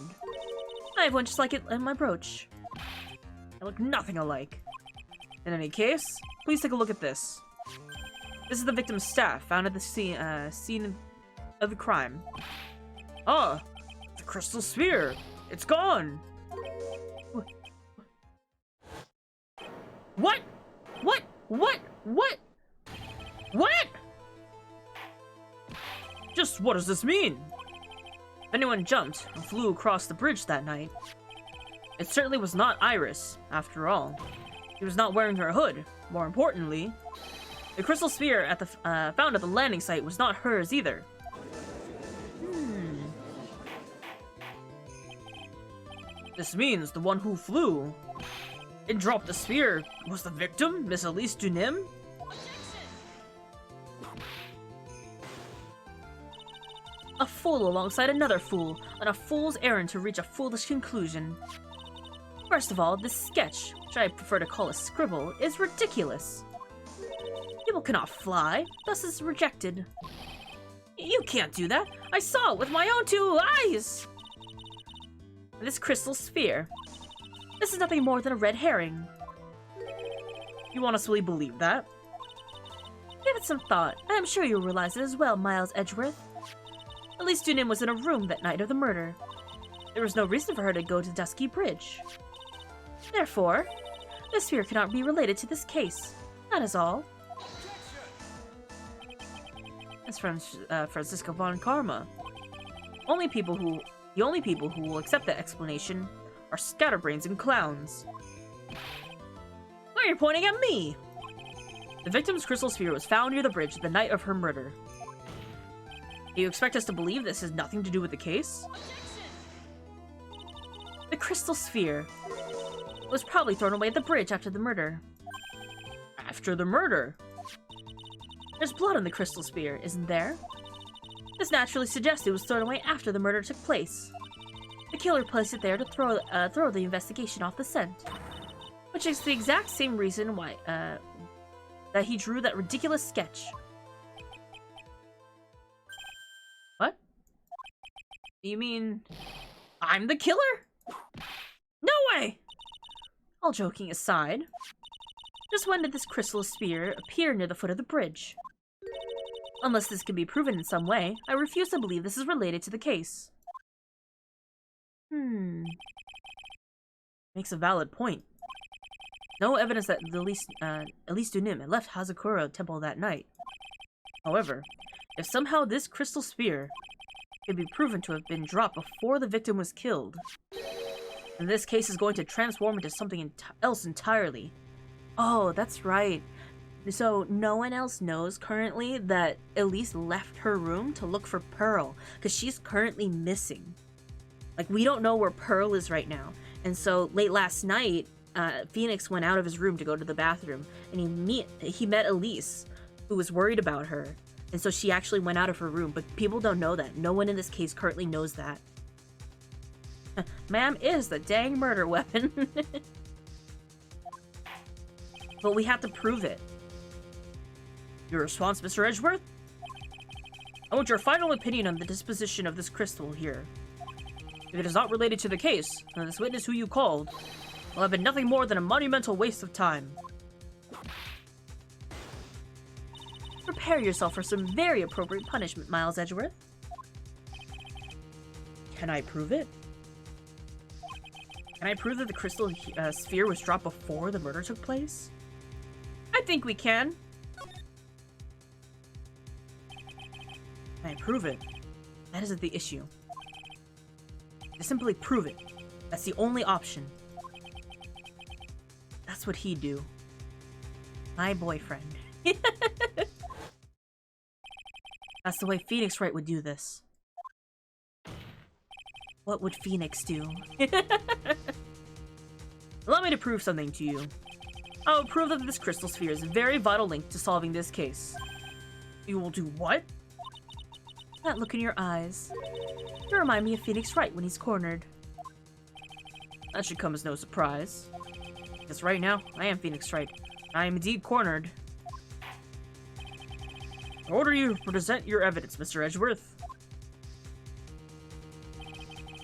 I have one just like it in my brooch. They look nothing alike. In any case, please take a look at this. This is the victim's staff, found at the scene of the crime. Ah! The crystal sphere! It's gone! What? What? What? What? What? Just what does this mean? If anyone jumped and flew across the bridge that night, it certainly was not Iris, after all. She was not wearing her hood. More importantly, the crystal sphere at the found at the landing site was not hers either. This means the one who flew and dropped the sphere was the victim, Miss Elise Dunim? A fool alongside another fool, on a fool's errand to reach a foolish conclusion. First of all, this sketch, which I prefer to call a scribble, is ridiculous. People cannot fly, thus is rejected. You can't do that! I saw it with my own 2 eyes! This crystal sphere. This is nothing more than a red herring. You honestly believe that? Give it some thought, and I'm sure you'll realize it as well, Miles Edgeworth. Elise Dunim was in a room that night of the murder. There was no reason for her to go to Dusky Bridge. Therefore, the sphere cannot be related to this case. That is all. That's from Francisco von Karma. The only people who will accept that explanation are scatterbrains and clowns. Why are you pointing at me? The victim's crystal sphere was found near the bridge the night of her murder. Do you expect us to believe this has nothing to do with the case? The crystal sphere was probably thrown away at the bridge after the murder. After the murder? There's blood on the crystal sphere, isn't there? This naturally suggests it was thrown away after the murder took place. The killer placed it there to throw the investigation off the scent. Which is the exact same reason why that he drew that ridiculous sketch. What? You mean I'm the killer? No way! All joking aside, just when did this crystal sphere appear near the foot of the bridge? Unless this can be proven in some way, I refuse to believe this is related to the case. Makes a valid point. No evidence that Elise Dunim had left Hazakura Temple that night. However, if somehow this crystal sphere can be proven to have been dropped before the victim was killed, then this case is going to transform into something else entirely. Oh, that's right. So no one else knows currently that Elise left her room to look for Pearl, because she's currently missing. Like, we don't know where Pearl is right now. And so late last night, Phoenix went out of his room to go to the bathroom, and he met Elise, who was worried about her. And so she actually went out of her room, but people don't know that. No one in this case currently knows that. Ma'am is the dang murder weapon. But we have to prove it. Your response, Mr. Edgeworth? I want your final opinion on the disposition of this crystal here. If it is not related to the case, then this witness who you called will have been nothing more than a monumental waste of time. Prepare yourself for some very appropriate punishment, Miles Edgeworth. Can I prove it? Can I prove that the crystal sphere was dropped before the murder took place? I think we can. Can I prove it? That isn't the issue. Just simply prove it. That's the only option. That's what he'd do. My boyfriend. That's the way Phoenix Wright would do this. What would Phoenix do? Allow me to prove something to you. I will prove that this crystal sphere is a very vital link to solving this case. You will do what? That look in your eyes. You remind me of Phoenix Wright when he's cornered. That should come as no surprise. Because right now, I am Phoenix Wright. I am indeed cornered. I order you to present your evidence, Mr. Edgeworth.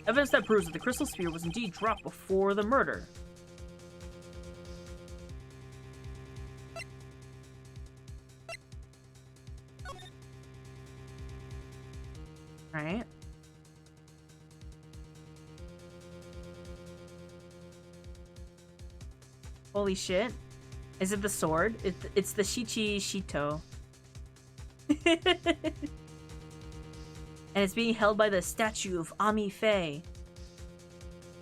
Evidence that proves that the crystal sphere was indeed dropped before the murder. Right. Holy shit. Is it the sword? It's the Shichi Shito. And it's being held by the statue of Ami Faye.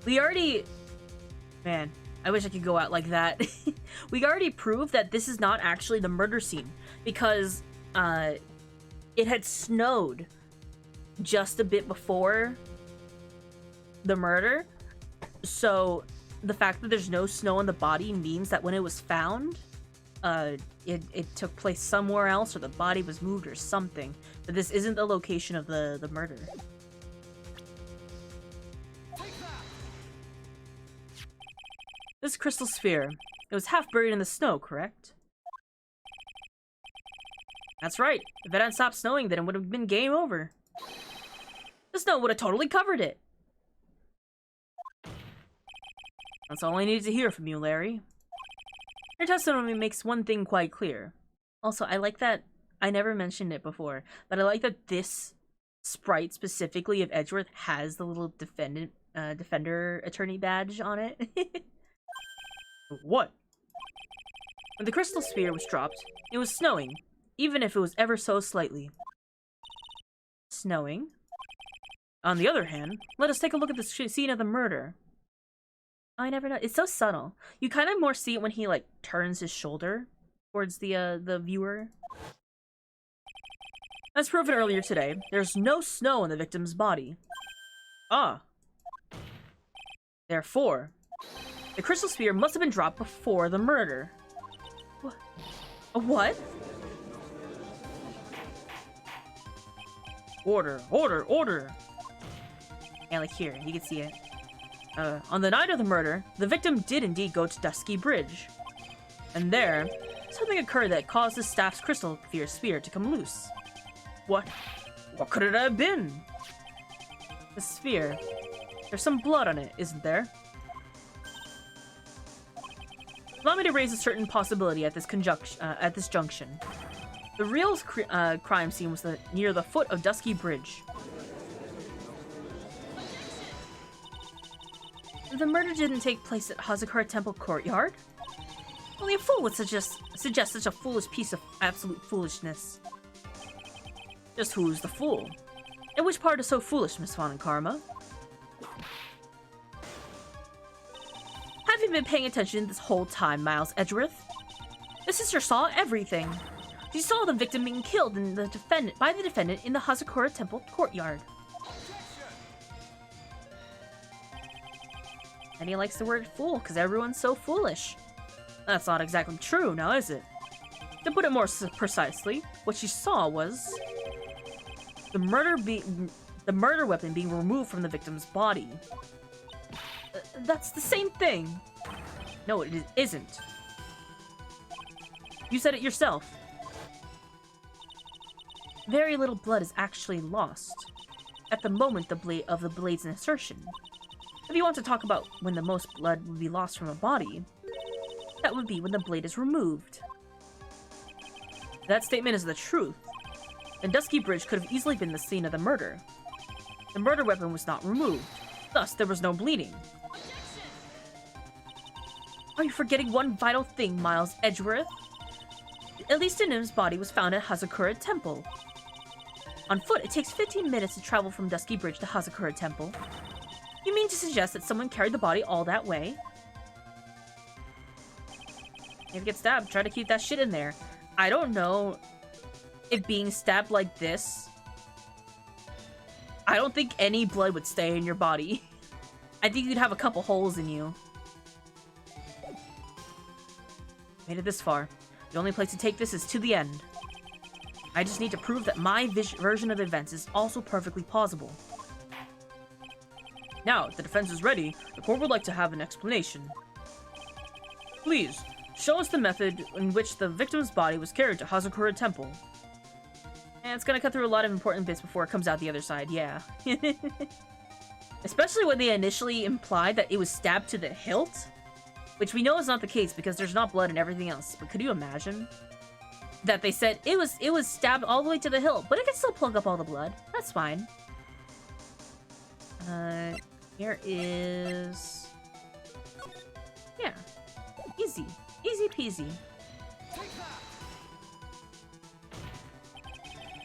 We already... Man, I wish I could go out like that. We already proved that this is not actually the murder scene. Because, it had snowed just a bit before the murder. So, the fact that there's no snow on the body means that when it was found, it took place somewhere else, or the body was moved or something. But this isn't the location of the murder. This crystal sphere, it was half buried in the snow, correct? That's right. If it hadn't stopped snowing, then it would have been game over. The snow would have totally covered it. That's all I needed to hear from you, Larry. Your testimony makes one thing quite clear. Also, I like that, I never mentioned it before, but I like that this sprite specifically of Edgeworth has the little defender attorney badge on it. What? When the crystal sphere was dropped, it was snowing, even if it was ever so slightly. Snowing? On the other hand, let us take a look at the scene of the murder. I never know. It's so subtle. You kind of more see it when he, like, turns his shoulder towards the viewer. As proven earlier today, there's no snow on the victim's body. Ah. Therefore, the crystal sphere must have been dropped before the murder. What? A what? Order, order, order! Yeah, like here, you can see it. On the night of the murder, the victim did indeed go to Dusky Bridge. And there, something occurred that caused the staff's crystal sphere to come loose. What? What could it have been? The sphere. There's some blood on it, isn't there? Allow me to raise a certain possibility at this junction. The real crime scene was near the foot of Dusky Bridge. The murder didn't take place at Hazakura Temple Courtyard? Only a fool would suggest such a foolish piece of absolute foolishness. Just who's the fool? And which part is so foolish, Miss Fawn and Karma? Have you been paying attention this whole time, Miles Edgeworth? The sister saw everything. She saw the victim being killed by the defendant in the Hazakura Temple Courtyard. And he likes the word fool, because everyone's so foolish. That's not exactly true, now is it? To put it more precisely, what she saw was the murder weapon being removed from the victim's body. That's the same thing. No, it isn't. You said it yourself. Very little blood is actually lost at the moment of the blade's insertion. If you want to talk about when the most blood would be lost from a body, that would be when the blade is removed. If that statement is the truth, then Dusky Bridge could have easily been the scene of the murder. The murder weapon was not removed, thus there was no bleeding. Are you forgetting one vital thing, Miles Edgeworth? At least Dunim's body was found at Hazakura Temple. On foot, it takes 15 minutes to travel from Dusky Bridge to Hazakura Temple. You mean to suggest that someone carried the body all that way? If you get stabbed, try to keep that shit in there. I don't know if being stabbed like this... I don't think any blood would stay in your body. I think you'd have a couple holes in you. Made it this far. The only place to take this is to the end. I just need to prove that my version of events is also perfectly plausible. Now, if the defense is ready, the court would like to have an explanation. Please, show us the method in which the victim's body was carried to Hazakura Temple. And it's gonna cut through a lot of important bits before it comes out the other side, yeah. Especially when they initially implied that it was stabbed to the hilt. Which we know is not the case because there's not blood and everything else. But could you imagine? That they said it was stabbed all the way to the hilt, but it can still plug up all the blood. That's fine. Here is... Yeah. Easy. Easy peasy.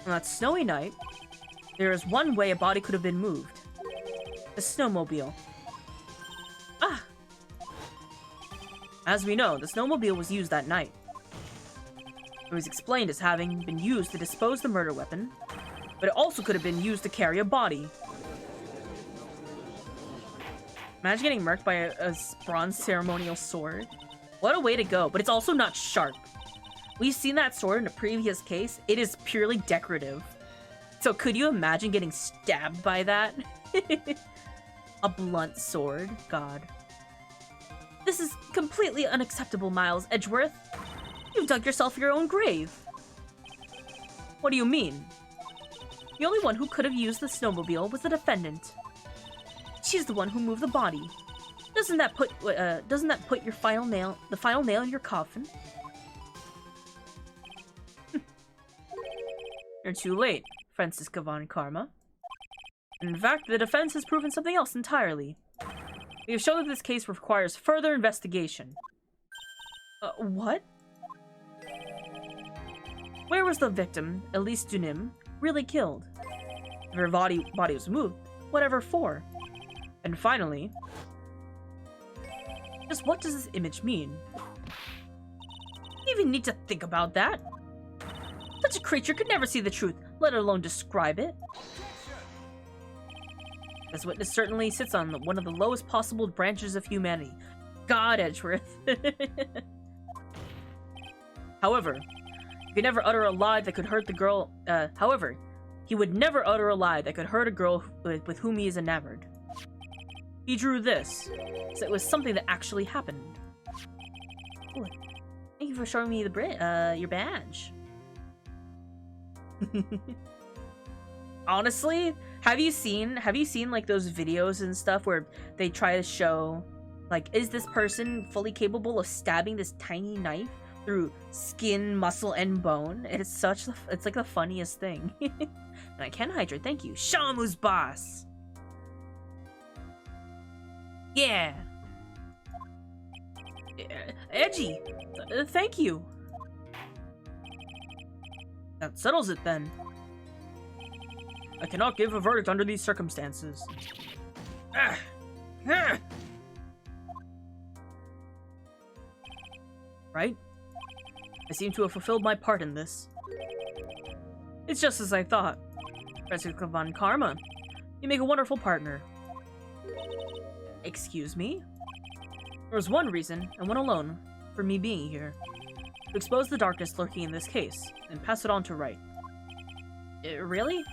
On that snowy night, there is one way a body could have been moved. The snowmobile. Ah! As we know, the snowmobile was used that night. It was explained as having been used to dispose the murder weapon, but it also could have been used to carry a body. Imagine getting murked by a bronze ceremonial sword. What a way to go, but it's also not sharp. We've seen that sword in a previous case. It is purely decorative. So could you imagine getting stabbed by that? A blunt sword. God. This is completely unacceptable, Miles Edgeworth. You've dug yourself your own grave. What do you mean? The only one who could have used the snowmobile was the defendant. She's the one who moved the body. Doesn't that put your final nail in your coffin? You're too late, Franziska von Karma. In fact, the defense has proven something else entirely. We have shown that this case requires further investigation. What? Where was the victim, Elise Dunim, really killed? If her body was moved, whatever for? And finally, just what does this image mean? You even need to think about that. Such a creature could never see the truth, let alone describe it. This witness certainly sits on one of the lowest possible branches of humanity. God, Edgeworth. However, he could never utter a lie that could hurt the girl. However, he would never utter a lie that could hurt a girl with whom he is enamored. He drew this, so it was something that actually happened. Ooh, thank you for showing me the your badge. Honestly, have you seen like those videos and stuff where they try to show, like, is this person fully capable of stabbing this tiny knife through skin, muscle, and bone? It's like the funniest thing. And I can hydrate, thank you. Shamu's boss! Yeah! Edgy! Thank you! That settles it then. I cannot give a verdict under these circumstances. Right? I seem to have fulfilled my part in this. It's just as I thought. Franziska von Karma, you make a wonderful partner. Excuse me? There was one reason, and one alone, for me being here. To expose the darkness lurking in this case, and pass it on to Right. Really?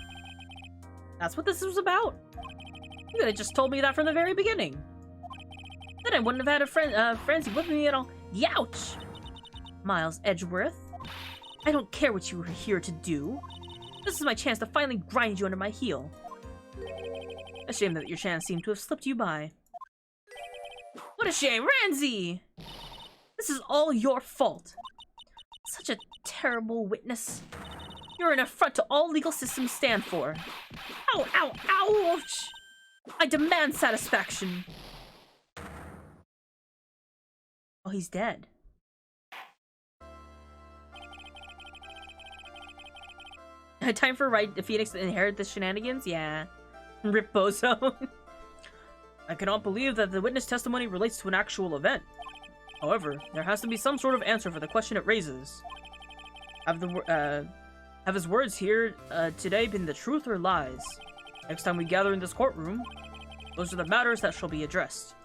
That's what this was about? You could have just told me that from the very beginning. Then I wouldn't have had a frenzy with me at all. Youch! Miles Edgeworth, I don't care what you were here to do. This is my chance to finally grind you under my heel. A shame that your chance seemed to have slipped you by. What a shame, Ranzi! This is all your fault. Such a terrible witness. You're an affront to all legal systems stand for. Ow, ow, ouch! I demand satisfaction. Oh, he's dead. Time for Phoenix to inherit the shenanigans? Yeah. Rip Bozo. I cannot believe that the witness testimony relates to an actual event. However, there has to be some sort of answer for the question it raises. Have his words here today been the truth or lies? Next time we gather in this courtroom, those are the matters that shall be addressed.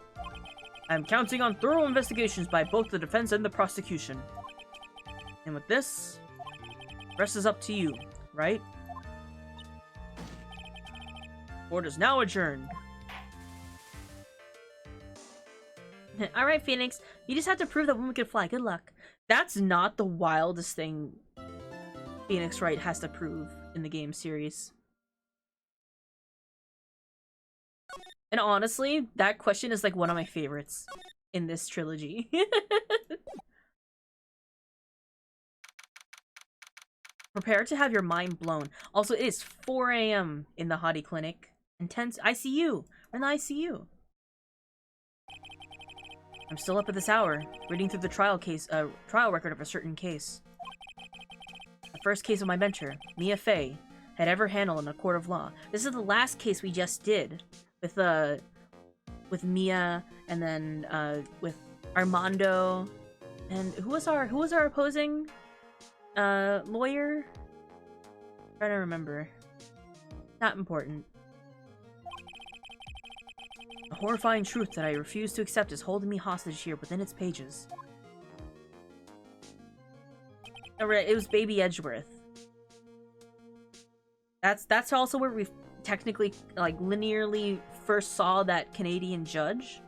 I am counting on thorough investigations by both the defense and the prosecution. And with this, the rest is up to you, right? Court is now adjourned. Alright, Phoenix. You just have to prove that women can fly. Good luck. That's not the wildest thing Phoenix Wright has to prove in the game series. And honestly, that question is like one of my favorites in this trilogy. Prepare to have your mind blown. Also, it is 4 a.m. in the Hottie Clinic. Intense ICU. We're in the ICU. I'm still up at this hour, reading through the trial record of a certain case. The first case of my mentor, Mia Fey, had ever handled in a court of law. This is the last case we just did with Mia, and then with Armando, and who was our opposing lawyer? I'm trying to remember. Not important. The horrifying truth that I refuse to accept is holding me hostage here within its pages. Alright, it was Baby Edgeworth. That's also where we technically, like, linearly first saw that Canadian judge.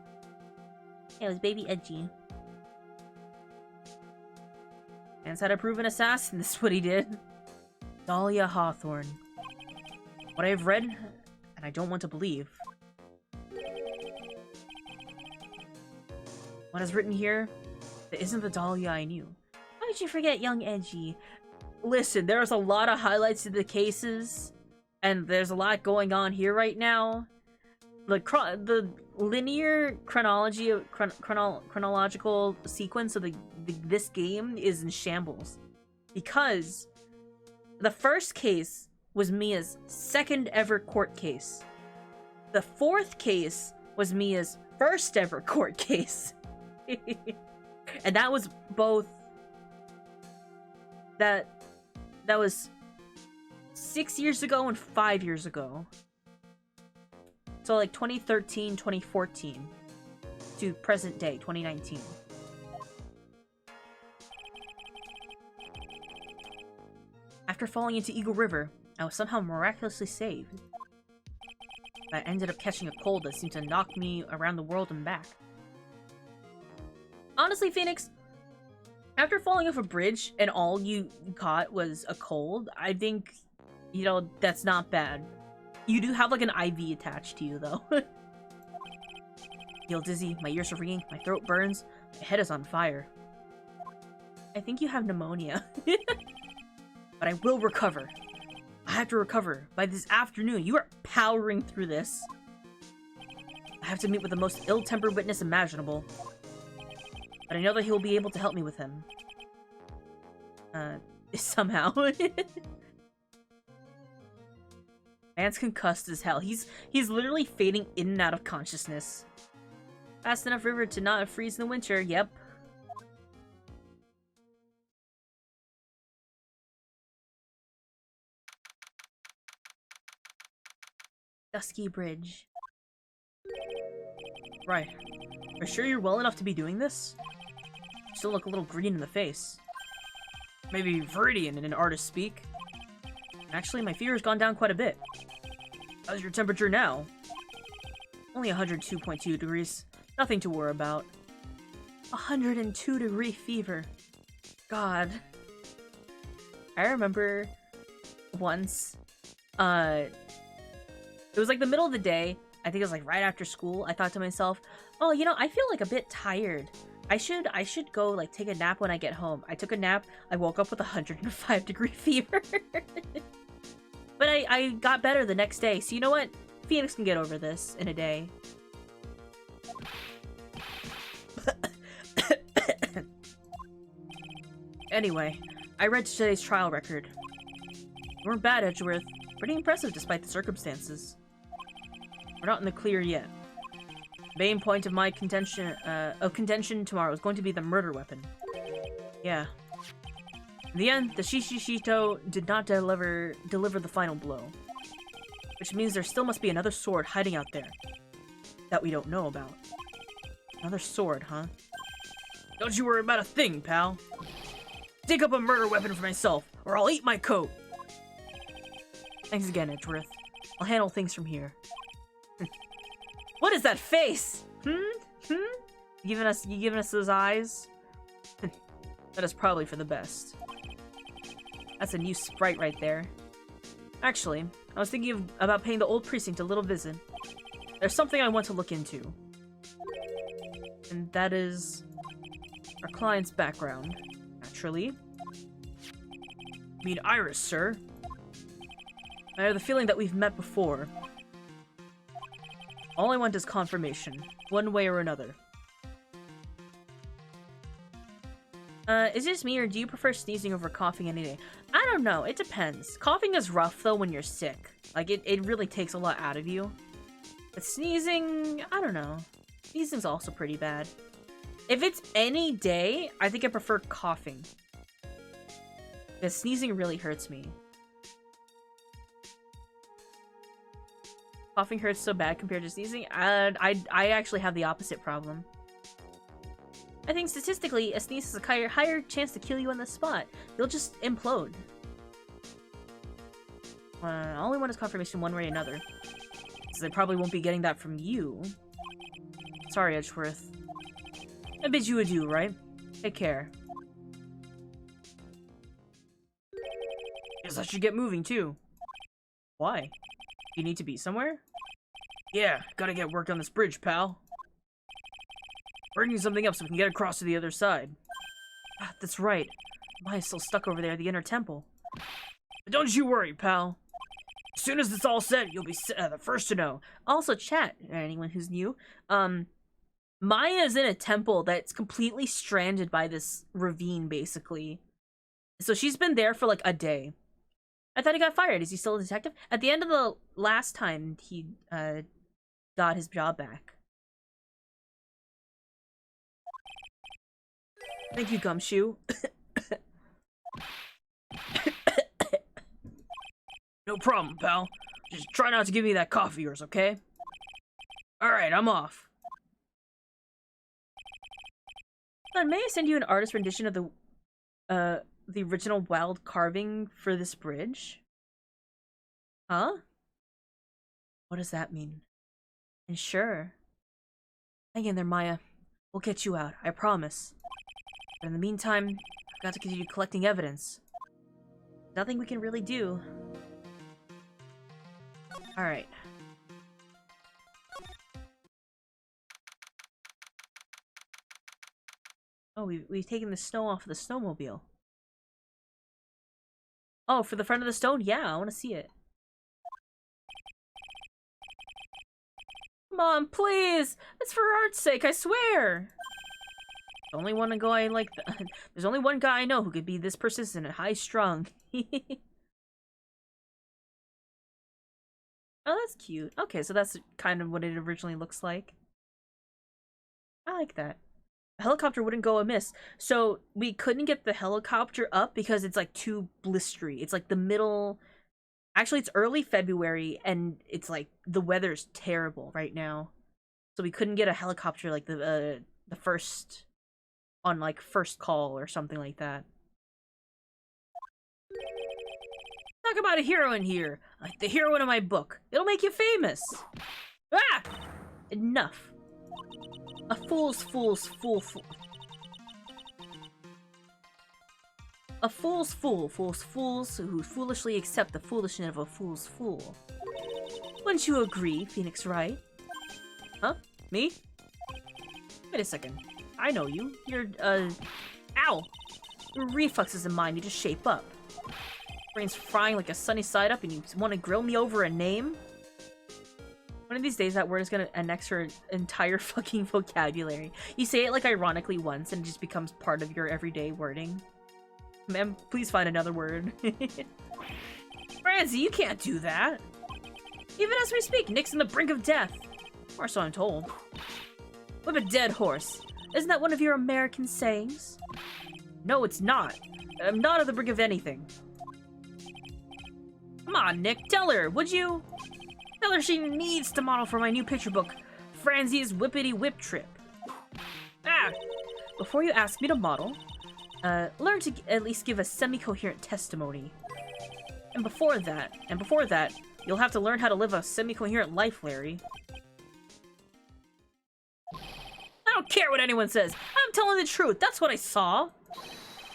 Yeah, it was Baby Edgy. Man's had a proven assassin, this is what he did. Dahlia Hawthorne. What I have read, and I don't want to believe. What is written here, that isn't the Dahlia I knew. How did you forget young Edgy? Listen, there's a lot of highlights to the cases, and there's a lot going on here right now. The linear chronological sequence of this game is in shambles, because the first case was Mia's second ever court case. The fourth case was Mia's first ever court case. And that was both that was 6 years ago and 5 years ago. So like 2013, 2014 to present day, 2019. After falling into Eagle River, I was somehow miraculously saved. I ended up catching a cold that seemed to knock me around the world and back. Honestly, Phoenix, after falling off a bridge and all you caught was a cold, I think, you know, that's not bad. You do have like an IV attached to you, though. I feel dizzy, my ears are ringing, my throat burns, my head is on fire. I think you have pneumonia. But I will recover. I have to recover by this afternoon. You are powering through this. I have to meet with the most ill-tempered witness imaginable. But I know that he will be able to help me with him. Somehow. Man's concussed as hell. He's literally fading in and out of consciousness. Fast enough river to not freeze in the winter, yep. Dusky Bridge. Right. Are you sure you're well enough to be doing this? You still look a little green in the face. Maybe Viridian in artist speak. Actually, my fever's gone down quite a bit. How's your temperature now? Only 102.2 degrees. Nothing to worry about. 102-degree fever. God. I remember once, it was like the middle of the day. I think it was like right after school. I thought to myself, oh, you know, I feel like a bit tired. I should go like take a nap when I get home. I took a nap. I woke up with 105-degree fever. But I got better the next day. So you know what? Phoenix can get over this in a day. Anyway, I read today's trial record. You weren't bad, Edgeworth. Pretty impressive despite the circumstances. We're not in the clear yet. The main point of my contention tomorrow is going to be the murder weapon. Yeah. In the end, the Shishishito did not deliver the final blow. Which means there still must be another sword hiding out there. That we don't know about. Another sword, huh? Don't you worry about a thing, pal. Dig up a murder weapon for myself, or I'll eat my coat. Thanks again, Edgeworth. I'll handle things from here. What is that face? You giving us those eyes? That is probably for the best. That's a new sprite right there. Actually, I was thinking about paying the old precinct a little visit. There's something I want to look into. And that is our client's background, naturally. I mean Iris, sir. I have the feeling that we've met before. All I want is confirmation, one way or another. Is this me, or do you prefer sneezing over coughing any day? I don't know, it depends. Coughing is rough, though, when you're sick. Like, it really takes a lot out of you. But sneezing, I don't know. Sneezing's also pretty bad. If it's any day, I think I prefer coughing. Because sneezing really hurts me. Coughing hurts so bad compared to sneezing. I actually have the opposite problem. I think statistically, a sneeze has a higher chance to kill you on the spot. You'll just implode. All I want is confirmation one way or another. Because I probably won't be getting that from you. Sorry, Edgeworth. I bid you adieu, right? Take care. Guess I should get moving, too. Why? You need to be somewhere? Yeah, gotta get work on this bridge, pal. Bringing something up so we can get across to the other side. Ah, that's right. Maya's still stuck over there at the inner temple. But don't you worry, pal. As soon as it's all set, you'll be the first to know. Also, chat, anyone who's new, Maya's in a temple that's completely stranded by this ravine, basically. So she's been there for like a day. I thought he got fired. Is he still a detective? At the end of the last time, he got his job back. Thank you, Gumshoe. No problem, pal. Just try not to give me that cough of yours, okay? Alright, I'm off. But may I send you an artist rendition of the original wild carving for this bridge? Huh? What does that mean? And sure. Hang in there, Maya. We'll get you out, I promise. But in the meantime, I've got to continue collecting evidence. Nothing we can really do. Alright. Oh, we've taken the snow off of the snowmobile. Oh, for the front of the stone? Yeah, I want to see it. Come on, please! It's for art's sake, I swear! There's only one guy like there's only one guy I know who could be this persistent and high-strung. Oh, that's cute. Okay, so that's kind of what it originally looks like. I like that. A helicopter wouldn't go amiss. So we couldn't get the helicopter up because it's like too blistery. It's like the middle... Actually, it's early February and it's like the weather's terrible right now. So we couldn't get a helicopter like the first... on like first call or something like that. Talk about a hero in here. Like the heroine of my book. It'll make you famous. Ah! Enough. A fool's fool. A fool's fool fools fools who foolishly accept the foolishness of a fool's fool. Wouldn't you agree, Phoenix Wright? Huh? Me? Wait a second. I know you. You're, ow! Your reflexes and mine need to shape up. Brain's frying like a sunny side up and you want to grill me over a name? One of these days that word is gonna annex your entire fucking vocabulary. You say it like ironically once and it just becomes part of your everyday wording. Ma'am, please find another word. Francie, you can't do that! Even as we speak, Nick's on the brink of death. Or so I'm told. Whip a dead horse. Isn't that one of your American sayings? No, it's not. I'm not on the brink of anything. Come on, Nick, tell her, would you? Tell her she needs to model for my new picture book, Francie's Whippity Whip Trip. Ah! Before you ask me to model, learn to at least give a semi-coherent testimony. And before that, you'll have to learn how to live a semi-coherent life, Larry. I don't care what anyone says. I'm telling the truth. That's what I saw.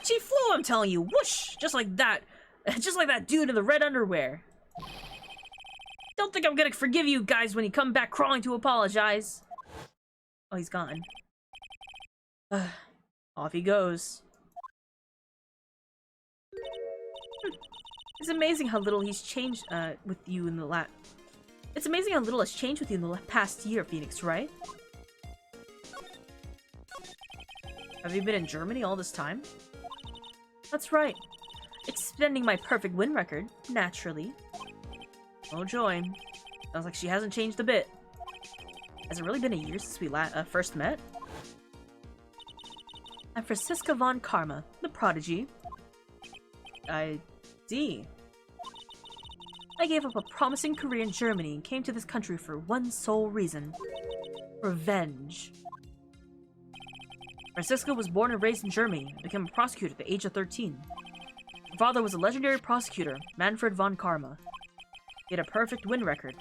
She flew, I'm telling you. Whoosh! Just like that. Just like that dude in the red underwear. Don't think I'm gonna forgive you guys when you come back crawling to apologize. Oh, he's gone. Off he goes. It's amazing how little he's changed with you in the It's amazing how little has changed with you in the past year, Phoenix, right? Have you been in Germany all this time? That's right. Extending my perfect win record, naturally. Oh joy. Sounds like she hasn't changed a bit. Has it really been a year since we first met? I'm Franziska von Karma, the prodigy. I see. I gave up a promising career in Germany and came to this country for one sole reason. Revenge. Franziska was born and raised in Germany and became a prosecutor at the age of 13. Her father was a legendary prosecutor, Manfred von Karma. He had a perfect win record.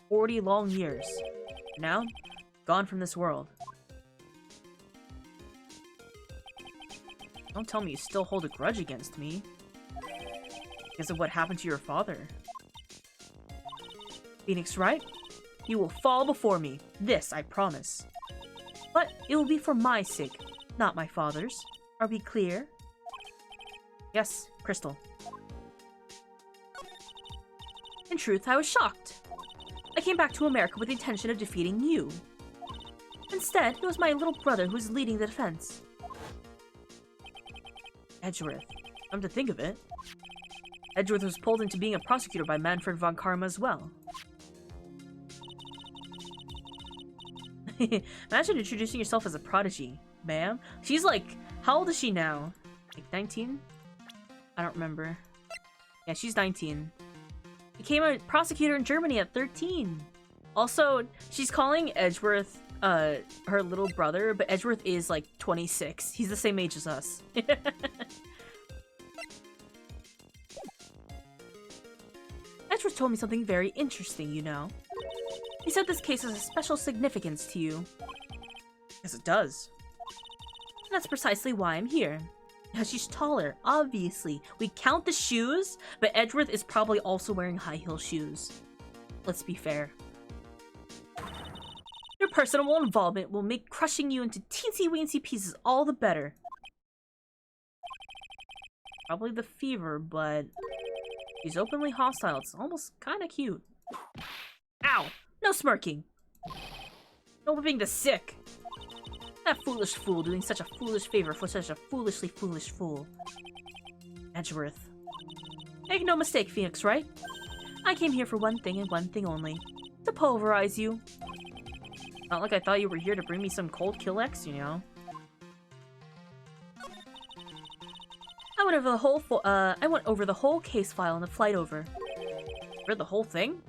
40 long years. Now, gone from this world. Don't tell me you still hold a grudge against me. Because of what happened to your father. Phoenix, right? You will fall before me. This, I promise. But it will be for my sake, not my father's. Are we clear? Yes, Crystal. In truth, I was shocked. I came back to America with the intention of defeating you. Instead, it was my little brother who was leading the defense. Edgeworth. Come to think of it, Edgeworth was pulled into being a prosecutor by Manfred von Karma as well. Imagine introducing yourself as a prodigy, ma'am. She's like, how old is she now? Like 19? I don't remember. Yeah, she's 19. Became a prosecutor in Germany at 13. Also, she's calling Edgeworth her little brother, but Edgeworth is like 26. He's the same age as us. Edgeworth told me something very interesting, you know. He said this case has a special significance to you. Yes, it does. And that's precisely why I'm here. Because she's taller, obviously. We count the shoes, but Edgeworth is probably also wearing high heel shoes. Let's be fair. Your personal involvement will make crushing you into teensy-weensy pieces all the better. Probably the fever, but she's openly hostile. It's almost kind of cute. Ow! No smirking. No whipping the sick. That foolish fool doing such a foolish favor for such a foolishly foolish fool. Edgeworth. Make no mistake, Phoenix, right? I came here for one thing and one thing only. To pulverize you. Not like I thought you were here to bring me some cold kill X, you know? I went over the whole case file on the flight over. Read the whole thing?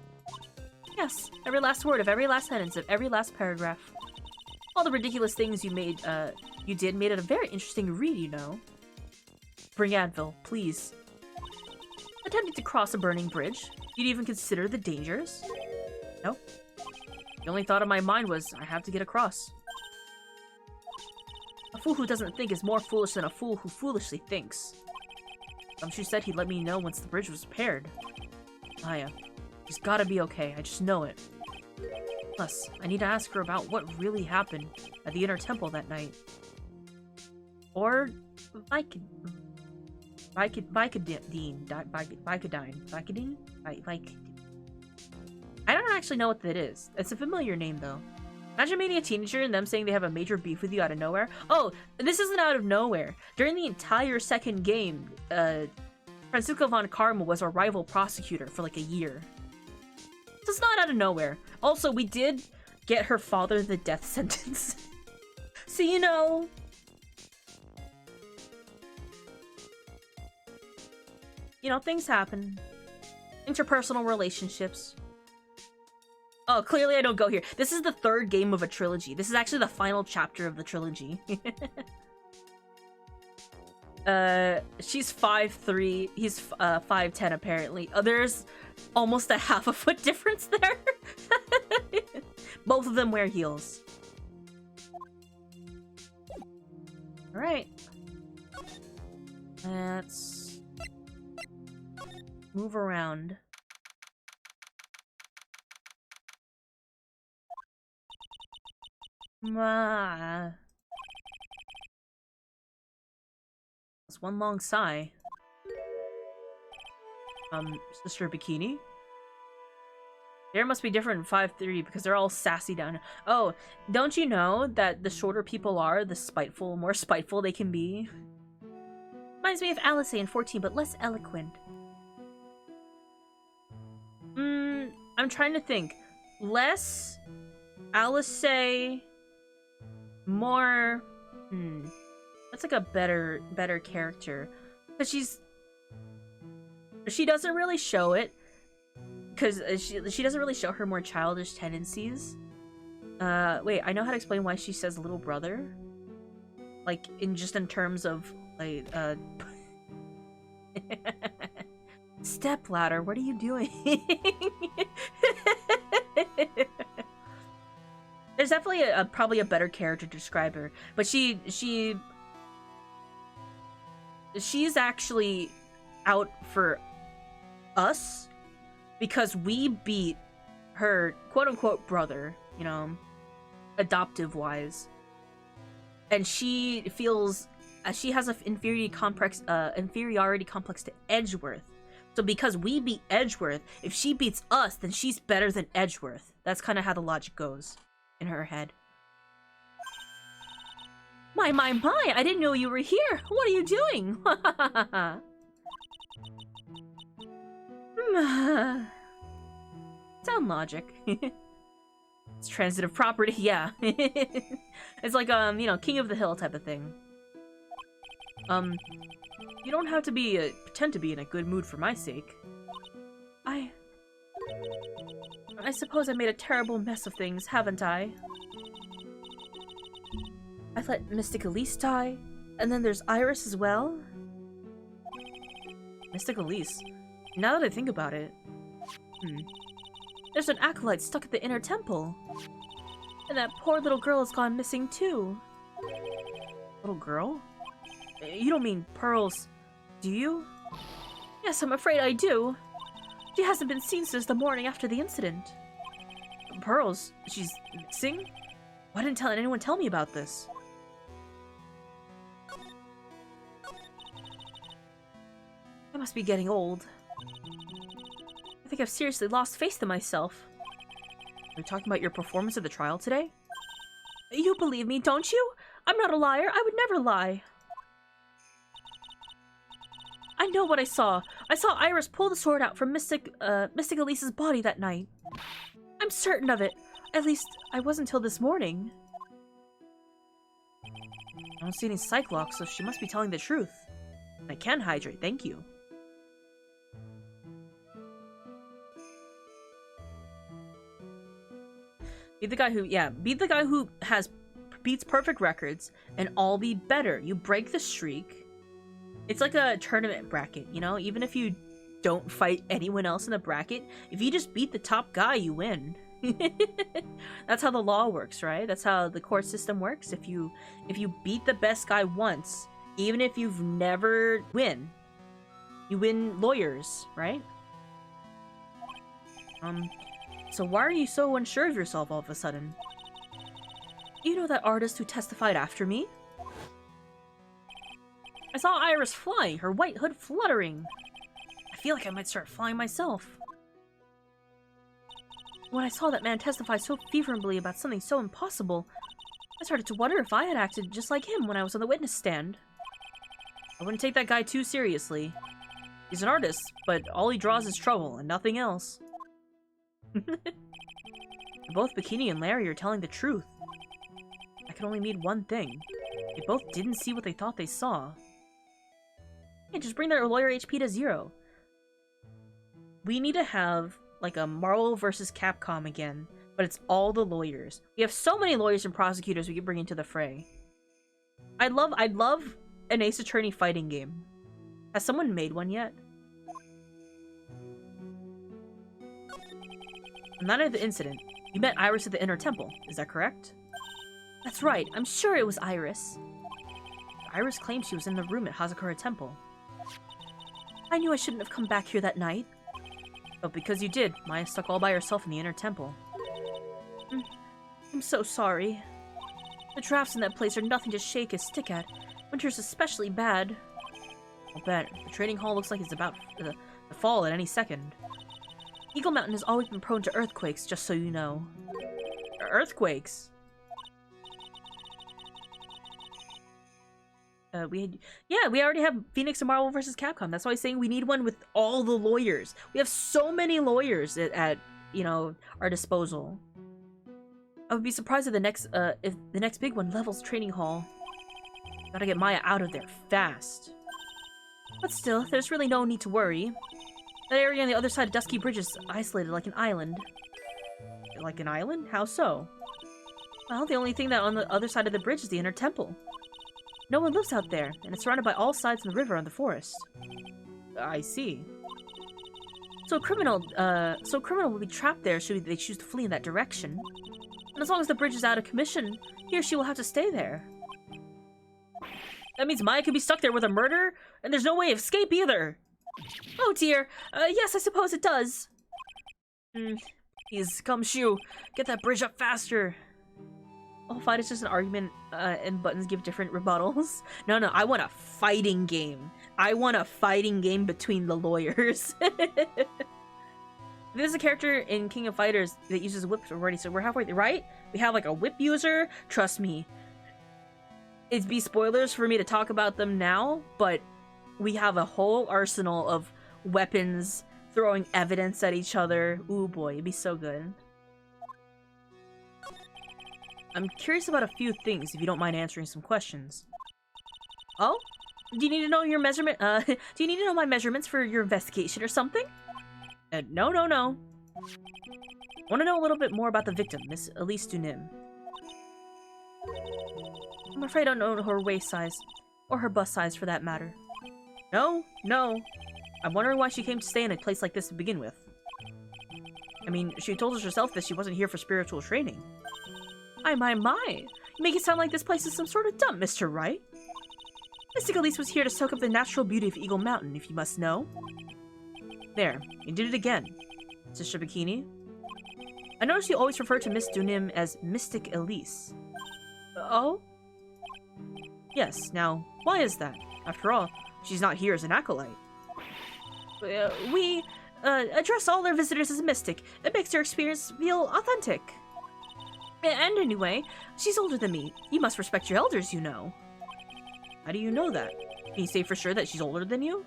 Yes, every last word of every last sentence of every last paragraph. All the ridiculous things you did made it a very interesting read, you know. Bring Advil, please. Attempting to cross a burning bridge? You'd even consider the dangers? No. The only thought in my mind was, I have to get across. A fool who doesn't think is more foolish than a fool who foolishly thinks. She said he'd let me know once the bridge was repaired. Aya, she's gotta be okay, I just know it. Plus, I need to ask her about what really happened at the Inner Temple that night. Or Vicodine. I don't actually know what that is. It's a familiar name, though. Imagine meeting a teenager and them saying they have a major beef with you out of nowhere. Oh, this isn't out of nowhere. During the entire second game, Francisco von Karma was a rival prosecutor for like a year. So it's not out of nowhere. Also, we did get her father the death sentence. So, you know... You know, things happen. Interpersonal relationships. Oh, clearly I don't go here. This is the third game of a trilogy. This is actually the final chapter of the trilogy. She's 5'3", he's 5'10" apparently. Oh, there's almost a half a foot difference there. Both of them wear heels. Alright. Let's move around. That's one long sigh. Sister Bikini? Hair must be different in 5'3" because they're all sassy down here. Oh, don't you know that the shorter people are, the more spiteful they can be? Reminds me of Alice in 14, but less eloquent. I'm trying to think. Less Alice, more... That's like a better character. Because she doesn't really show it. Because she doesn't really show her more childish tendencies. Wait, I know how to explain why she says little brother. Like, in terms of, like, Stepladder, what are you doing? There's definitely probably a better character to describe her, but she's actually out for us because we beat her quote-unquote brother, you know, adoptive wise, and she feels she has an inferiority complex to Edgeworth. So because we beat Edgeworth, if she beats us, then she's better than Edgeworth. That's kind of how the logic goes in her head. My, I didn't know you were here. What are you doing? Sound logic. It's transitive property, yeah. It's like, you know, King of the Hill type of thing. You don't have to pretend to be in a good mood for my sake. I suppose I made a terrible mess of things, haven't I? I let Mystic Elise die, and then there's Iris as well? Mystic Elise? Now that I think about it... There's an acolyte stuck at the inner temple. And that poor little girl has gone missing too. Little girl? You don't mean Pearls, do you? Yes, I'm afraid I do. She hasn't been seen since the morning after the incident. Pearls? She's missing? Why didn't anyone tell me about this? I must be getting old. I think I've seriously lost faith in myself. Are you talking about your performance at the trial today? You believe me, don't you? I'm not a liar. I would never lie. I know what I saw. I saw Iris pull the sword out from Mystic Elise's body that night. I'm certain of it. At least, I was until this morning. I don't see any Cyclops, so she must be telling the truth. I can hydrate, thank you. Be the guy who beats perfect records, and all be better. You break the streak. It's like a tournament bracket, you know? Even if you don't fight anyone else in the bracket, if you just beat the top guy, you win. That's how the law works, right? That's how the court system works. If you beat the best guy once, even if you've never win, you win lawyers, right? So why are you so unsure of yourself all of a sudden? You know that artist who testified after me? I saw Iris flying, her white hood fluttering. I feel like I might start flying myself. When I saw that man testify so fervently about something so impossible, I started to wonder if I had acted just like him when I was on the witness stand. I wouldn't take that guy too seriously. He's an artist, but all he draws is trouble and nothing else. Both Bikini and Larry are telling the truth. I can only mean one thing. They both didn't see what they thought they saw. Yeah, just bring their lawyer HP to 0. We need to have, like, a Marvel vs. Capcom again, but it's all the lawyers. We have so many lawyers and prosecutors we could bring into the fray. I'd love an Ace Attorney fighting game. Has someone made one yet? On the night of the incident, you met Iris at the Inner Temple, is that correct? That's right, I'm sure it was Iris. Iris claims she was in the room at Hazakura Temple. I knew I shouldn't have come back here that night. But because you did, Maya stuck all by herself in the Inner Temple. I'm so sorry. The drafts in that place are nothing to shake a stick at. Winter's especially bad. I'll bet. The training hall looks like it's about to fall at any second. Eagle Mountain has always been prone to earthquakes, just so you know. Earthquakes? We already have Phoenix and Marvel vs. Capcom. That's why I'm saying we need one with all the lawyers. We have so many lawyers at you know, our disposal. I would be surprised if the next big one levels training hall. Gotta get Maya out of there fast. But still, there's really no need to worry. That area on the other side of Dusky Bridge is isolated like an island. Like an island? How so? Well, the only thing that on the other side of the bridge is the Inner Temple. No one lives out there, and it's surrounded by all sides of the river and the forest. I see. So a criminal will be trapped there should they choose to flee in that direction. And as long as the bridge is out of commission, he or she will have to stay there. That means Maya could be stuck there with a murder, and there's no way of escape either. Oh dear. Yes, I suppose it does. Please, Gumshoe, get that bridge up faster. I'll fight it's just an argument, and buttons give different rebuttals. No, I want a fighting game. I want a fighting game between the lawyers. There's a character in King of Fighters that uses whips already, so we're halfway there, right? We have like a whip user. Trust me. It'd be spoilers for me to talk about them now, but we have a whole arsenal of weapons throwing evidence at each other. Ooh boy, it'd be so good. I'm curious about a few things, if you don't mind answering some questions. Oh? Do you need to know your measurement? Do you need to know my measurements for your investigation or something? No. I want to know a little bit more about the victim, Miss Elise Dunim. I'm afraid I don't know her waist size, or her bust size for that matter. No. I'm wondering why she came to stay in a place like this to begin with. I mean, she told us herself that she wasn't here for spiritual training. My. You make it sound like this place is some sort of dump, Mr. Wright. Mystic Elise was here to soak up the natural beauty of Eagle Mountain, if you must know. There, you did it again, Sister Bikini. I noticed you always refer to Miss Dunim as Mystic Elise. Oh? Yes, now, why is that? After all, she's not here as an acolyte. We address all our visitors as a mystic. It makes their experience feel authentic. And anyway, she's older than me. You must respect your elders, you know. How do you know that? Can you say for sure that she's older than you?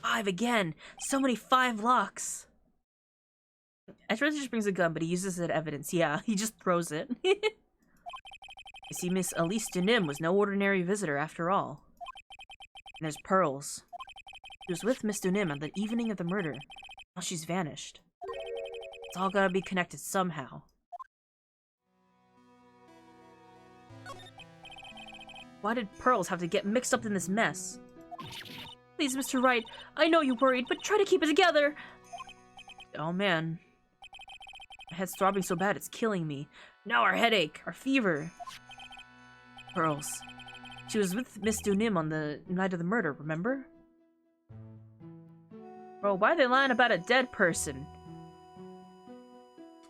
Five again. So many 5 locks. Ezra just brings a gun, but he uses it as evidence. Yeah, he just throws it. You see, Miss Elise Denim was no ordinary visitor after all. And there's Pearls. She was with Miss Dunim on the evening of the murder. Now she's vanished. It's all gotta be connected somehow. Why did Pearls have to get mixed up in this mess? Please, Mr. Wright, I know you're worried, but try to keep it together. Oh man. My head's throbbing so bad it's killing me. Now our headache, our fever. Pearls. She was with Miss Dunim on the night of the murder, remember? Bro, why are they lying about a dead person?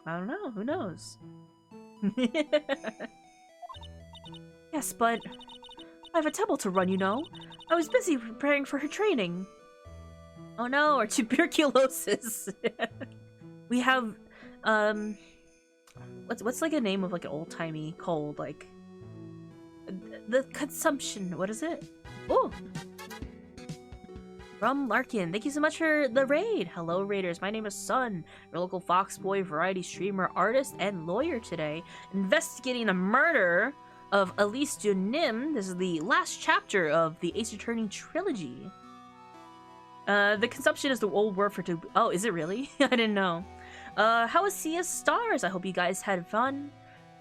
I don't know, who knows? Yes, but I have a temple to run, you know. I was busy preparing for her training. Oh no, or tuberculosis. We have, what's like a name of like an old-timey cold, like, the consumption, what is it? Oh! From Larkin, thank you so much for the raid. Hello raiders, my name is Sun, your local Fox Boy variety streamer, artist, and lawyer today, investigating the murder of Elise Junim. This is the last chapter of the Ace Attorney Trilogy. The consumption is the old word for oh, is it really? I didn't know. How was Sea of Stars? I hope you guys had fun.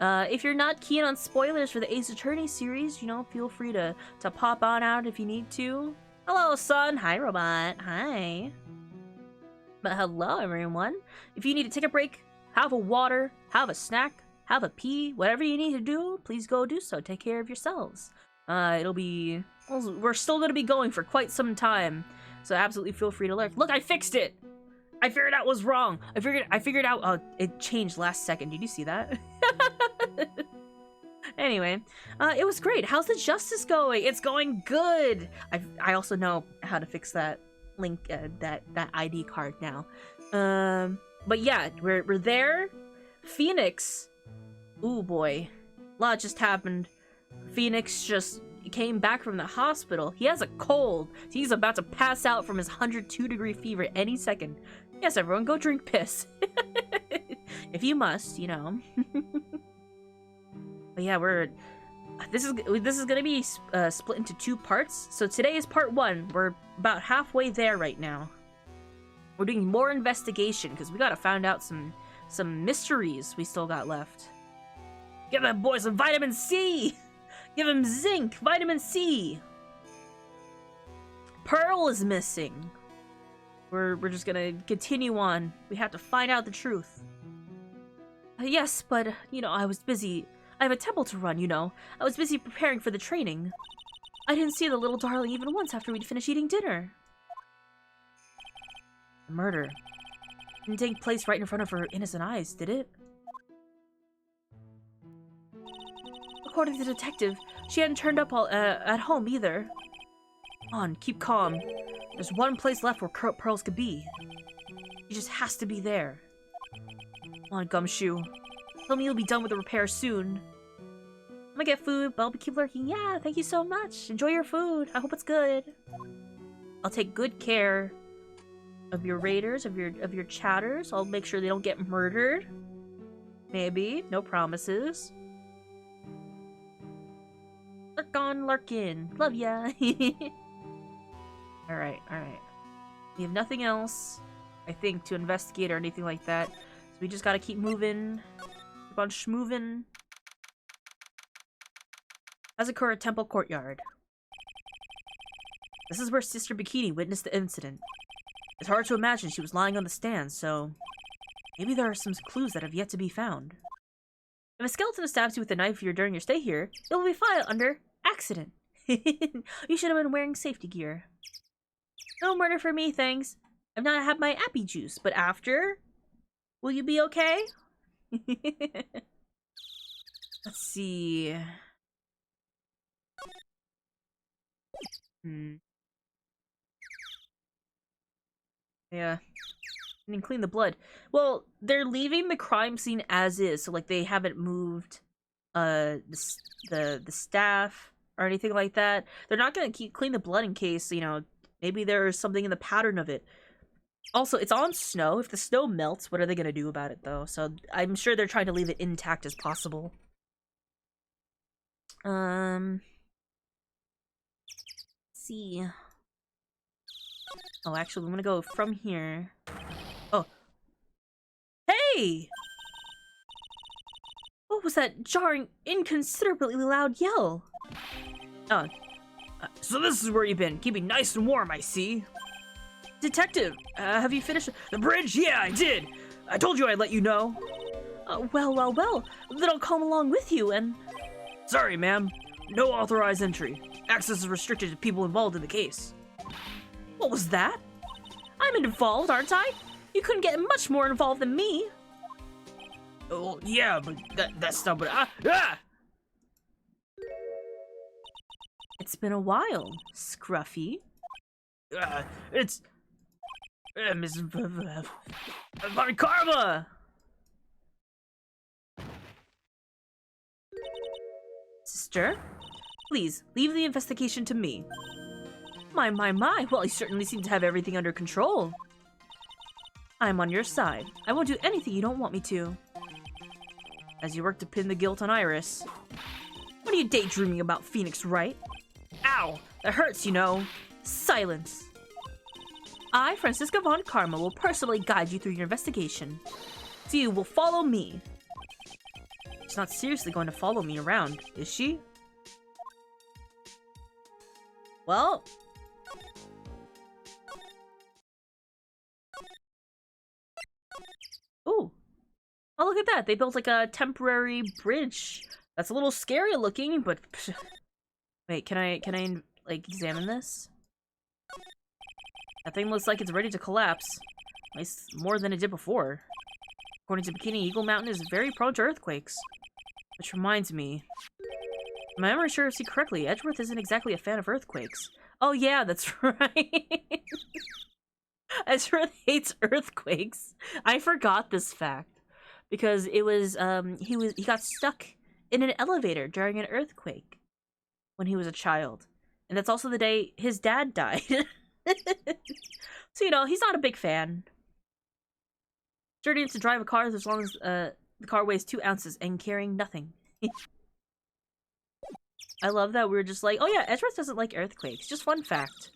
If you're not keen on spoilers for the Ace Attorney series, you know, feel free to pop on out if you need to. Hello, Sun. Hi, Robot. Hi. But hello, everyone. If you need to take a break, have a water, have a snack, have a pee, whatever you need to do, please go do so. Take care of yourselves. It'll be... Well, we're still going to be going for quite some time, so absolutely feel free to lurk. Look, I fixed it! I figured out what was wrong. I figured out it changed last second. Did you see that? Anyway, it was great. How's the justice going? It's going good. I also know how to fix that link, that ID card now. But yeah, we're there. Phoenix. Ooh boy, a lot just happened. Phoenix just came back from the hospital. He has a cold. He's about to pass out from his 102-degree fever any second. Yes, everyone, go drink piss. If you must, you know. But yeah, this is gonna be split into 2 parts. So today is part 1. We're about halfway there right now. We're doing more investigation because we gotta find out some mysteries we still got left. Give that boy some vitamin C. Give him zinc, vitamin C. Pearl is missing. We're just gonna continue on. We have to find out the truth. Yes, but you know, I was busy. I have a temple to run, you know. I was busy preparing for the training. I didn't see the little darling even once after we'd finished eating dinner. The murder didn't take place right in front of her innocent eyes, did it? According to the detective, she hadn't turned up at home either. Come on, keep calm. There's one place left where pearls could be. She just has to be there. Come on, Gumshoe. Tell me you'll be done with the repair soon. I'm gonna get food, but I'll keep lurking. Yeah, thank you so much. Enjoy your food. I hope it's good. I'll take good care of your raiders, of your chatters. I'll make sure they don't get murdered. Maybe. No promises. Lurk on, lurkin. Love ya. Alright. We have nothing else, I think, to investigate or anything like that. So we just gotta keep moving. Keep on schmovin'. Hazakura Temple Courtyard. This is where Sister Bikini witnessed the incident. It's hard to imagine she was lying on the stand, so maybe there are some clues that have yet to be found. If a skeleton stabs you with a knife during your stay here, it will be filed under accident. You should have been wearing safety gear. No murder for me, thanks. I've not had my appy juice, but after? Will you be okay? Let's see. Yeah. I mean, clean the blood. Well, they're leaving the crime scene as is, so like they haven't moved the staff or anything like that. They're not gonna clean the blood in case, you know, maybe there's something in the pattern of it. Also, it's on snow. If the snow melts, what are they gonna do about it though? So I'm sure they're trying to leave it intact as possible. Let's see. Oh, actually, I'm gonna go from here. Oh. Hey! What was that jarring, inconsiderably loud yell? Oh. So this is where you've been, keeping nice and warm, I see. Detective, have you finished the bridge? Yeah, I did! I told you I'd let you know. Well. Then I'll come along with you and... Sorry, ma'am. No authorized entry. Access is restricted to people involved in the case. What was that? I'm involved, aren't I? You couldn't get much more involved than me. Oh, yeah, but that's not what It's been a while, Scruffy. It's... Miss... Von Karma! Sister, please, leave the investigation to me. My. Well, you certainly seem to have everything under control. I'm on your side. I won't do anything you don't want me to. As you work to pin the guilt on Iris. What are you daydreaming about, Phoenix Wright? Ow! That hurts, you know. Silence. I, Francisca Von Karma, will personally guide you through your investigation. So you will follow me. She's not seriously going to follow me around, is she? Well... Ooh. Oh, look at that. They built like a temporary bridge. That's a little scary looking, but... Wait, can I, like, examine this? That thing looks like it's ready to collapse. At least more than it did before. According to Bikini, Eagle Mountain is very prone to earthquakes. Which reminds me... Am I ever sure to see correctly? Edgeworth isn't exactly a fan of earthquakes. Oh yeah, that's right. Edgeworth hates earthquakes. I forgot this fact. Because it was, he got stuck in an elevator during an earthquake when he was a child. And that's also the day his dad died. So, you know, he's not a big fan. Sturdy enough to drive a car as long as the car weighs 2 ounces and carrying nothing. I love that we're just like, oh yeah, Edgeworth doesn't like earthquakes. Just fun fact.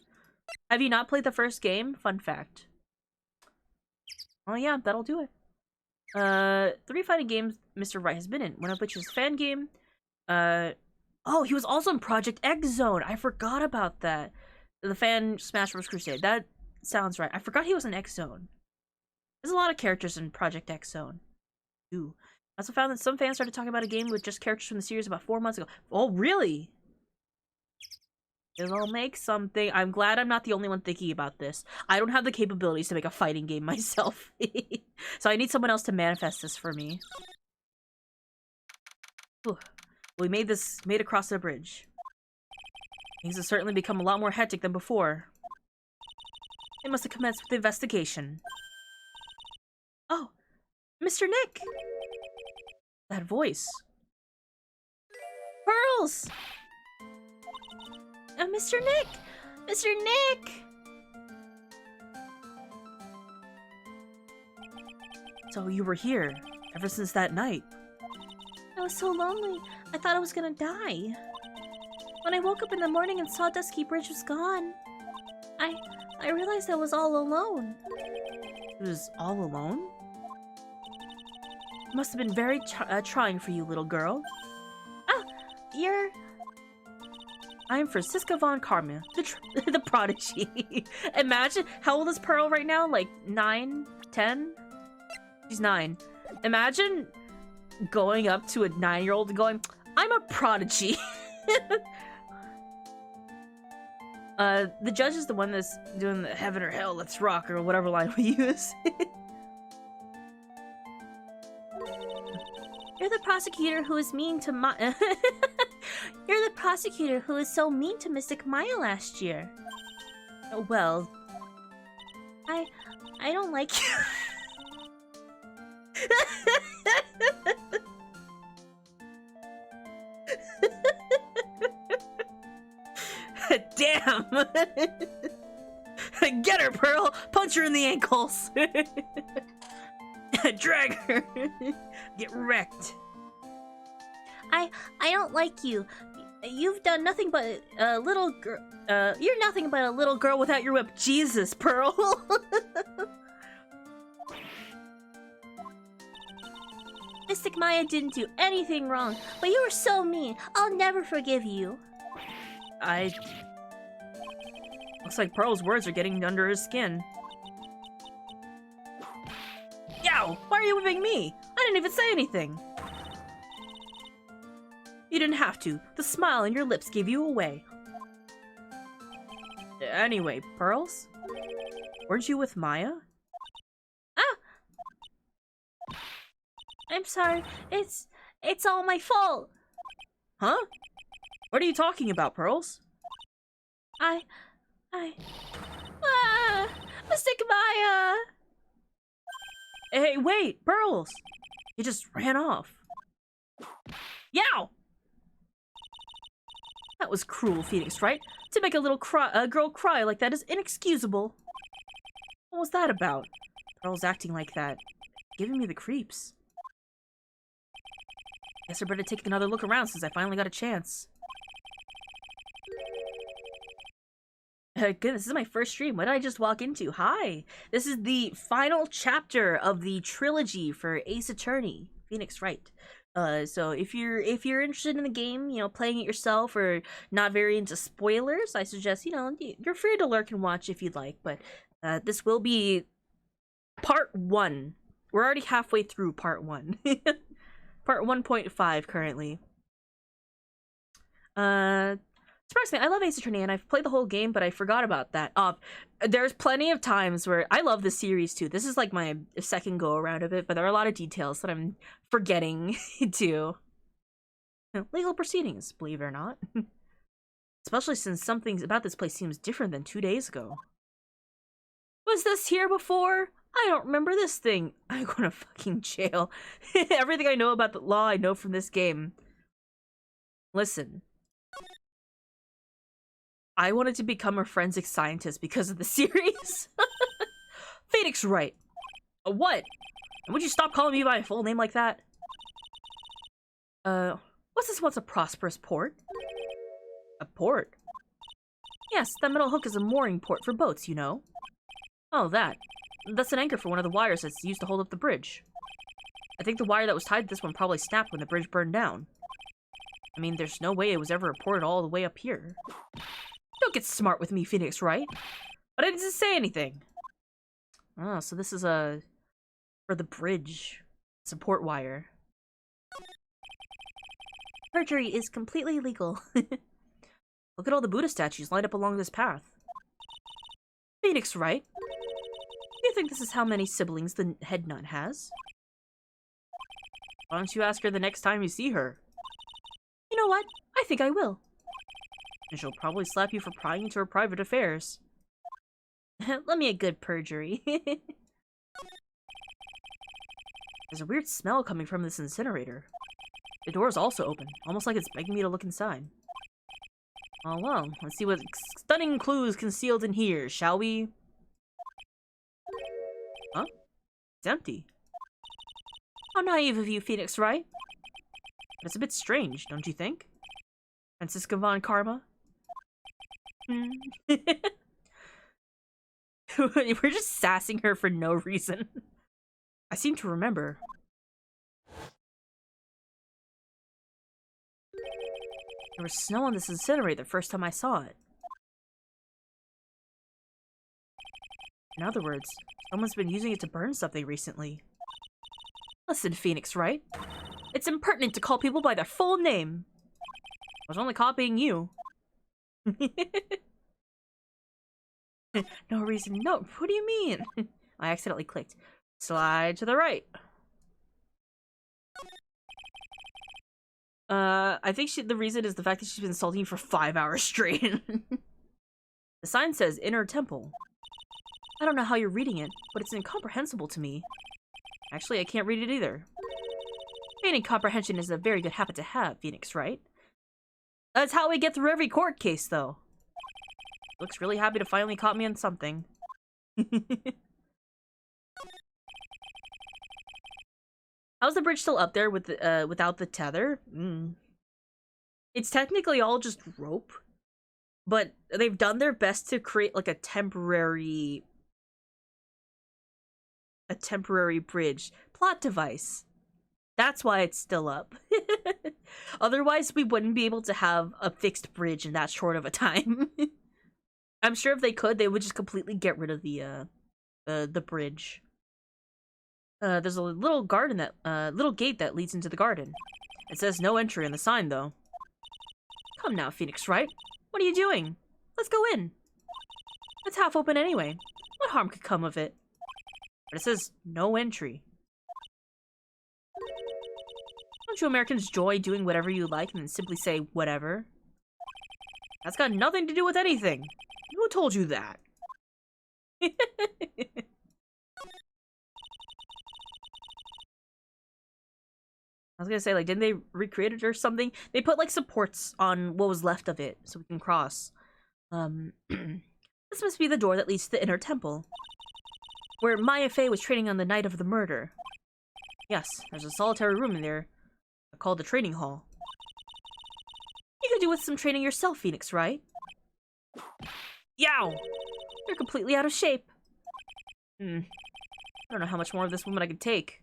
Have you not played the first game? Fun fact. Oh yeah, that'll do it. 3 fighting games Mr. Wright has been in. One of which is fan game. Oh, he was also in Project X Zone. I forgot about that. The fan Smash Bros. Crusade. That sounds right. I forgot he was in X Zone. There's a lot of characters in Project X Zone. Ooh. I also found that some fans started talking about a game with just characters from the series about 4 months ago. Oh, really? It'll make something. I'm glad I'm not the only one thinking about this. I don't have the capabilities to make a fighting game myself. So I need someone else to manifest this for me. Ooh. We made across the bridge. Things have certainly become a lot more hectic than before. They must have commenced with the investigation. Oh, Mr. Nick! That voice. Pearls! Mr. Nick! Mr. Nick! So you were here ever since that night. I was so lonely. I thought I was gonna die. When I woke up in the morning and saw Dusky Bridge was gone, I realized I was all alone. It was all alone? It must have been very trying for you, little girl. Ah, you're... I'm Francisca Von Karma, the prodigy. Imagine, how old is Pearl right now? Like 9? 10? She's 9. Imagine going up to a 9-year-old and going, I'm a prodigy. The judge is the one that's doing the heaven or hell, let's rock, or whatever line we use. You're the prosecutor who is mean to You're the prosecutor who was so mean to Mystic Maya last year. Well, I don't like you. Damn! Get her, Pearl! Punch her in the ankles! Drag her! Get wrecked! I don't like you. You've done nothing but a little girl. You're nothing but a little girl without your whip. Jesus, Pearl! Mystic Maya didn't do anything wrong, but you were so mean. I'll never forgive you. Looks like Pearl's words are getting under his skin. Yow! Why are you whipping me? I didn't even say anything! You didn't have to. The smile on your lips gave you away. Anyway, Pearls? Weren't you with Maya? Ah! I'm sorry. It's all my fault. Huh? What are you talking about, Pearls? Mystic Maya! Hey, wait! Pearls! He just ran off. Yow! That was cruel, Phoenix, right? To make a little girl cry like that is inexcusable. What was that about? Pearls acting like that. Giving me the creeps. Guess I better take another look around since I finally got a chance. Goodness, this is my first stream. What did I just walk into? Hi! This is the final chapter of the trilogy for Ace Attorney, Phoenix Wright. So if you're interested in the game, you know, playing it yourself or not very into spoilers, I suggest, you know, you're free to lurk and watch if you'd like, but this will be part 1. We're already halfway through part 1. Part 1.5 currently. Surprisingly, I love Ace Attorney, and I've played the whole game, but I forgot about that. There's plenty of times where I love this series too. This is like my second go around of it, but there are a lot of details that I'm forgetting too. Legal proceedings, believe it or not. Especially since something about this place seems different than 2 days ago. Was this here before? I don't remember this thing. I'm going to fucking jail. Everything I know about the law, I know from this game. Listen. I wanted to become a forensic scientist because of the series. Phoenix Wright. What? Would you stop calling me by my full name like that? What's this once a prosperous port? A port? Yes, that metal hook is a mooring port for boats, you know. Oh, that. That's an anchor for one of the wires that's used to hold up the bridge. I think the wire that was tied to this one probably snapped when the bridge burned down. I mean, there's no way it was ever reported all the way up here. Don't get smart with me, Phoenix Wright. But I didn't say anything. Oh, so this is for the bridge support wire. Perjury is completely legal. Look at all the Buddha statues lined up along this path. Phoenix Wright. Do you think this is how many siblings the head nun has? Why don't you ask her the next time you see her? You know what? I think I will. And she'll probably slap you for prying into her private affairs. Let me a good perjury. There's a weird smell coming from this incinerator. The door is also open, almost like it's begging me to look inside. Oh well, let's see what stunning clues concealed in here, shall we? Huh? It's empty. How naive of you, Phoenix Wright. But it's a bit strange, don't you think? Francisca von Karma? We're just sassing her for no reason. I seem to remember. There was snow on this incinerator the first time I saw it. In other words, someone's been using it to burn something recently. Listen, Phoenix Wright. It's impertinent to call people by their full name. I was only copying you. No reason. No, what do you mean? I accidentally clicked. Slide to the right. I think the reason is the fact that she's been insulting you for 5 hours straight. The sign says Inner Temple. I don't know how you're reading it, but it's incomprehensible to me. Actually, I can't read it either. Gaining comprehension is a very good habit to have, Phoenix, right? That's how we get through every court case, though. Looks really happy to finally caught me on something. How's the bridge still up there with the, without the tether? It's technically all just rope, but they've done their best to create like a temporary bridge plot device. That's why it's still up. Otherwise, we wouldn't be able to have a fixed bridge in that short of a time. I'm sure if they could, they would just completely get rid of the bridge. There's a little garden that little gate that leads into the garden. It says no entry on the sign, though. Come now, Phoenix Wright. What are you doing? Let's go in. It's half open anyway. What harm could come of it? But it says no entry. Don't you Americans enjoy doing whatever you like and then simply say whatever? That's got nothing to do with anything. Who told you that? I was gonna say, like, didn't they recreate it or something? They put, like, supports on what was left of it so we can cross. This must be the door that leads to the inner temple, where Maya Fey was training on the night of the murder. Yes, there's a solitary room in there called the training hall. You could do with some training yourself, Phoenix, right? Yow! You're completely out of shape. I don't know how much more of this woman I could take.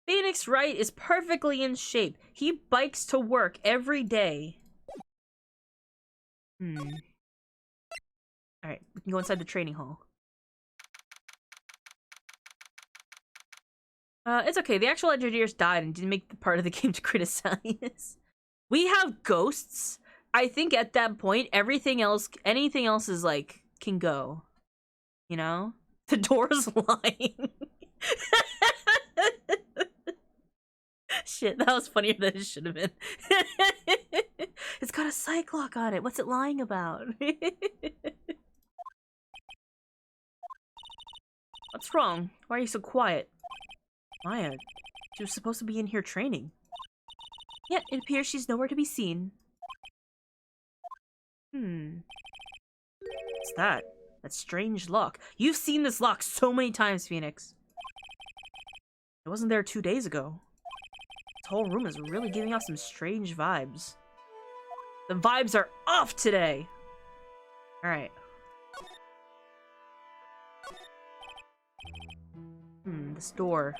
Phoenix Wright is perfectly in shape. He bikes to work every day. Alright, we can go inside the training hall. It's okay. The actual engineers died and didn't make the part of the game to criticize. We have ghosts. I think at that point, anything else is like, can go. You know? The door's lying. Shit, that was funnier than it should have been. It's got a psych lock on it. What's it lying about? What's wrong? Why are you so quiet? Maya, she was supposed to be in here training. Yet, it appears she's nowhere to be seen. What's that? That strange lock. You've seen this lock so many times, Phoenix. It wasn't there 2 days ago. This whole room is really giving off some strange vibes. The vibes are off today! Alright. This door.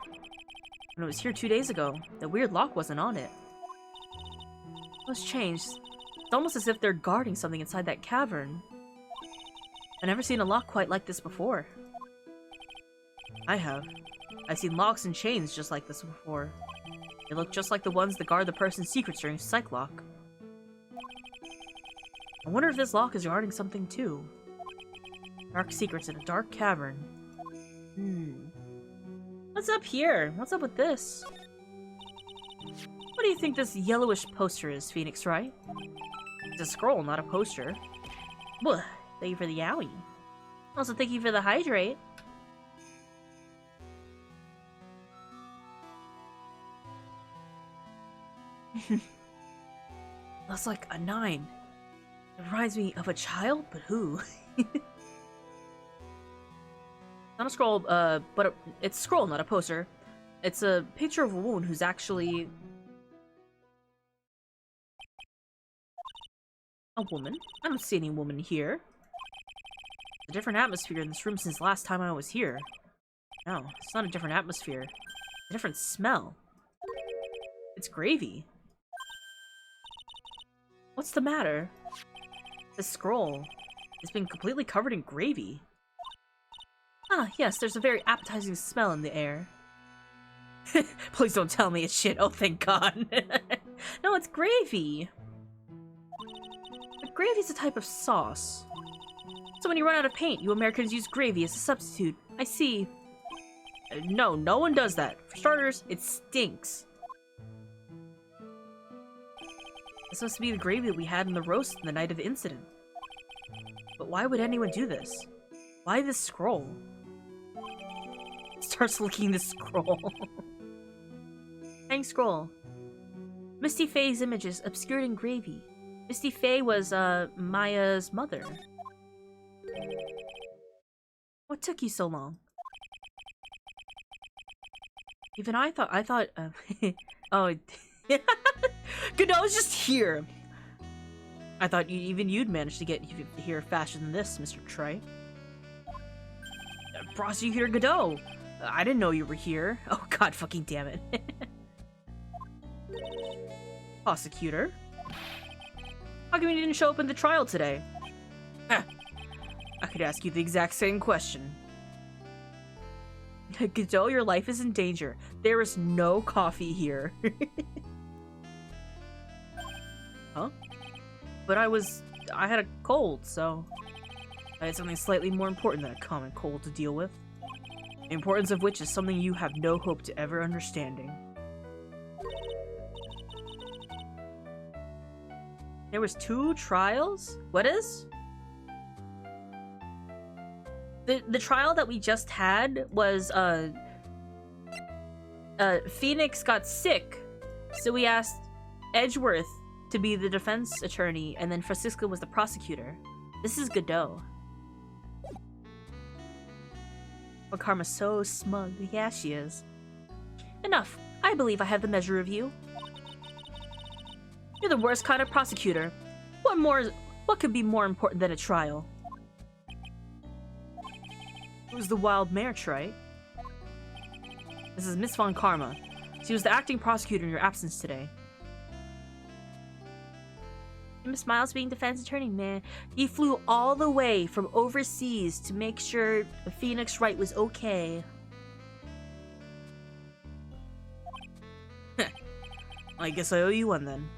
When it was here 2 days ago, the weird lock wasn't on it. What's changed? It's almost as if they're guarding something inside that cavern. I've never seen a lock quite like this before. I have. I've seen locks and chains just like this before. They look just like the ones that guard the person's secrets during Psych Lock. I wonder if this lock is guarding something too. Dark secrets in a dark cavern. What's up here? What's up with this? What do you think this yellowish poster is, Phoenix Wright? It's a scroll, not a poster. Blech. Thank you for the yowie. Also, thank you for the hydrate. That's like a 9. It reminds me of a child, but who? Not a scroll, but it's a scroll, not a poster. It's a picture of a woman who's actually a woman. I don't see any woman here. A different atmosphere in this room since last time I was here. No, it's not a different atmosphere. It's a different smell. It's gravy. What's the matter? This scroll has been completely covered in gravy. Ah, yes, there's a very appetizing smell in the air. Please don't tell me it's shit. Oh, thank God. No, it's gravy. But gravy's a type of sauce. So when you run out of paint, you Americans use gravy as a substitute. I see. No, no one does that. For starters, it stinks. This must be the gravy that we had in the roast the night of the incident. But why would anyone do this? Why this scroll? Starts licking the scroll. Hang scroll. Misty Faye's images obscured in gravy. Misty Faye was, Maya's mother. What took you so long? Even I thought, oh, Godot's just here. I thought you'd manage to get here faster than this, Mr. Trey. Prosecutor Godot! I didn't know you were here. Oh god fucking damn it. Prosecutor? How come you didn't show up in the trial today? I could ask you the exact same question. Godot, your life is in danger. There is no coffee here. Huh? But I had a cold, so I had something slightly more important than a common cold to deal with. The importance of which is something you have no hope to ever understanding. There was 2 trials? What is? The trial that we just had was, Phoenix got sick, so we asked Edgeworth to be the defense attorney, and then Francisca was the prosecutor. This is Godot. Oh, Karma's so smug. Yeah, she is. Enough. I believe I have the measure of you. You're the worst kind of prosecutor. What could be more important than a trial? Who's the wild mare, Trite? This is Miss Von Karma. She was the acting prosecutor in your absence today. Miss Miles being defense attorney, man. He flew all the way from overseas to make sure Phoenix Wright was okay. I guess I owe you one then.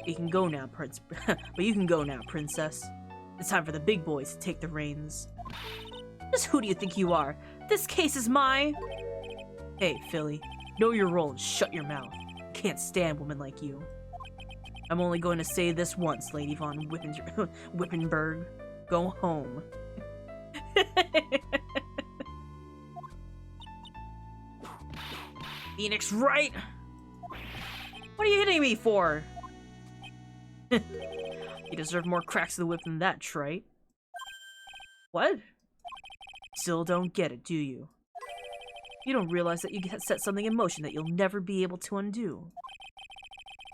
You can go now, Prince. But you can go now, Princess. It's time for the big boys to take the reins. Just who do you think you are? This case is mine. Hey, Philly. Know your role and shut your mouth. I can't stand women like you. I'm only going to say this once, Lady Von Wippenberg. Go home. Phoenix Wright! What are you hitting me for? You deserve more cracks to the whip than that, Trite. What? Still don't get it, do you? You don't realize that you set something in motion that you'll never be able to undo.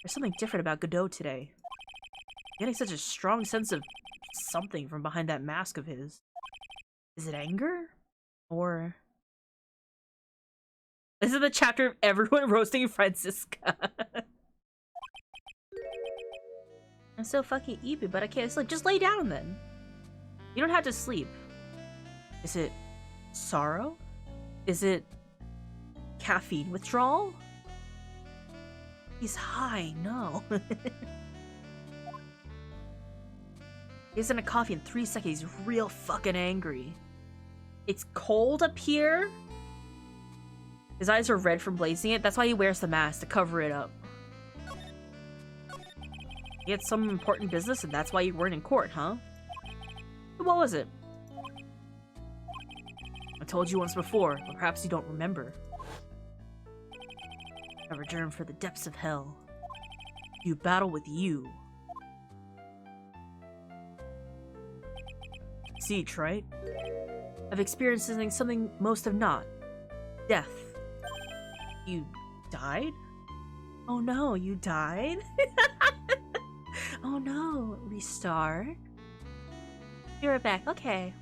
There's something different about Godot today. Getting such a strong sense of something from behind that mask of his. Is it anger? Or... This is the chapter of everyone roasting Francisca. I'm so fucking eepy, but I can't sleep. Just lay down then. You don't have to sleep. Is it sorrow? Is it caffeine withdrawal? He's high, no. He isn't a coffee in 3 seconds. He's real fucking angry. It's cold up here. His eyes are red from blazing it. That's why he wears the mask, to cover it up. He had some important business, and that's why you weren't in court, huh? What was it? I told you once before, but perhaps you don't remember. I return for the depths of hell. You battle with you. See, Trite? I've experienced something most have not. Death. You died? Oh no, you died? Oh no, restart? You're back, okay.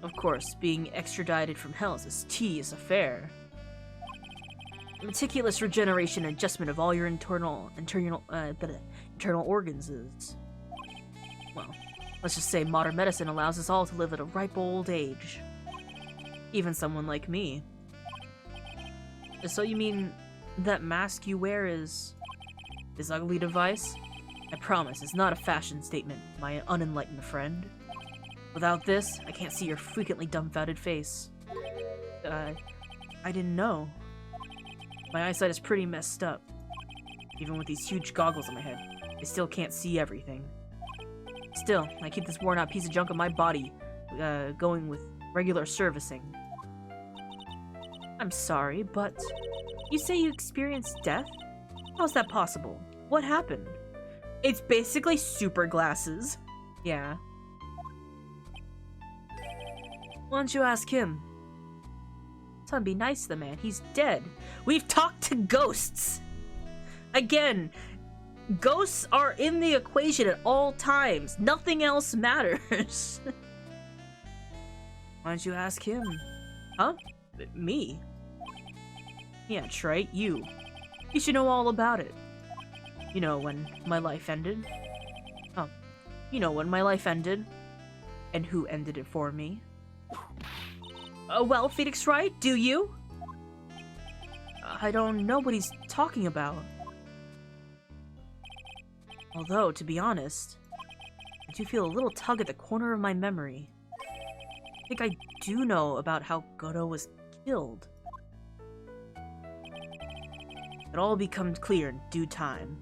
Of course, being extradited from hell is a tedious affair. Meticulous regeneration and adjustment of all your internal organs is... Well, let's just say modern medicine allows us all to live at a ripe old age. Even someone like me. So you mean that mask you wear is... this ugly device? I promise, it's not a fashion statement, my unenlightened friend. Without this, I can't see your frequently dumbfounded face. I didn't know. My eyesight is pretty messed up. Even with these huge goggles on my head, I still can't see everything. Still, I keep this worn-out piece of junk on my body, going with regular servicing. I'm sorry, but you say you experienced death? How's that possible? What happened? It's basically super glasses. Yeah. Why don't you ask him? Son, be nice to the man. He's dead. We've talked to ghosts. Again, ghosts are in the equation at all times. Nothing else matters. Why don't you ask him? Huh? Me? Yeah, Trite, you. You should know all about it. You know when my life ended? Oh, you know when my life ended? And who ended it for me? Well, Phoenix Wright, do you? I don't know what he's talking about. Although, to be honest, I do feel a little tug at the corner of my memory. I think I do know about how Godot was killed. It all becomes clear in due time.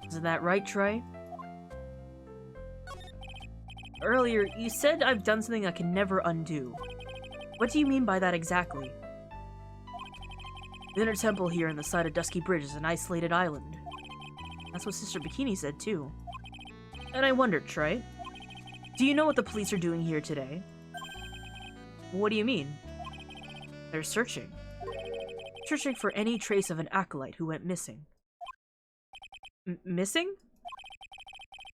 Isn't that right, Trey? Earlier, you said I've done something I can never undo. What do you mean by that exactly? The inner temple here in the side of Dusky Bridge is an isolated island. That's what Sister Bikini said, too. And I wondered, Trey, do you know what the police are doing here today? What do you mean? They're searching. Searching for any trace of an acolyte who went missing. Missing?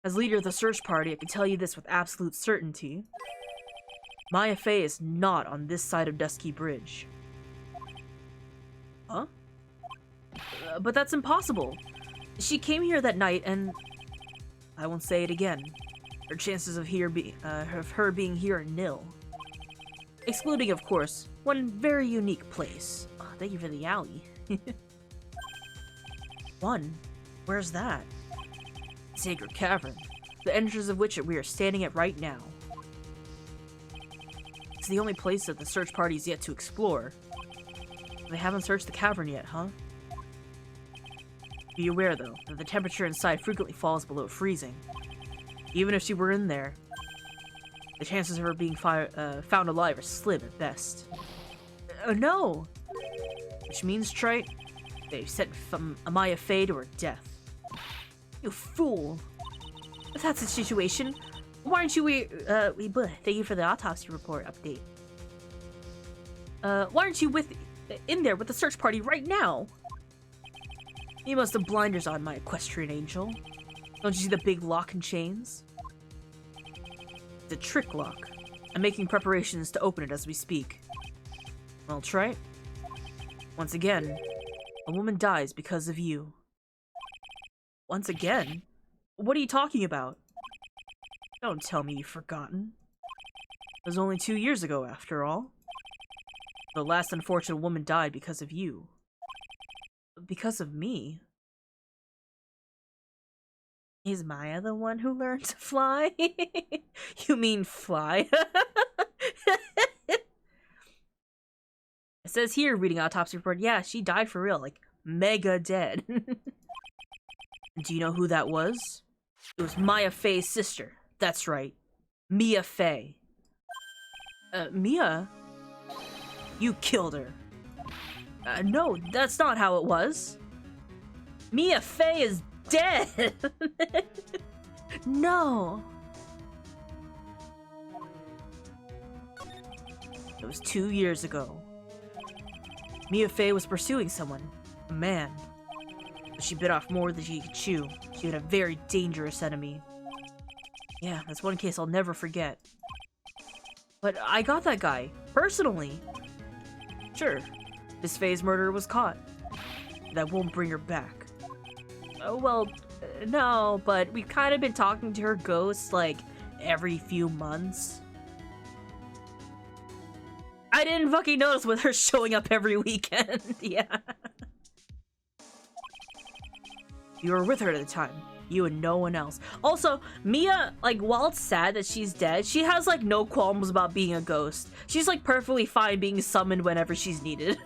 As leader of the search party, I can tell you this with absolute certainty. Maya Fey is not on this side of Dusky Bridge. Huh? But that's impossible. She came here that night and... I won't say it again. Her chances of her being here are nil. Excluding, of course, one very unique place. Oh, thank you for the alley. One? Where's that? Sacred Cavern, the entrance of which we are standing at right now. It's the only place that the search party's yet to explore. They haven't searched the cavern yet, huh? Be aware, though, that the temperature inside frequently falls below freezing. Even if she were in there, the chances of her being found alive are slim at best. No! Which means, Trey, they've sent Amaya Fey to her death. You fool! If that's the situation, why aren't you thank you for the autopsy report update. Why aren't you in there with the search party right now? You must have blinders on, my equestrian angel. Don't you see the big lock and chains? The trick lock. I'm making preparations to open it as we speak. Well, Trey, once again, a woman dies because of you. Once again? What are you talking about? Don't tell me you've forgotten. It was only 2 years ago, after all. The last unfortunate woman died because of you. Because of me? Is Maya the one who learned to fly? You mean fly? It says here, reading autopsy report, yeah, she died for real, like, mega dead. Do you know who that was? It was Maya Fey's sister. That's right. Mia Fey. Mia? You killed her. No, that's not how it was. Mia Fey is dead! No! It was 2 years ago. Mia Fey was pursuing someone. A man. But she bit off more than she could chew. She had a very dangerous enemy. Yeah, that's one case I'll never forget. But I got that guy. Personally. Sure. Miss Fey's murderer was caught. That won't bring her back. Oh, well, no, but we've kind of been talking to her ghost, like, every few months. I didn't fucking notice with her showing up every weekend. Yeah. You were with her at the time. You and no one else. Also, Mia, like, while it's sad that she's dead, she has, like, no qualms about being a ghost. She's, like, perfectly fine being summoned whenever she's needed.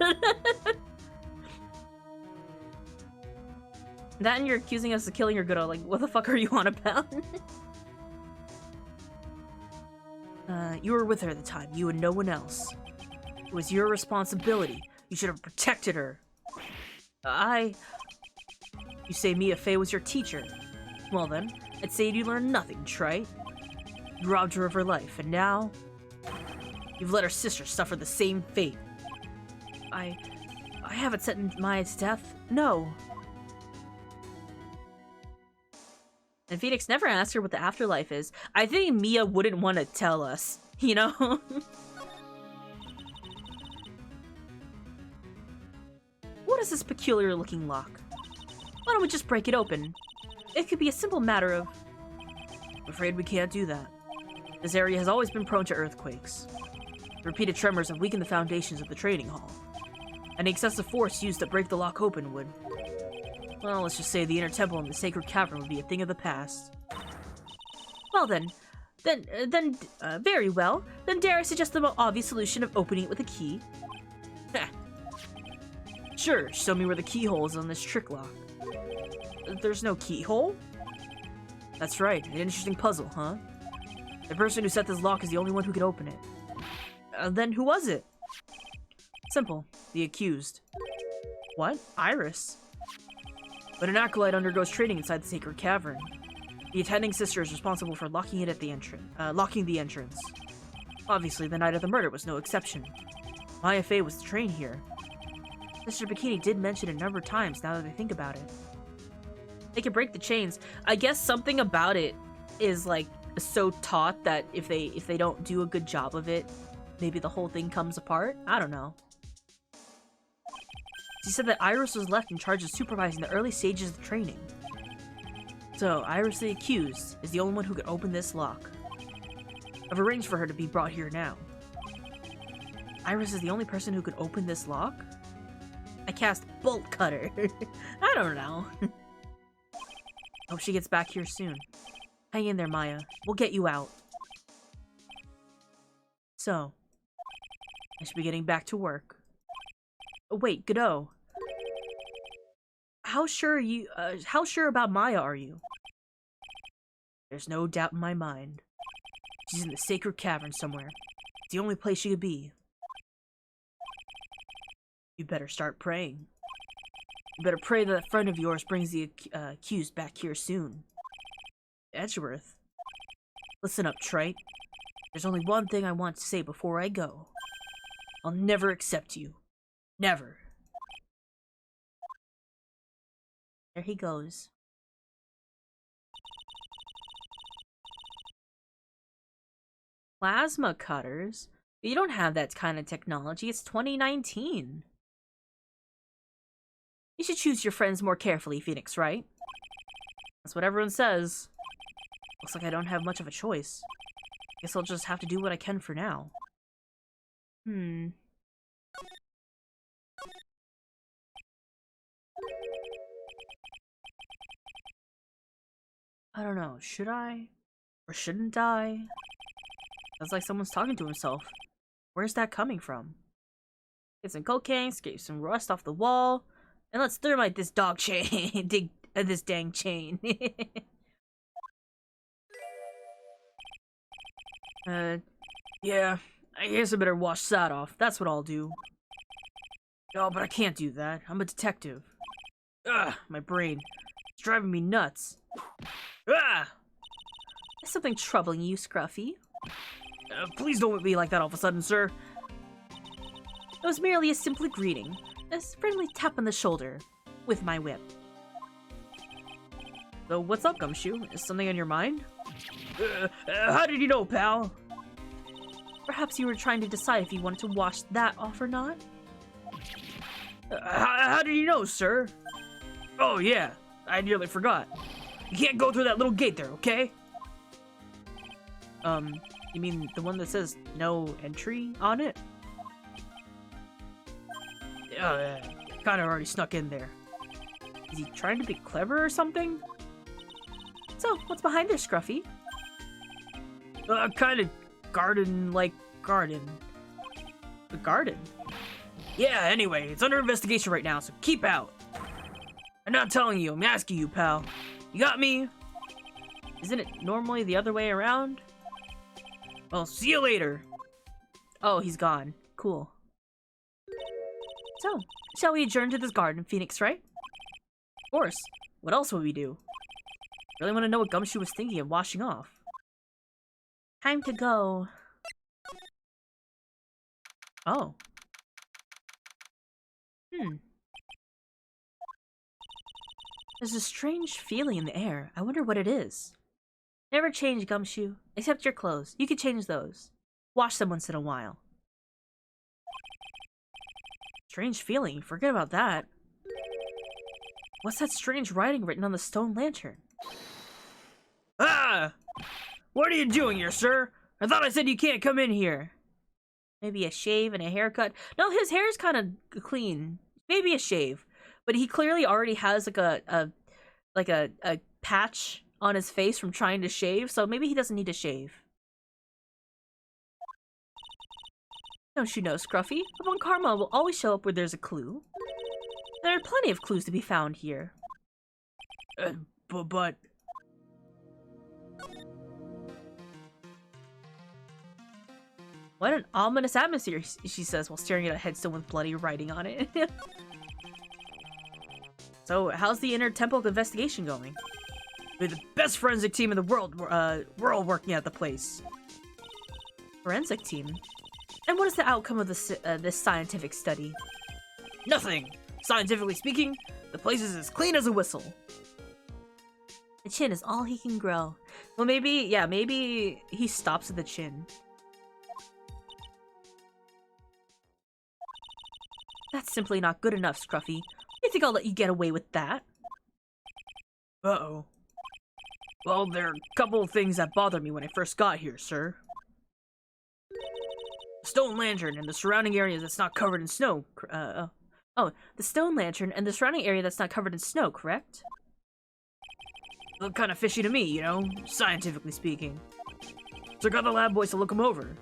That and you're accusing us of killing your Goodo. Like, what the fuck are you on about? You were with her at the time. You and no one else. It was your responsibility. You should have protected her. You say Mia Fey was your teacher. Well then, I'd say you learned nothing, Trey. You robbed her of her life, and now... you've let her sister suffer the same fate. I haven't sentenced Maya to death. No. And Phoenix never asked her what the afterlife is. I think Mia wouldn't want to tell us, you know? What is this peculiar looking lock? Why don't we just break it open? It could be a simple matter of... I'm afraid we can't do that. This area has always been prone to earthquakes. Repeated tremors have weakened the foundations of the training hall. Any excessive force used to break the lock open would... well, let's just say the inner temple and the sacred cavern would be a thing of the past. Well then, very well. Then dare I suggest the more obvious solution of opening it with a key? Sure, show me where the keyhole is on this trick lock. There's no keyhole? That's right, an interesting puzzle, huh? The person who set this lock is the only one who can open it. Then who was it? Simple, the accused. What? Iris? But an acolyte undergoes training inside the sacred cavern. The attending sister is responsible for locking it at the locking the entrance. Obviously, the night of the murder was no exception. Maya Fey was trained here. Mr. Bikini did mention it a number of times now that I think about it. They can break the chains. I guess something about it is like so taught that if they don't do a good job of it, maybe the whole thing comes apart. I don't know. She said that Iris was left in charge of supervising the early stages of training. So, Iris the accused is the only one who can open this lock. I've arranged for her to be brought here now. Iris is the only person who could open this lock? I cast Bolt Cutter. I don't know. Hope she gets back here soon. Hang in there, Maya. We'll get you out. So, I should be getting back to work. Oh, wait, Godot. How sure about Maya are you? There's no doubt in my mind. She's in the sacred cavern somewhere. It's the only place she could be. You better start praying. You better pray that friend of yours brings the accused back here soon. Edgeworth. Listen up, Trite. There's only one thing I want to say before I go. I'll never accept you. Never. There he goes. Plasma cutters? You don't have that kind of technology. It's 2019. You should choose your friends more carefully, Phoenix, right? That's what everyone says. Looks like I don't have much of a choice. Guess I'll just have to do what I can for now. I don't know, should I? Or shouldn't I? Sounds like someone's talking to himself. Where's that coming from? Get some cocaine, scrape some rust off the wall, and let's thermite this dog chain. This dang chain. Yeah, I guess I better wash that off. That's what I'll do. Oh, but I can't do that. I'm a detective. Ugh, my brain. It's driving me nuts. Ah! Is something troubling you, Scruffy? Please don't be like that all of a sudden, sir. It was merely a simple greeting. A friendly tap on the shoulder. With my whip. So, what's up, Gumshoe? Is something on your mind? How did you know, pal? Perhaps you were trying to decide if you wanted to wash that off or not? How did you know, sir? Oh, yeah. I nearly forgot. You can't go through that little gate there, okay? You mean the one that says no entry on it? Kind of already snuck in there. Is he trying to be clever or something? So, what's behind there, Scruffy? Kind of garden-like garden. A garden? Yeah, anyway, it's under investigation right now, so keep out. I'm not telling you, I'm asking you, pal. You got me? Isn't it normally the other way around? Well, see you later. Oh, he's gone. Cool. So, shall we adjourn to this garden, Phoenix, right? Of course. What else would we do? Really want to know what Gumshoe was thinking of washing off. Time to go. Oh. There's a strange feeling in the air. I wonder what it is. Never change, Gumshoe. Except your clothes. You can change those. Wash them once in a while. Strange feeling. Forget about that. What's that strange writing written on the stone lantern? Ah! What are you doing here, sir? I thought I said you can't come in here. Maybe a shave and a haircut. No, his hair's kind of clean. Maybe a shave. But he clearly already has like a patch on his face from trying to shave, so maybe he doesn't need to shave. Don't you know, Scruffy? Upon Karma will always show up where there's a clue. There are plenty of clues to be found here. But... What an ominous atmosphere, she says while staring at a headstone with bloody writing on it. So, how's the inner temple investigation going? We're the best forensic team in the world. We're all working at the place. Forensic team? And what is the outcome of this scientific study? Nothing. Scientifically speaking, the place is as clean as a whistle. The chin is all he can grow. Well, maybe he stops at the chin. That's simply not good enough, Scruffy. You think I'll let you get away with that? Uh-oh. Well, there are a couple of things that bothered me when I first got here, sir. The stone lantern and the surrounding areas that's not covered in snow. Oh, the stone lantern and the surrounding area that's not covered in snow, correct? Look kind of fishy to me, you know, scientifically speaking. So I got the lab boys to look them over.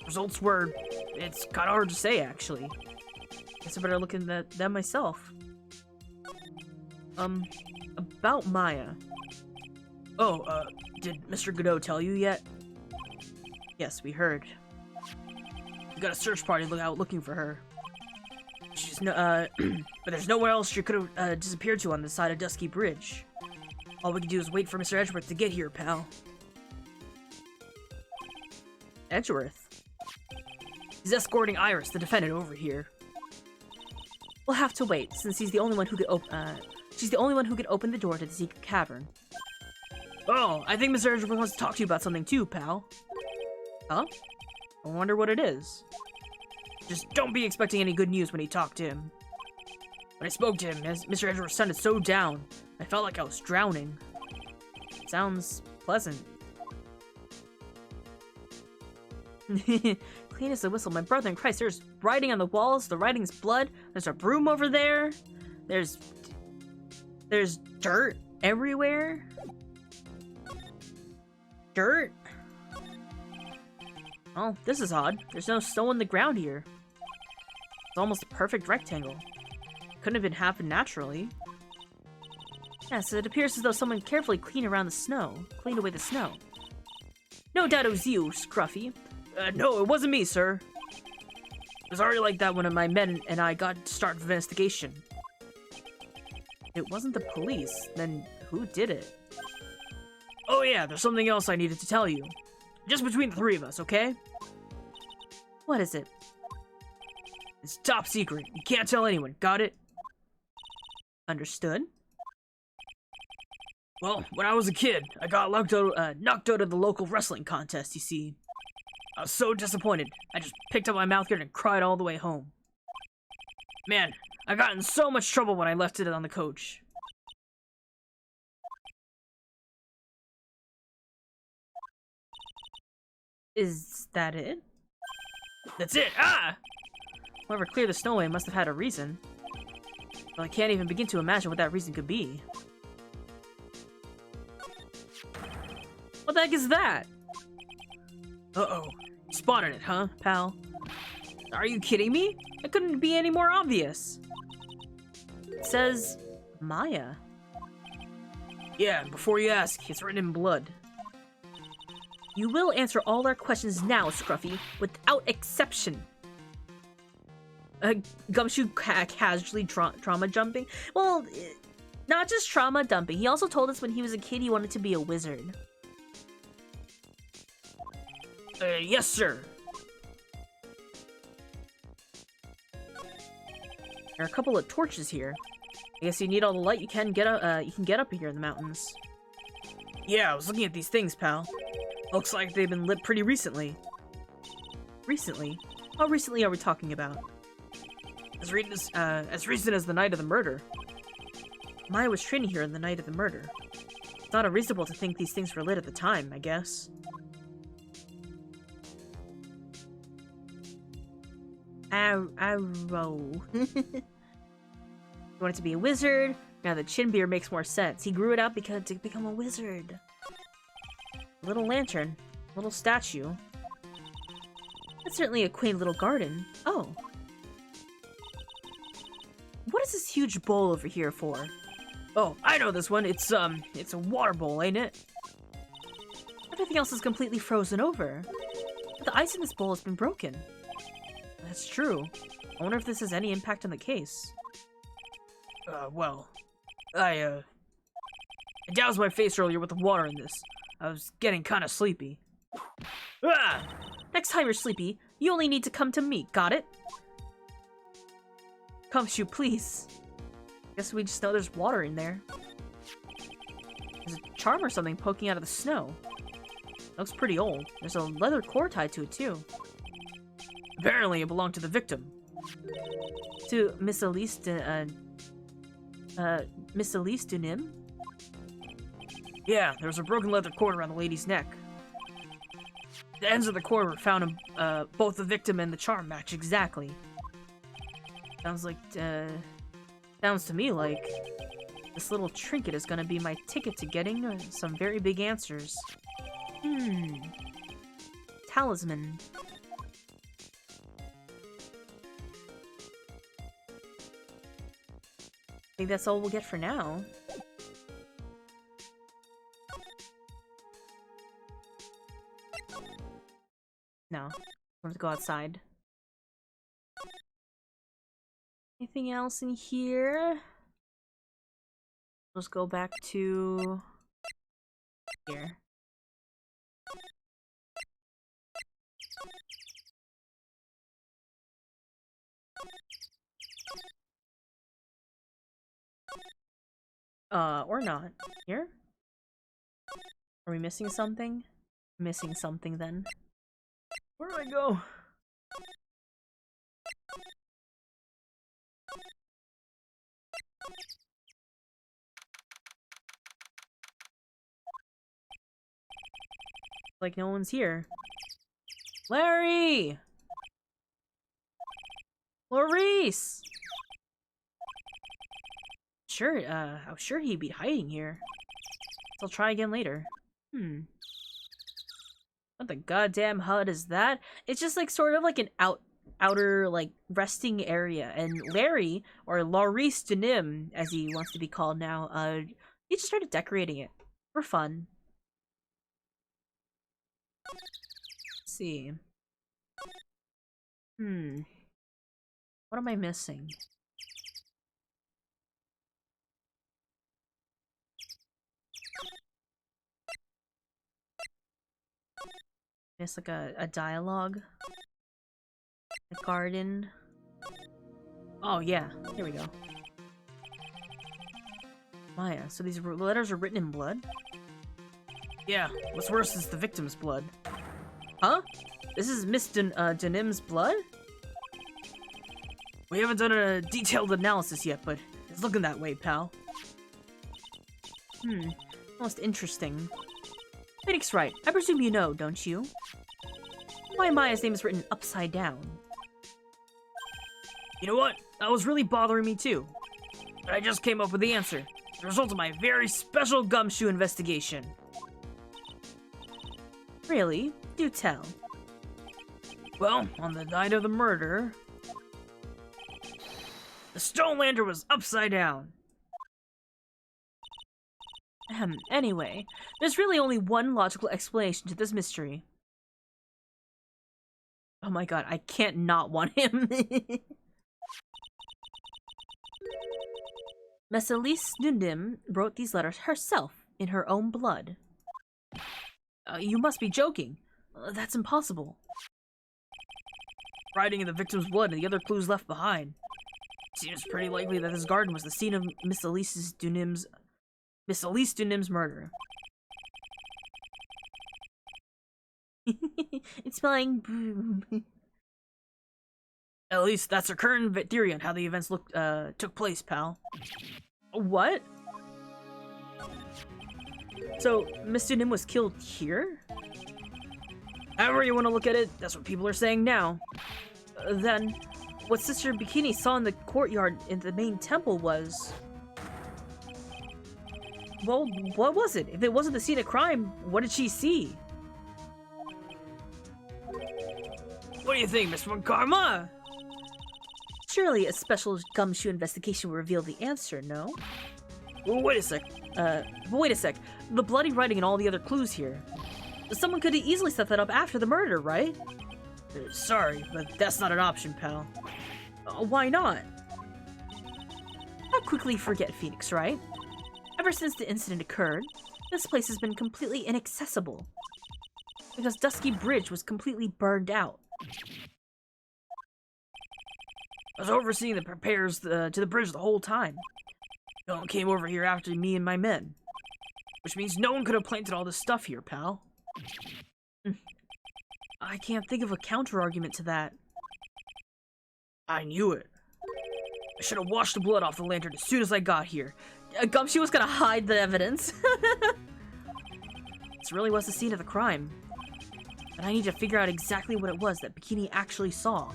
Results were... it's kind of hard to say, actually. Guess I better look into that myself. About Maya. Oh, did Mr. Godot tell you yet? Yes, we heard. We got a search party looking for her. She's but there's nowhere else she could have disappeared to on the side of Dusky Bridge. All we can do is wait for Mr. Edgeworth to get here, pal. Edgeworth? He's escorting Iris, the defendant, over here. We'll have to wait, since he's the only one who could she's the only one who could open the door to the secret cavern. Oh, I think Mr. Edgeworth wants to talk to you about something too, pal. Huh? I wonder what it is. Just don't be expecting any good news when you talk to him. When I spoke to him, Mr. Edgeworth sounded so down. I felt like I was drowning. Sounds pleasant. Clean as a whistle, my brother in Christ. There's writing on the walls. The writing's blood. There's a broom over there. There's dirt everywhere. Dirt? Oh, this is odd. There's no snow on the ground here. It's almost a perfect rectangle. Couldn't have happened naturally. Yes, it appears as though someone carefully cleaned away the snow. No doubt it was you, Scruffy. No, it wasn't me, sir. It was already like that when my men and I got to start the investigation. It wasn't the police. Then who did it? Oh yeah, there's something else I needed to tell you. Just between the three of us, okay? What is it? It's top secret. You can't tell anyone. Got it? Understood. Well, when I was a kid, I got knocked out of the local wrestling contest, you see. I was so disappointed. I just picked up my mouth guard and cried all the way home. Man, I got in so much trouble when I left it on the coach. Is that it? That's it! Ah! Whoever cleared the snow away must have had a reason. Well, I can't even begin to imagine what that reason could be. What the heck is that? Uh-oh. Spotted it, huh, pal? Are you kidding me? It couldn't be any more obvious. It says... Maya. Yeah, before you ask, it's written in blood. You will answer all our questions now, Scruffy, without exception. Gumshoe casually trauma jumping? Well, not just trauma dumping. He also told us when he was a kid he wanted to be a wizard. Yes, sir. There are a couple of torches here. I guess you need all the light you can get up here in the mountains. Yeah, I was looking at these things, pal. Looks like they've been lit pretty recently. Recently? How recently are we talking about? As recent as the night of the murder. Maya was training here on the night of the murder. It's not unreasonable to think these things were lit at the time, I guess. Arrow. You wanted to be a wizard? Now the chin beard makes more sense. He grew it out to become a wizard. A little lantern. A little statue. That's certainly a quaint little garden. Oh. What is this huge bowl over here for? Oh, I know this one. It's a water bowl, ain't it? Everything else is completely frozen over. But the ice in this bowl has been broken. That's true. I wonder if this has any impact on the case. Well, I doused my face earlier with the water in this. I was getting kind of sleepy. Ah! Next time you're sleepy, you only need to come to me, got it? Come shoot, please. Guess we just know there's water in there. There's a charm or something poking out of the snow. Looks pretty old. There's a leather cord tied to it, too. Apparently it belonged to the victim. To Miss Elise Dunim? Yeah, there was a broken leather cord around the lady's neck. The ends of the cord were found in both the victim and the charm match exactly. Sounds to me like this little trinket is gonna be my ticket to getting some very big answers. Talisman. I think that's all we'll get for now. No. I'm gonna go outside. Anything else in here? Let's go back to here. Or not. Here? Are we missing something? Missing something then. Where do I go? Like no one's here. Larry! Maurice! Sure, I was sure he'd be hiding here. I'll try again later. What the goddamn HUD is that? It's just like sort of like an outer like resting area, and Larry, or Maurice Denim, as he wants to be called now, he just started decorating it for fun. Let's see. What am I missing? It's like a dialogue. A garden. Oh yeah, here we go. Maya, so these letters are written in blood? Yeah, what's worse is the victim's blood. Huh? This is Miss Denim's blood? We haven't done a detailed analysis yet, but it's looking that way, pal. Most interesting. Phoenix right. I presume you know, don't you? Why Maya's name is written upside down? You know what? That was really bothering me too. But I just came up with the answer. The result of my very special gumshoe investigation. Really? Do tell. Well, on the night of the murder, the stone lantern was upside down. Anyway, there's really only one logical explanation to this mystery. Oh my god, I can't not want him. Miss Elise Nundim wrote these letters herself, in her own blood. You must be joking. That's impossible. Writing in the victim's blood and the other clues left behind. Seems pretty likely that this garden was the scene of Miss Elise Dunim's murder. It's spelling boom. At least that's our current theory on how the events took place, pal. What? So, Miss Dunim was killed here? However you want to look at it, that's what people are saying now. Then, what Sister Bikini saw in the courtyard in the main temple was... Well, what was it? If it wasn't the scene of crime, what did she see? What do you think, Miss Von Karma? Surely a special gumshoe investigation will reveal the answer, no? Well, wait a sec. The bloody writing and all the other clues here. Someone could have easily set that up after the murder, right? Sorry, but that's not an option, pal. Why not? Not quickly forget, Phoenix, right? Ever since the incident occurred, this place has been completely inaccessible. Because Dusky Bridge was completely burned out. I was overseeing the repairs to the bridge the whole time. No one came over here after me and my men. Which means no one could have planted all this stuff here, pal. I can't think of a counter-argument to that. I knew it. I should have washed the blood off the lantern as soon as I got here. Gumshoe was gonna hide the evidence. This really was the scene of the crime. And I need to figure out exactly what it was that Bikini actually saw.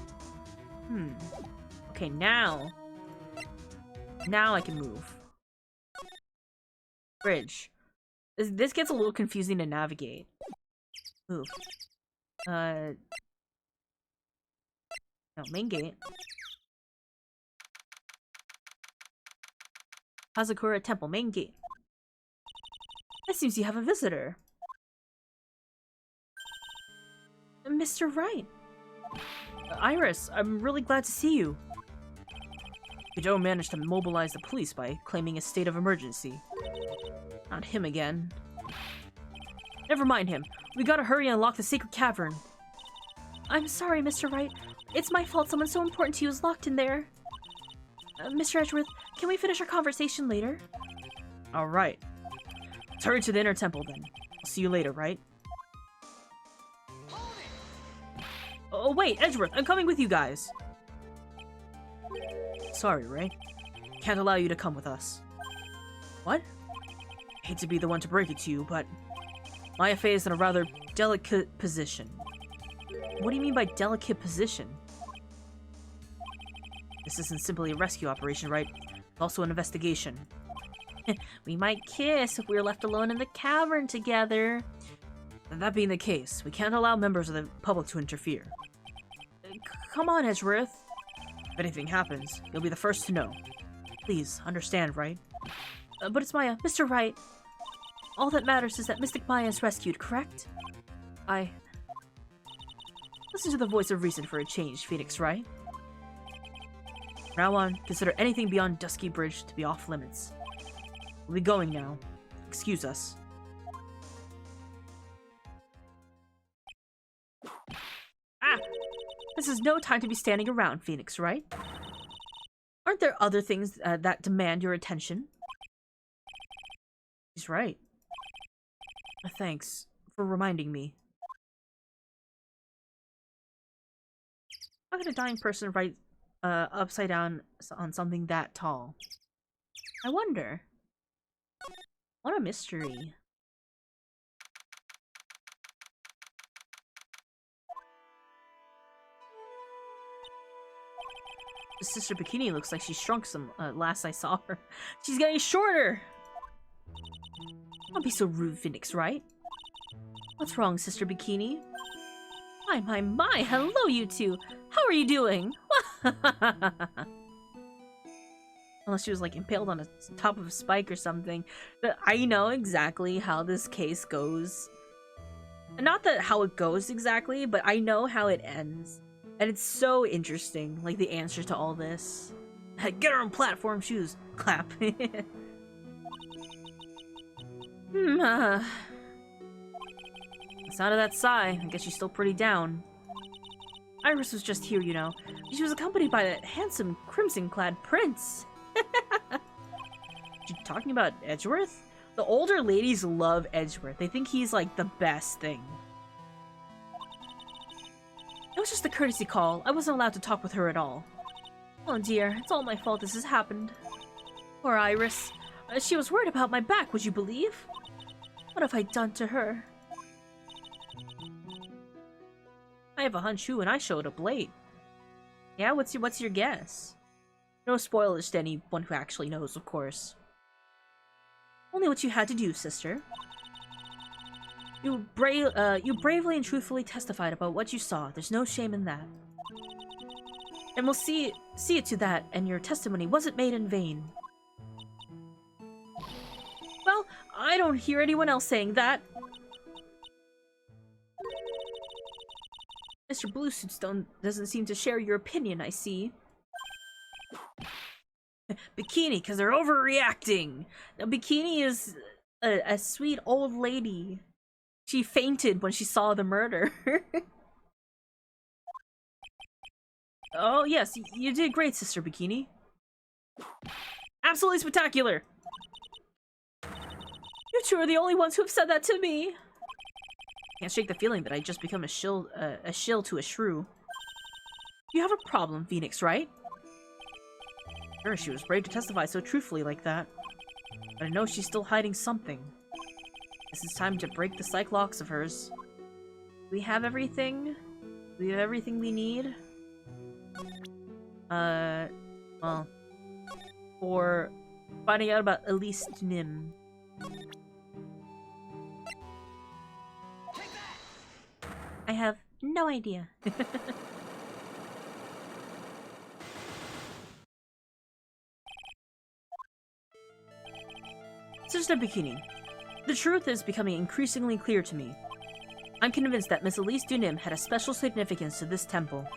Okay, now I can move. Bridge. This gets a little confusing to navigate. Move. No, main gate. Hazakura Temple, main gate. It seems you have a visitor. Mr. Wright. Iris, I'm really glad to see you. Kido managed to mobilize the police by claiming a state of emergency. Not him again. Never mind him. We gotta hurry and unlock the sacred cavern. I'm sorry, Mr. Wright. It's my fault someone so important to you is locked in there. Mr. Edgeworth, can we finish our conversation later? Alright. Let's hurry to the inner temple then. I'll see you later, right? Oh wait, Edgeworth, I'm coming with you guys. Sorry, Ray. Can't allow you to come with us. What? Hate to be the one to break it to you, but Maya Fey is in a rather delicate position. What do you mean by delicate position? This isn't simply a rescue operation, right? It's also an investigation. We might kiss if we were left alone in the cavern together. And that being the case, we can't allow members of the public to interfere. Come on, Edgeworth. If anything happens, you'll be the first to know. Please, understand, right? But it's Maya. Mr. Wright. All that matters is that Mystic Maya is rescued, correct? Listen to the voice of reason for a change, Phoenix, right? From now on, consider anything beyond Dusky Bridge to be off limits. We'll be going now. Excuse us. This is no time to be standing around, Phoenix, right? Aren't there other things that demand your attention? He's right. Thanks for reminding me. How can a dying person write upside down on something that tall? I wonder. What a mystery. Sister Bikini looks like she's shrunk some last I saw her. She's getting shorter! Don't be so rude, Phoenix, right? What's wrong, Sister Bikini? My, hello you two! How are you doing? Unless she was like impaled on the top of a spike or something. But I know exactly how this case goes. Not that how it goes exactly, but I know how it ends. And it's so interesting, like the answer to all this. Get her on platform shoes. Clap. The sound of that sigh. I guess she's still pretty down. Iris was just here, you know. She was accompanied by that handsome crimson-clad prince. You talking about Edgeworth? The older ladies love Edgeworth. They think he's like the best thing. It was just a courtesy call. I wasn't allowed to talk with her at all. Oh dear, it's all my fault this has happened. Poor Iris. She was worried about my back, would you believe? What have I done to her? I have a hunch you and I showed up late. Yeah, what's your guess? No spoilers to anyone who actually knows, of course. Only what you had to do, sister. You bravely and truthfully testified about what you saw. There's no shame in that. And we'll see it to that, and your testimony wasn't made in vain. I don't hear anyone else saying that. Mr. Bluesuitstone doesn't seem to share your opinion, I see. Bikini, because they're overreacting. Now, Bikini is a sweet old lady. She fainted when she saw the murder. Oh, yes, you did great, Sister Bikini. Absolutely spectacular! You two are the only ones who have said that to me. Can't shake the feeling that I just become a shill to a shrew. You have a problem, Phoenix, right? Sure, she was brave to testify so truthfully like that. But I know she's still hiding something. This is time to break the psych-locks of hers. We have everything? We have everything we need? Well... For finding out about Elise Nim. I have no idea. Sister Bikini, the truth is becoming increasingly clear to me. I'm convinced that Miss Elise Dunim had a special significance to this temple.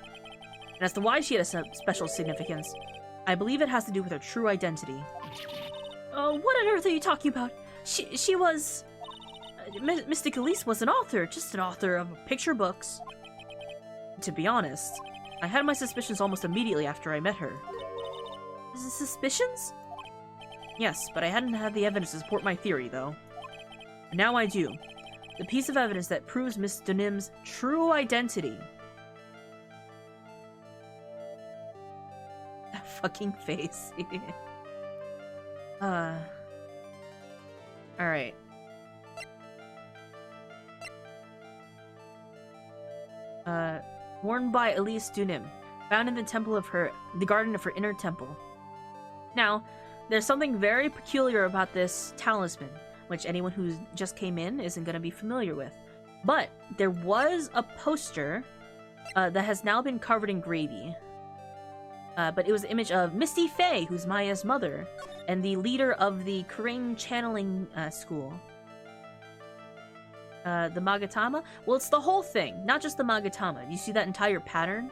And as to why she had a special significance, I believe it has to do with her true identity. What on earth are you talking about? She was... Mystic Elise was an author, just an author of picture books. To be honest, I had my suspicions almost immediately after I met her. Suspicions? Yes, but I hadn't had the evidence to support my theory, though. And now I do. The piece of evidence that proves Miss Dunim's true identity. That fucking face. Alright. Worn by Elise Dunim, found in the garden of her inner temple. Now, there's something very peculiar about this talisman, which anyone who just came in isn't going to be familiar with. But there was a poster that has now been covered in gravy. But it was an image of Misty Faye, who's Maya's mother, and the leader of the Crane Channeling School. The Magatama? Well, it's the whole thing, not just the Magatama. You see that entire pattern?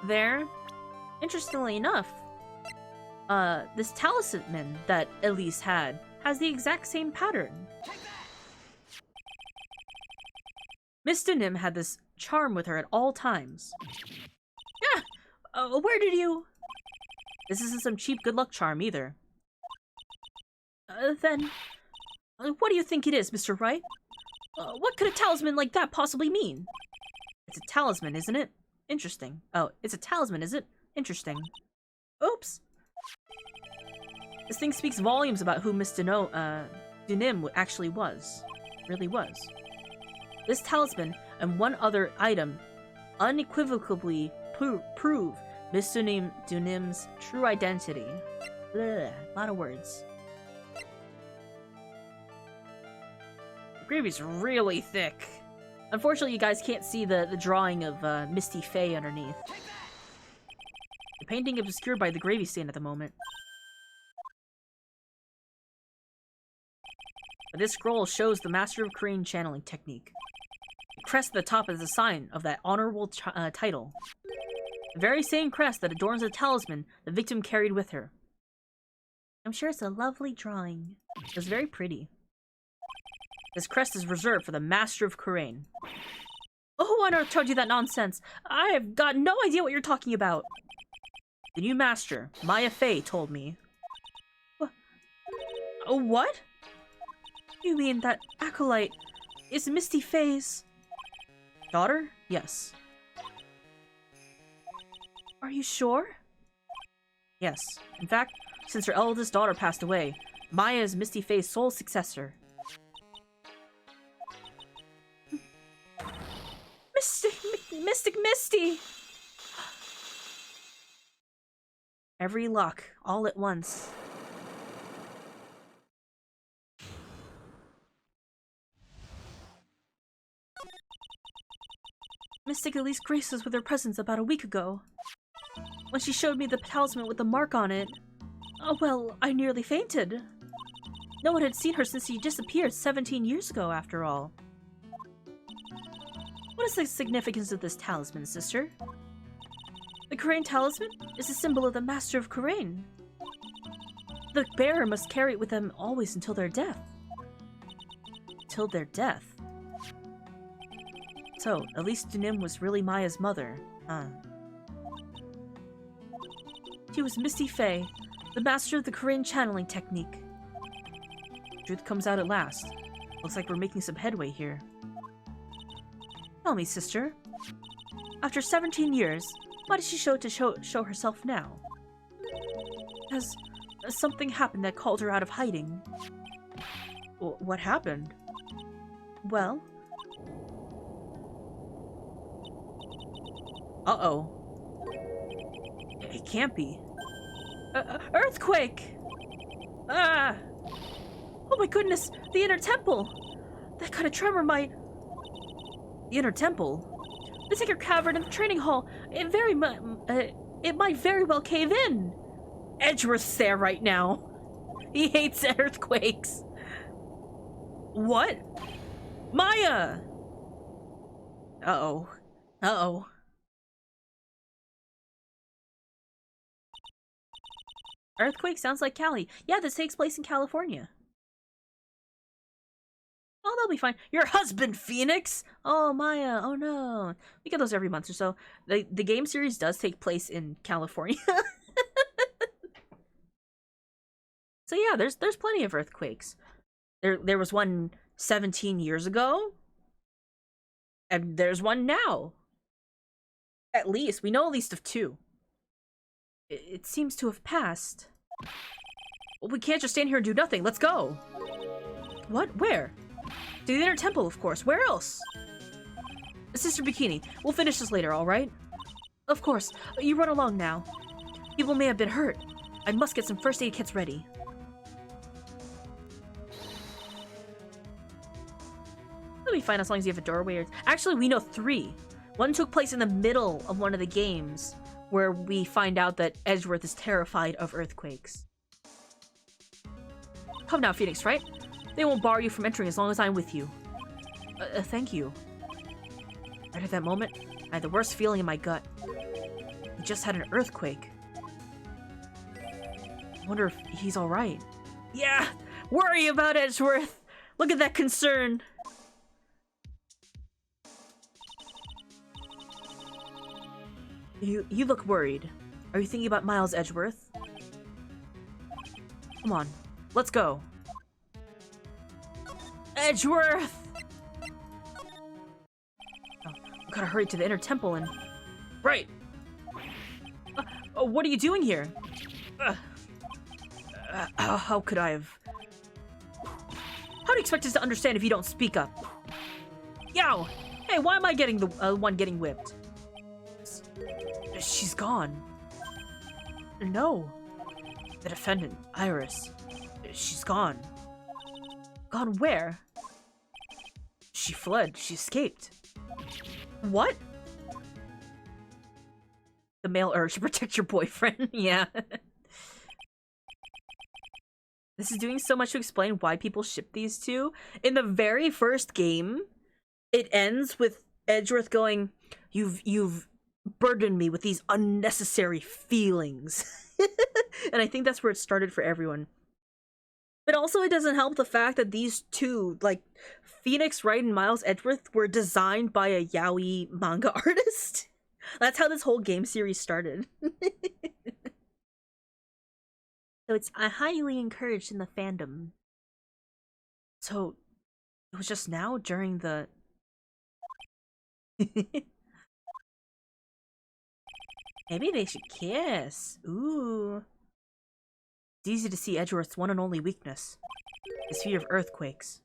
There? Interestingly enough, this talisman that Elise had has the exact same pattern. Miss Dunim had this charm with her at all times. Yeah! Where did you... This isn't some cheap good luck charm either. Then... what do you think it is, Mr. Wright? What could a talisman like that possibly mean? It's a talisman, isn't it? Interesting. Oh, it's a talisman, is it? Interesting. Oops. This thing speaks volumes about who Miss Dunim actually was. Really was. This talisman and one other item unequivocally prove Miss Dunim's true identity. Blah, a lot of words. The gravy's really thick. Unfortunately, you guys can't see the drawing of Misty Faye underneath. The painting is obscured by the gravy stain at the moment. But this scroll shows the Master of Crane channeling technique. The crest at the top is a sign of that honorable title. The very same crest that adorns the talisman the victim carried with her. I'm sure it's a lovely drawing. It was very pretty. This crest is reserved for the Master of Crane. Oh, who on earth told you that nonsense? I've got no idea what you're talking about. The new master, Maya Fey, told me. What? You mean that acolyte is Misty Faye's daughter? Yes. Are you sure? Yes. In fact, since her eldest daughter passed away, Maya is Misty Faye's sole successor. Mystic Misty! Every luck, all at once. Mystic Elise graced us with her presence about a week ago. When she showed me the talisman with the mark on it, oh well, I nearly fainted. No one had seen her since she disappeared 17 years ago, after all. What is the significance of this talisman, sister? The Kurain talisman is a symbol of the Master of Kurain. The bearer must carry it with them always until their death. Till their death? So, at least Dunim was really Maya's mother, huh? She was Misty Faye, the master of the Kurain channeling technique. Truth comes out at last. Looks like we're making some headway here. Tell me, sister. After 17 years, why did she show herself now? Has something happened that called her out of hiding? What happened? Well... Uh-oh. It can't be. Earthquake! Ah! Oh my goodness, the inner temple! That kind of tremor might... The inner temple? The Tinker Cavern and the training hall, it might very well cave in! Edgeworth's there right now. He hates earthquakes. What? Maya! Uh-oh. Uh-oh. Earthquake sounds like Cali. Yeah, this takes place in California. Oh, they'll be fine. Your husband, Phoenix! Oh, Maya. Oh, no. We get those every month or so. The game series does take place in California. So yeah, there's plenty of earthquakes. There was one 17 years ago. And there's one now. At least. We know at least of two. It seems to have passed. Well, we can't just stand here and do nothing. Let's go. What? Where? To the inner temple, of course. Where else? Sister Bikini, we'll finish this later, alright? Of course. You run along now. People may have been hurt. I must get some first aid kits ready. It'll be fine as long as you have a doorway. Actually, we know 3. One took place in the middle of one of the games, where we find out that Edgeworth is terrified of earthquakes. Come now, Phoenix, right? They won't bar you from entering as long as I'm with you. Thank you. Right at that moment, I had the worst feeling in my gut. We just had an earthquake. I wonder if he's alright. Yeah! Worry about Edgeworth! Look at that concern! You look worried. Are you thinking about Miles Edgeworth? Come on, let's go. Edgeworth! Oh, we gotta hurry to the inner temple and... Right! What are you doing here? How could I have... How do you expect us to understand if you don't speak up? Yow! Hey, why am I getting the one getting whipped? She's gone. No. The defendant, Iris. She's gone. Gone where? She fled. She escaped. What? The male urge to protect your boyfriend. Yeah. This is doing so much to explain why people ship these two. In the very first game, it ends with Edgeworth going, You've burdened me with these unnecessary feelings. And I think that's where it started for everyone. But also it doesn't help the fact that these two, like, Phoenix Wright and Miles Edgeworth, were designed by a yaoi manga artist. That's how this whole game series started. So it's highly encouraged in the fandom. So, it was just now during the... Maybe they should kiss. Ooh. It's easy to see Edgeworth's one and only weakness. His fear of earthquakes.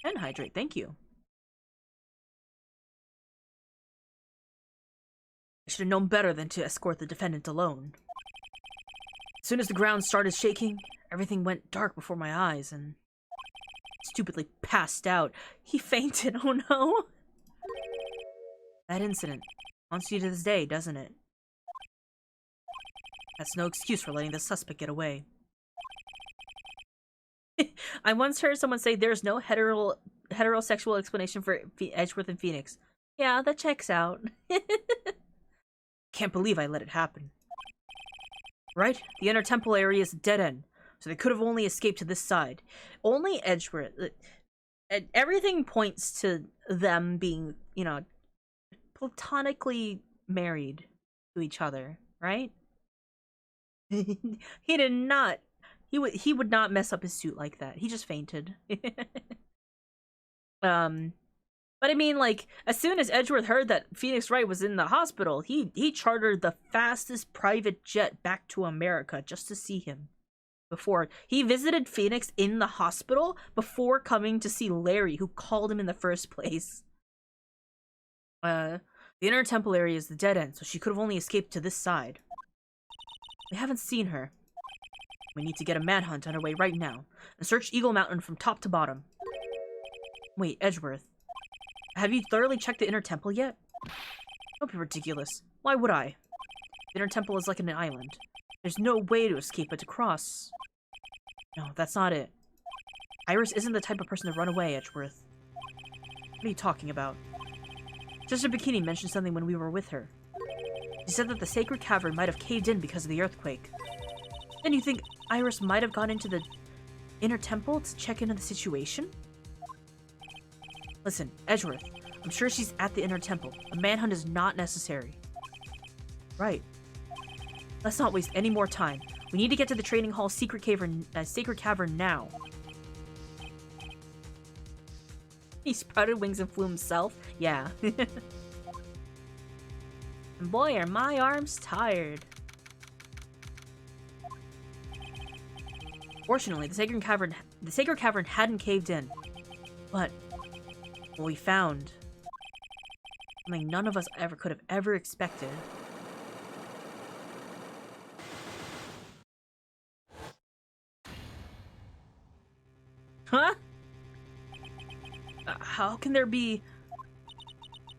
And hydrate, thank you. I should have known better than to escort the defendant alone. As soon as the ground started shaking, everything went dark before my eyes and... stupidly passed out. He fainted, oh no! That incident haunts you to this day, doesn't it? That's no excuse for letting the suspect get away. I once heard someone say there's no heterosexual explanation for Edgeworth and Phoenix. Yeah, that checks out. Can't believe I let it happen. Right? The inner temple area is a dead end, so they could have only escaped to this side. Only Edgeworth. Everything points to them being, you know, platonically married to each other, right? He did not. He would not mess up his suit like that. He just fainted. But I mean, like, as soon as Edgeworth heard that Phoenix Wright was in the hospital, he chartered the fastest private jet back to America just to see him. Before he visited Phoenix in the hospital before coming to see Larry, who called him in the first place. The inner temple area is the dead end, so she could have only escaped to this side. We haven't seen her. We need to get a manhunt underway right now and search Eagle Mountain from top to bottom. Wait, Edgeworth, have you thoroughly checked the inner temple yet? Don't be ridiculous. Why would I? The inner temple is like an island. There's no way to escape but to cross. No, that's not it. Iris isn't the type of person to run away, Edgeworth. What are you talking about? Sister Bikini mentioned something when we were with her. She said that the sacred cavern might have caved in because of the earthquake. Then you think Iris might have gone into the inner temple to check into the situation? Listen, Edgeworth, I'm sure she's at the inner temple. A manhunt is not necessary. Right. Let's not waste any more time. We need to get to the training hall sacred cavern now. He sprouted wings and flew himself? Yeah. And boy, are my arms tired. Fortunately, the sacred cavern hadn't caved in. But what we found, something none of us could have ever expected. Huh? How can there be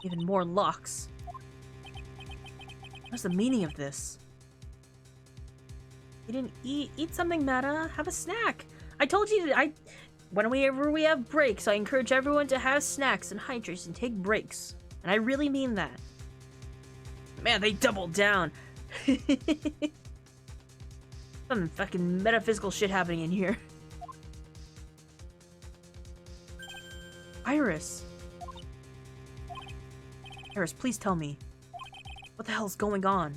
even more locks? What's the meaning of this? You didn't eat something, Meta. Have a snack. I told you whenever we have breaks, I encourage everyone to have snacks and hydrate and take breaks. And I really mean that. Man, they doubled down. Some fucking metaphysical shit happening in here. Iris! Iris, please tell me. What the hell's going on?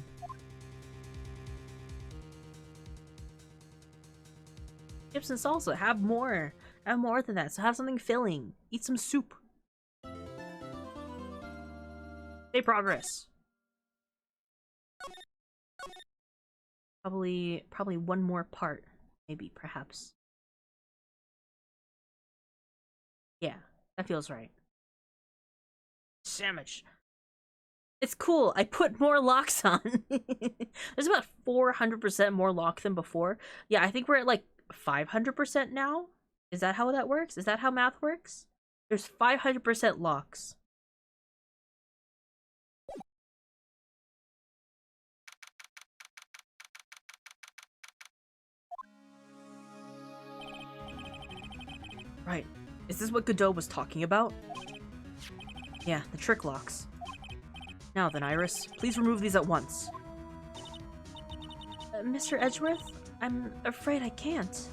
Chips and salsa. Have more. Have more than that. So have something filling. Eat some soup. Say progress. Probably one more part. Maybe, perhaps. Yeah, that feels right. Sandwich. It's cool. I put more locks on. There's about 400% more lock than before. Yeah, I think we're at like 500% now. Is that how that works? Is that how math works? There's 500% locks. Right. Is this what Godot was talking about? Yeah, the trick locks. Now then, Iris, please remove these at once. Mr. Edgeworth, I'm afraid I can't.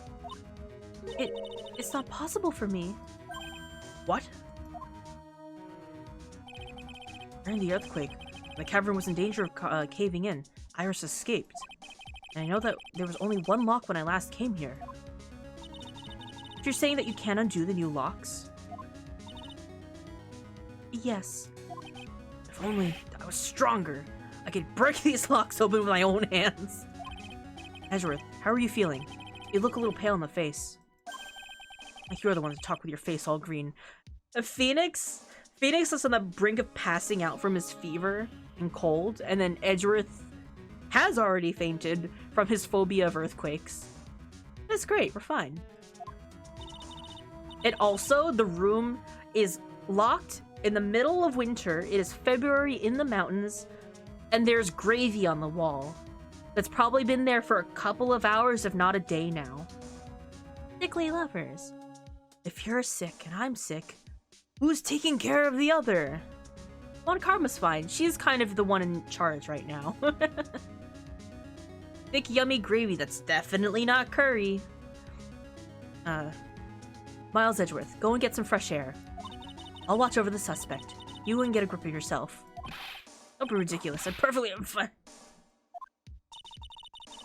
It's not possible for me. What? During the earthquake, the cavern was in danger of caving in. Iris escaped. And I know that there was only one lock when I last came here. If you're saying that you can't undo the new locks? Yes. If only I was stronger, I could break these locks open with my own hands. Edgeworth, how are you feeling? You look a little pale in the face. Like you're the one to talk with your face all green. Phoenix is on the brink of passing out from his fever and cold, and then Edgeworth has already fainted from his phobia of earthquakes. That's great, we're fine. And also, the room is locked in the middle of winter. It is February in the mountains, and there's gravy on the wall. That's probably been there for a couple of hours, if not a day now. Sickly lovers. If you're sick and I'm sick, who's taking care of the other? Well, Karma's fine. She's kind of the one in charge right now. Thick, yummy gravy that's definitely not curry. Miles Edgeworth, go and get some fresh air. I'll watch over the suspect. You can get a grip of yourself. Don't be ridiculous. I'm perfectly fine.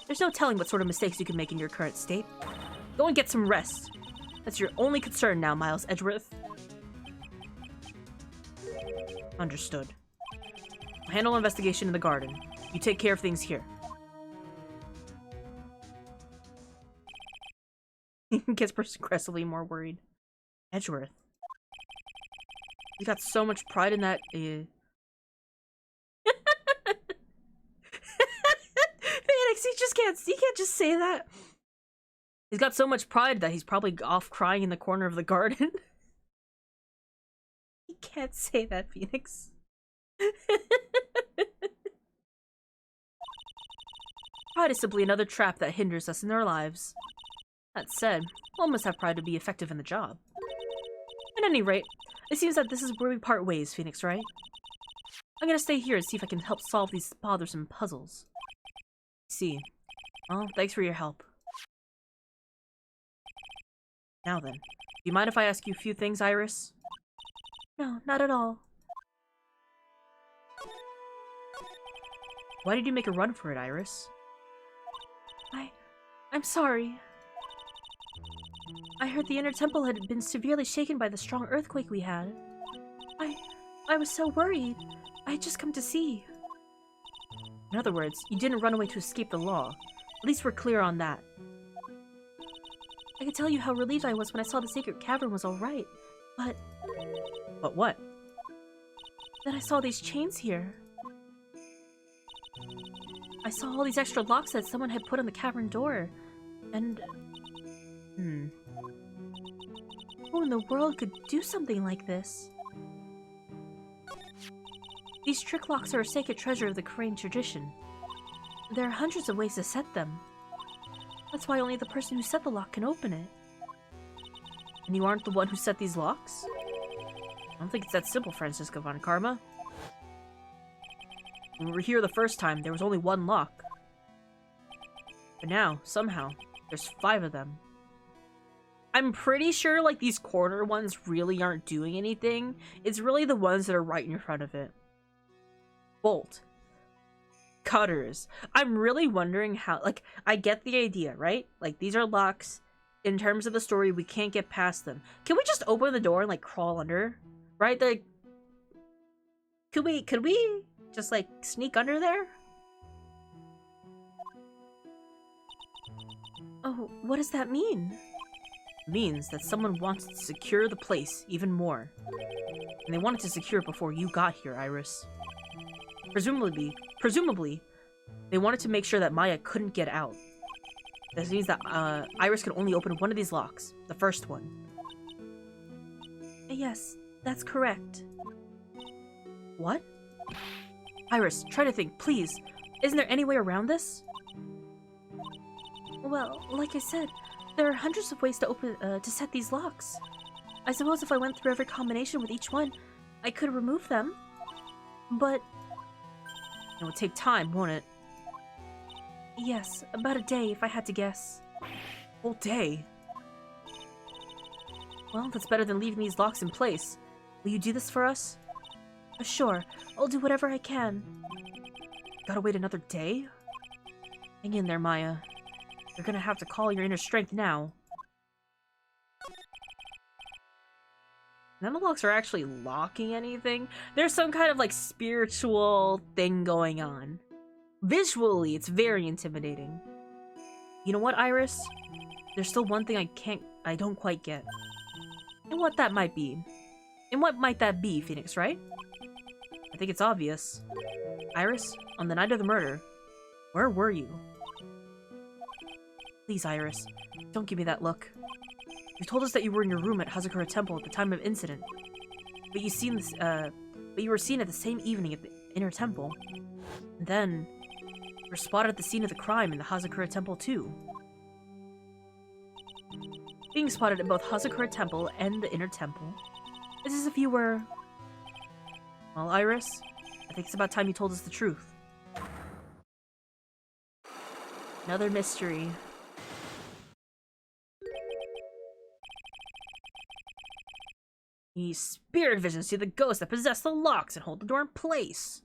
There's no telling what sort of mistakes you can make in your current state. Go and get some rest. That's your only concern now, Miles Edgeworth. Understood. I'll handle investigation in the garden. You take care of things here. He gets progressively more worried. Edgeworth. You got so much pride in that. Phoenix, he can't just say that. He's got so much pride that he's probably off crying in the corner of the garden. He can't say that, Phoenix. Pride is simply another trap that hinders us in our lives. That said, one must have pride to be effective in the job. At any rate, it seems that this is where we part ways, Phoenix, right? I'm gonna stay here and see if I can help solve these bothersome puzzles. See. Well, thanks for your help. Now then, do you mind if I ask you a few things, Iris? No, not at all. Why did you make a run for it, Iris? I'm sorry. I heard the inner temple had been severely shaken by the strong earthquake we had. I was so worried. I had just come to see. In other words, you didn't run away to escape the law. At least we're clear on that. I can tell you how relieved I was when I saw the sacred cavern was alright, but... But what? Then I saw these chains here. I saw all these extra locks that someone had put on the cavern door, and... Who in the world could do something like this? These trick locks are a sacred treasure of the Korean tradition. There are hundreds of ways to set them. That's why only the person who set the lock can open it. And you aren't the one who set these locks? I don't think it's that simple, Francisca von Karma. When we were here the first time, there was only one lock. But now, somehow, there's 5 of them. I'm pretty sure, like, these corner ones really aren't doing anything. It's really the ones that are right in front of it. Bolt. Cutters. I'm really wondering how, like, I get the idea, right? Like, these are locks. In terms of the story, we can't get past them. Can we just open the door and, like, crawl under? Right? Like, could we just, like, sneak under there? Oh, what does that mean? It means that someone wants to secure the place even more. And they wanted to secure it before you got here, Iris. Presumably, they wanted to make sure that Maya couldn't get out. This means that Iris can only open one of these locks, the first one. Yes, that's correct. What? Iris, try to think, please. Isn't there any way around this? Well, like I said, there are hundreds of ways to to set these locks. I suppose if I went through every combination with each one, I could remove them. But... It would take time, won't it? Yes, about a day if I had to guess. Whole day? Well, that's better than leaving these locks in place. Will you do this for us? Sure, I'll do whatever I can. Gotta wait another day? Hang in there, Maya. You're gonna have to call your inner strength now. None of the locks are actually locking anything. There's some kind of, like, spiritual thing going on. Visually, it's very intimidating. You know what, Iris? There's still one thing I don't quite get. And what that might be. And what might that be, Phoenix, right? I think it's obvious. Iris, on the night of the murder, where were you? Please, Iris, don't give me that look. You told us that you were in your room at Hazakura Temple at the time of incident. But you were seen at the same evening at the inner temple. And then you were spotted at the scene of the crime in the Hazakura Temple too. Being spotted at both Hazakura Temple and the Inner Temple. It's as if you were... Well, Iris, I think it's about time you told us the truth. Another mystery. These spirit visions see the ghosts that possess the locks and hold the door in place.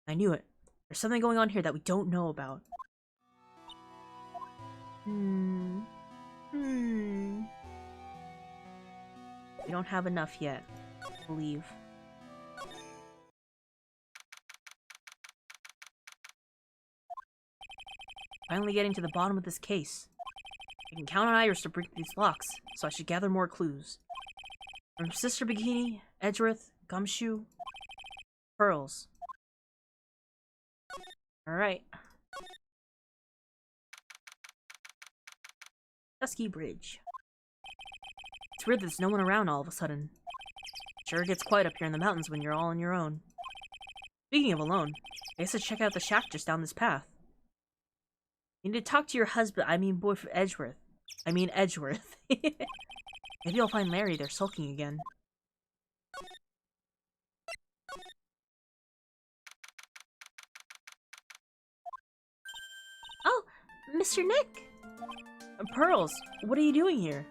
I knew it. There's something going on here that we don't know about. We don't have enough yet, I believe. Finally getting to the bottom of this case. I can count on Iris to break these locks, so I should gather more clues. From Sister Bikini, Edgeworth, Gumshoe, Pearls. Alright. Dusky Bridge. It's weird there's no one around all of a sudden. Sure gets quiet up here in the mountains when you're all on your own. Speaking of alone, I guess I check out the shack just down this path. You need to talk to your husband, boyfriend Edgeworth. Edgeworth. Maybe I'll find Larry there sulking again. Oh, Mr. Nick! Pearls, what are you doing here?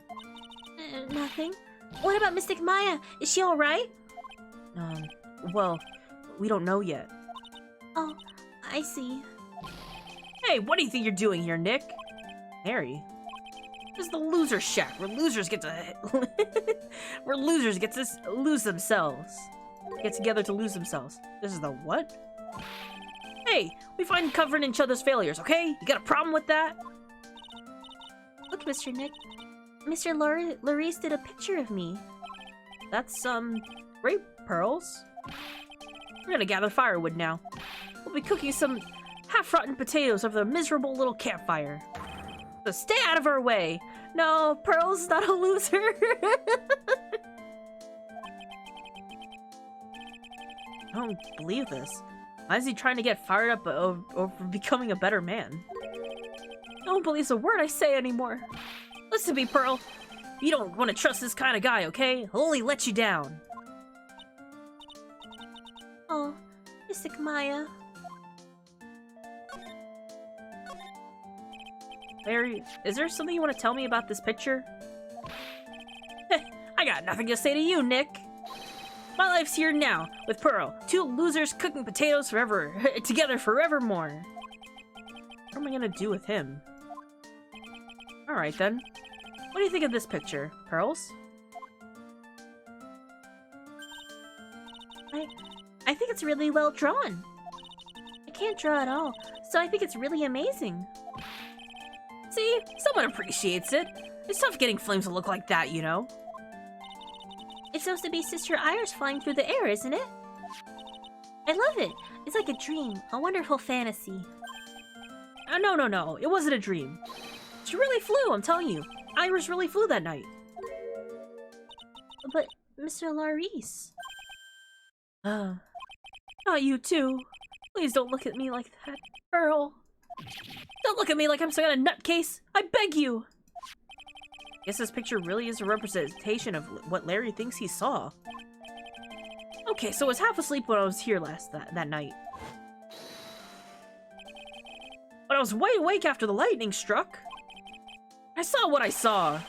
Nothing. What about Mystic Maya? Is she alright? Well, we don't know yet. Oh, I see. Hey, what do you think you're doing here, Nick? Mary? This is the loser shack where losers get to lose themselves. Get together to lose themselves. This is the what? Hey, we find cover in each other's failures, okay? You got a problem with that? Look, Mr. Nick. Mr. Larice did a picture of me. That's, great, Pearls. We're gonna gather firewood now. We'll be cooking some half-rotten potatoes over the miserable little campfire. So stay out of our way. No, Pearl's not a loser. I don't believe this. Why is he trying to get fired up over becoming a better man? No one believes a word I say anymore. Listen to me, Pearl. You don't want to trust this kind of guy, okay? He'll only let you down. Oh, Mystic Maya. Larry, is there something you want to tell me about this picture? I got nothing to say to you, Nick. My life's here now, with Pearl. Two losers cooking potatoes forever, together forevermore. What am I gonna do with him? Alright then. What do you think of this picture, Pearls? I think it's really well drawn. I can't draw at all, so I think it's really amazing. See? Someone appreciates it. It's tough getting flames to look like that, you know? It's supposed to be Sister Iris flying through the air, isn't it? I love it. It's like a dream, a wonderful fantasy. No. It wasn't a dream. She really flew, I'm telling you. Iris really flew that night. But, Mr. Larice... Not you too. Please don't look at me like that, Pearl. Don't look at me like I'm some kind of nutcase. I beg you. Guess this picture really is a representation of what Larry thinks he saw. Okay, so I was half asleep when I was here that night. But I was wide awake after the lightning struck. I saw what I saw.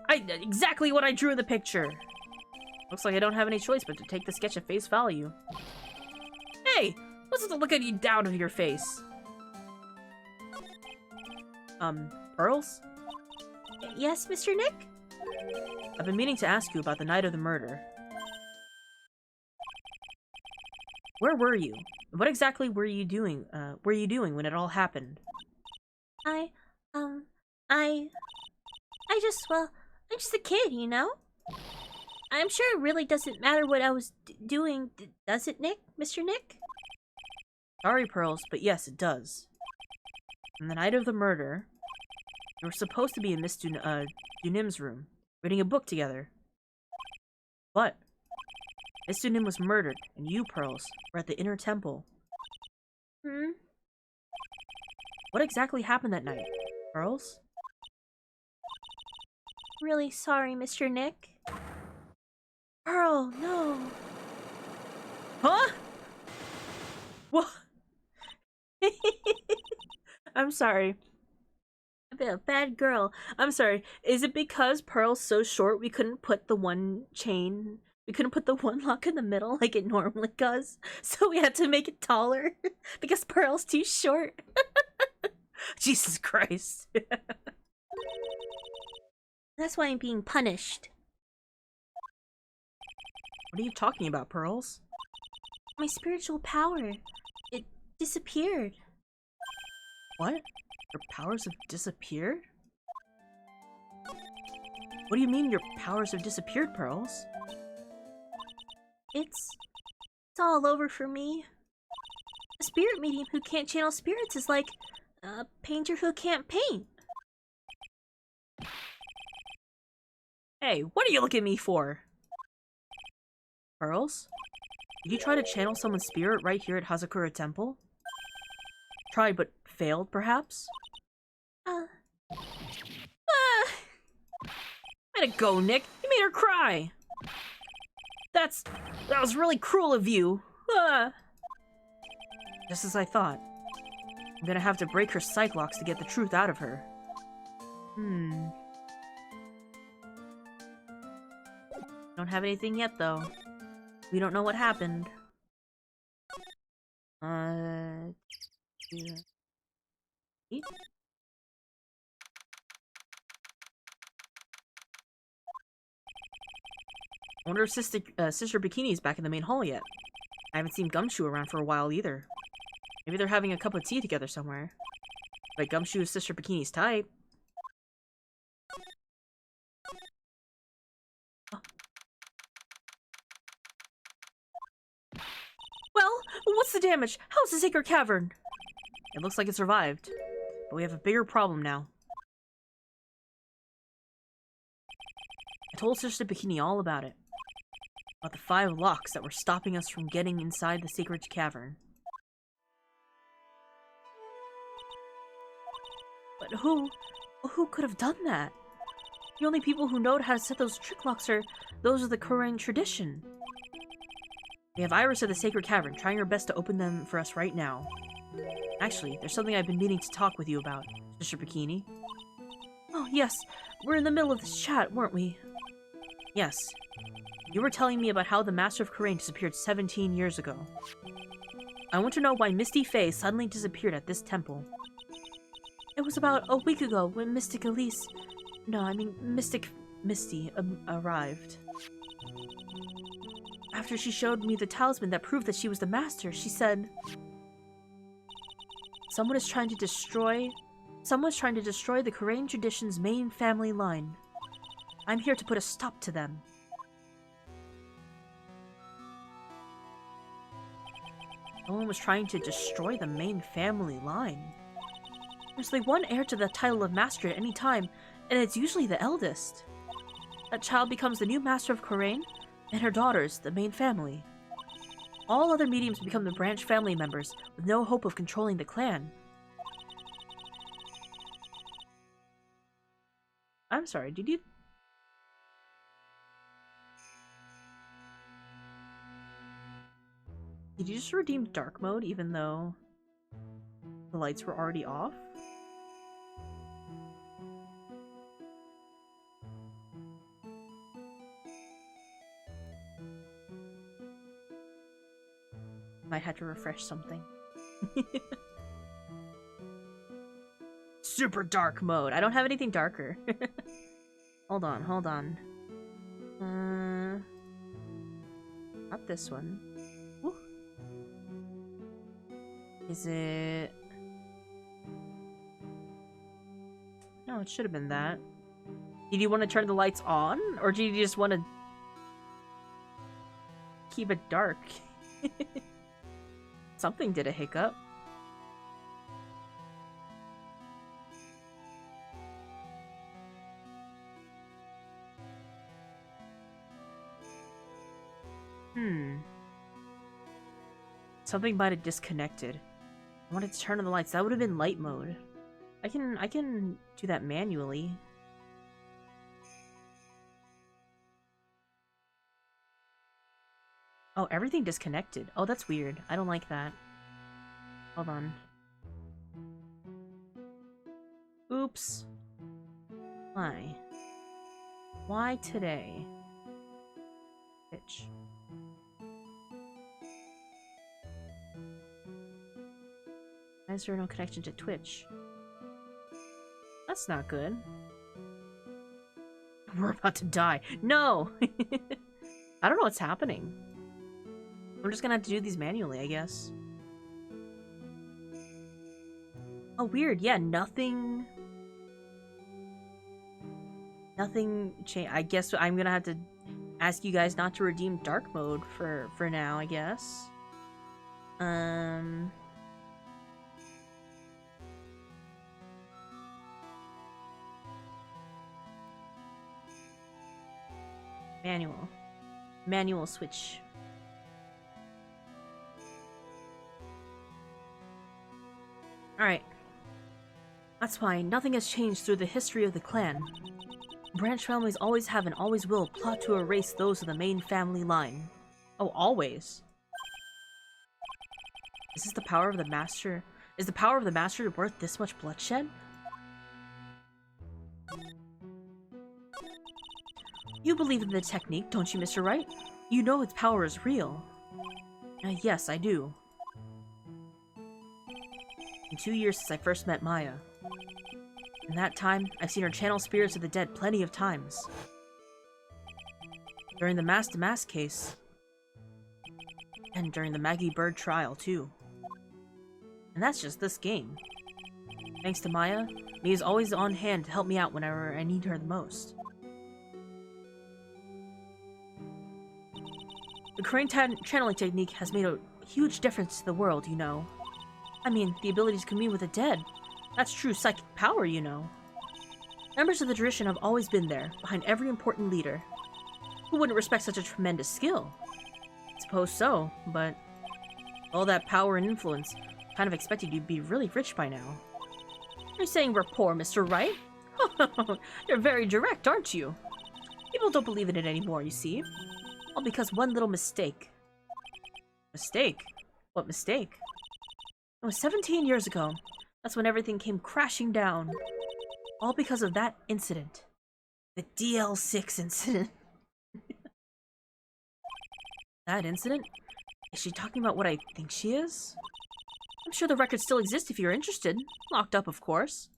Exactly what I drew in the picture. Looks like I don't have any choice but to take the sketch at face value. Hey, what's with the look at you down of your face? Pearls? Yes, Mr. Nick? I've been meaning to ask you about the night of the murder. Where were you? What exactly were you doing when it all happened? I'm just a kid, you know? I'm sure it really doesn't matter what I was doing, does it, Nick? Mr. Nick? Sorry, Pearls, but yes, it does. On the night of the murder, you were supposed to be in Miss Dunim's room, reading a book together. But Miss Dunim was murdered, and you, Pearls, were at the Inner Temple. What exactly happened that night, Pearls? Really sorry, Mr. Nick. Pearl, no. Huh? What? I'm sorry. I've been a bad girl. I'm sorry. Is it because Pearl's so short we couldn't put the one chain? We couldn't put the one lock in the middle like it normally does? So we had to make it taller because Pearl's too short. Jesus Christ. That's why I'm being punished. What are you talking about, Pearls? My spiritual power. It disappeared. What? Your powers have disappeared? What do you mean your powers have disappeared, Pearls? It's all over for me. A spirit medium who can't channel spirits is like a painter who can't paint. Hey, what are you looking at me for? Pearls? Did you try to channel someone's spirit right here at Hazakura Temple? Tried but failed, perhaps? Way to go, Nick! You made her cry! That was really cruel of you! Just as I thought. I'm gonna have to break her psych locks to get the truth out of her. Don't have anything yet, though. We don't know what happened. Yeah. Eat? I wonder if Sister Bikini's back in the main hall yet. I haven't seen Gumshoe around for a while either. Maybe they're having a cup of tea together somewhere. But Gumshoe is Sister Bikini's type. Oh. Well, what's the damage? How's the Sacred Cavern? It looks like it survived. But we have a bigger problem now. I told Sister Bikini all about it. About the 5 locks that were stopping us from getting inside the Sacred Cavern. But who could have done that? The only people who know how to set those trick locks are those of the Korean tradition. We have Iris of the Sacred Cavern, trying her best to open them for us right now. Actually, there's something I've been meaning to talk with you about, Sister Bikini. Oh, yes. We're in the middle of this chat, weren't we? Yes. You were telling me about how the Master of Korean disappeared 17 years ago. I want to know why Misty Faye suddenly disappeared at this temple. It was about a week ago when Mystic Elise... No, I mean Mystic Misty arrived. After she showed me the talisman that proved that she was the Master, she said... Someone's trying to destroy the Korean tradition's main family line. I'm here to put a stop to them. Someone was trying to destroy the main family line. There's like one heir to the title of Master at any time, and it's usually the eldest. That child becomes the new Master of Korean, and her daughters, the main family. All other mediums become the branch family members, with no hope of controlling the clan. I'm sorry, did you... Did you just redeem dark mode even though the lights were already off? Might have to refresh something. Super dark mode. I don't have anything darker. Hold on. Not this one. Woo. Is it... No, it should have been that. Did you want to turn the lights on? Or do you just want to keep it dark? Something did a hiccup. Something might have disconnected. I wanted to turn on the lights. That would have been light mode. I can do that manually. Oh, everything disconnected. Oh, that's weird. I don't like that. Hold on. Oops. Why? Why today? Bitch. Why is there no connection to Twitch? That's not good. We're about to die. No! I don't know what's happening. I'm just gonna have to do these manually, I guess. Oh, weird. Yeah, nothing... Nothing changed. I guess I'm gonna have to ask you guys not to redeem dark mode for now, I guess. Manual switch. Alright. That's why nothing has changed through the history of the clan. Branch families always have and always will plot to erase those of the main family line. Oh, always. Is this the power of the Master? Is the power of the Master worth this much bloodshed? You believe in the technique, don't you, Mr. Wright? You know its power is real. Yes, I do. In 2 years since I first met Maya. In that time, I've seen her channel spirits of the dead plenty of times. During the Mask-to-Mask case. And during the Maggie Bird trial, too. And that's just this game. Thanks to Maya, Mia's always on hand to help me out whenever I need her the most. The crane channeling technique has made a huge difference to the world, you know. I mean, the ability to commune with the dead. That's true psychic power, you know. Members of the tradition have always been there, behind every important leader. Who wouldn't respect such a tremendous skill? I suppose so, but... all that power and influence, kind of expected you to be really rich by now. You're saying we're poor, Mr. Wright? You're very direct, aren't you? People don't believe in it anymore, you see. All because one little mistake. Mistake? What mistake? It was 17 years ago. That's when everything came crashing down. All because of that incident. The DL6 incident. That incident? Is she talking about what I think she is? I'm sure the records still exist if you're interested. Locked up, of course.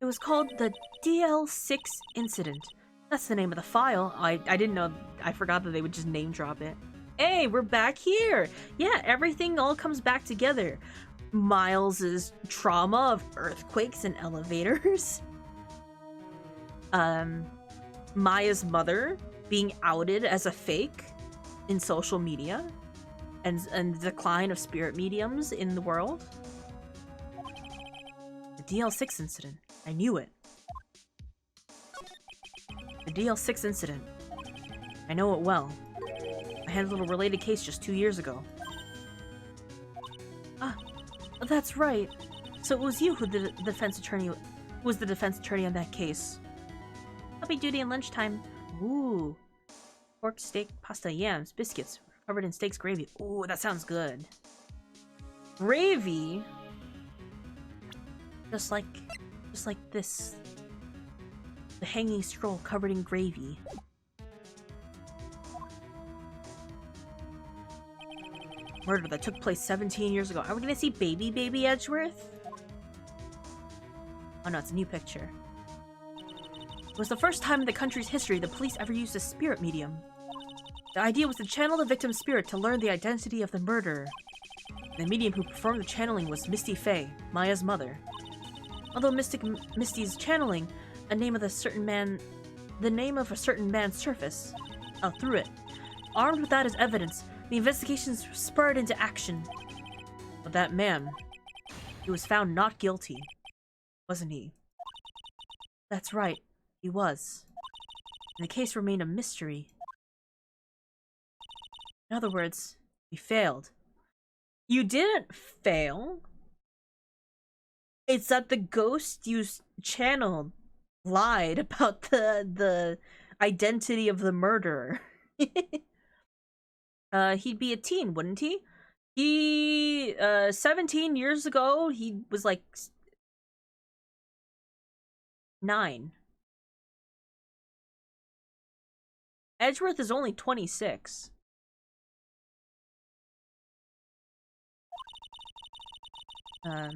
It was called the DL6 incident. That's the name of the file. I didn't know. I forgot that they would just name drop it. Hey, we're back here! Yeah, everything all comes back together. Miles's trauma of earthquakes and elevators. Maya's mother being outed as a fake in social media. And the decline of spirit mediums in the world. The DL6 incident. I knew it. The DL6 incident. I know it well. I handled a related case just 2 years ago. Ah, that's right. So it was you who was the defense attorney on that case. I'll be duty and lunchtime. Ooh. Pork, steak, pasta, yams, biscuits, covered in steaks gravy. Ooh, that sounds good. Gravy? Just like this. The hanging scroll covered in gravy. Murder that took place 17 years ago. Are we gonna see baby Edgeworth? Oh no, it's a new picture. It was the first time in the country's history the police ever used a spirit medium. The idea was to channel the victim's spirit to learn the identity of the murderer. The medium who performed the channeling was Misty Faye, Maya's mother. Although Misty's channeling the name of a certain man's surface through it. Armed with that as evidence, the investigations spurred into action. But that man, he was found not guilty, wasn't he? That's right, he was. And the case remained a mystery. In other words, we failed. You didn't fail. It's that the ghost you channeled lied about the identity of the murderer. He'd be a teen, wouldn't he? He, 17 years ago, he was like 9. Edgeworth is only 26. It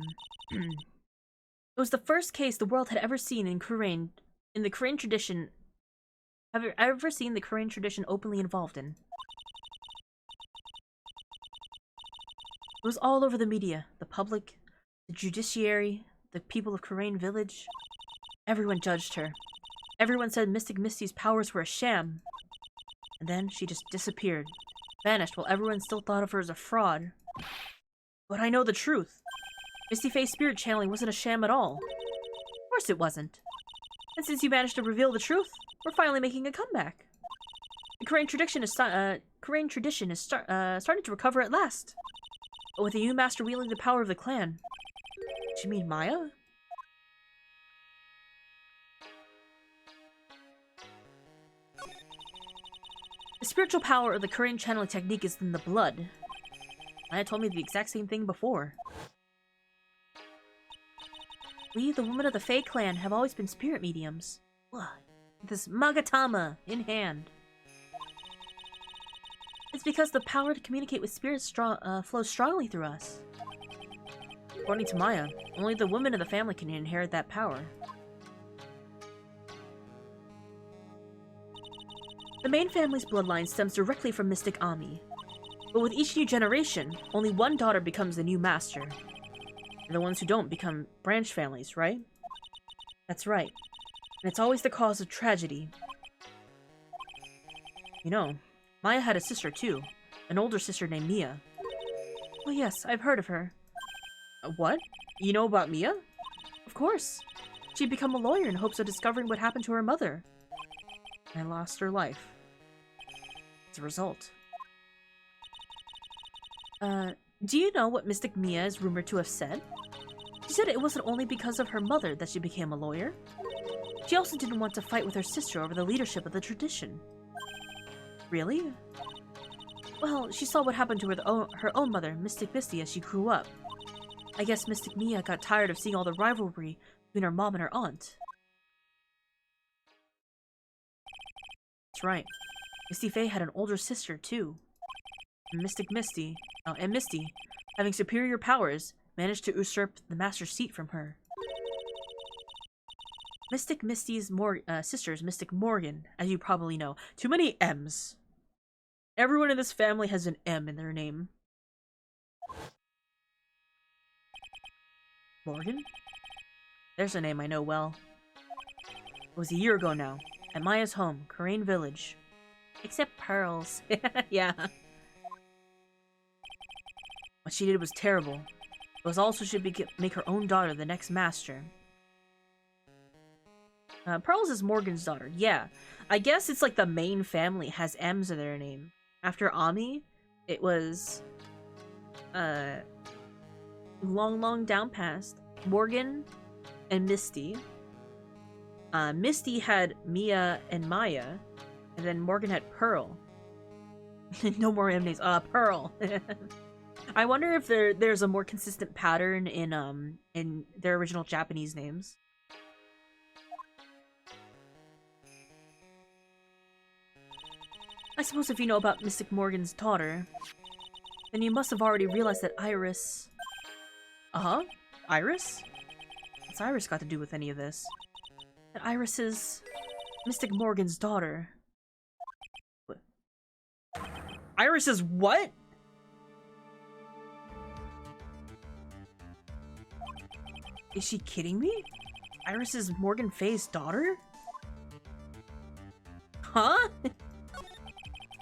was the first case the world had ever seen in Kurain, in the Kurain tradition. Have you ever seen the Kurain tradition openly involved in? It was all over the media, the public, the judiciary, the people of Kurain village. Everyone judged her. Everyone said Mystic Misty's powers were a sham. And then she just disappeared, vanished while everyone still thought of her as a fraud. But I know the truth. Misty Fae's spirit channeling wasn't a sham at all. Of course it wasn't. And since you managed to reveal the truth, we're finally making a comeback. The Kurain tradition is starting to recover at last. But with a new master wielding the power of the clan. Do you mean Maya? The spiritual power of the Kurain channeling technique is in the blood. Maya told me the exact same thing before. We, the women of the Fae clan, have always been spirit mediums. With this Magatama in hand. It's because the power to communicate with spirits flows strongly through us. According to Maya, only the women of the family can inherit that power. The main family's bloodline stems directly from Mystic Ami. But with each new generation, only one daughter becomes the new master. And the ones who don't become branch families, right? That's right. And it's always the cause of tragedy. You know, Maya had a sister too. An older sister named Mia. Oh yes, I've heard of her. What? You know about Mia? Of course. She'd become a lawyer in hopes of discovering what happened to her mother. And lost her life. As a result. Do you know what Mystic Mia is rumored to have said? She said it wasn't only because of her mother that she became a lawyer. She also didn't want to fight with her sister over the leadership of the tradition. Really? Well, she saw what happened to her own mother, Mystic Misty, as she grew up. I guess Mystic Mia got tired of seeing all the rivalry between her mom and her aunt. That's right. Misty Fae had an older sister, too. And Misty, having superior powers, managed to usurp the master's seat from her. Mystic Misty's sister is Mystic Morgan, as you probably know. Too many M's. Everyone in this family has an M in their name. Morgan? There's a name I know well. It was a year ago now, at Maya's home, Kurain Village. Except Pearls. Yeah. What she did was terrible. It was also she make her own daughter the next master. Pearls is Morgan's daughter. Yeah. I guess it's like the main family has M's in their name. After Ami, it was long down past Morgan and Misty. Misty had Mia and Maya, and then Morgan had Pearl. No more M names. Pearl. I wonder if there's a more consistent pattern in their original Japanese names. I suppose if you know about Mystic Morgan's daughter, then you must have already realized that Iris... Uh-huh? Iris? What's Iris got to do with any of this? That Iris is Mystic Morgan's daughter. What? Iris is what? Is she kidding me? Iris is Morgan Faye's daughter? Huh?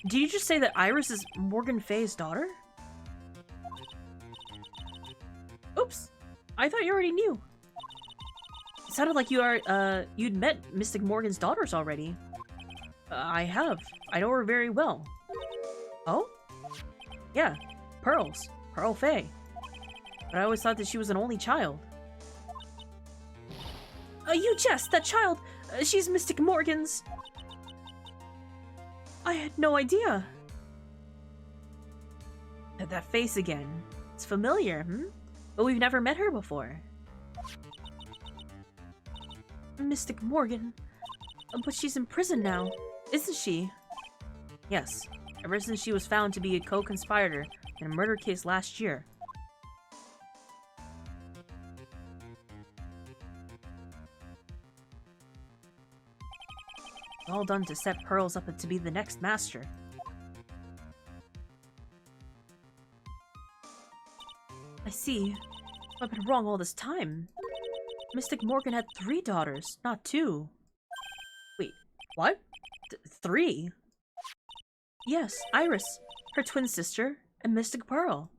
Did you just say that Iris is Morgan Faye's daughter? Oops. I thought you already knew. It sounded like you'd met Mystic Morgan's daughters already. I have. I know her very well. Oh? Yeah. Pearls. Pearl Faye. But I always thought that she was an only child. You jest! That child! She's Mystic Morgan's... I had no idea. that face again. It's familiar, But we've never met her before. Mystic Morgan. But she's in prison now, isn't she? Yes, ever since she was found to be a co-conspirator in a murder case last year. All done to set Pearls up to be the next master. I see. I've been wrong all this time. Mystic Morgan had 3 daughters, not 2. Wait, what? 3? Yes, Iris, her twin sister, and Mystic Pearl.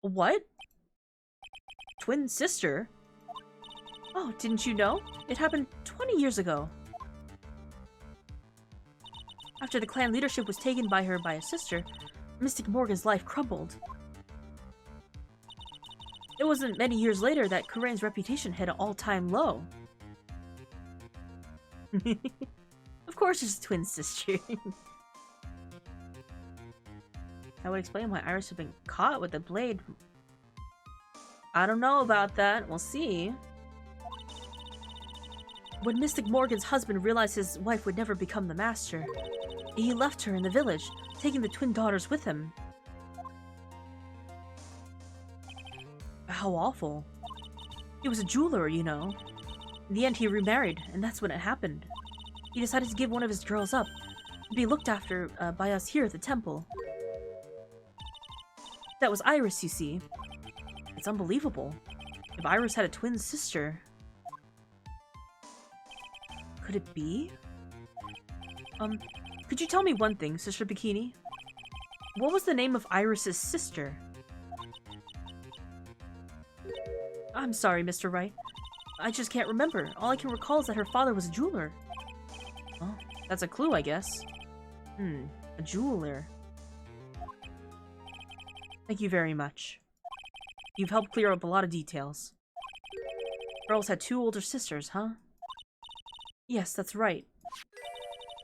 What? Twin sister? Oh, didn't you know? It happened 20 years ago. After the clan leadership was taken by her by a sister, Mystic Morgan's life crumbled. It wasn't many years later that Kurain's reputation hit an all-time low. Of course she's a twin sister. That would explain why Iris had been caught with the blade. I don't know about that. We'll see. When Mystic Morgan's husband realized his wife would never become the master, he left her in the village, taking the twin daughters with him. How awful. He was a jeweler, you know. In the end, he remarried, and that's when it happened. He decided to give one of his girls up, and be looked after by us here at the temple. That was Iris, you see. It's unbelievable. If Iris had a twin sister... Could it be? Could you tell me one thing, Sister Bikini? What was the name of Iris's sister? I'm sorry, Mr. Wright. I just can't remember. All I can recall is that her father was a jeweler. Oh, that's a clue, I guess. A jeweler. Thank you very much. You've helped clear up a lot of details. Girls had 2 older sisters, huh? Yes, that's right.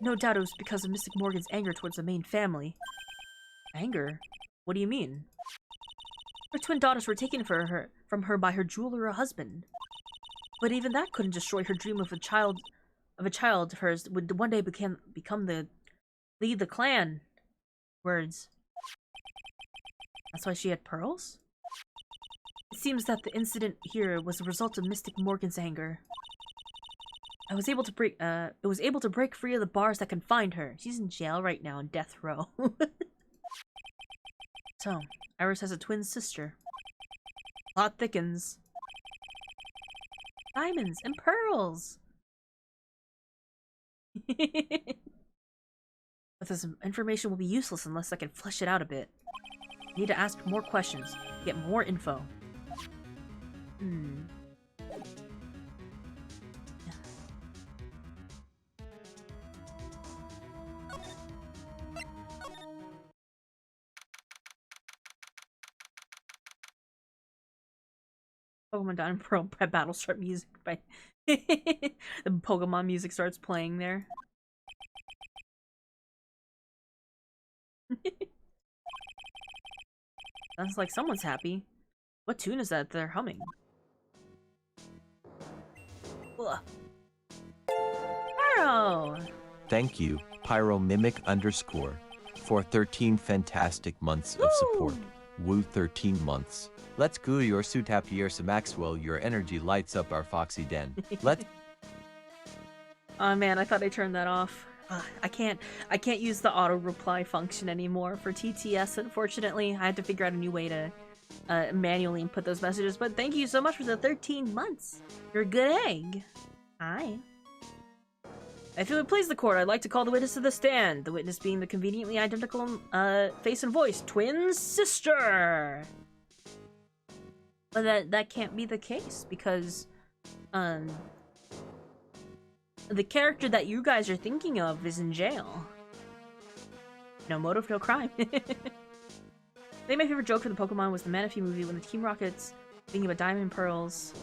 No doubt it was because of Mystic Morgan's anger towards the main family. Anger? What do you mean? Her twin daughters were taken from her by her jeweler husband. But even that couldn't destroy her dream of a child of hers would one day become the lead the clan. Words. That's why she had pearls? It seems that the incident here was a result of Mystic Morgan's anger. It was able to break free of the bars that confined her. She's in jail right now on death row. So, Iris has a twin sister. Plot thickens. Diamonds and pearls! But this information will be useless unless I can flesh it out a bit. I need to ask more questions, get more info. Pokemon Diamond and Pearl by Battlestar music by the Pokemon music starts playing there. Sounds like someone's happy. What tune is that they're humming? Ugh. Pyro! Thank you, Pyromimic _ for 13 fantastic months of support. Woo 13 months. Let's go your Sutapiersa Maxwell, your energy lights up our Foxy Den. Let's Oh man, I thought I turned that off. I can't use the auto reply function anymore for TTS, unfortunately. I had to figure out a new way to manually input those messages, but thank you so much for the 13 months. You're a good egg. Hi. If it would please the court, I'd like to call the witness to the stand. The witness being the conveniently identical face and voice, twin sister. But that can't be the case because the character that you guys are thinking of is in jail. No motive, no crime. I think my favorite joke for the Pokemon was the Manaphy movie when the Team Rocket's thinking about Diamond and Pearls.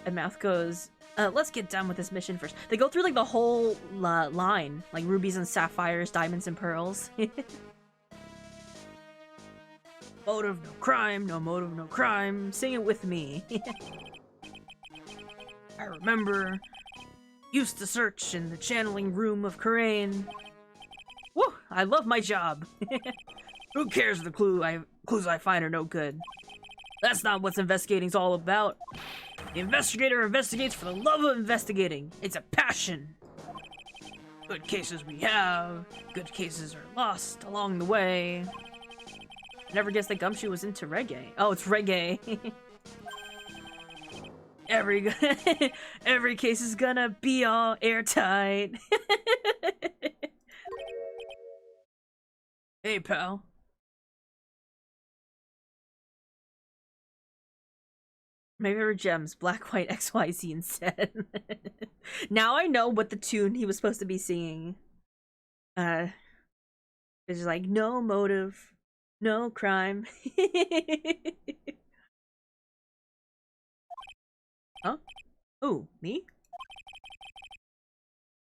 And Mouth goes, let's get done with this mission first. They go through like the whole line, like rubies and sapphires, diamonds and pearls. Motive, no crime, no motive, no crime. Sing it with me. I remember used to search in the channeling room of Karain. Woo! I love my job. Who cares if the clues I find are no good? That's not what investigating's all about. The investigator investigates for the love of investigating. It's a passion. Good cases we have, good cases are lost along the way. I never guessed that Gumshoe was into reggae. Oh, it's reggae. Every case is gonna be all airtight. Hey, pal. My favorite gems, Black, White, XYZ instead. Now I know what the tune he was supposed to be singing. It's just like, no motive, no crime. Huh? Who, me?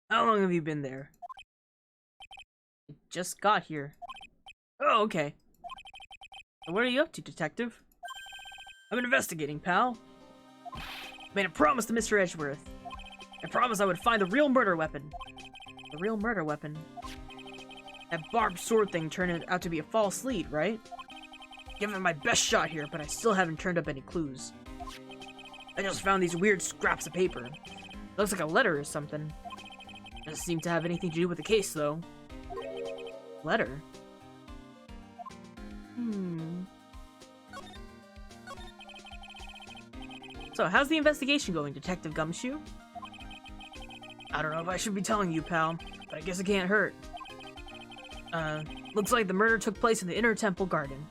How long have you been there? I just got here. Oh, okay. What are you up to, detective? I've been investigating, pal. I made a promise to Mr. Edgeworth. I promised I would find the real murder weapon. The real murder weapon? That barbed sword thing turned out to be a false lead, right? Given it my best shot here, but I still haven't turned up any clues. I just found these weird scraps of paper. Looks like a letter or something. Doesn't seem to have anything to do with the case, though. Letter? So, how's the investigation going, Detective Gumshoe? I don't know if I should be telling you, pal, but I guess it can't hurt. Looks like the murder took place in the Inner Temple Garden.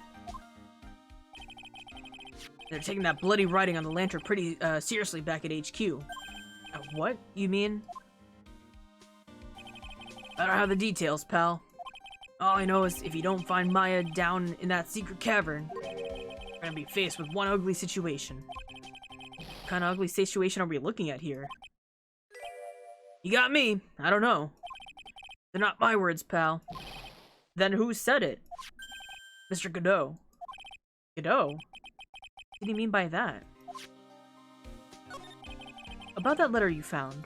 They're taking that bloody writing on the lantern pretty, seriously back at HQ. What? You mean? I don't have the details, pal. All I know is if you don't find Maya down in that secret cavern, you're gonna be faced with one ugly situation. What kind of ugly situation are we looking at here? You got me. I don't know. They're not my words, pal. Then who said it? Mr. Godot. Godot? What do you mean by that? About that letter you found.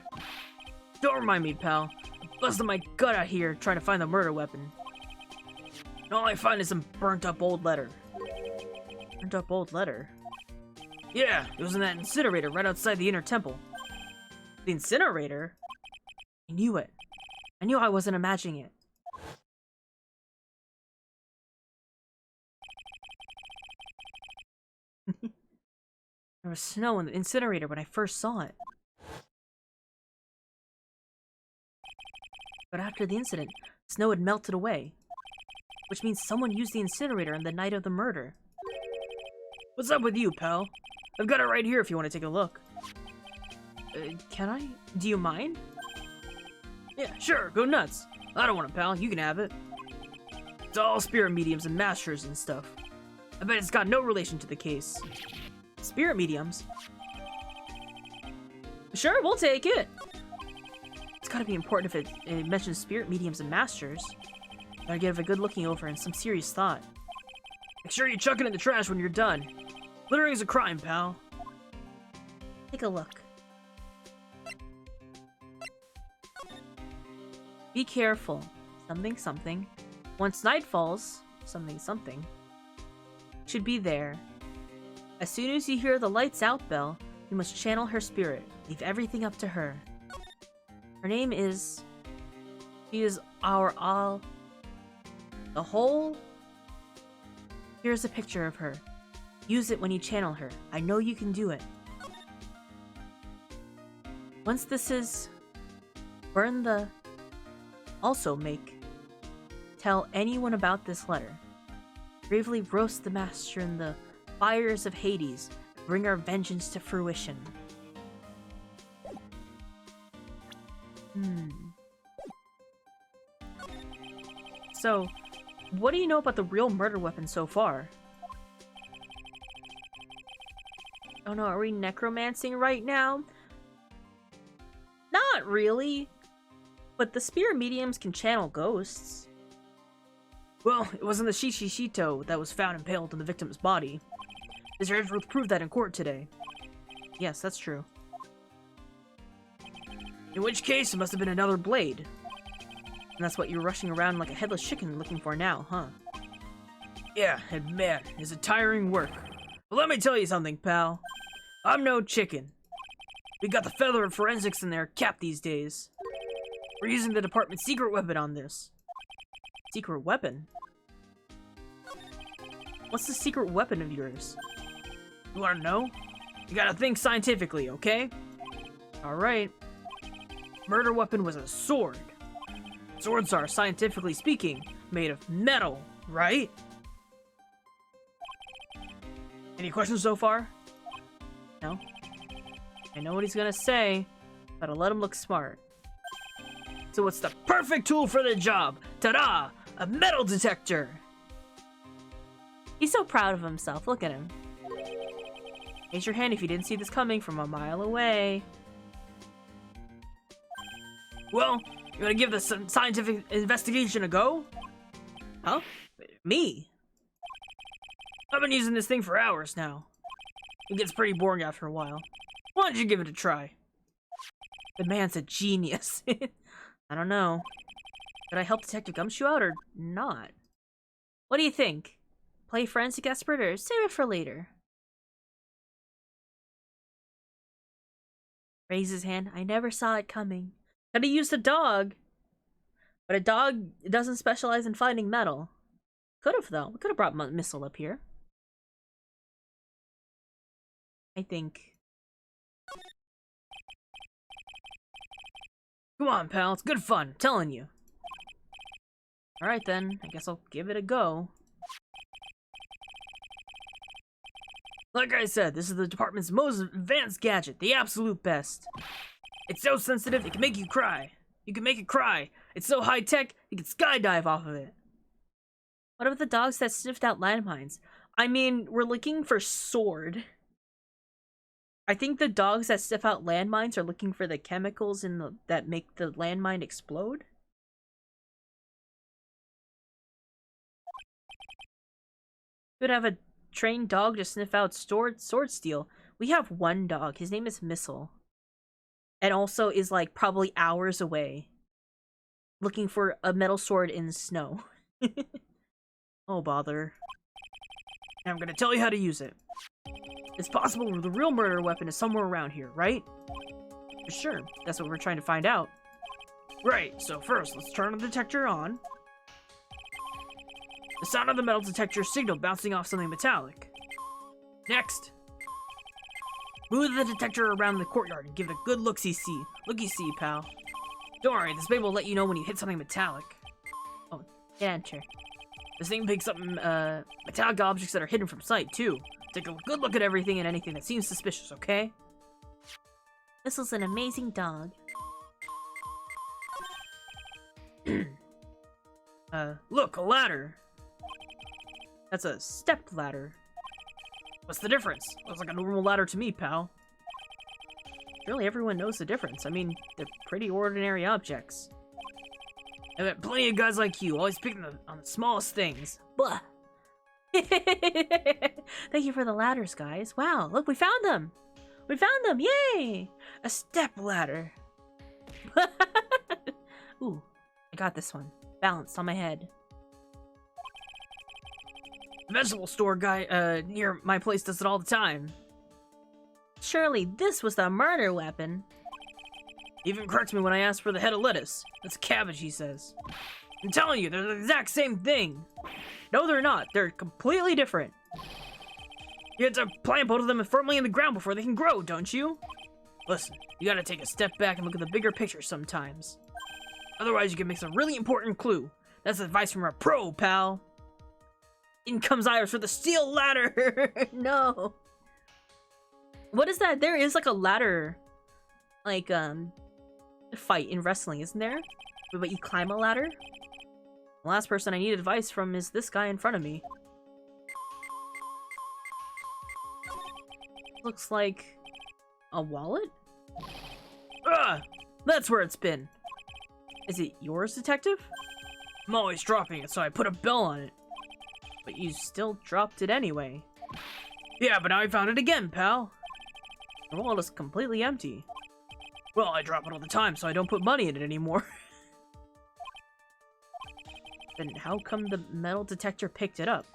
Don't remind me, pal. I'm busting my gut out here trying to find the murder weapon. And all I find is some burnt up old letter. Burnt up old letter? Yeah, it was in that incinerator right outside the Inner Temple. The incinerator? I knew it. I knew I wasn't imagining it. There was snow in the incinerator when I first saw it. But after the incident, snow had melted away. Which means someone used the incinerator on the night of the murder. What's up with you, pal? I've got it right here if you want to take a look. Can I? Do you mind? Yeah, sure, go nuts. I don't want it, pal. You can have it. It's all spirit mediums and masters and stuff. I bet it's got no relation to the case. Spirit mediums? Sure, we'll take it. It's gotta be important if it mentions spirit mediums and masters. Gotta give it a good looking over and some serious thought. Make sure you chuck it in the trash when you're done. Littering is a crime, pal. Take a look. Be careful. Something, something. Once night falls, something, something. Should be there. As soon as you hear the lights out bell, you must channel her spirit. Leave everything up to her. Her name is... She is our all... The whole... Here's a picture of her. Use it when you channel her. I know you can do it. Once this is... Burn the... Also make... Tell anyone about this letter. Bravely roast the master in the fires of Hades. Bring our vengeance to fruition. So, what do you know about the real murder weapon so far? Oh no, are we necromancing right now? Not really. But the spirit mediums can channel ghosts. Well, it wasn't the Shishishito that was found impaled in the victim's body. Mr. Edgeworth proved that in court today. Yes, that's true. In which case, it must have been another blade. And that's what you're rushing around like a headless chicken looking for now, huh? Yeah, and man, is it tiring work. But let me tell you something, pal. I'm no chicken. We got the feather of forensics in their cap these days. We're using the department's secret weapon on this. Secret weapon? What's the secret weapon of yours? You wanna know? You gotta think scientifically, okay? Alright. Murder weapon was a sword. Swords are, scientifically speaking, made of metal, right? Any questions so far? No. I know what he's gonna say, but I'll let him look smart. So it's the perfect tool for the job! Ta-da! A metal detector! He's so proud of himself, look at him. Raise your hand if you didn't see this coming from a mile away. Well, you wanna give this scientific investigation a go? Huh? Me? I've been using this thing for hours now. It gets pretty boring after a while. Why don't you give it a try? The man's a genius. I don't know. Should I help Detective Gumshoe out or not? What do you think? Play forensic expert or save it for later? Raise his hand. I never saw it coming. Could have used a dog. But a dog doesn't specialize in finding metal. Could have, though. We could have brought Missile up here. I think. Come on, pal. It's good fun. I'm telling you. Alright then. I guess I'll give it a go. Like I said, this is the department's most advanced gadget. The absolute best. It's so sensitive, it can make you cry. You can make it cry. It's so high-tech, you can skydive off of it. What about the dogs that sniffed out landmines? I mean, we're looking for sword. I think the dogs that sniff out landmines are looking for the chemicals in the that make the landmine explode. Could have a trained dog to sniff out sword steel. We have one dog. His name is Missile. And also is like probably hours away. Looking for a metal sword in snow. Oh, bother. And I'm gonna tell you how to use it. It's possible the real murder weapon is somewhere around here, right? For sure. That's what we're trying to find out. Right, so first, let's turn the detector on. The sound of the metal detector signal bouncing off something metallic. Next, move the detector around the courtyard and give it a good look-see-see. Looky-see, pal. Don't worry, this babe will let you know when you hit something metallic. Oh, hit enter. This thing picks up metallic objects that are hidden from sight, too. Take a good look at everything and anything that seems suspicious, okay? This an amazing dog. Look, a ladder. That's a step ladder. What's the difference? Looks like a normal ladder to me, pal. Surely everyone knows the difference. I mean, they're pretty ordinary objects. I've met plenty of guys like you, always picking on the smallest things. Blah. Thank you for the ladders, guys. Wow, look, we found them. We found them, yay! A step ladder. Ooh, I got this one. Balanced on my head. The vegetable store guy near my place does it all the time. Surely this was the murder weapon. He even corrects me when I ask for the head of lettuce. That's cabbage, he says. I'm telling you, they're the exact same thing. No, they're not. They're completely different. You have to plant both of them firmly in the ground before they can grow, don't you? Listen, you gotta take a step back and look at the bigger picture sometimes. Otherwise, you can miss a really important clue. That's advice from a pro, pal. In comes Iris for the steel ladder! No. What is that? There is like a ladder, like, fight in wrestling, isn't there? But you climb a ladder? The last person I need advice from is this guy in front of me. Looks like a wallet? Ah! That's where it's been. Is it yours, detective? I'm always dropping it, so I put a bell on it. But you still dropped it anyway. Yeah, but now I found it again, pal. The wallet is completely empty. Well, I drop it all the time, so I don't put money in it anymore. Then how come the metal detector picked it up?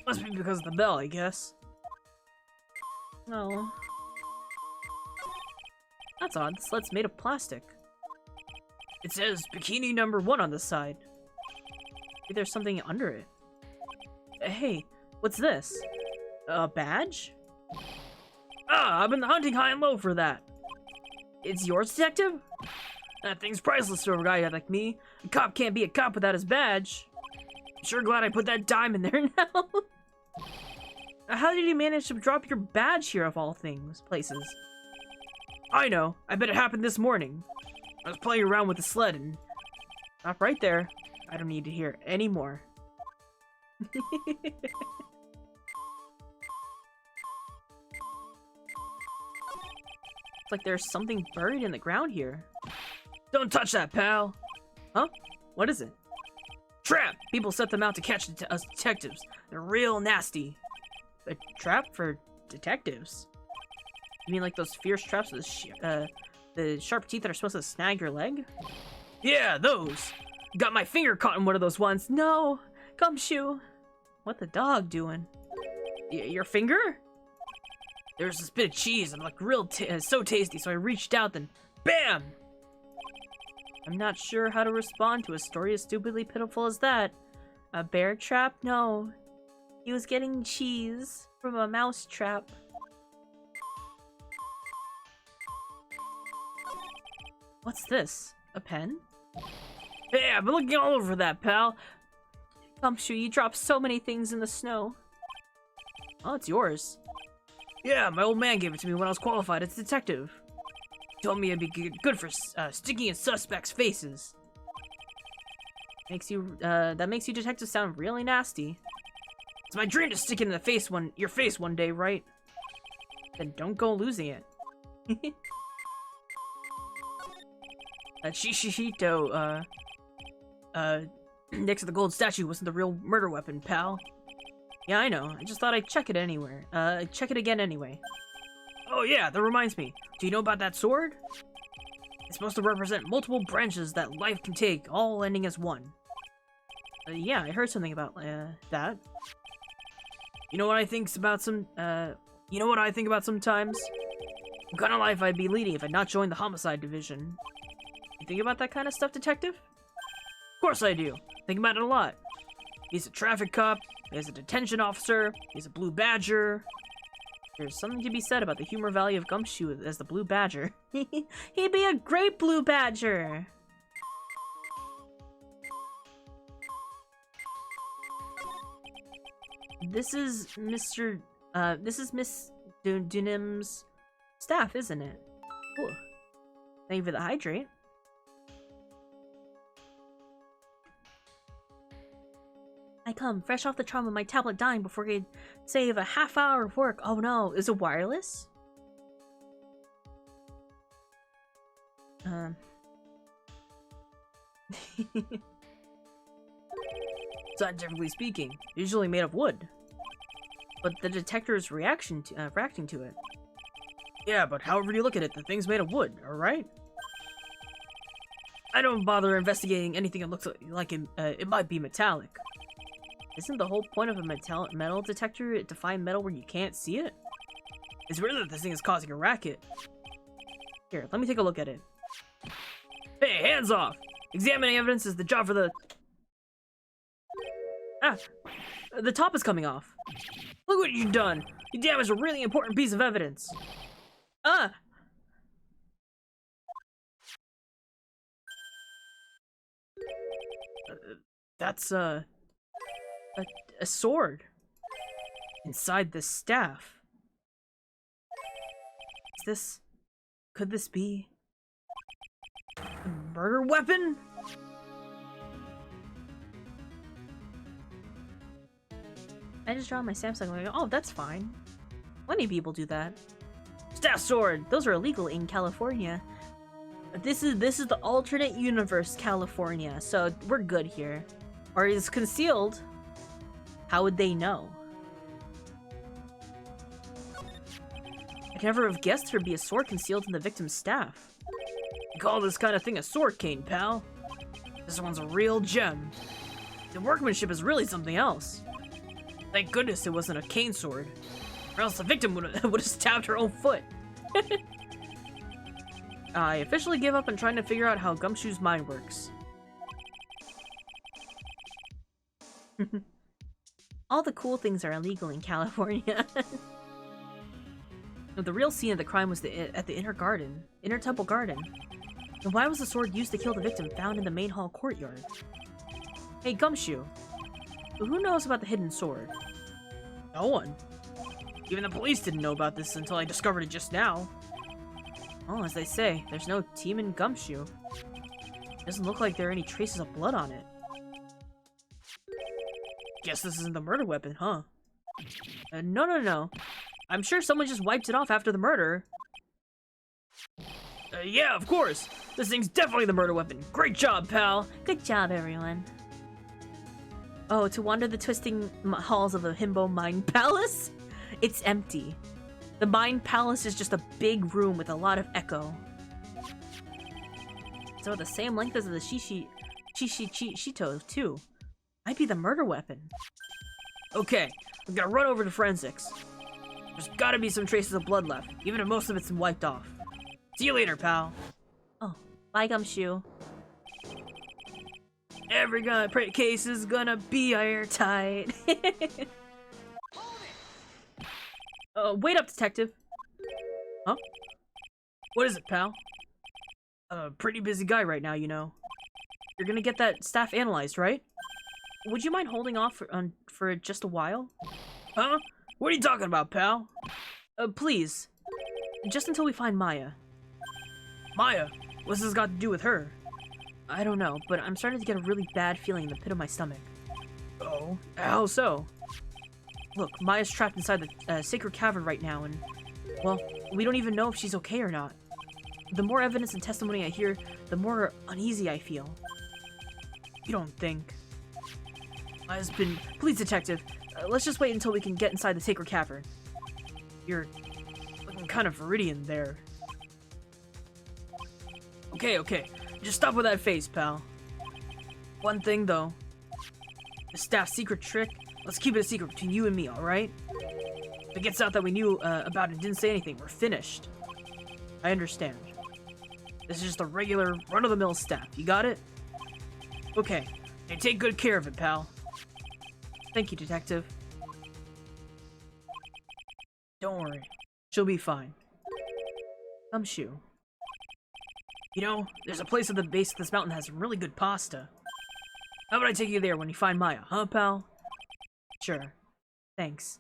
Must be because of the bell, I guess. Oh. That's odd. This sled's made of plastic. It says bikini number 1 on the side. Maybe there's something under it. Hey, what's this? A badge? Ah, I've been hunting high and low for that. It's yours, detective? That thing's priceless to a guy like me. A cop can't be a cop without his badge. I'm sure glad I put that dime in there now. How did you manage to drop your badge here of all places? I know. I bet it happened this morning. I was playing around with the sled and... Stop right there. I don't need to hear any more. It's like there's something buried in the ground here. Don't touch that, pal. Huh? What is it? Trap! People set them out to catch us detectives. They're real nasty. A trap for detectives? You mean like those fierce traps with the sharp teeth that are supposed to snag your leg? Yeah, those. Got my finger caught in one of those once. No! Gumshoe! What the dog doing? Your finger? There was this bit of cheese and like so tasty, so I reached out, then BAM! I'm not sure how to respond to a story as stupidly pitiful as that. A bear trap? No. He was getting cheese from a mouse trap. What's this? A pen? Hey, I've been looking all over that, pal. Gumshoe, you dropped so many things in the snow. Oh, it's yours. Yeah, my old man gave it to me when I was qualified as a detective. He told me it'd be good for sticking in suspects' faces. That makes you detectives sound really nasty. It's my dream to stick it in your face one day, right? Then don't go losing it. That Shishito, next to the gold statue wasn't the real murder weapon, pal. Yeah, I know. I just thought I'd check it anywhere. Check it again anyway. Oh yeah, that reminds me. Do you know about that sword? It's supposed to represent multiple branches that life can take, all ending as one. Yeah, I heard something about that. You know what I think about sometimes? What kind of life I'd be leading if I'd not joined the homicide division. You think about that kind of stuff, detective? Of course I do. Think about it a lot. He's a traffic cop, he's a detention officer, he's a blue badger. There's something to be said about the humor value of Gumshoe as the blue badger. He'd be a great blue badger! This is Miss Dunham's staff, isn't it? Ooh. Thank you for the hydrate. I come, fresh off the trauma of my tablet dying before I could save a half hour of work. Oh no, is it wireless? Scientifically speaking, usually made of wood. But the detector's reacting to it. Yeah, but however you look at it, the thing's made of wood, alright? I don't bother investigating anything that looks like it might be metallic. Isn't the whole point of a metal detector to find metal where you can't see it? It's weird that this thing is causing a racket. Here, let me take a look at it. Hey, hands off! Examining evidence is the job for the... Ah! The top is coming off. Look what you've done! You damaged a really important piece of evidence. Ah! That's a sword inside the staff. Could this be a murder weapon? I just draw my Samsung like, oh, that's fine. Plenty of people do that. Staff sword! Those are illegal in California. This is the alternate universe California, so we're good here. or is concealed, how would they know? I could never have guessed there'd be a sword concealed in the victim's staff. You call this kind of thing a sword cane, pal? This one's a real gem. The workmanship is really something else. Thank goodness it wasn't a cane sword, or else the victim would have stabbed her own foot. I officially give up on trying to figure out how Gumshoe's mind works. All the cool things are illegal in California. The real scene of the crime was at the inner temple garden. Then why was the sword used to kill the victim found in the main hall courtyard? Hey, Gumshoe. Who knows about the hidden sword? No one. Even the police didn't know about this until I discovered it just now. Oh, as they say, there's no team in Gumshoe. Doesn't look like there are any traces of blood on it. Guess this isn't the murder weapon, huh? No. I'm sure someone just wiped it off after the murder. Yeah, of course. This thing's definitely the murder weapon. Great job, pal. Good job, everyone. Oh, to wander the twisting halls of the Himbo Mind Palace? It's empty. The Mind Palace is just a big room with a lot of echo. So the same length as the Shito, too. Might be the murder weapon. Okay, I'm gonna run over to forensics. There's gotta be some traces of blood left, even if most of it's wiped off. See you later, pal. Oh, bye, Gumshoe. Every case is gonna be airtight. Wait up, detective. Huh? What is it, pal? I'm a pretty busy guy right now, you know. You're gonna get that staff analyzed, right? Would you mind holding off for just a while? Huh? What are you talking about, pal? Please. Just until we find Maya. Maya? What's this got to do with her? I don't know, but I'm starting to get a really bad feeling in the pit of my stomach. Oh? How so? Look, Maya's trapped inside the sacred cavern right now, and, well, we don't even know if she's okay or not. The more evidence and testimony I hear, the more uneasy I feel. You don't think? Maya's been... Please, detective, let's just wait until we can get inside the sacred cavern. You're looking kind of viridian there. Okay. Just stop with that face, pal. One thing, though. The staff's secret trick, let's keep it a secret between you and me, alright? If it gets out that we knew about it and didn't say anything, we're finished. I understand. This is just a regular, run-of-the-mill staff. You got it? Okay. Hey, take good care of it, pal. Thank you, detective. Don't worry. She'll be fine. Gumshoe. You know, there's a place at the base of this mountain that has some really good pasta. How about I take you there when you find Maya, huh, pal? Sure. Thanks.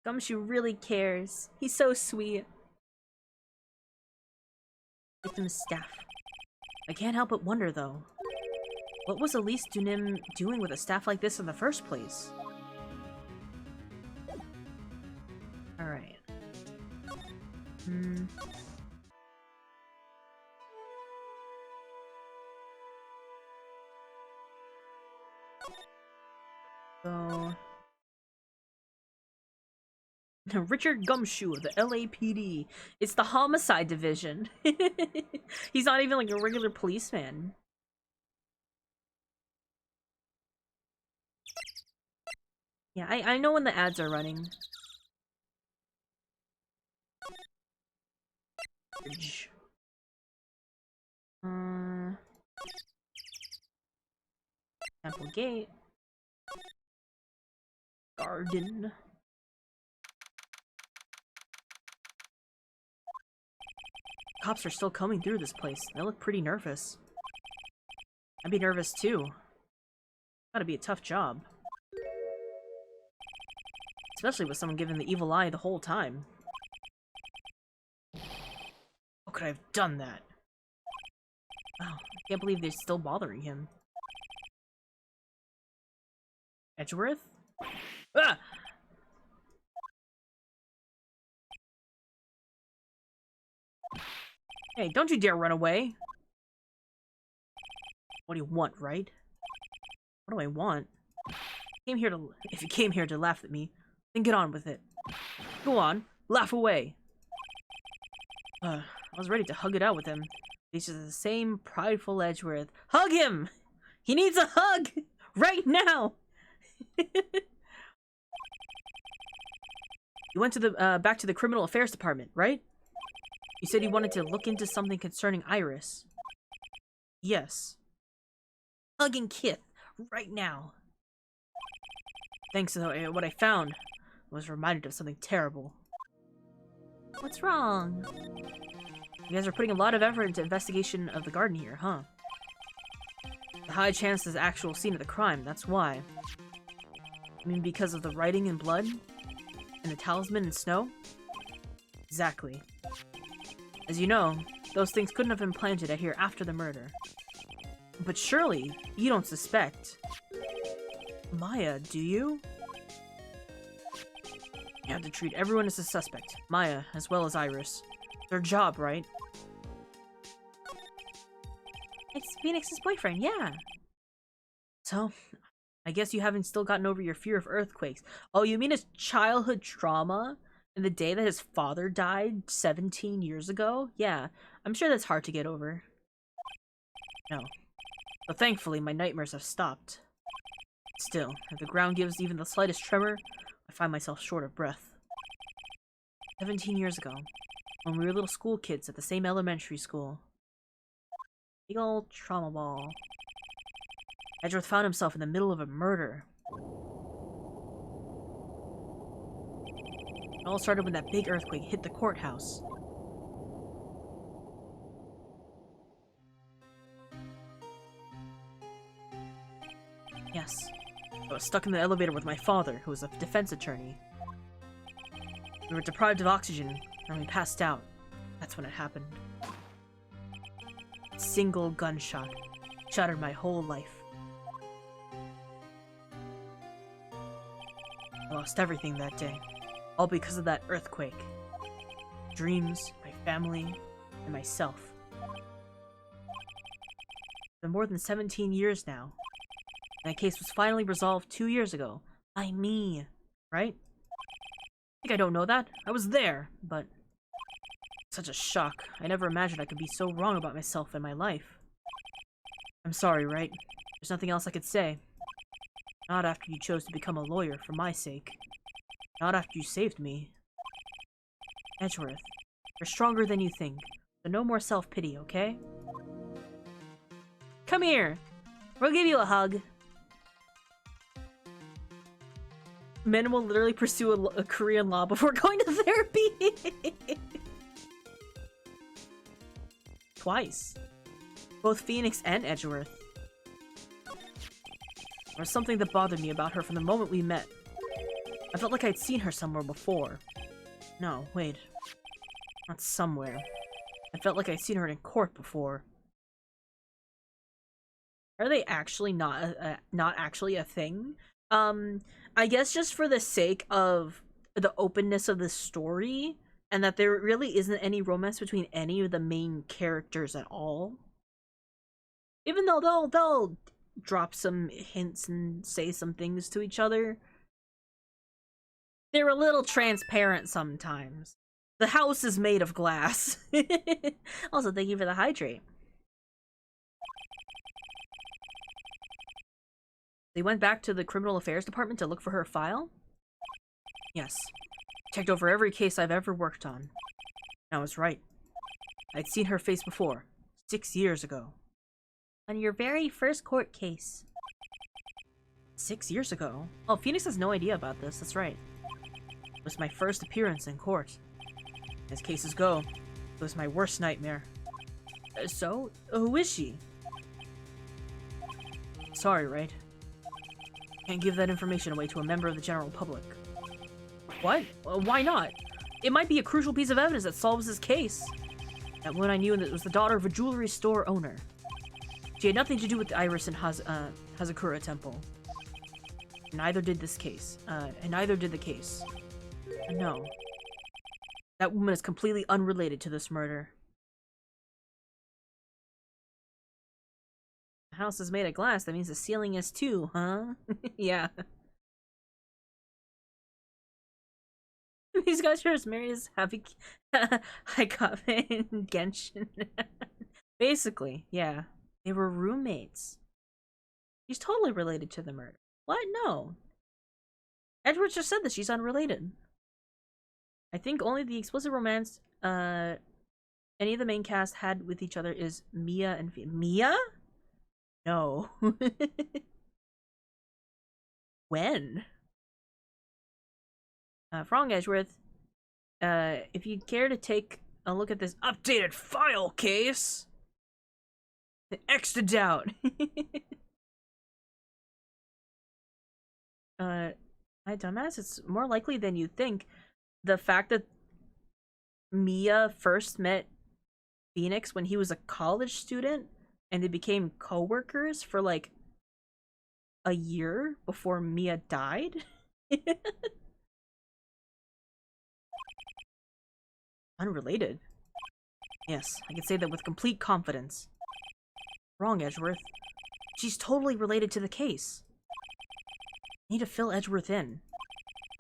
Gumshoe really cares. He's so sweet. Victim's staff. I can't help but wonder, though. What was Elise Dunim doing with a staff like this in the first place? Alright. So... Richard Gumshoe of the LAPD. It's the homicide division. He's not even like a regular policeman. Yeah, I know when the ads are running. Temple Gate. Garden. Cops are still coming through this place. They look pretty nervous. I'd be nervous too. Gotta be a tough job. Especially with someone giving the evil eye the whole time. How could I have done that? Wow, I can't believe they're still bothering him. Edgeworth? Ah! Hey, don't you dare run away! What do you want, right? What do I want? If you came here to laugh at me, then get on with it. Go on, laugh away. I was ready to hug it out with him. He's just the same prideful Edgeworth. Hug him! He needs a hug! Right now! You went to the, back to the Criminal Affairs Department, right? You said you wanted to look into something concerning Iris. Yes. Hug and kiss, right now. Thanks, though, what I found, I was reminded of something terrible. What's wrong? You guys are putting a lot of effort into investigation of the garden here, huh? The high chance there's actual scene of the crime, that's why. I mean, because of the writing in blood? And the talisman in snow? Exactly. As you know, those things couldn't have been planted here after the murder. But surely, you don't suspect Maya, do you? You have to treat everyone as a suspect, Maya as well as Iris. Their job, right? It's Phoenix's boyfriend, yeah. So, I guess you haven't still gotten over your fear of earthquakes. Oh, you mean his childhood trauma? And the day that his father died 17 years ago? Yeah, I'm sure that's hard to get over. No. But thankfully, my nightmares have stopped. Still, if the ground gives even the slightest tremor, I find myself short of breath. 17 years ago, when we were little school kids at the same elementary school. Big old trauma ball. Edgeworth found himself in the middle of a murder. It all started when that big earthquake hit the courthouse. Yes. I was stuck in the elevator with my father, who was a defense attorney. We were deprived of oxygen, and we passed out. That's when it happened. A single gunshot shattered my whole life. I lost everything that day, all because of that earthquake. Dreams, my family, and myself. It's been more than 17 years now. That case was finally resolved 2 years ago. By me, right? I think I don't know that. I was there, but... Such a shock. I never imagined I could be so wrong about myself and my life. I'm sorry, right? There's nothing else I could say. Not after you chose to become a lawyer for my sake. Not after you saved me. Edgeworth, you're stronger than you think, so no more self-pity, okay? Come here! We'll give you a hug. Men will literally pursue a career in law before going to therapy. Twice. Both Phoenix and Edgeworth. There was something that bothered me about her from the moment we met. I felt like I'd seen her somewhere before. No, wait. Not somewhere. I felt like I'd seen her in court before. Are they actually not actually a thing? I guess just for the sake of the openness of the story, and that there really isn't any romance between any of the main characters at all. Even though they'll drop some hints and say some things to each other, they're a little transparent sometimes. The house is made of glass. Also, thank you for the hydrate. They went back to the Criminal Affairs Department to look for her file? Yes. Checked over every case I've ever worked on. I was right. I'd seen her face before, 6 years ago. On your very first court case. 6 years ago? Oh, Phoenix has no idea about this, that's right. It was my first appearance in court. As cases go, it was my worst nightmare. So, who is she? Sorry, right? Can't give that information away to a member of the general public. What? Why not? It might be a crucial piece of evidence that solves this case. That one I knew that was the daughter of a jewelry store owner. She had nothing to do with the Iris and Hazakura Temple. Neither did this case. And neither did the case. No. That woman is completely unrelated to this murder. The house is made of glass. That means the ceiling is too, huh? Yeah. These guys are as married as having Haikame and Genshin. Basically, yeah. They were roommates. She's totally related to the murder. What? No. Edward just said that she's unrelated. I think only the explicit romance any of the main cast had with each other is Mia and Mia? No. When? Frong Edgeworth, if you care to take a look at this Updated file case! Extra doubt! my dumbass, it's more likely than you think. The fact that Mia first met Phoenix when he was a college student and they became co-workers for like a year before Mia died. Unrelated? Yes, I can say that with complete confidence. Wrong, Edgeworth. She's totally related to the case. I need to fill Edgeworth in.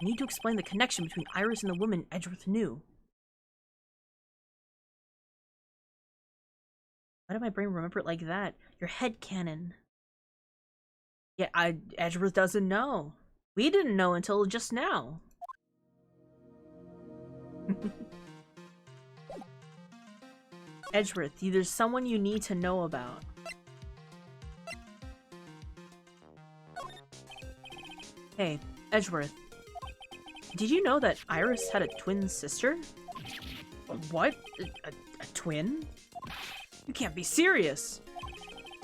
I need to explain the connection between Iris and the woman Edgeworth knew. Why did my brain remember it like that? Your headcanon. Yeah, Edgeworth doesn't know. We didn't know until just now. Edgeworth, there's someone you need to know about. Hey, Edgeworth. Did you know that Iris had a twin sister? What? A twin? You can't be serious!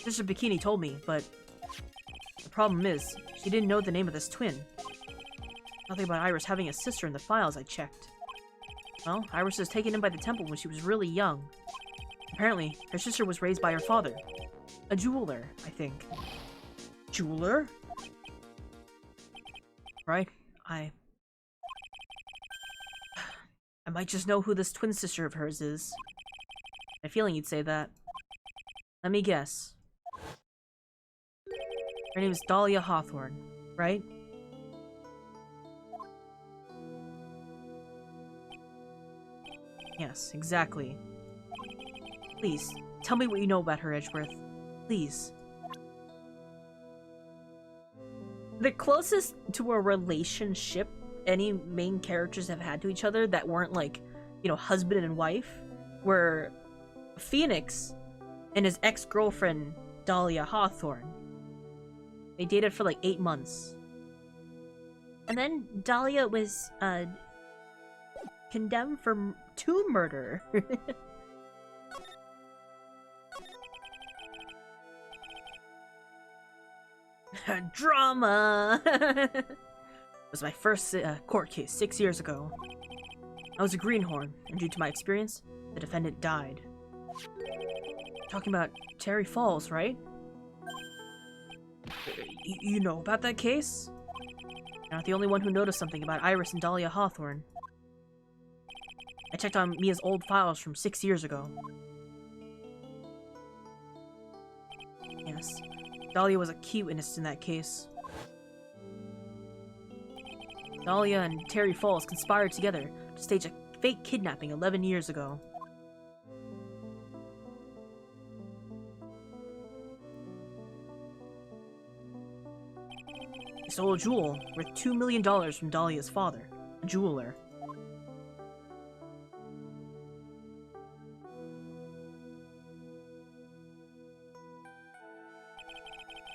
Sister Bikini told me, but the problem is, she didn't know the name of this twin. Nothing about Iris having a sister in the files I checked. Well, Iris was taken in by the temple when she was really young. Apparently, her sister was raised by her father. A jeweler, I think. Jeweler? Right, I might just know who this twin sister of hers is. I had a feeling you'd say that. Let me guess. Her name is Dahlia Hawthorne, right? Yes, exactly. Please, tell me what you know about her, Edgeworth. Please. The closest to a relationship any main characters have had to each other that weren't like, you know, husband and wife were Phoenix and his ex-girlfriend Dahlia Hawthorne. They dated for like 8 months. And then Dahlia was condemned to murder. Drama! It was my first court case 6 years ago. I was a greenhorn, and due to my experience, the defendant died. Talking about Terry Falls, right? You know about that case? You're not the only one who noticed something about Iris and Dahlia Hawthorne. I checked on Mia's old files from 6 years ago. Yes, Dahlia was a key witness in that case. Dahlia and Terry Falls conspired together to stage a fake kidnapping 11 years ago. They stole a jewel worth $2 million from Dahlia's father, a jeweler.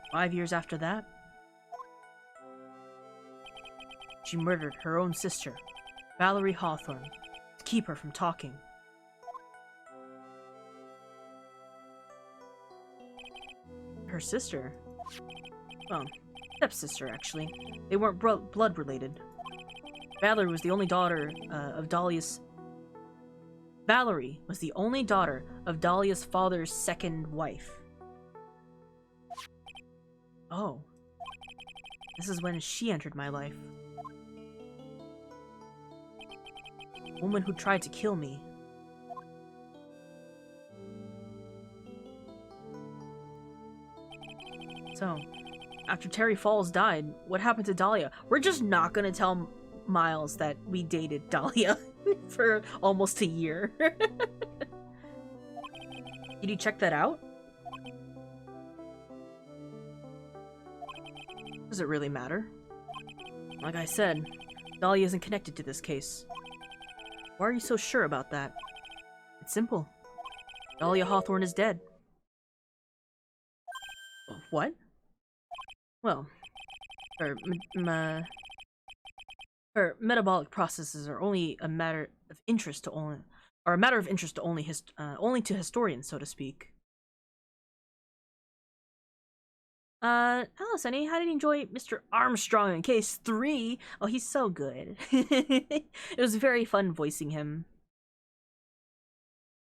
Five years after that, she murdered her own sister, Valerie Hawthorne, to keep her from talking. Her sister? Well, stepsister, actually. They weren't blood related. Valerie was the only daughter of Dahlia's... Valerie was the only daughter of Dahlia's father's second wife. Oh. This is when she entered my life. A woman who tried to kill me. So, after Terry Falls died, what happened to Dahlia? We're just not gonna tell Miles that we dated Dahlia for almost a year. Did you check that out? Does it really matter? Like I said, Dahlia isn't connected to this case. Why are you so sure about that? It's simple. Dahlia Hawthorne is dead. What? Well, her metabolic processes are only a matter of interest to only to historians, so to speak. Hello, Sunny. How did you enjoy Mr. Armstrong in Case 3? Oh, he's so good. It was very fun voicing him.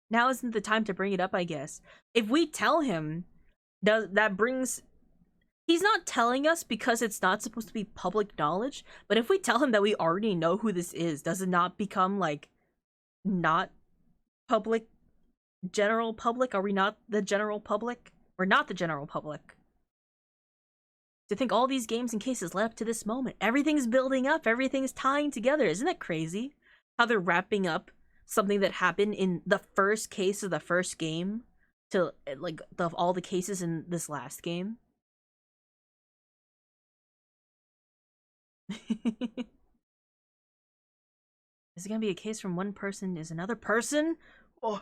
Now isn't the time to bring it up, I guess. If we tell him, that brings... He's not telling us because it's not supposed to be public knowledge, but if we tell him that we already know who this is, does it not become, like, not public? General public? Are we not the general public? We're not the general public. To think all these games and cases led up to this moment. Everything's building up, everything's tying together. Isn't that crazy? How they're wrapping up something that happened in the first case of the first game to, like, all the cases in this last game. Is it gonna be a case from one person is another person? Oh.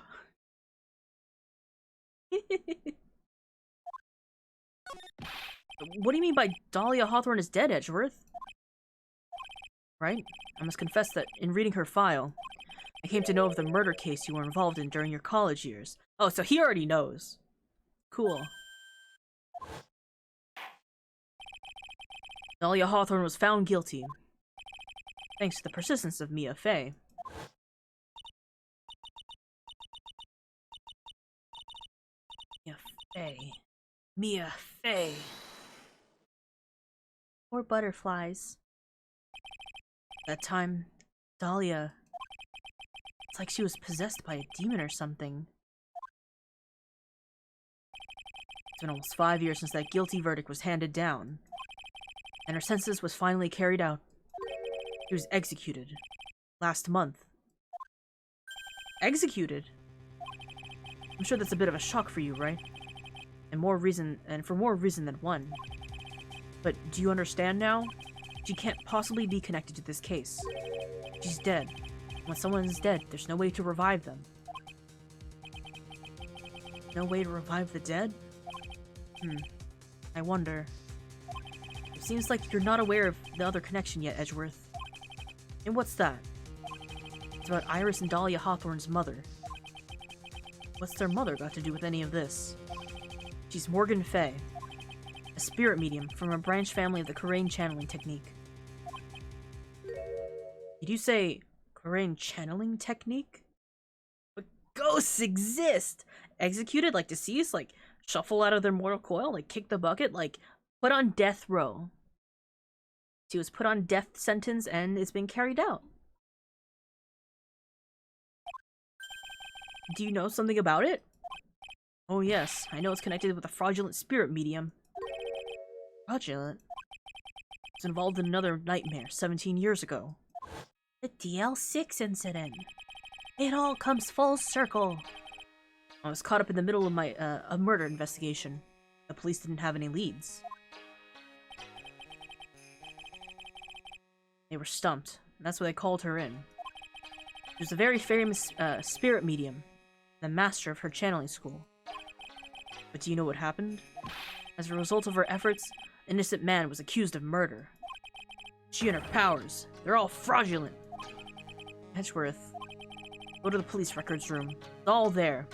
What do you mean by Dahlia Hawthorne is dead, Edgeworth? Right? I must confess that in reading her file, I came to know of the murder case you were involved in during your college years. Oh, so he already knows. Cool. Dahlia Hawthorne was found guilty, thanks to the persistence of Mia Fey. Mia Fey. Or butterflies. That time, Dahlia... It's like she was possessed by a demon or something. It's been almost 5 years since that guilty verdict was handed down. And her sentence was finally carried out. She was executed. Last month. Executed? I'm sure that's a bit of a shock for you, right? And for more reason than one. But do you understand now? She can't possibly be connected to this case. She's dead. When someone is dead, there's no way to revive them. No way to revive the dead? I wonder. It seems like you're not aware of the other connection yet, Edgeworth. And what's that? It's about Iris and Dahlia Hawthorne's mother. What's their mother got to do with any of this? She's Morgan Fey, a spirit medium from a branch family of the Karain channeling technique. Did you say Karain channeling technique? But ghosts exist! Executed, like deceased, like shuffle out of their mortal coil, like kick the bucket, like put on death row. She was put on death sentence and it's been carried out. Do you know something about it? Oh yes, I know it's connected with a fraudulent spirit medium. Fraudulent? It's involved in another nightmare 17 years ago. The DL6 incident. It all comes full circle. I was caught up in the middle of my a murder investigation. The police didn't have any leads. They were stumped. That's why they called her in. She was a very famous spirit medium, the master of her channeling school. But do you know what happened? As a result of her efforts, an innocent man was accused of murder. She and her powers, they're all fraudulent. Edgeworth, go to the police records room. It's all there.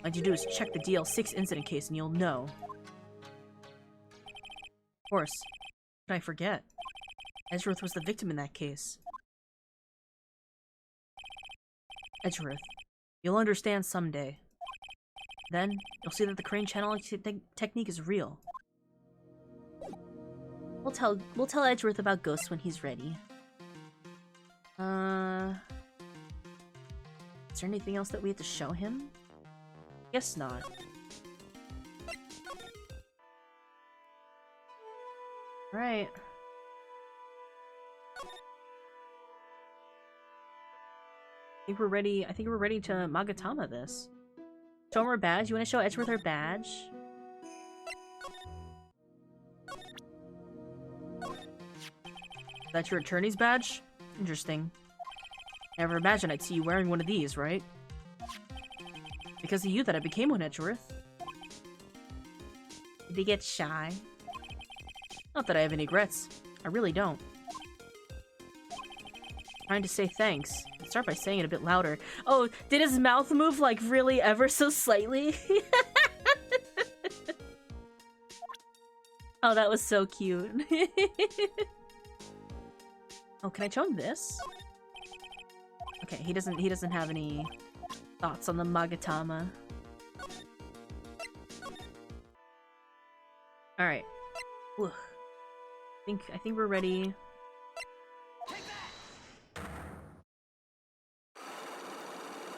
All you do is check the DL6 incident case and you'll know. Of course. How could I forget? Edgeworth was the victim in that case. Edgeworth, you'll understand someday. Then, you'll see that the Karain channeling technique is real. We'll tell Edgeworth about ghosts when he's ready. Is there anything else that we have to show him? Guess not. Right. I think we're ready to Magatama this. Show him her badge. You want to show Edgeworth her badge? That's your attorney's badge? Interesting. Never imagined I'd see you wearing one of these, right? Because of you that I became one, Edgeworth. Did he get shy? Not that I have any regrets. I really don't. Trying to say thanks. Start by saying it a bit louder. Oh, did his mouth move like really ever so slightly? Oh, that was so cute. Oh, can I show him this? Okay, he doesn't have any thoughts on the Magatama. All right. Ugh. I think we're ready.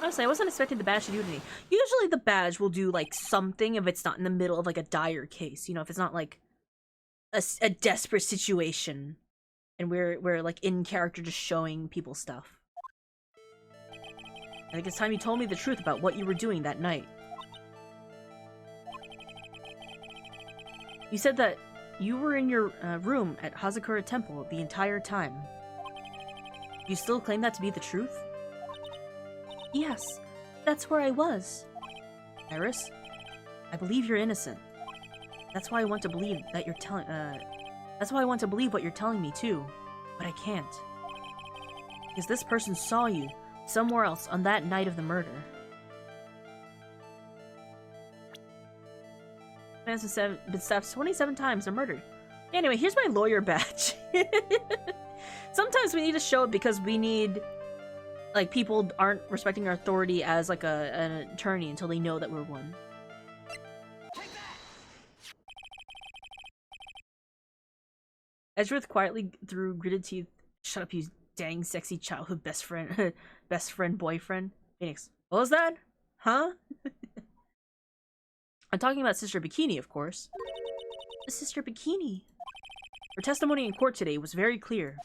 Honestly, I wasn't expecting the badge to do anything. Usually the badge will do, like, something if it's not in the middle of, like, a dire case. You know, if it's not, like, a desperate situation. And we're, like, in character just showing people stuff. I think it's time you told me the truth about what you were doing that night. You said that you were in your room at Hazakura Temple the entire time. You still claim that to be the truth? Yes, that's where I was. Iris, I believe you're innocent. That's why I want to believe that you're telling. That's why I want to believe what you're telling me too, but I can't. Because this person saw you somewhere else on that night of the murder. Man has been stabbed 27 times or murdered. Anyway, here's my lawyer badge. Sometimes we need to show it because we need. Like, people aren't respecting our authority as, like, an attorney until they know that we're one. Edgeworth quietly through gritted teeth. Shut up, you dang sexy childhood best friend boyfriend. Phoenix. What was that? Huh? I'm talking about Sister Bikini, of course. Sister Bikini. Her testimony in court today was very clear.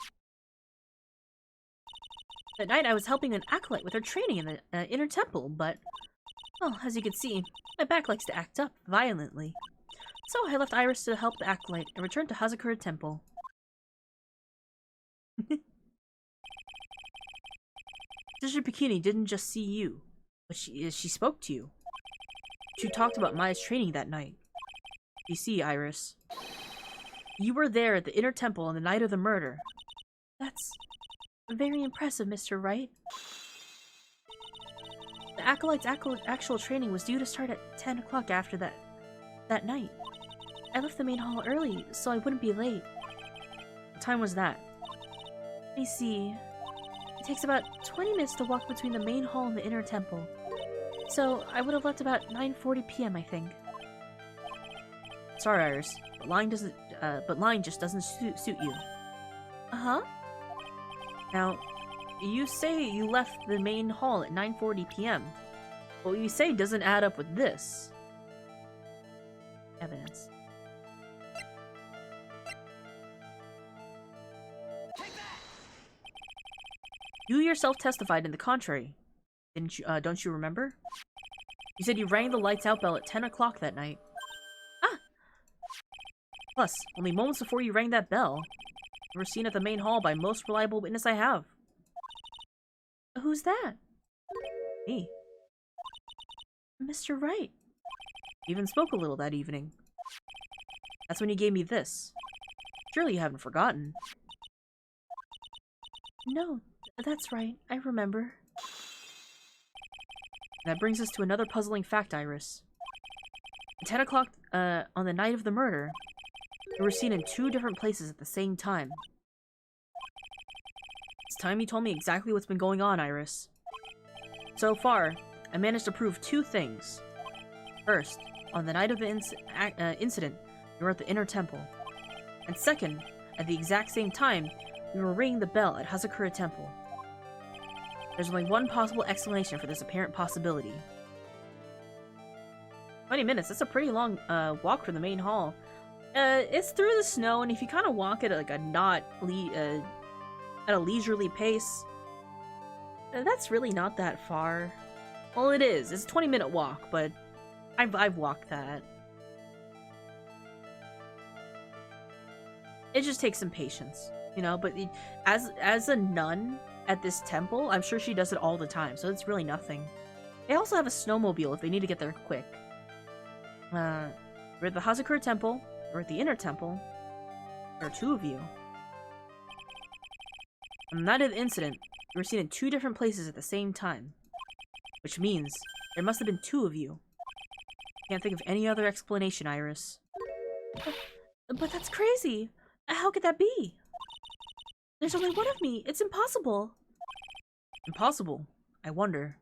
That night I was helping an acolyte with her training in the inner temple, but... Well, as you can see, my back likes to act up violently. So I left Iris to help the acolyte and returned to Hazakura Temple. Sister Bikini didn't just see you, but she spoke to you. She talked about Maya's training that night. You see, Iris, you were there at the inner temple on the night of the murder. That's very impressive, Mr. Wright. The acolyte's actual training was due to start at 10 o'clock after that night. I left the main hall early, so I wouldn't be late. What time was that? Let me see. It takes about 20 minutes to walk between the main hall and the inner temple. So I would have left about 9:40 p.m. I think. Sorry, Iris, but lying just doesn't suit you. Uh-huh. Now, you say you left the main hall at 9:40 p.m. But what you say doesn't add up with this. Evidence. You yourself testified in the contrary. Didn't you, don't you remember? You said you rang the lights out bell at 10 o'clock that night. Ah! Plus, only moments before you rang that bell, you were seen at the main hall by most reliable witness I have. Who's that? Me. Mr. Wright. You even spoke a little that evening. That's when you gave me this. Surely you haven't forgotten. No, that's right. I remember. That brings us to another puzzling fact, Iris. At 10 o'clock on the night of the murder, you were seen in 2 different places at the same time. It's time you told me exactly what's been going on, Iris. So far, I managed to prove 2 things. First, on the night of the incident, you were at the inner temple. And second, at the exact same time, you were ringing the bell at Hazakura Temple. There's only one possible explanation for this apparent possibility. 20 minutes, that's a pretty long walk from the main hall. It's through the snow, and if you kind of walk at like a at a leisurely pace, that's really not that far. Well, it is. It's a 20-minute walk, but I've walked that. It just takes some patience, you know. But as a nun at this temple, I'm sure she does it all the time, so it's really nothing. They also have a snowmobile if they need to get there quick. We're at the Hazakura Temple. We're at the Inner Temple. There are 2 of you. On the night of the incident, you were seen in 2 different places at the same time. Which means there must have been 2 of you. Can't think of any other explanation, Iris. But that's crazy! How could that be? There's only one of me! It's impossible! Impossible? I wonder.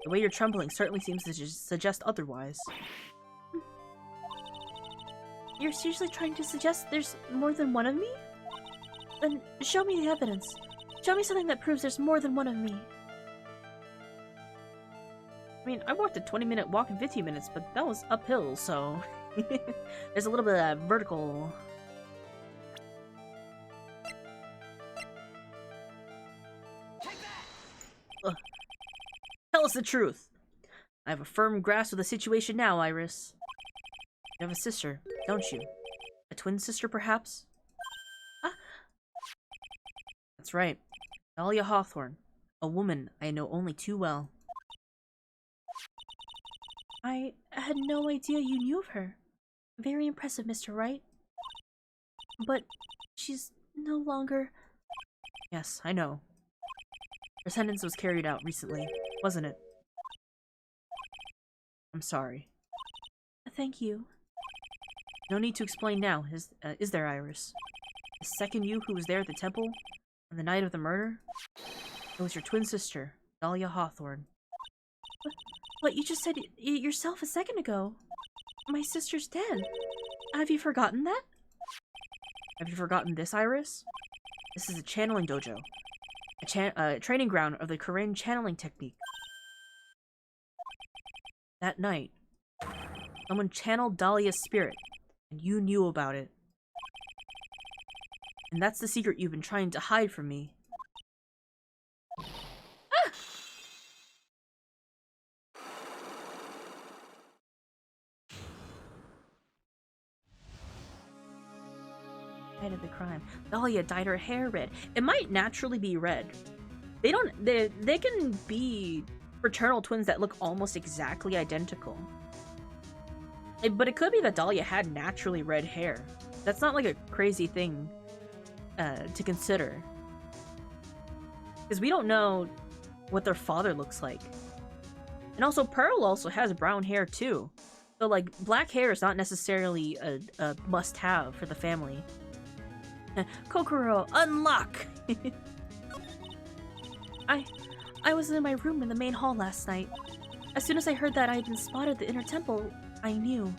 The way you're trembling certainly seems to suggest otherwise. You're seriously trying to suggest there's more than one of me? Then show me the evidence. Show me something that proves there's more than one of me. I mean, I walked a 20-minute walk in 15 minutes, but that was uphill, so... There's a little bit of vertical... Ugh. Tell us the truth! I have a firm grasp of the situation now, Iris. You have a sister, don't you? A twin sister, perhaps? Ah. That's right. Dahlia Hawthorne. A woman I know only too well. I had no idea you knew of her. Very impressive, Mr. Wright. But she's no longer... Yes, I know. Her sentence was carried out recently, wasn't it? I'm sorry. Thank you. No need to explain now, is there, Iris? The second you who was there at the temple on the night of the murder? It was your twin sister, Dahlia Hawthorne. But you just said it yourself a second ago. My sister's dead. Have you forgotten that? Have you forgotten this, Iris? This is a channeling dojo. A training ground of the Korean channeling technique. That night, someone channeled Dahlia's spirit, and you knew about it. And that's the secret you've been trying to hide from me. Ah! Night of the crime. Dahlia dyed her hair red. It might naturally be red. They can be fraternal twins that look almost exactly identical. But it could be that Dahlia had naturally red hair. That's not like a crazy thing to consider. Because we don't know what their father looks like. And also, Pearl also has brown hair too. So like, black hair is not necessarily a must-have for the family. Kokoro, unlock! I was in my room in the main hall last night. As soon as I heard that I had been spotted at the Inner Temple, I knew.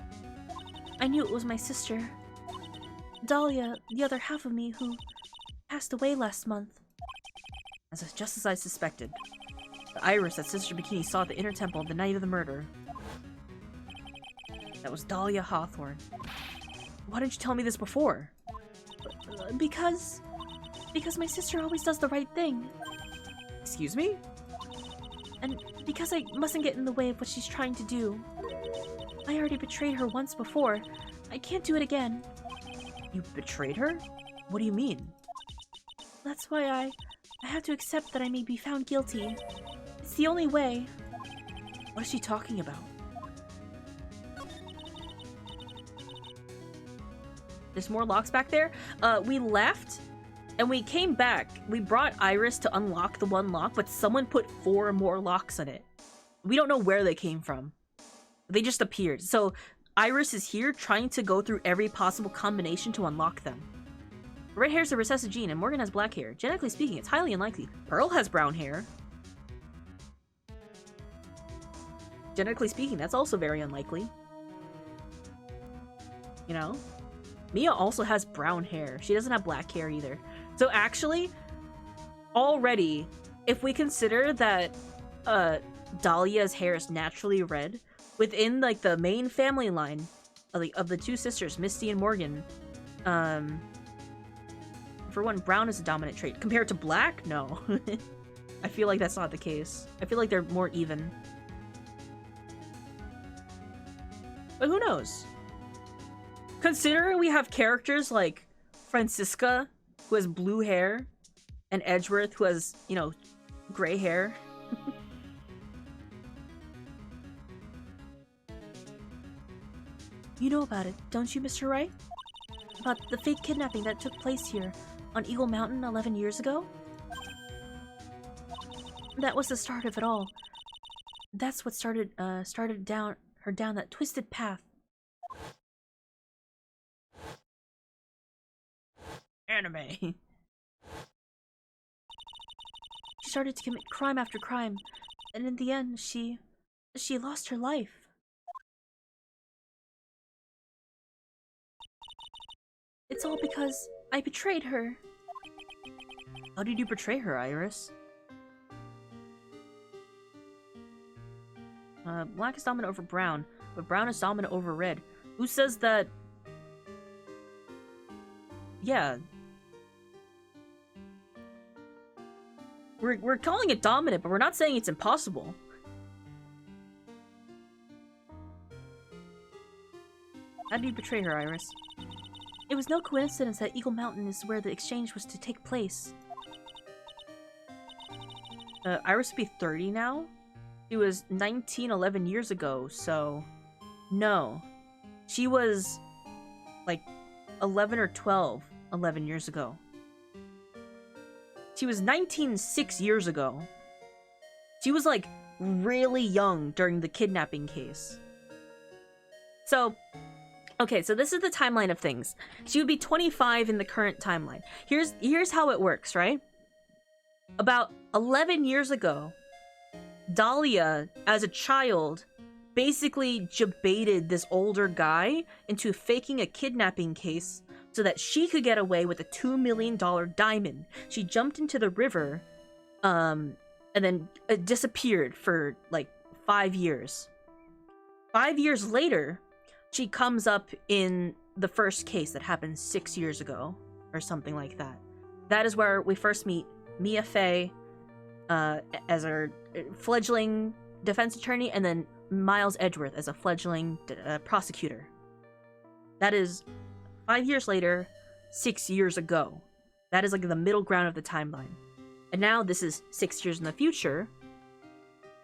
I knew it was my sister. Dahlia, the other half of me, who passed away last month. Just as I suspected. The Iris that Sister Bikini saw at the Inner Temple the night of the murder. That was Dahlia Hawthorne. Why didn't you tell me this before? Because my sister always does the right thing. Excuse me? And because I mustn't get in the way of what she's trying to do. I already betrayed her once before. I can't do it again. You betrayed her? What do you mean? That's why I have to accept that I may be found guilty. It's the only way. What is she talking about? There's more locks back there? We left, and we came back. We brought Iris to unlock the one lock, but someone put 4 more locks on it. We don't know where they came from. They just appeared. So Iris is here trying to go through every possible combination to unlock them. Red hair is a recessive gene, and Morgan has black hair. Genetically speaking, it's highly unlikely. Pearl has brown hair. Genetically speaking, that's also very unlikely. You know? Mia also has brown hair. She doesn't have black hair either. So actually, already, if we consider that Dahlia's hair is naturally red, within like the main family line, of the two sisters, Misty and Morgan. For one, brown is a dominant trait. Compared to black? No. I feel like that's not the case. I feel like they're more even. But who knows? Considering we have characters like Francisca, who has blue hair, and Edgeworth, who has, you know, gray hair. You know about it, don't you, Mr. Wright? About the fake kidnapping that took place here on Eagle Mountain 11 years ago? That was the start of it all. That's what started her down that twisted path. Anime. She started to commit crime after crime, and in the end, she lost her life. It's all because I betrayed her. How did you betray her, Iris? Black is dominant over brown, but brown is dominant over red. Who says that? Yeah. We're calling it dominant, but we're not saying it's impossible. How do you betray her, Iris? It was no coincidence that Eagle Mountain is where the exchange was to take place. Iris would be 30 now? She was 19 11 years ago, so... No. She was... like 11 or 12 11 years ago. She was 19 6 years ago. She was like really young during the kidnapping case. So, okay, so this is the timeline of things. She would be 25 in the current timeline. Here's how it works, right? About 11 years ago, Dahlia, as a child, basically jebaited this older guy into faking a kidnapping case so that she could get away with a $2 million diamond. She jumped into the river, and then disappeared for like 5 years. 5 years later, she comes up in the first case that happened 6 years ago, or something like that. That is where we first meet Mia Fey as our fledgling defense attorney, and then Miles Edgeworth as a fledgling prosecutor. That is 5 years later, 6 years ago. That is like the middle ground of the timeline. And now this is 6 years in the future.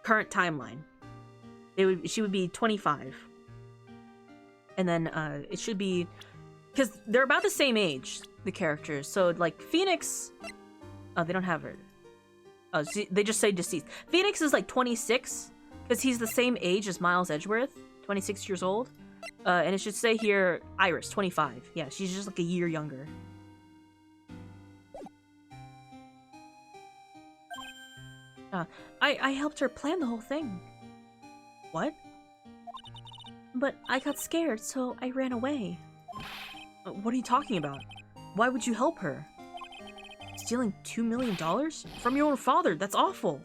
Current timeline. She would be 25. And then it should be... because they're about the same age, the characters. So like Phoenix... oh, they don't have her. Oh, they just say deceased. Phoenix is like 26, because he's the same age as Miles Edgeworth, 26 years old. And it should say here, Iris, 25. Yeah, she's just like a year younger. I helped her plan the whole thing. What? But I got scared, so I ran away. What are you talking about? Why would you help her? Stealing $2 million? From your own father? That's awful.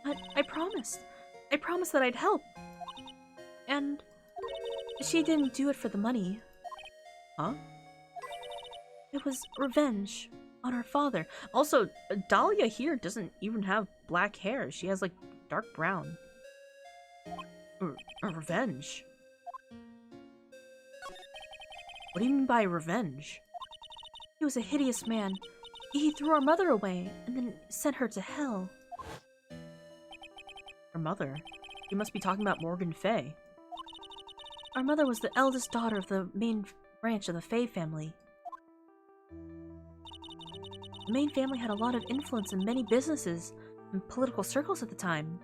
But I promised. I promised that I'd help. And she didn't do it for the money. Huh? It was revenge on her father. Also, Dahlia here doesn't even have black hair. She has like dark brown. Revenge? What do you mean by revenge? He was a hideous man. He threw our mother away and then sent her to hell. Her mother? You must be talking about Morgan Fey. Our mother was the eldest daughter of the main branch of the Fey family. The main family had a lot of influence in many businesses and political circles at the time.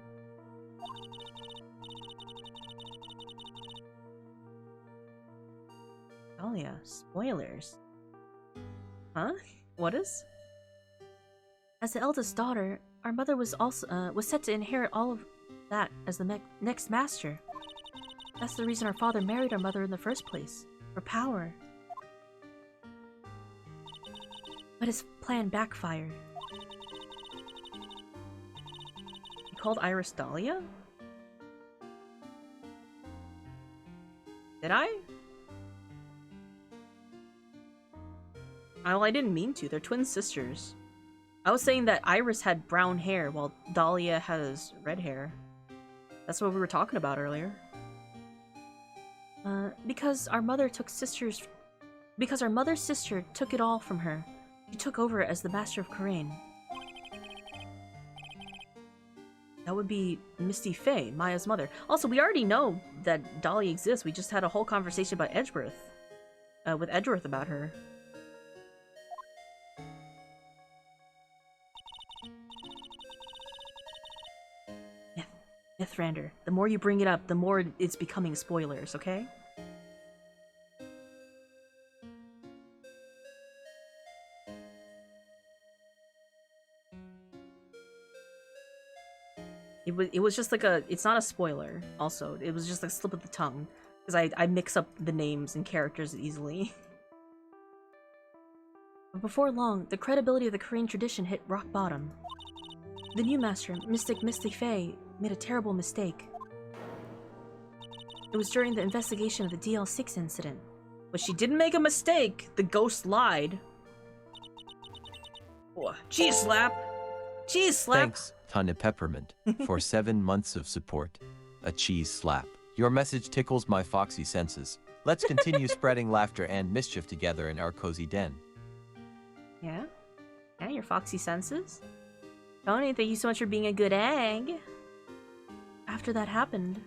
Dahlia, spoilers. Huh? What is? As the eldest daughter, our mother was also was set to inherit all of that as the next master. That's the reason our father married our mother in the first place, for power. But his plan backfired. You called Iris Dahlia? Did I? Well, I didn't mean to. They're twin sisters. I was saying that Iris had brown hair while Dahlia has red hair. That's what we were talking about earlier. Because our mother's sister took it all from her. She took over as the Master of Karain. That would be Misty Faye, Maya's mother. Also, we already know that Dahlia exists. We just had a whole conversation about Edgeworth. With Edgeworth about her. Mythrander. The more you bring it up, the more it's becoming spoilers, okay? It was just like it's not a spoiler, also. It was just like a slip of the tongue. Because I mix up the names and characters easily. But before long, the credibility of the Korean tradition hit rock bottom. The new master, Mystic Misty Faye, made a terrible mistake. It was during the investigation of the DL6 incident. But she didn't make a mistake. The ghost lied. Oh, cheese slap. Cheese slap. Thanks, Tanya Peppermint, for 7 months of support. A cheese slap. Your message tickles my foxy senses. Let's continue spreading laughter and mischief together in our cozy den. Yeah? Yeah, your foxy senses? Tony, thank you so much for being a good egg. After that happened,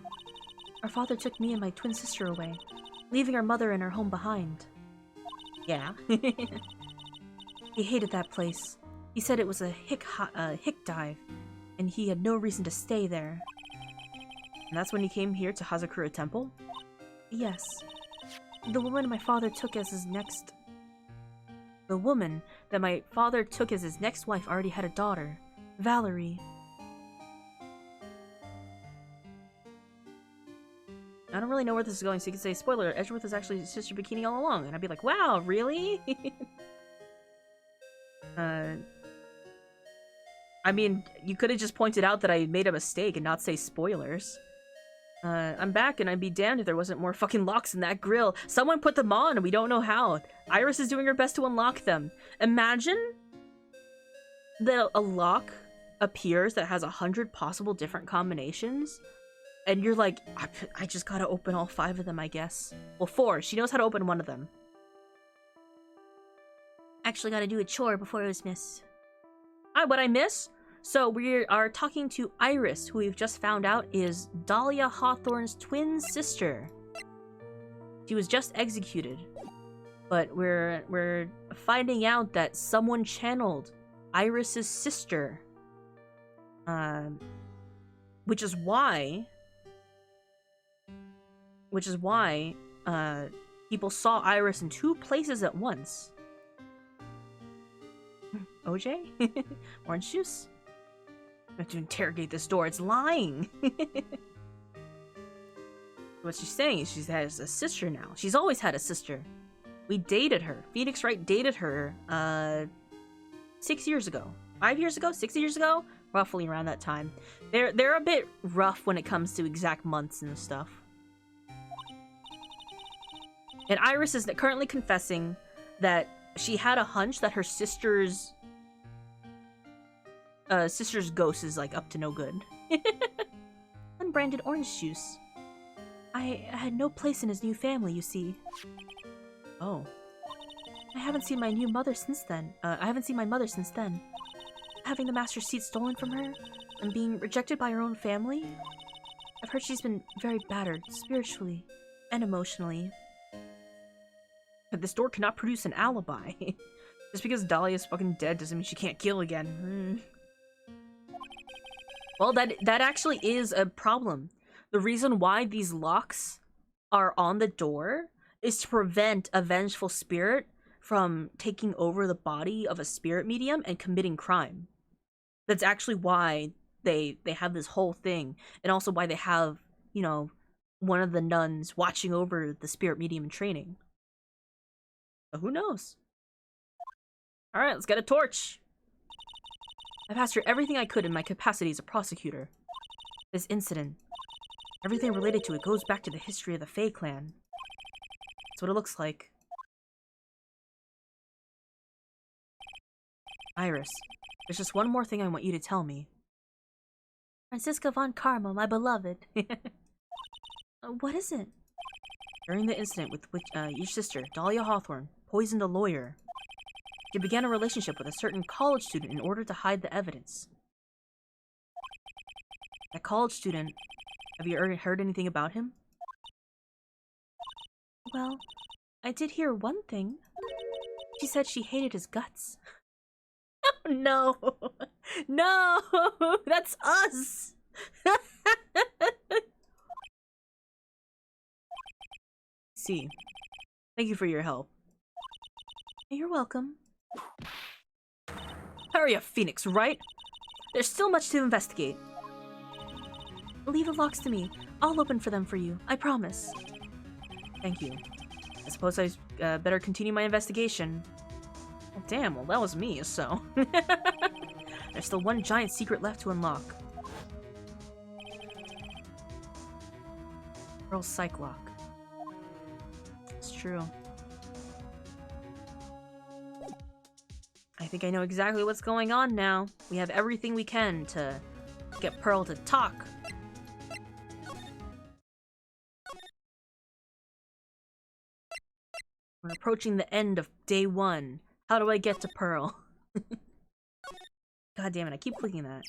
our father took me and my twin sister away, leaving our mother and our home behind. Yeah. He hated that place. He said it was a hick dive, and he had no reason to stay there. And that's when he came here to Hazakura Temple? Yes. The woman my father took as his next... The woman that my father took as his next wife already had a daughter, Valerie. I don't really know where this is going, so you can say, spoiler, Edgeworth is actually Sister Bikini all along. And I'd be like, wow, really? I mean, you could have just pointed out that I made a mistake and not say spoilers. I'm back, and I'd be damned if there wasn't more fucking locks in that grill. Someone put them on, and we don't know how. Iris is doing her best to unlock them. Imagine that a lock appears that has 100 possible different combinations, and you're like, I just gotta open all 5 of them, I guess. Well, 4. She knows how to open one of them. Actually gotta do a chore before it was missed. What'd I miss? So we are talking to Iris, who we've just found out is Dahlia Hawthorne's twin sister. She was just executed, but we're finding out that someone channeled Iris's sister, which is why people saw Iris in 2 places at once. OJ? Orange juice? I have to interrogate this door. It's lying. What she's saying is she has a sister now. She's always had a sister. We dated her. Phoenix Wright dated her 6 years ago. 5 years ago? 6 years ago? Roughly around that time. They're a bit rough when it comes to exact months and stuff. And Iris is currently confessing that she had a hunch that her sister's ghost is like up to no good. Unbranded orange juice. I had no place in his new family, you see. Oh. I haven't seen my mother since then. Having the master's seat stolen from her and being rejected by her own family. I've heard she's been very battered, spiritually and emotionally. But this door cannot produce an alibi. Just because Dahlia's fucking dead doesn't mean she can't kill again. Well, that actually is a problem. The reason why these locks are on the door is to prevent a vengeful spirit from taking over the body of a spirit medium and committing crime. That's actually why they have this whole thing, and also why they have, you know, one of the nuns watching over the spirit medium in training. But who knows? Alright, let's get a torch. I've asked her everything I could in my capacity as a prosecutor. This incident, everything related to it goes back to the history of the Fae clan. That's what it looks like. Iris, there's just one more thing I want you to tell me. Franziska von Karma, my beloved. What is it? During the incident with which your sister, Dahlia Hawthorne, poisoned a lawyer, she began a relationship with a certain college student in order to hide the evidence. That college student, have you heard anything about him? Well, I did hear one thing. She said she hated his guts. No! No! That's us! See. Thank you for your help. You're welcome. Hurry up, Phoenix, right? There's still much to investigate. Leave the locks to me. I'll open for them for you. I promise. Thank you. I suppose I better continue my investigation. Well, damn, well that was me, so... There's still one giant secret left to unlock. Pearl's Psych Lock. It's true. I think I know exactly what's going on now. We have everything we can to get Pearl to talk. We're approaching the end of day 1. How do I get to Pearl? God damn it, I keep clicking that.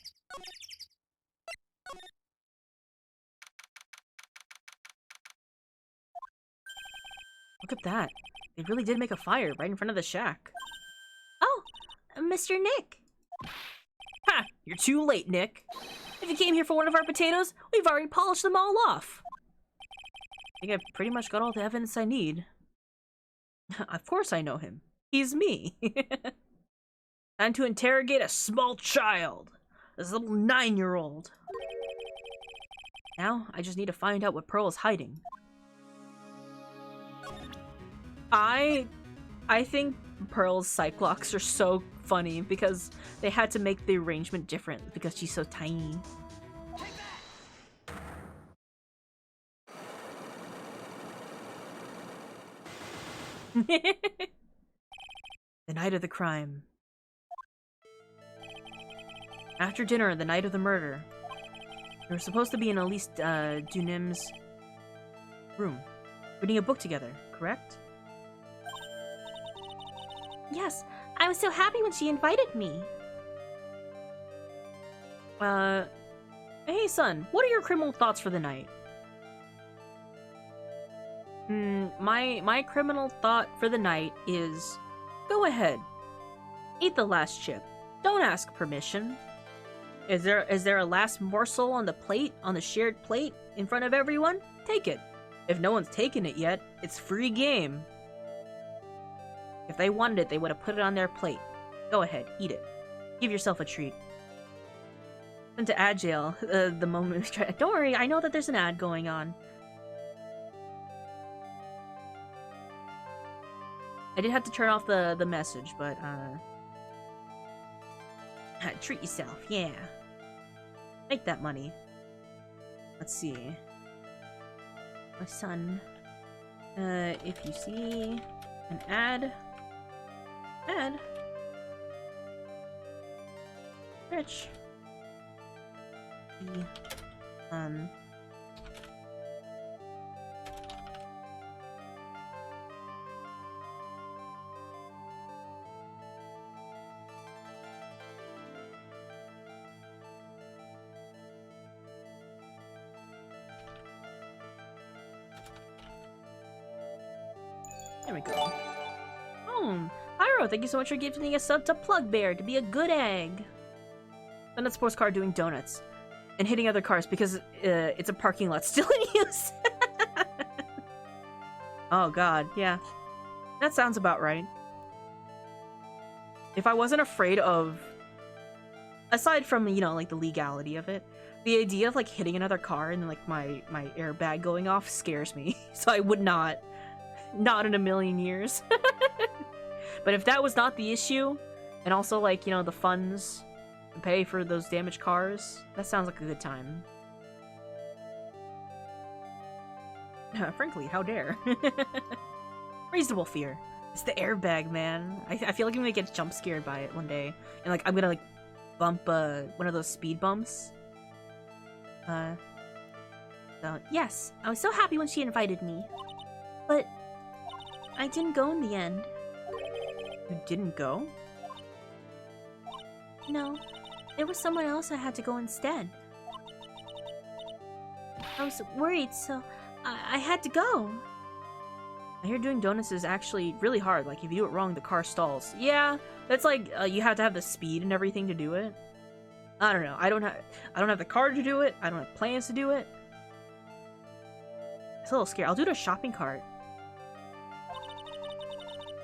Look at that. They really did make a fire right in front of the shack. Oh, Mr. Nick. Ha! You're too late, Nick. If you came here for one of our potatoes, we've already polished them all off. I think I've pretty much got all the evidence I need. Of course I know him. He's me. Time to interrogate a small child. This little 9-year-old. Now, I just need to find out what Pearl is hiding. I think Pearl's psych locks are so funny because they had to make the arrangement different because she's so tiny. The night of the crime. After dinner, the night of the murder, we were supposed to be in Elise Dunim's room, reading a book together, correct? Yes, I was so happy when she invited me. Hey son, what are your criminal thoughts for the night? My criminal thought for the night is, go ahead. Eat the last chip. Don't ask permission. Is there a last morsel on the plate, on the shared plate, in front of everyone? Take it. If no one's taken it yet, it's free game. If they wanted it, they would have put it on their plate. Go ahead, eat it. Give yourself a treat. Went to ad jail the moment we tried. Don't worry, I know that there's an ad going on. I did have to turn off the message, but treat yourself, yeah. Make that money. Let's see. My son. If you see an ad. Rich. There we go. Oh, Pyro, thank you so much for giving a sub to Plugbear to be a good egg. Send a sports car doing donuts and hitting other cars because it's a parking lot still in use. Oh god, yeah. That sounds about right. If I wasn't afraid of, aside from, you know, like the legality of it, the idea of like hitting another car and then like my airbag going off scares me. So I would not in a million years. But if that was not the issue, and also like, you know, the funds to pay for those damaged cars, that sounds like a good time. Frankly, how dare. Reasonable fear. It's the airbag, man. I feel like I'm gonna get jump scared by it one day. And like I'm gonna like bump one of those speed bumps. So, yes, I was so happy when she invited me. But I didn't go in the end. You didn't go? No, there was someone else I had to go instead. I was worried, so I had to go. I hear doing donuts is actually really hard. Like, if you do it wrong, the car stalls. Yeah, that's like, you have to have the speed and everything to do it. I don't know. I don't have the car to do it. I don't have plans to do it. It's a little scary. I'll do it a shopping cart.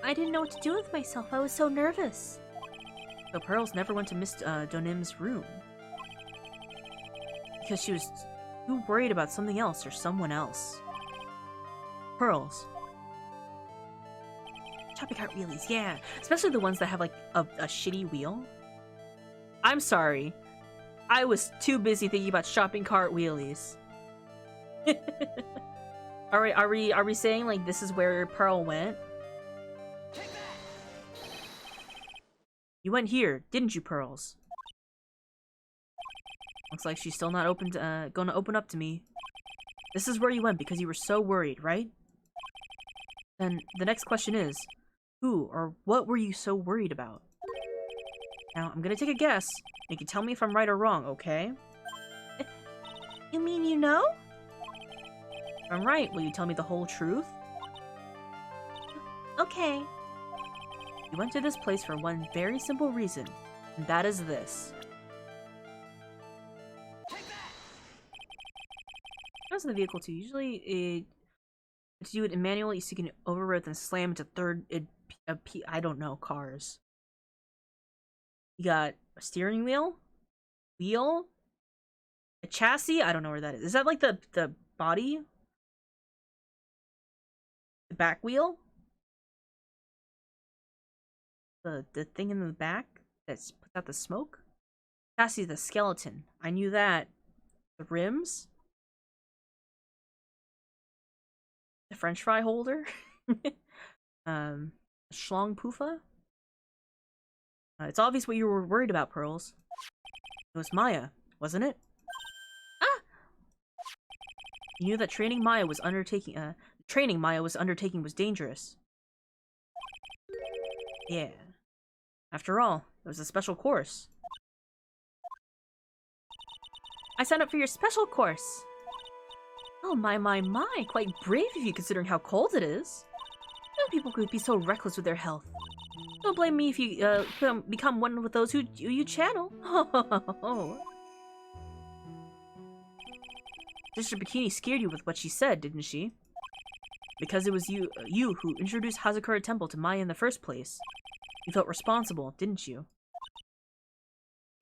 I didn't know what to do with myself. I was so nervous. So Pearls never went to Miss Donim's room. Because she was too worried about something else or someone else. Pearls. Shopping cart wheelies, yeah. Especially the ones that have, like, a shitty wheel. I'm sorry. I was too busy thinking about shopping cart wheelies. Are we saying, like, this is where Pearl went? You went here, didn't you, Pearls? Looks like she's still not gonna open up to me. This is where you went because you were so worried, right? Then the next question is, who or what were you so worried about? Now, I'm gonna take a guess. You can tell me if I'm right or wrong, okay? You mean you know? If I'm right, will you tell me the whole truth? Okay. You went to this place for one very simple reason, and that is this. How's the vehicle too? Usually, to do it in manual, you can override and slam into I don't know, cars. You got a steering wheel, a chassis. I don't know where that is. Is that like the body, the back wheel? The thing in the back that puts out the smoke? Chassis, the skeleton. I knew that. The rims? The french fry holder? Schlong Poofa? It's obvious what you were worried about, Pearls. It was Maya, wasn't it? Ah! You knew that training Maya was undertaking was dangerous. Yeah. After all, it was a special course. I signed up for your special course. Oh my, quite brave of you considering how cold it is. No people could be so reckless with their health. Don't blame me if you become one with those who you channel. Sister Bikini scared you with what she said, didn't she? Because it was you who introduced Hazakura Temple to Maya in the first place. You felt responsible, didn't you?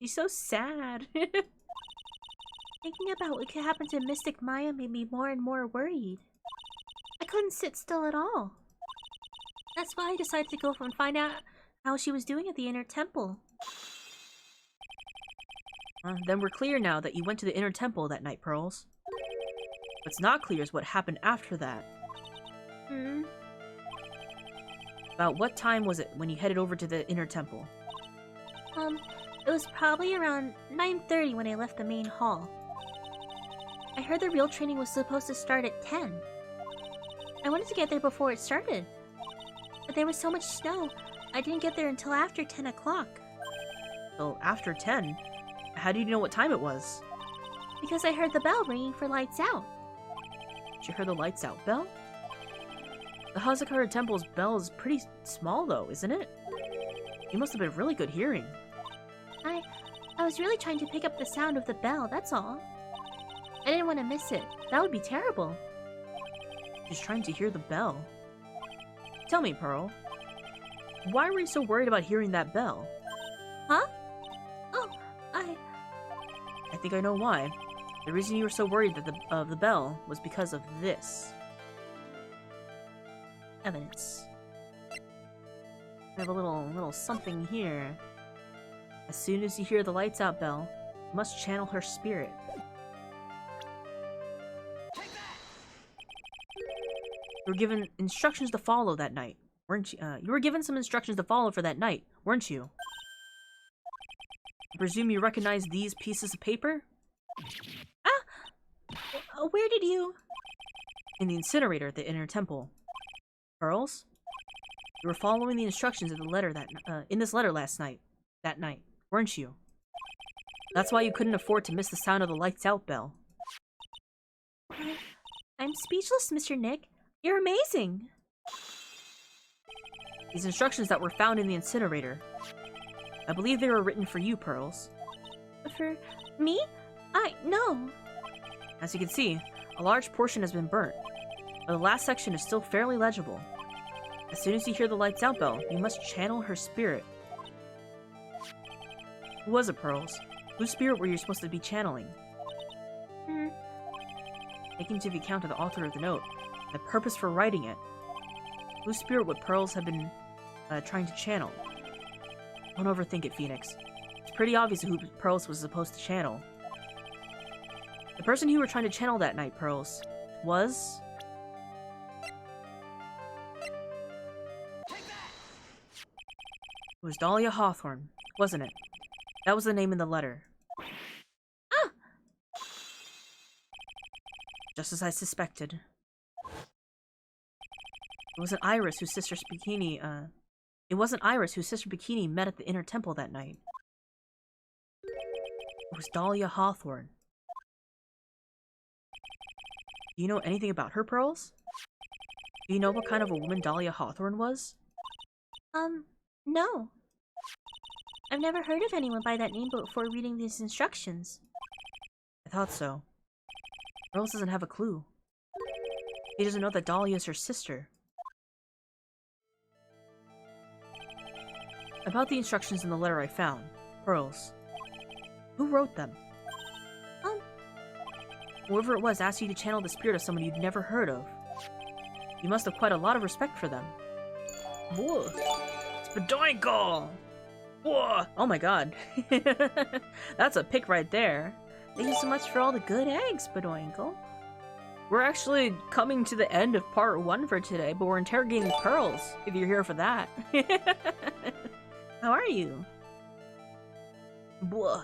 She's so sad. Thinking about what could happen to Mystic Maya made me more and more worried. I couldn't sit still at all. That's why I decided to go and find out how she was doing at the Inner Temple. Then we're clear now that you went to the Inner Temple that night, Pearls. What's not clear is what happened after that. About what time was it when you headed over to the Inner Temple? It was probably around 9:30 when I left the main hall. I heard the real training was supposed to start at 10. I wanted to get there before it started. But there was so much snow, I didn't get there until after 10 o'clock. Well, after 10? How do you know what time it was? Because I heard the bell ringing for lights out. Did you hear the lights out bell? The Hazakura Temple's bell is pretty small though, isn't it? You must have been really good hearing. I was really trying to pick up the sound of the bell, that's all. I didn't want to miss it. That would be terrible. Just trying to hear the bell. Tell me, Pearl. Why were you so worried about hearing that bell? Huh? Oh, I think I know why. The reason you were so worried that the bell was because of this. Evidence. I have a little something here. As soon as you hear the lights out bell, you must channel her spirit. You were given instructions to follow that night, weren't you? You were given some instructions to follow for that night, weren't you? I presume you recognize these pieces of paper? Where did you... In the incinerator at the inner temple. Pearls? You were following the instructions in the letter in this letter that night, weren't you? That's why you couldn't afford to miss the sound of the lights out bell. I'm speechless, Mr. Nick. You're amazing. These instructions that were found in the incinerator. I believe they were written for you, Pearls. For me? No. As you can see, a large portion has been burnt, but the last section is still fairly legible. As soon as you hear the lights out bell, you must channel her spirit. Who was it, Pearls? Whose spirit were you supposed to be channeling? Taking into account of the author of the note, the purpose for writing it. Whose spirit would Pearls have been trying to channel? Don't overthink it, Phoenix. It's pretty obvious who Pearls was supposed to channel. The person who you were trying to channel that night, Pearls, was... It was Dahlia Hawthorne, wasn't it? That was the name in the letter. Just as I suspected. It wasn't Iris whose sister Bikini met at the inner temple that night. It was Dahlia Hawthorne. Do you know anything about her, Pearls? Do you know what kind of a woman Dahlia Hawthorne was? No. I've never heard of anyone by that name before reading these instructions. I thought so. Pearls doesn't have a clue. He doesn't know that Dahlia is her sister. About the instructions in the letter I found, Pearls. Who wrote them? Whoever it was asked you to channel the spirit of someone you'd never heard of. You must have quite a lot of respect for them. Whoa! Spadoinkle! Whoa! Oh my god. That's a pick right there. Thank you so much for all the good eggs, Spadoinkle. We're actually coming to the end of part 1 for today, but we're interrogating Pearls, if you're here for that. How are you? Blah.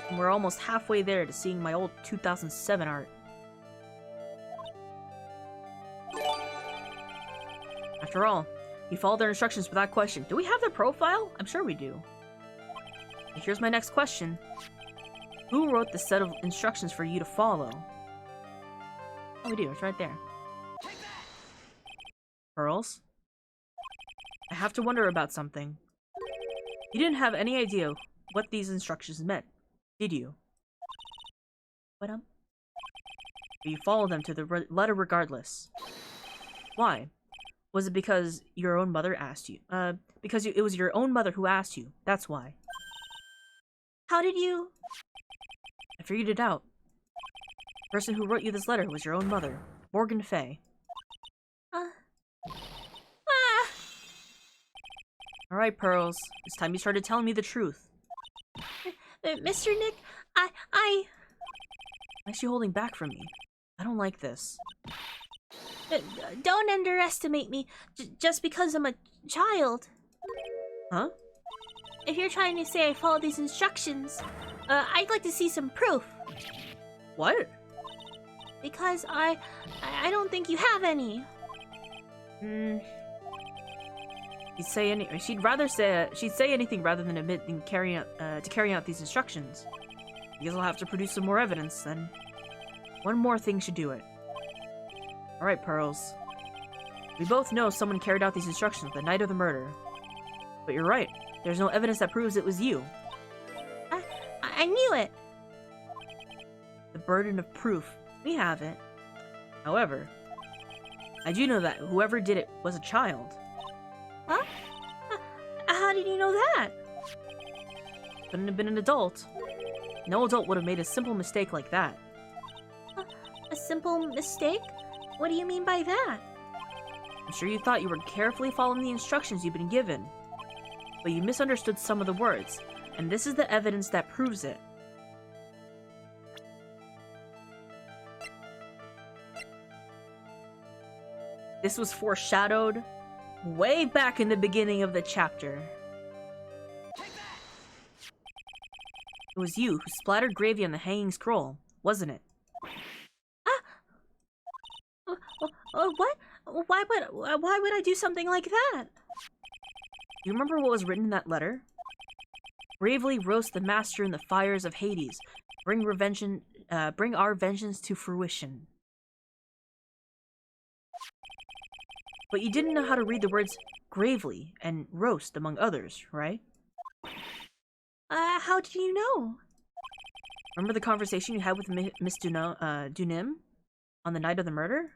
And we're almost halfway there to seeing my old 2007 art. After all, you followed their instructions without question. Do we have their profile? I'm sure we do. Here's my next question. Who wrote the set of instructions for you to follow? Oh, we do. It's right there. Pearls? I have to wonder about something. You didn't have any idea what these instructions meant, did you? What, But you followed them to the letter regardless. Why? Was it because your own mother asked you? It was your own mother who asked you. That's why. How did you... I figured it out. The person who wrote you this letter was your own mother, Morgan Fay. Alright, Pearls. It's time you started telling me the truth. Mr. Nick, Why is she holding back from me? I don't like this. Don't underestimate me just because I'm a child. Huh? If you're trying to say I followed these instructions, I'd like to see some proof. What? Because I don't think you have any. She'd say anything rather than admit to carrying out these instructions. I guess I'll have to produce some more evidence then. One more thing should do it. Alright, Pearls. We both know someone carried out these instructions the night of the murder. But you're right. There's no evidence that proves it was you. I knew it. The burden of proof. We have it. However, I do know that whoever did it was a child. Huh? How did you know that? Couldn't have been an adult. No adult would have made a simple mistake like that. A simple mistake? What do you mean by that? I'm sure you thought you were carefully following the instructions you've been given. But you misunderstood some of the words, and this is the evidence that proves it. This was foreshadowed way back in the beginning of the chapter. It was you who splattered gravy on the hanging scroll, wasn't it? What? Why would I do something like that? You remember what was written in that letter? Bravely roast the master in the fires of Hades. Bring our vengeance to fruition. But you didn't know how to read the words gravely and roast, among others, right? How did you know? Remember the conversation you had with Miss Dunim on the night of the murder?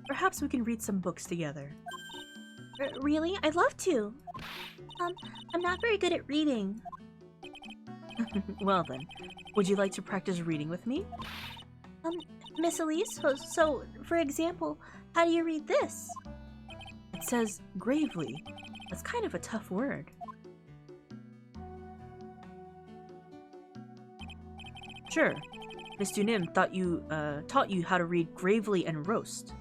Perhaps we can read some books together. Really? I'd love to. I'm not very good at reading. Well then, would you like to practice reading with me? Miss Elise, so, for example, how do you read this? It says gravely. That's kind of a tough word. Sure, Miss Dunim taught you how to read gravely and roast.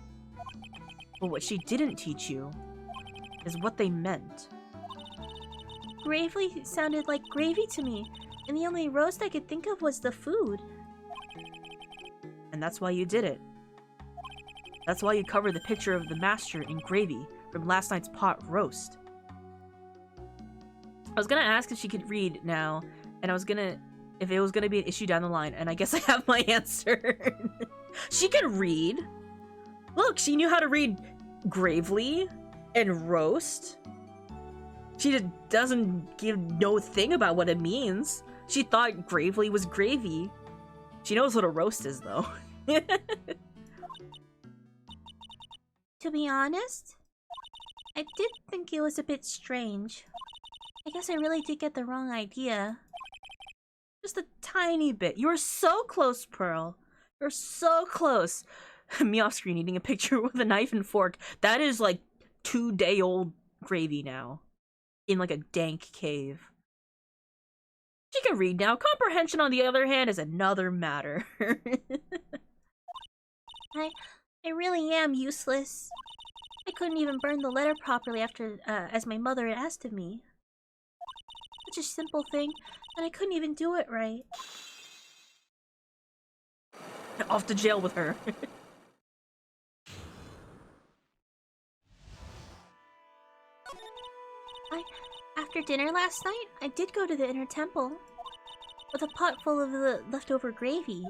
But what she didn't teach you is what they meant. Gravely sounded like gravy to me, and the only roast I could think of was the food. And that's why you did it. That's why you covered the picture of the master in gravy from last night's pot roast. I was gonna ask if she could read now, and if it was gonna be an issue down the line, and I guess I have my answer. She could read. Look, she knew how to read gravely and roast. She just doesn't give no thing about what it means. She thought gravely was gravy. She knows what a roast is, though. To be honest, I did think it was a bit strange. I guess I really did get the wrong idea. Just a tiny bit. You were so close, Pearl. You're so close. Me off screen eating a picture with a knife and fork. That is like 2-day-old gravy now. In like a dank cave. She can read now. Comprehension, on the other hand, is another matter. I really am useless. I couldn't even burn the letter properly after, as my mother had asked of me. Such a simple thing, and I couldn't even do it right. Off to jail with her. After dinner last night, I did go to the inner temple. With a pot full of the leftover gravy.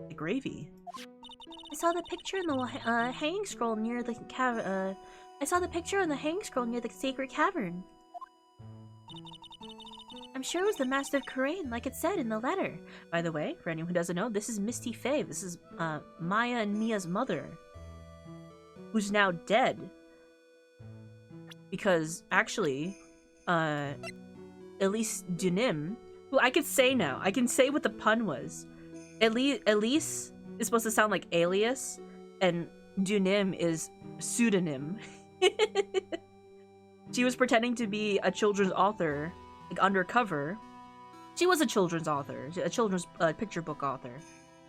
The gravy? I saw the picture in the hanging scroll near the I saw the picture on the hanging scroll near the sacred cavern. I'm sure it was the Master of Karain, like it said in the letter. By the way, for anyone who doesn't know, this is Misty Faye. This is Maya and Mia's mother, who's now dead. Because actually, Elise Dunim, who I could say now, I can say what the pun was. Elise is supposed to sound like alias, and Dunim is pseudonym. She was pretending to be a children's author, like undercover. She was a children's author, a children's picture book author,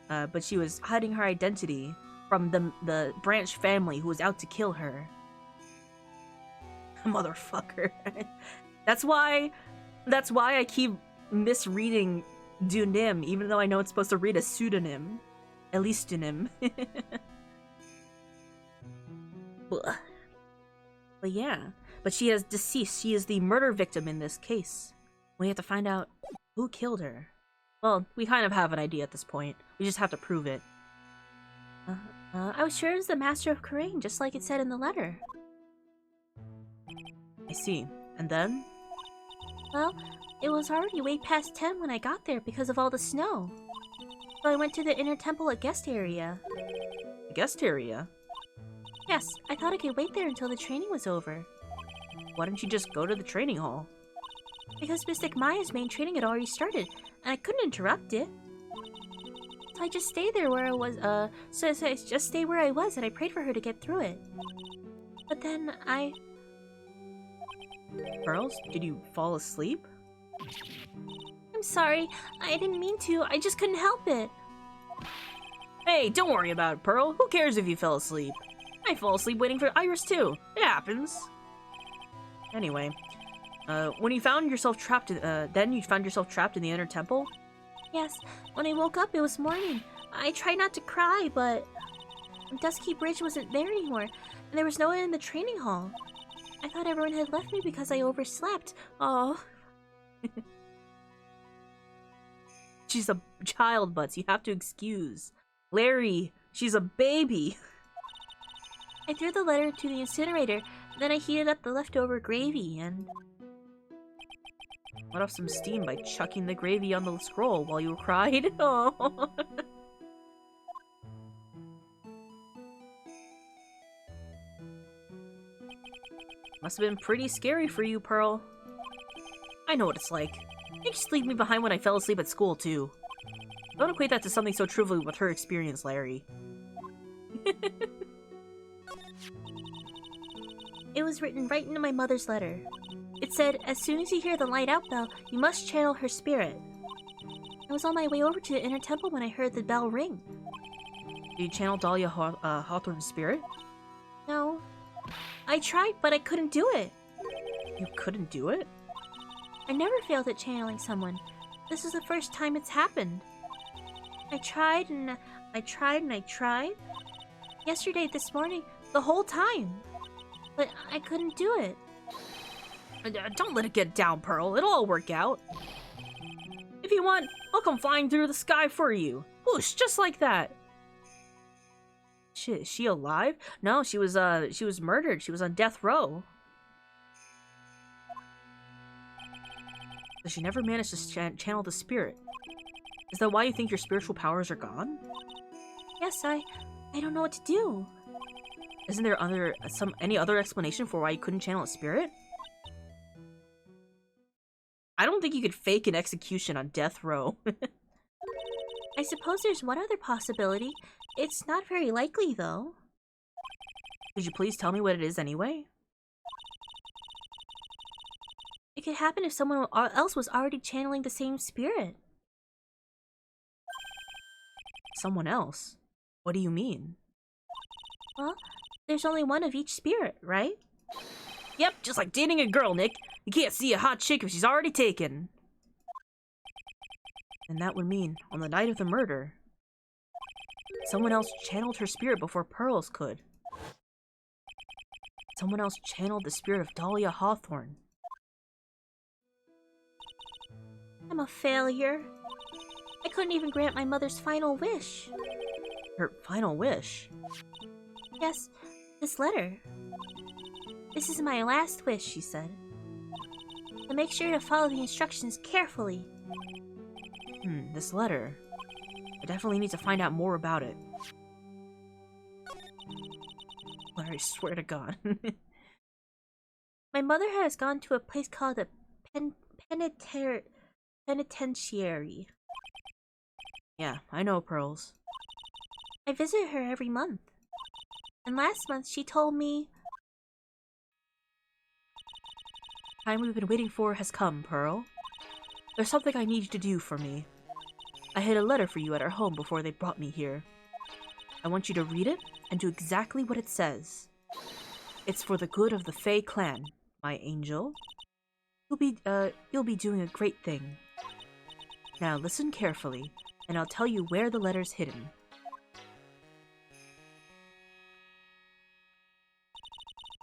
but she was hiding her identity from the Branch family who was out to kill her. Motherfucker. That's why I keep misreading Dunim, even though I know it's supposed to read a pseudonym. At least Dunim. But yeah. But she is deceased. She is the murder victim in this case. We have to find out who killed her. Well, we kind of have an idea at this point. We just have to prove it. I was sure it was the Master of Karain, just like it said in the letter. I see. And then? Well, it was already way past 10 when I got there because of all the snow. So I went to the inner temple guest area. The guest area? Yes, I thought I could wait there until the training was over. Why didn't you just go to the training hall? Because Mystic Maya's main training had already started, and I couldn't interrupt it. So I just stayed there where I was, so I just stayed where I was and I prayed for her to get through it. But then Pearls, did you fall asleep? I'm sorry, I didn't mean to, I just couldn't help it. Hey, don't worry about it, Pearl. Who cares if you fell asleep? I fall asleep waiting for Iris too. It happens. Anyway, when you found yourself trapped, then you found yourself trapped in the inner temple? Yes, when I woke up, it was morning. I tried not to cry, but Dusky Bridge wasn't there anymore, and there was no one in the training hall. I thought everyone had left me because I overslept. Oh. She's a child, Butts. You have to excuse. Larry, she's a baby. I threw the letter to the incinerator, then I heated up the leftover gravy and... Let off some steam by chucking the gravy on the scroll while you cried. Oh. Must have been pretty scary for you, Pearl. I know what it's like. You just leave me behind when I fell asleep at school, too. Don't equate that to something so trivial with her experience, Larry. It was written right into my mother's letter. It said, as soon as you hear the light out bell, you must channel her spirit. I was on my way over to the inner temple when I heard the bell ring. Did you channel Dahlia Hawthorne's spirit? No. I tried, but I couldn't do it. You couldn't do it? I never failed at channeling someone. This is the first time it's happened. I tried and I tried and I tried. Yesterday, this morning, the whole time. But I couldn't do it. Don't let it get down, Pearl. It'll all work out. If you want, I'll come flying through the sky for you. Whoosh, just like that. Shit, is she alive? No, she was murdered. She was on death row. But she never managed to channel the spirit. Is that why you think your spiritual powers are gone? Yes, I don't know what to do. Isn't there any other explanation for why you couldn't channel a spirit? I don't think you could fake an execution on death row. I suppose there's one other possibility. It's not very likely, though. Could you please tell me what it is anyway? It could happen if someone else was already channeling the same spirit. Someone else? What do you mean? Well, there's only one of each spirit, right? Yep, just like dating a girl, Nick. You can't see a hot chick if she's already taken. And that would mean, on the night of the murder, someone else channeled her spirit before Pearls could. Someone else channeled the spirit of Dahlia Hawthorne. I'm a failure. I couldn't even grant my mother's final wish. Her final wish? Yes, this letter. This is my last wish, she said. So make sure to follow the instructions carefully. This letter. I definitely need to find out more about it. Larry, swear to God. My mother has gone to a place called the penitentiary. Yeah, I know, Pearls. I visit her every month. And last month she told me... The time we've been waiting for has come, Pearl. There's something I need you to do for me. I hid a letter for you at our home before they brought me here. I want you to read it and do exactly what it says. It's for the good of the Fae clan, my angel. You'll be doing a great thing. Now listen carefully, and I'll tell you where the letter's hidden.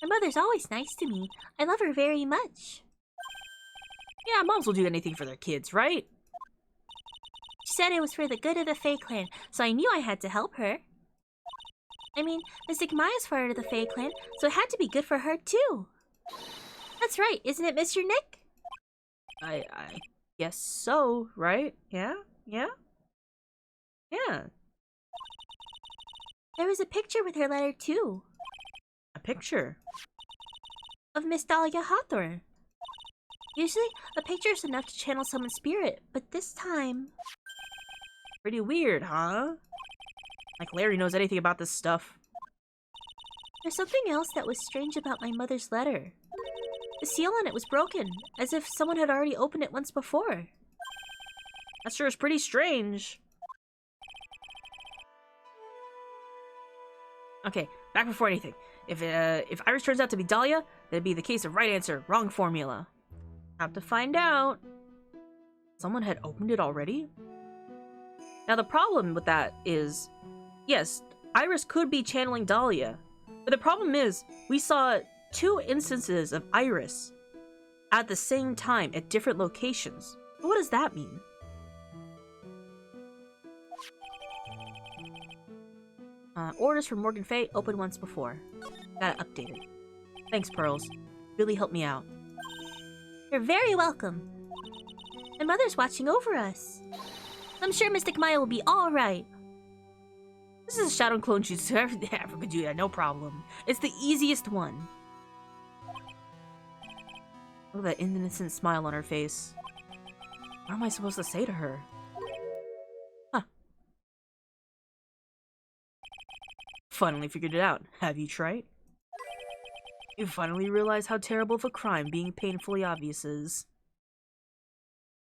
My mother's always nice to me. I love her very much. Yeah, moms will do anything for their kids, right? She said it was for the good of the Fae clan, so I knew I had to help her. I mean, Mystic Maya's part of the Fae clan, so it had to be good for her too. That's right, isn't it, Mr. Nick? I guess so, right? Yeah? Yeah? Yeah. There was a picture with her letter too. A picture? Of Miss Dahlia Hawthorne. Usually, a picture is enough to channel someone's spirit, but this time... Pretty weird, huh? Like Larry knows anything about this stuff. There's something else that was strange about my mother's letter. The seal on it was broken, as if someone had already opened it once before. That sure is pretty strange. Okay, back before anything. If Iris turns out to be Dahlia, that'd be the case of right answer, wrong formula. Have to find out. Someone had opened it already? Now the problem with that is, yes, Iris could be channeling Dahlia, but the problem is, we saw 2 instances of Iris at the same time at different locations. What does that mean? Orders from Morgan Fay opened once before. Got it updated. Thanks, Pearls. Really helped me out. You're very welcome. My mother's watching over us. I'm sure Mystic Maya will be alright. This is a Shadow Clone she's ever could do that, no problem. It's the easiest one. Look at that innocent smile on her face. What am I supposed to say to her? Huh. Finally figured it out. Have you tried? You finally realize how terrible of a crime being painfully obvious is.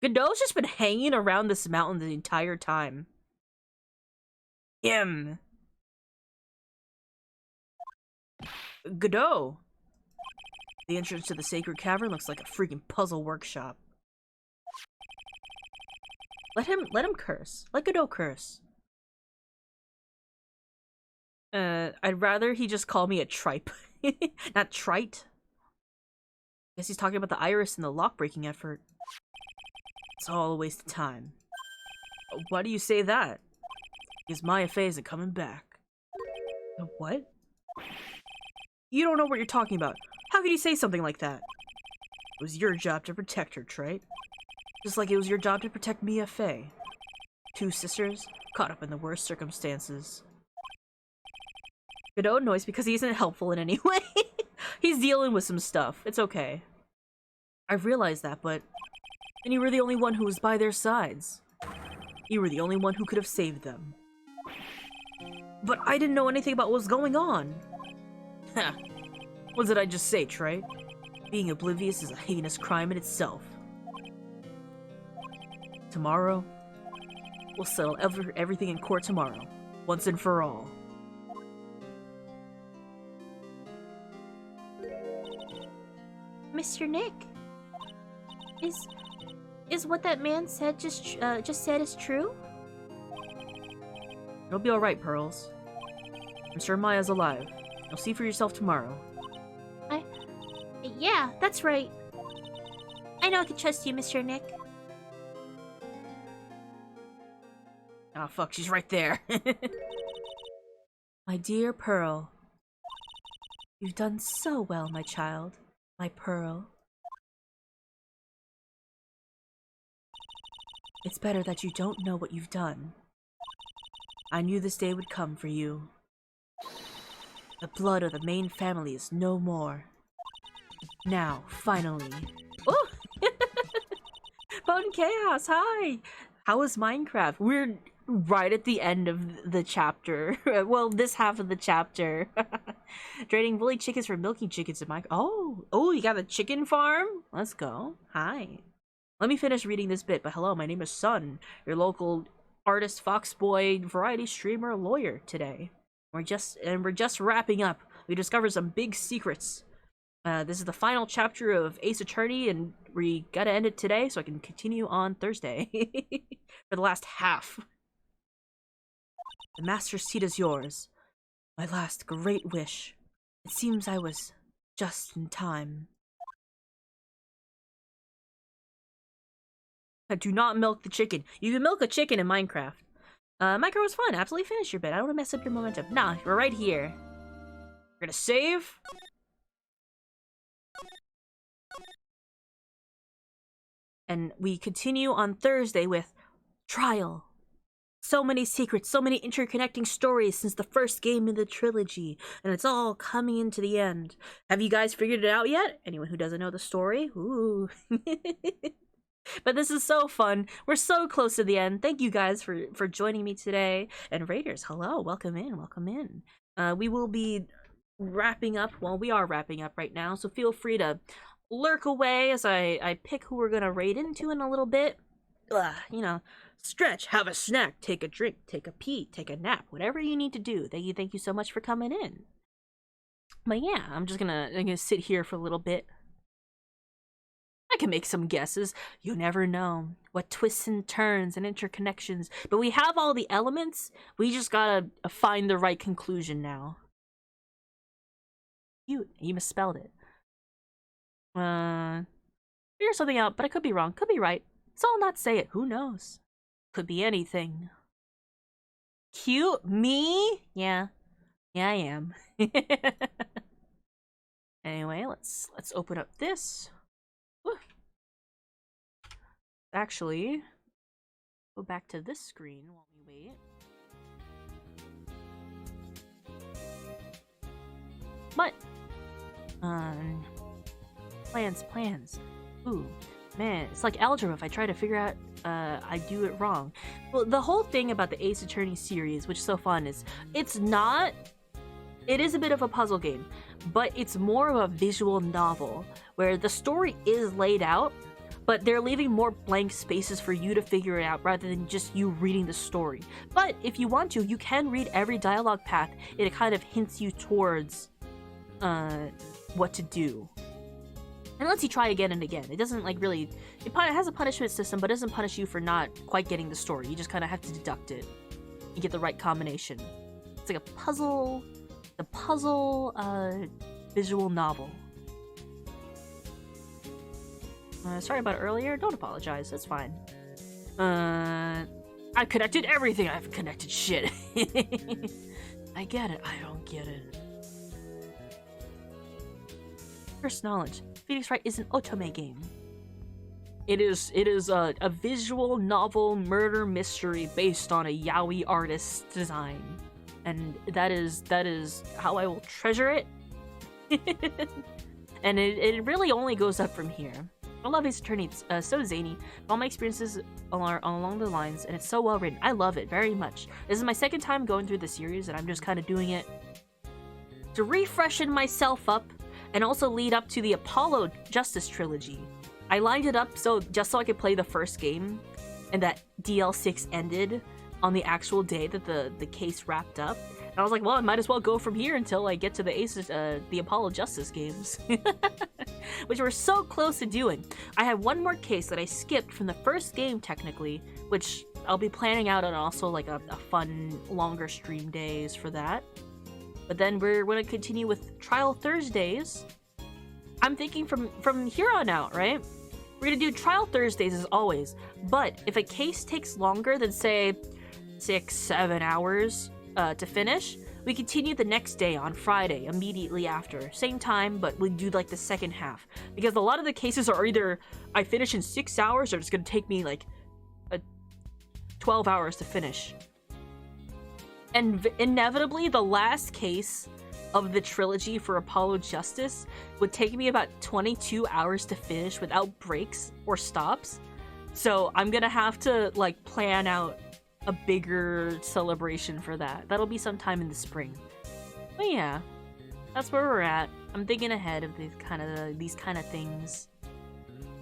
Godot's just been hanging around this mountain the entire time. Him. Godot. The entrance to the sacred cavern looks like a freaking puzzle workshop. Let him curse. Let Godot curse. I'd rather he just call me a tripe. Not trite. Guess he's talking about the iris and the lock-breaking effort. It's all a waste of time. Why do you say that? Because Maya Fey isn't coming back. What? You don't know what you're talking about. How could you say something like that? It was your job to protect her, Trite. Just like it was your job to protect Mia Fey. 2 sisters, caught up in the worst circumstances. Godot annoys because he isn't helpful in any way. He's dealing with some stuff. It's okay. I realized that, but then you were the only one who was by their sides. You were the only one who could have saved them. But I didn't know anything about what was going on. Ha! What did I just say, Trey? Being oblivious is a heinous crime in itself. Tomorrow, we'll settle everything in court tomorrow, once and for all. Mr. Nick, is what that man said just said is true? It'll be all right, Pearls. I'm sure Maya's alive. You'll see for yourself tomorrow. Yeah, that's right. I know I can trust you, Mr. Nick. Ah, fuck, she's right there. My dear Pearl, you've done so well, my child. My Pearl. It's better that you don't know what you've done. I knew this day would come for you. The blood of the main family is no more. Now, finally. Oh! Bone Chaos, hi! How is Minecraft? We're right at the end of the chapter. Well, this half of the chapter. Trading woolly chickens for milking chickens in Minecraft. Oh, you got a chicken farm? Let's go. Hi. Let me finish reading this bit, but hello, my name is Sun, your local artist, foxboy, variety streamer, lawyer today. We're just wrapping up. We discovered some big secrets. This is the final chapter of Ace Attorney, and we gotta end it today so I can continue on Thursday for the last half. The master's seat is yours. My last great wish. It seems I was just in time. Do not milk the chicken. You can milk a chicken in Minecraft. Minecraft was fun. Absolutely finish your bit. I don't want to mess up your momentum. Nah, you're right here. We're gonna save. And we continue on Thursday with Trial. So many secrets, so many interconnecting stories since the first game in the trilogy, and it's all coming into the end. Have you guys figured it out yet? Anyone who doesn't know the story? Ooh. But this is so fun. We're so close to the end. Thank you guys for joining me today. And Raiders, hello, welcome in, welcome in. We will be wrapping up, well, we are wrapping up right now, so feel free to lurk away as I pick who we're gonna raid into in a little bit. you know, stretch, have a snack, take a drink, take a pee, take a nap, whatever you need to do. Thank you so much for coming in. But yeah, I'm gonna sit here for a little bit. I can make some guesses. You never know what twists and turns and interconnections. But we have all the elements. We just gotta find the right conclusion now. You misspelled it. Figure something out, but I could be wrong. Could be right. So I'll not say it. Who knows? Could be anything. Cute? Me? Yeah. Yeah, I am. Anyway, let's open up this. Whew. Actually, go back to this screen while we wait. But, plans. Ooh, man, it's like algebra. If I try to figure out, I do it wrong. Well, the whole thing about the Ace Attorney series, which is so fun, is it is a bit of a puzzle game, but it's more of a visual novel where the story is laid out, but they're leaving more blank spaces for you to figure it out rather than just you reading the story. But if you want to, you can read every dialogue path. It kind of hints you towards what to do. And lets you try again and again. It doesn't like really... It has a punishment system, but doesn't punish you for not quite getting the story. You just kind of have to deduct it. You get the right combination. It's like a puzzle... The puzzle, visual novel. Sorry about earlier. Don't apologize. That's fine. I've connected everything. I've connected shit. I get it. I don't get it. First knowledge. Phoenix Wright is an otome game. It is a visual novel murder mystery based on a yaoi artist's design. And that is how I will treasure it. And it really only goes up from here. I love Ace Attorney. It's so zany. All my experiences are along the lines, and it's so well written. I love it very much. This is my second time going through the series, and I'm just kind of doing it to refreshen myself up, and also lead up to the Apollo Justice Trilogy. I lined it up just so I could play the first game, and that DL6 ended on the actual day that the case wrapped up. And I was like, well, I might as well go from here until I get to the Apollo Justice games. Which we're so close to doing. I have one more case that I skipped from the first game, technically, which I'll be planning out on also like a fun, longer stream days for that. But then we're going to continue with Trial Thursdays. I'm thinking from here on out, right? We're going to do Trial Thursdays as always. But if a case takes longer than, say, 6-7 hours to finish, we continue the next day on Friday immediately after, same time, but we do like the second half, because a lot of the cases are either I finish in 6 hours or it's gonna take me like 12 hours to finish. And inevitably the last case of the trilogy for Apollo Justice would take me about 22 hours to finish without breaks or stops. So I'm gonna have to like plan out a bigger celebration for that. That'll be sometime in the spring. But yeah, that's where we're at. I'm thinking ahead of these kind of things.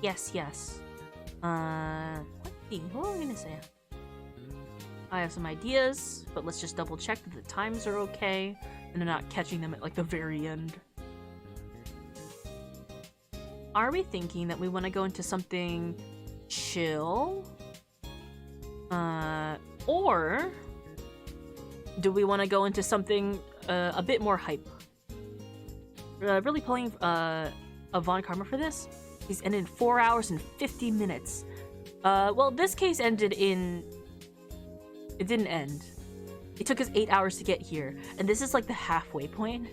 Yes. Let's see. What am I gonna say? I have some ideas, but let's just double check that the times are okay and I'm not catching them at like the very end. Are we thinking that we want to go into something chill? Or do we want to go into something a bit more hype? Really pulling a Von Karma for this? He's ended in 4 hours and 50 minutes. Well, this case ended in... It didn't end. It took us 8 hours to get here, and this is like the halfway point.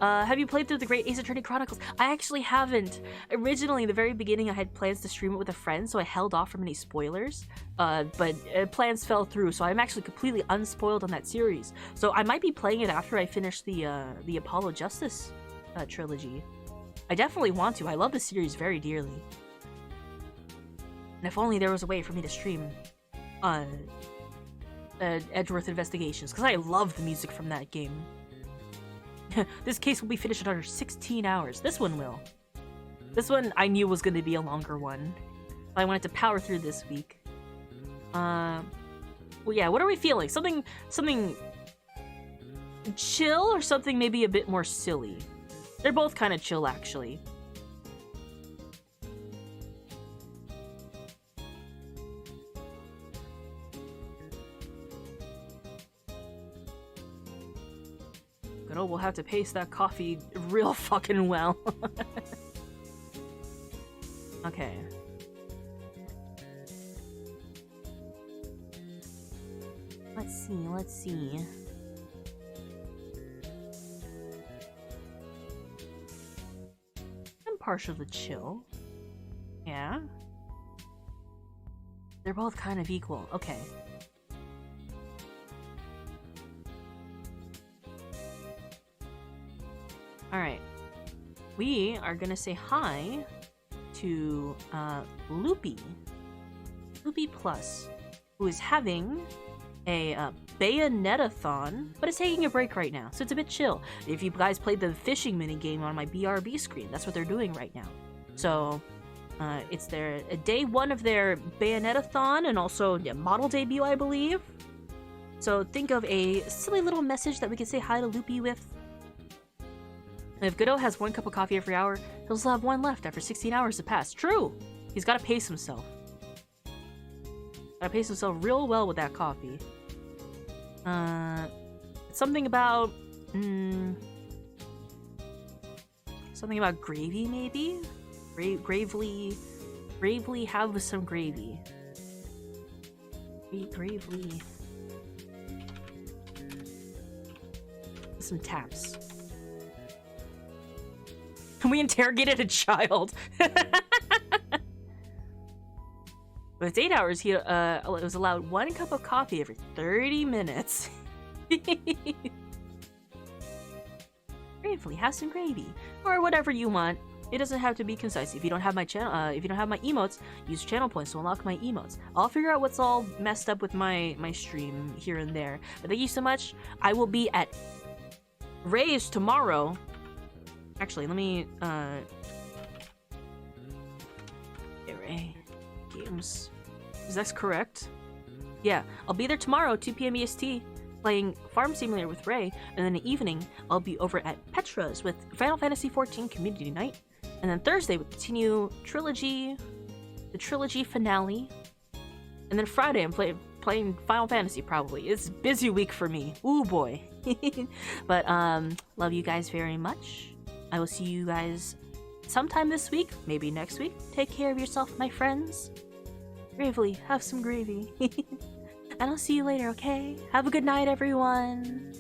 Have you played through the Great Ace Attorney Chronicles? I actually haven't. Originally, in the very beginning, I had plans to stream it with a friend, so I held off from any spoilers. But plans fell through, so I'm actually completely unspoiled on that series. So I might be playing it after I finish the Apollo Justice trilogy. I definitely want to. I love the series very dearly. And if only there was a way for me to stream Edgeworth Investigations, because I love the music from that game. This case will be finished in under 16 hours. This one will. This one I knew was going to be a longer one. I wanted to power through this week. Well, yeah, what are we feeling? Something chill or something maybe a bit more silly? They're both kind of chill, actually. Good, we'll have to pace that coffee real fucking well. Okay. Let's see. I'm partial to chill. Yeah. They're both kind of equal. Okay. Alright. We are gonna say hi to Loopy Plus, who is having a Bayonetta-thon, but it's taking a break right now, so it's a bit chill. If you guys played the fishing minigame on my BRB screen, that's what they're doing right now. So, it's their day one of their Bayonetta-thon, and also model debut, I believe. So think of a silly little message that we can say hi to Loopy with. And if Godot has 1 cup of coffee every hour, he'll still have 1 left after 16 hours have passed. True! He's gotta pace himself. Gotta pace himself real well with that coffee. Something about... something about gravy, maybe? Gravely have some gravy. Gravely... Some taps. We interrogated a child. With 8 hours, he was allowed 1 cup of coffee every 30 minutes. Gravely, have some gravy, or whatever you want. It doesn't have to be concise. If you don't have my channel, if you don't have my emotes, use channel points to unlock my emotes. I'll figure out what's all messed up with my stream here and there. But thank you so much. I will be at Ray's tomorrow. Actually, let me okay, Ray games. Is that correct? Yeah, I'll be there tomorrow, 2 p.m. EST, playing Farm Simulator with Ray, and then in the evening, I'll be over at Petra's with Final Fantasy XIV Community Night, and then Thursday we'll continue Trilogy, the Trilogy finale, and then Friday I'm playing Final Fantasy probably. It's a busy week for me. Ooh boy. But love you guys very much. I will see you guys sometime this week, maybe next week. Take care of yourself, my friends. Gravely, have some gravy. And I'll see you later, okay? Have a good night, everyone.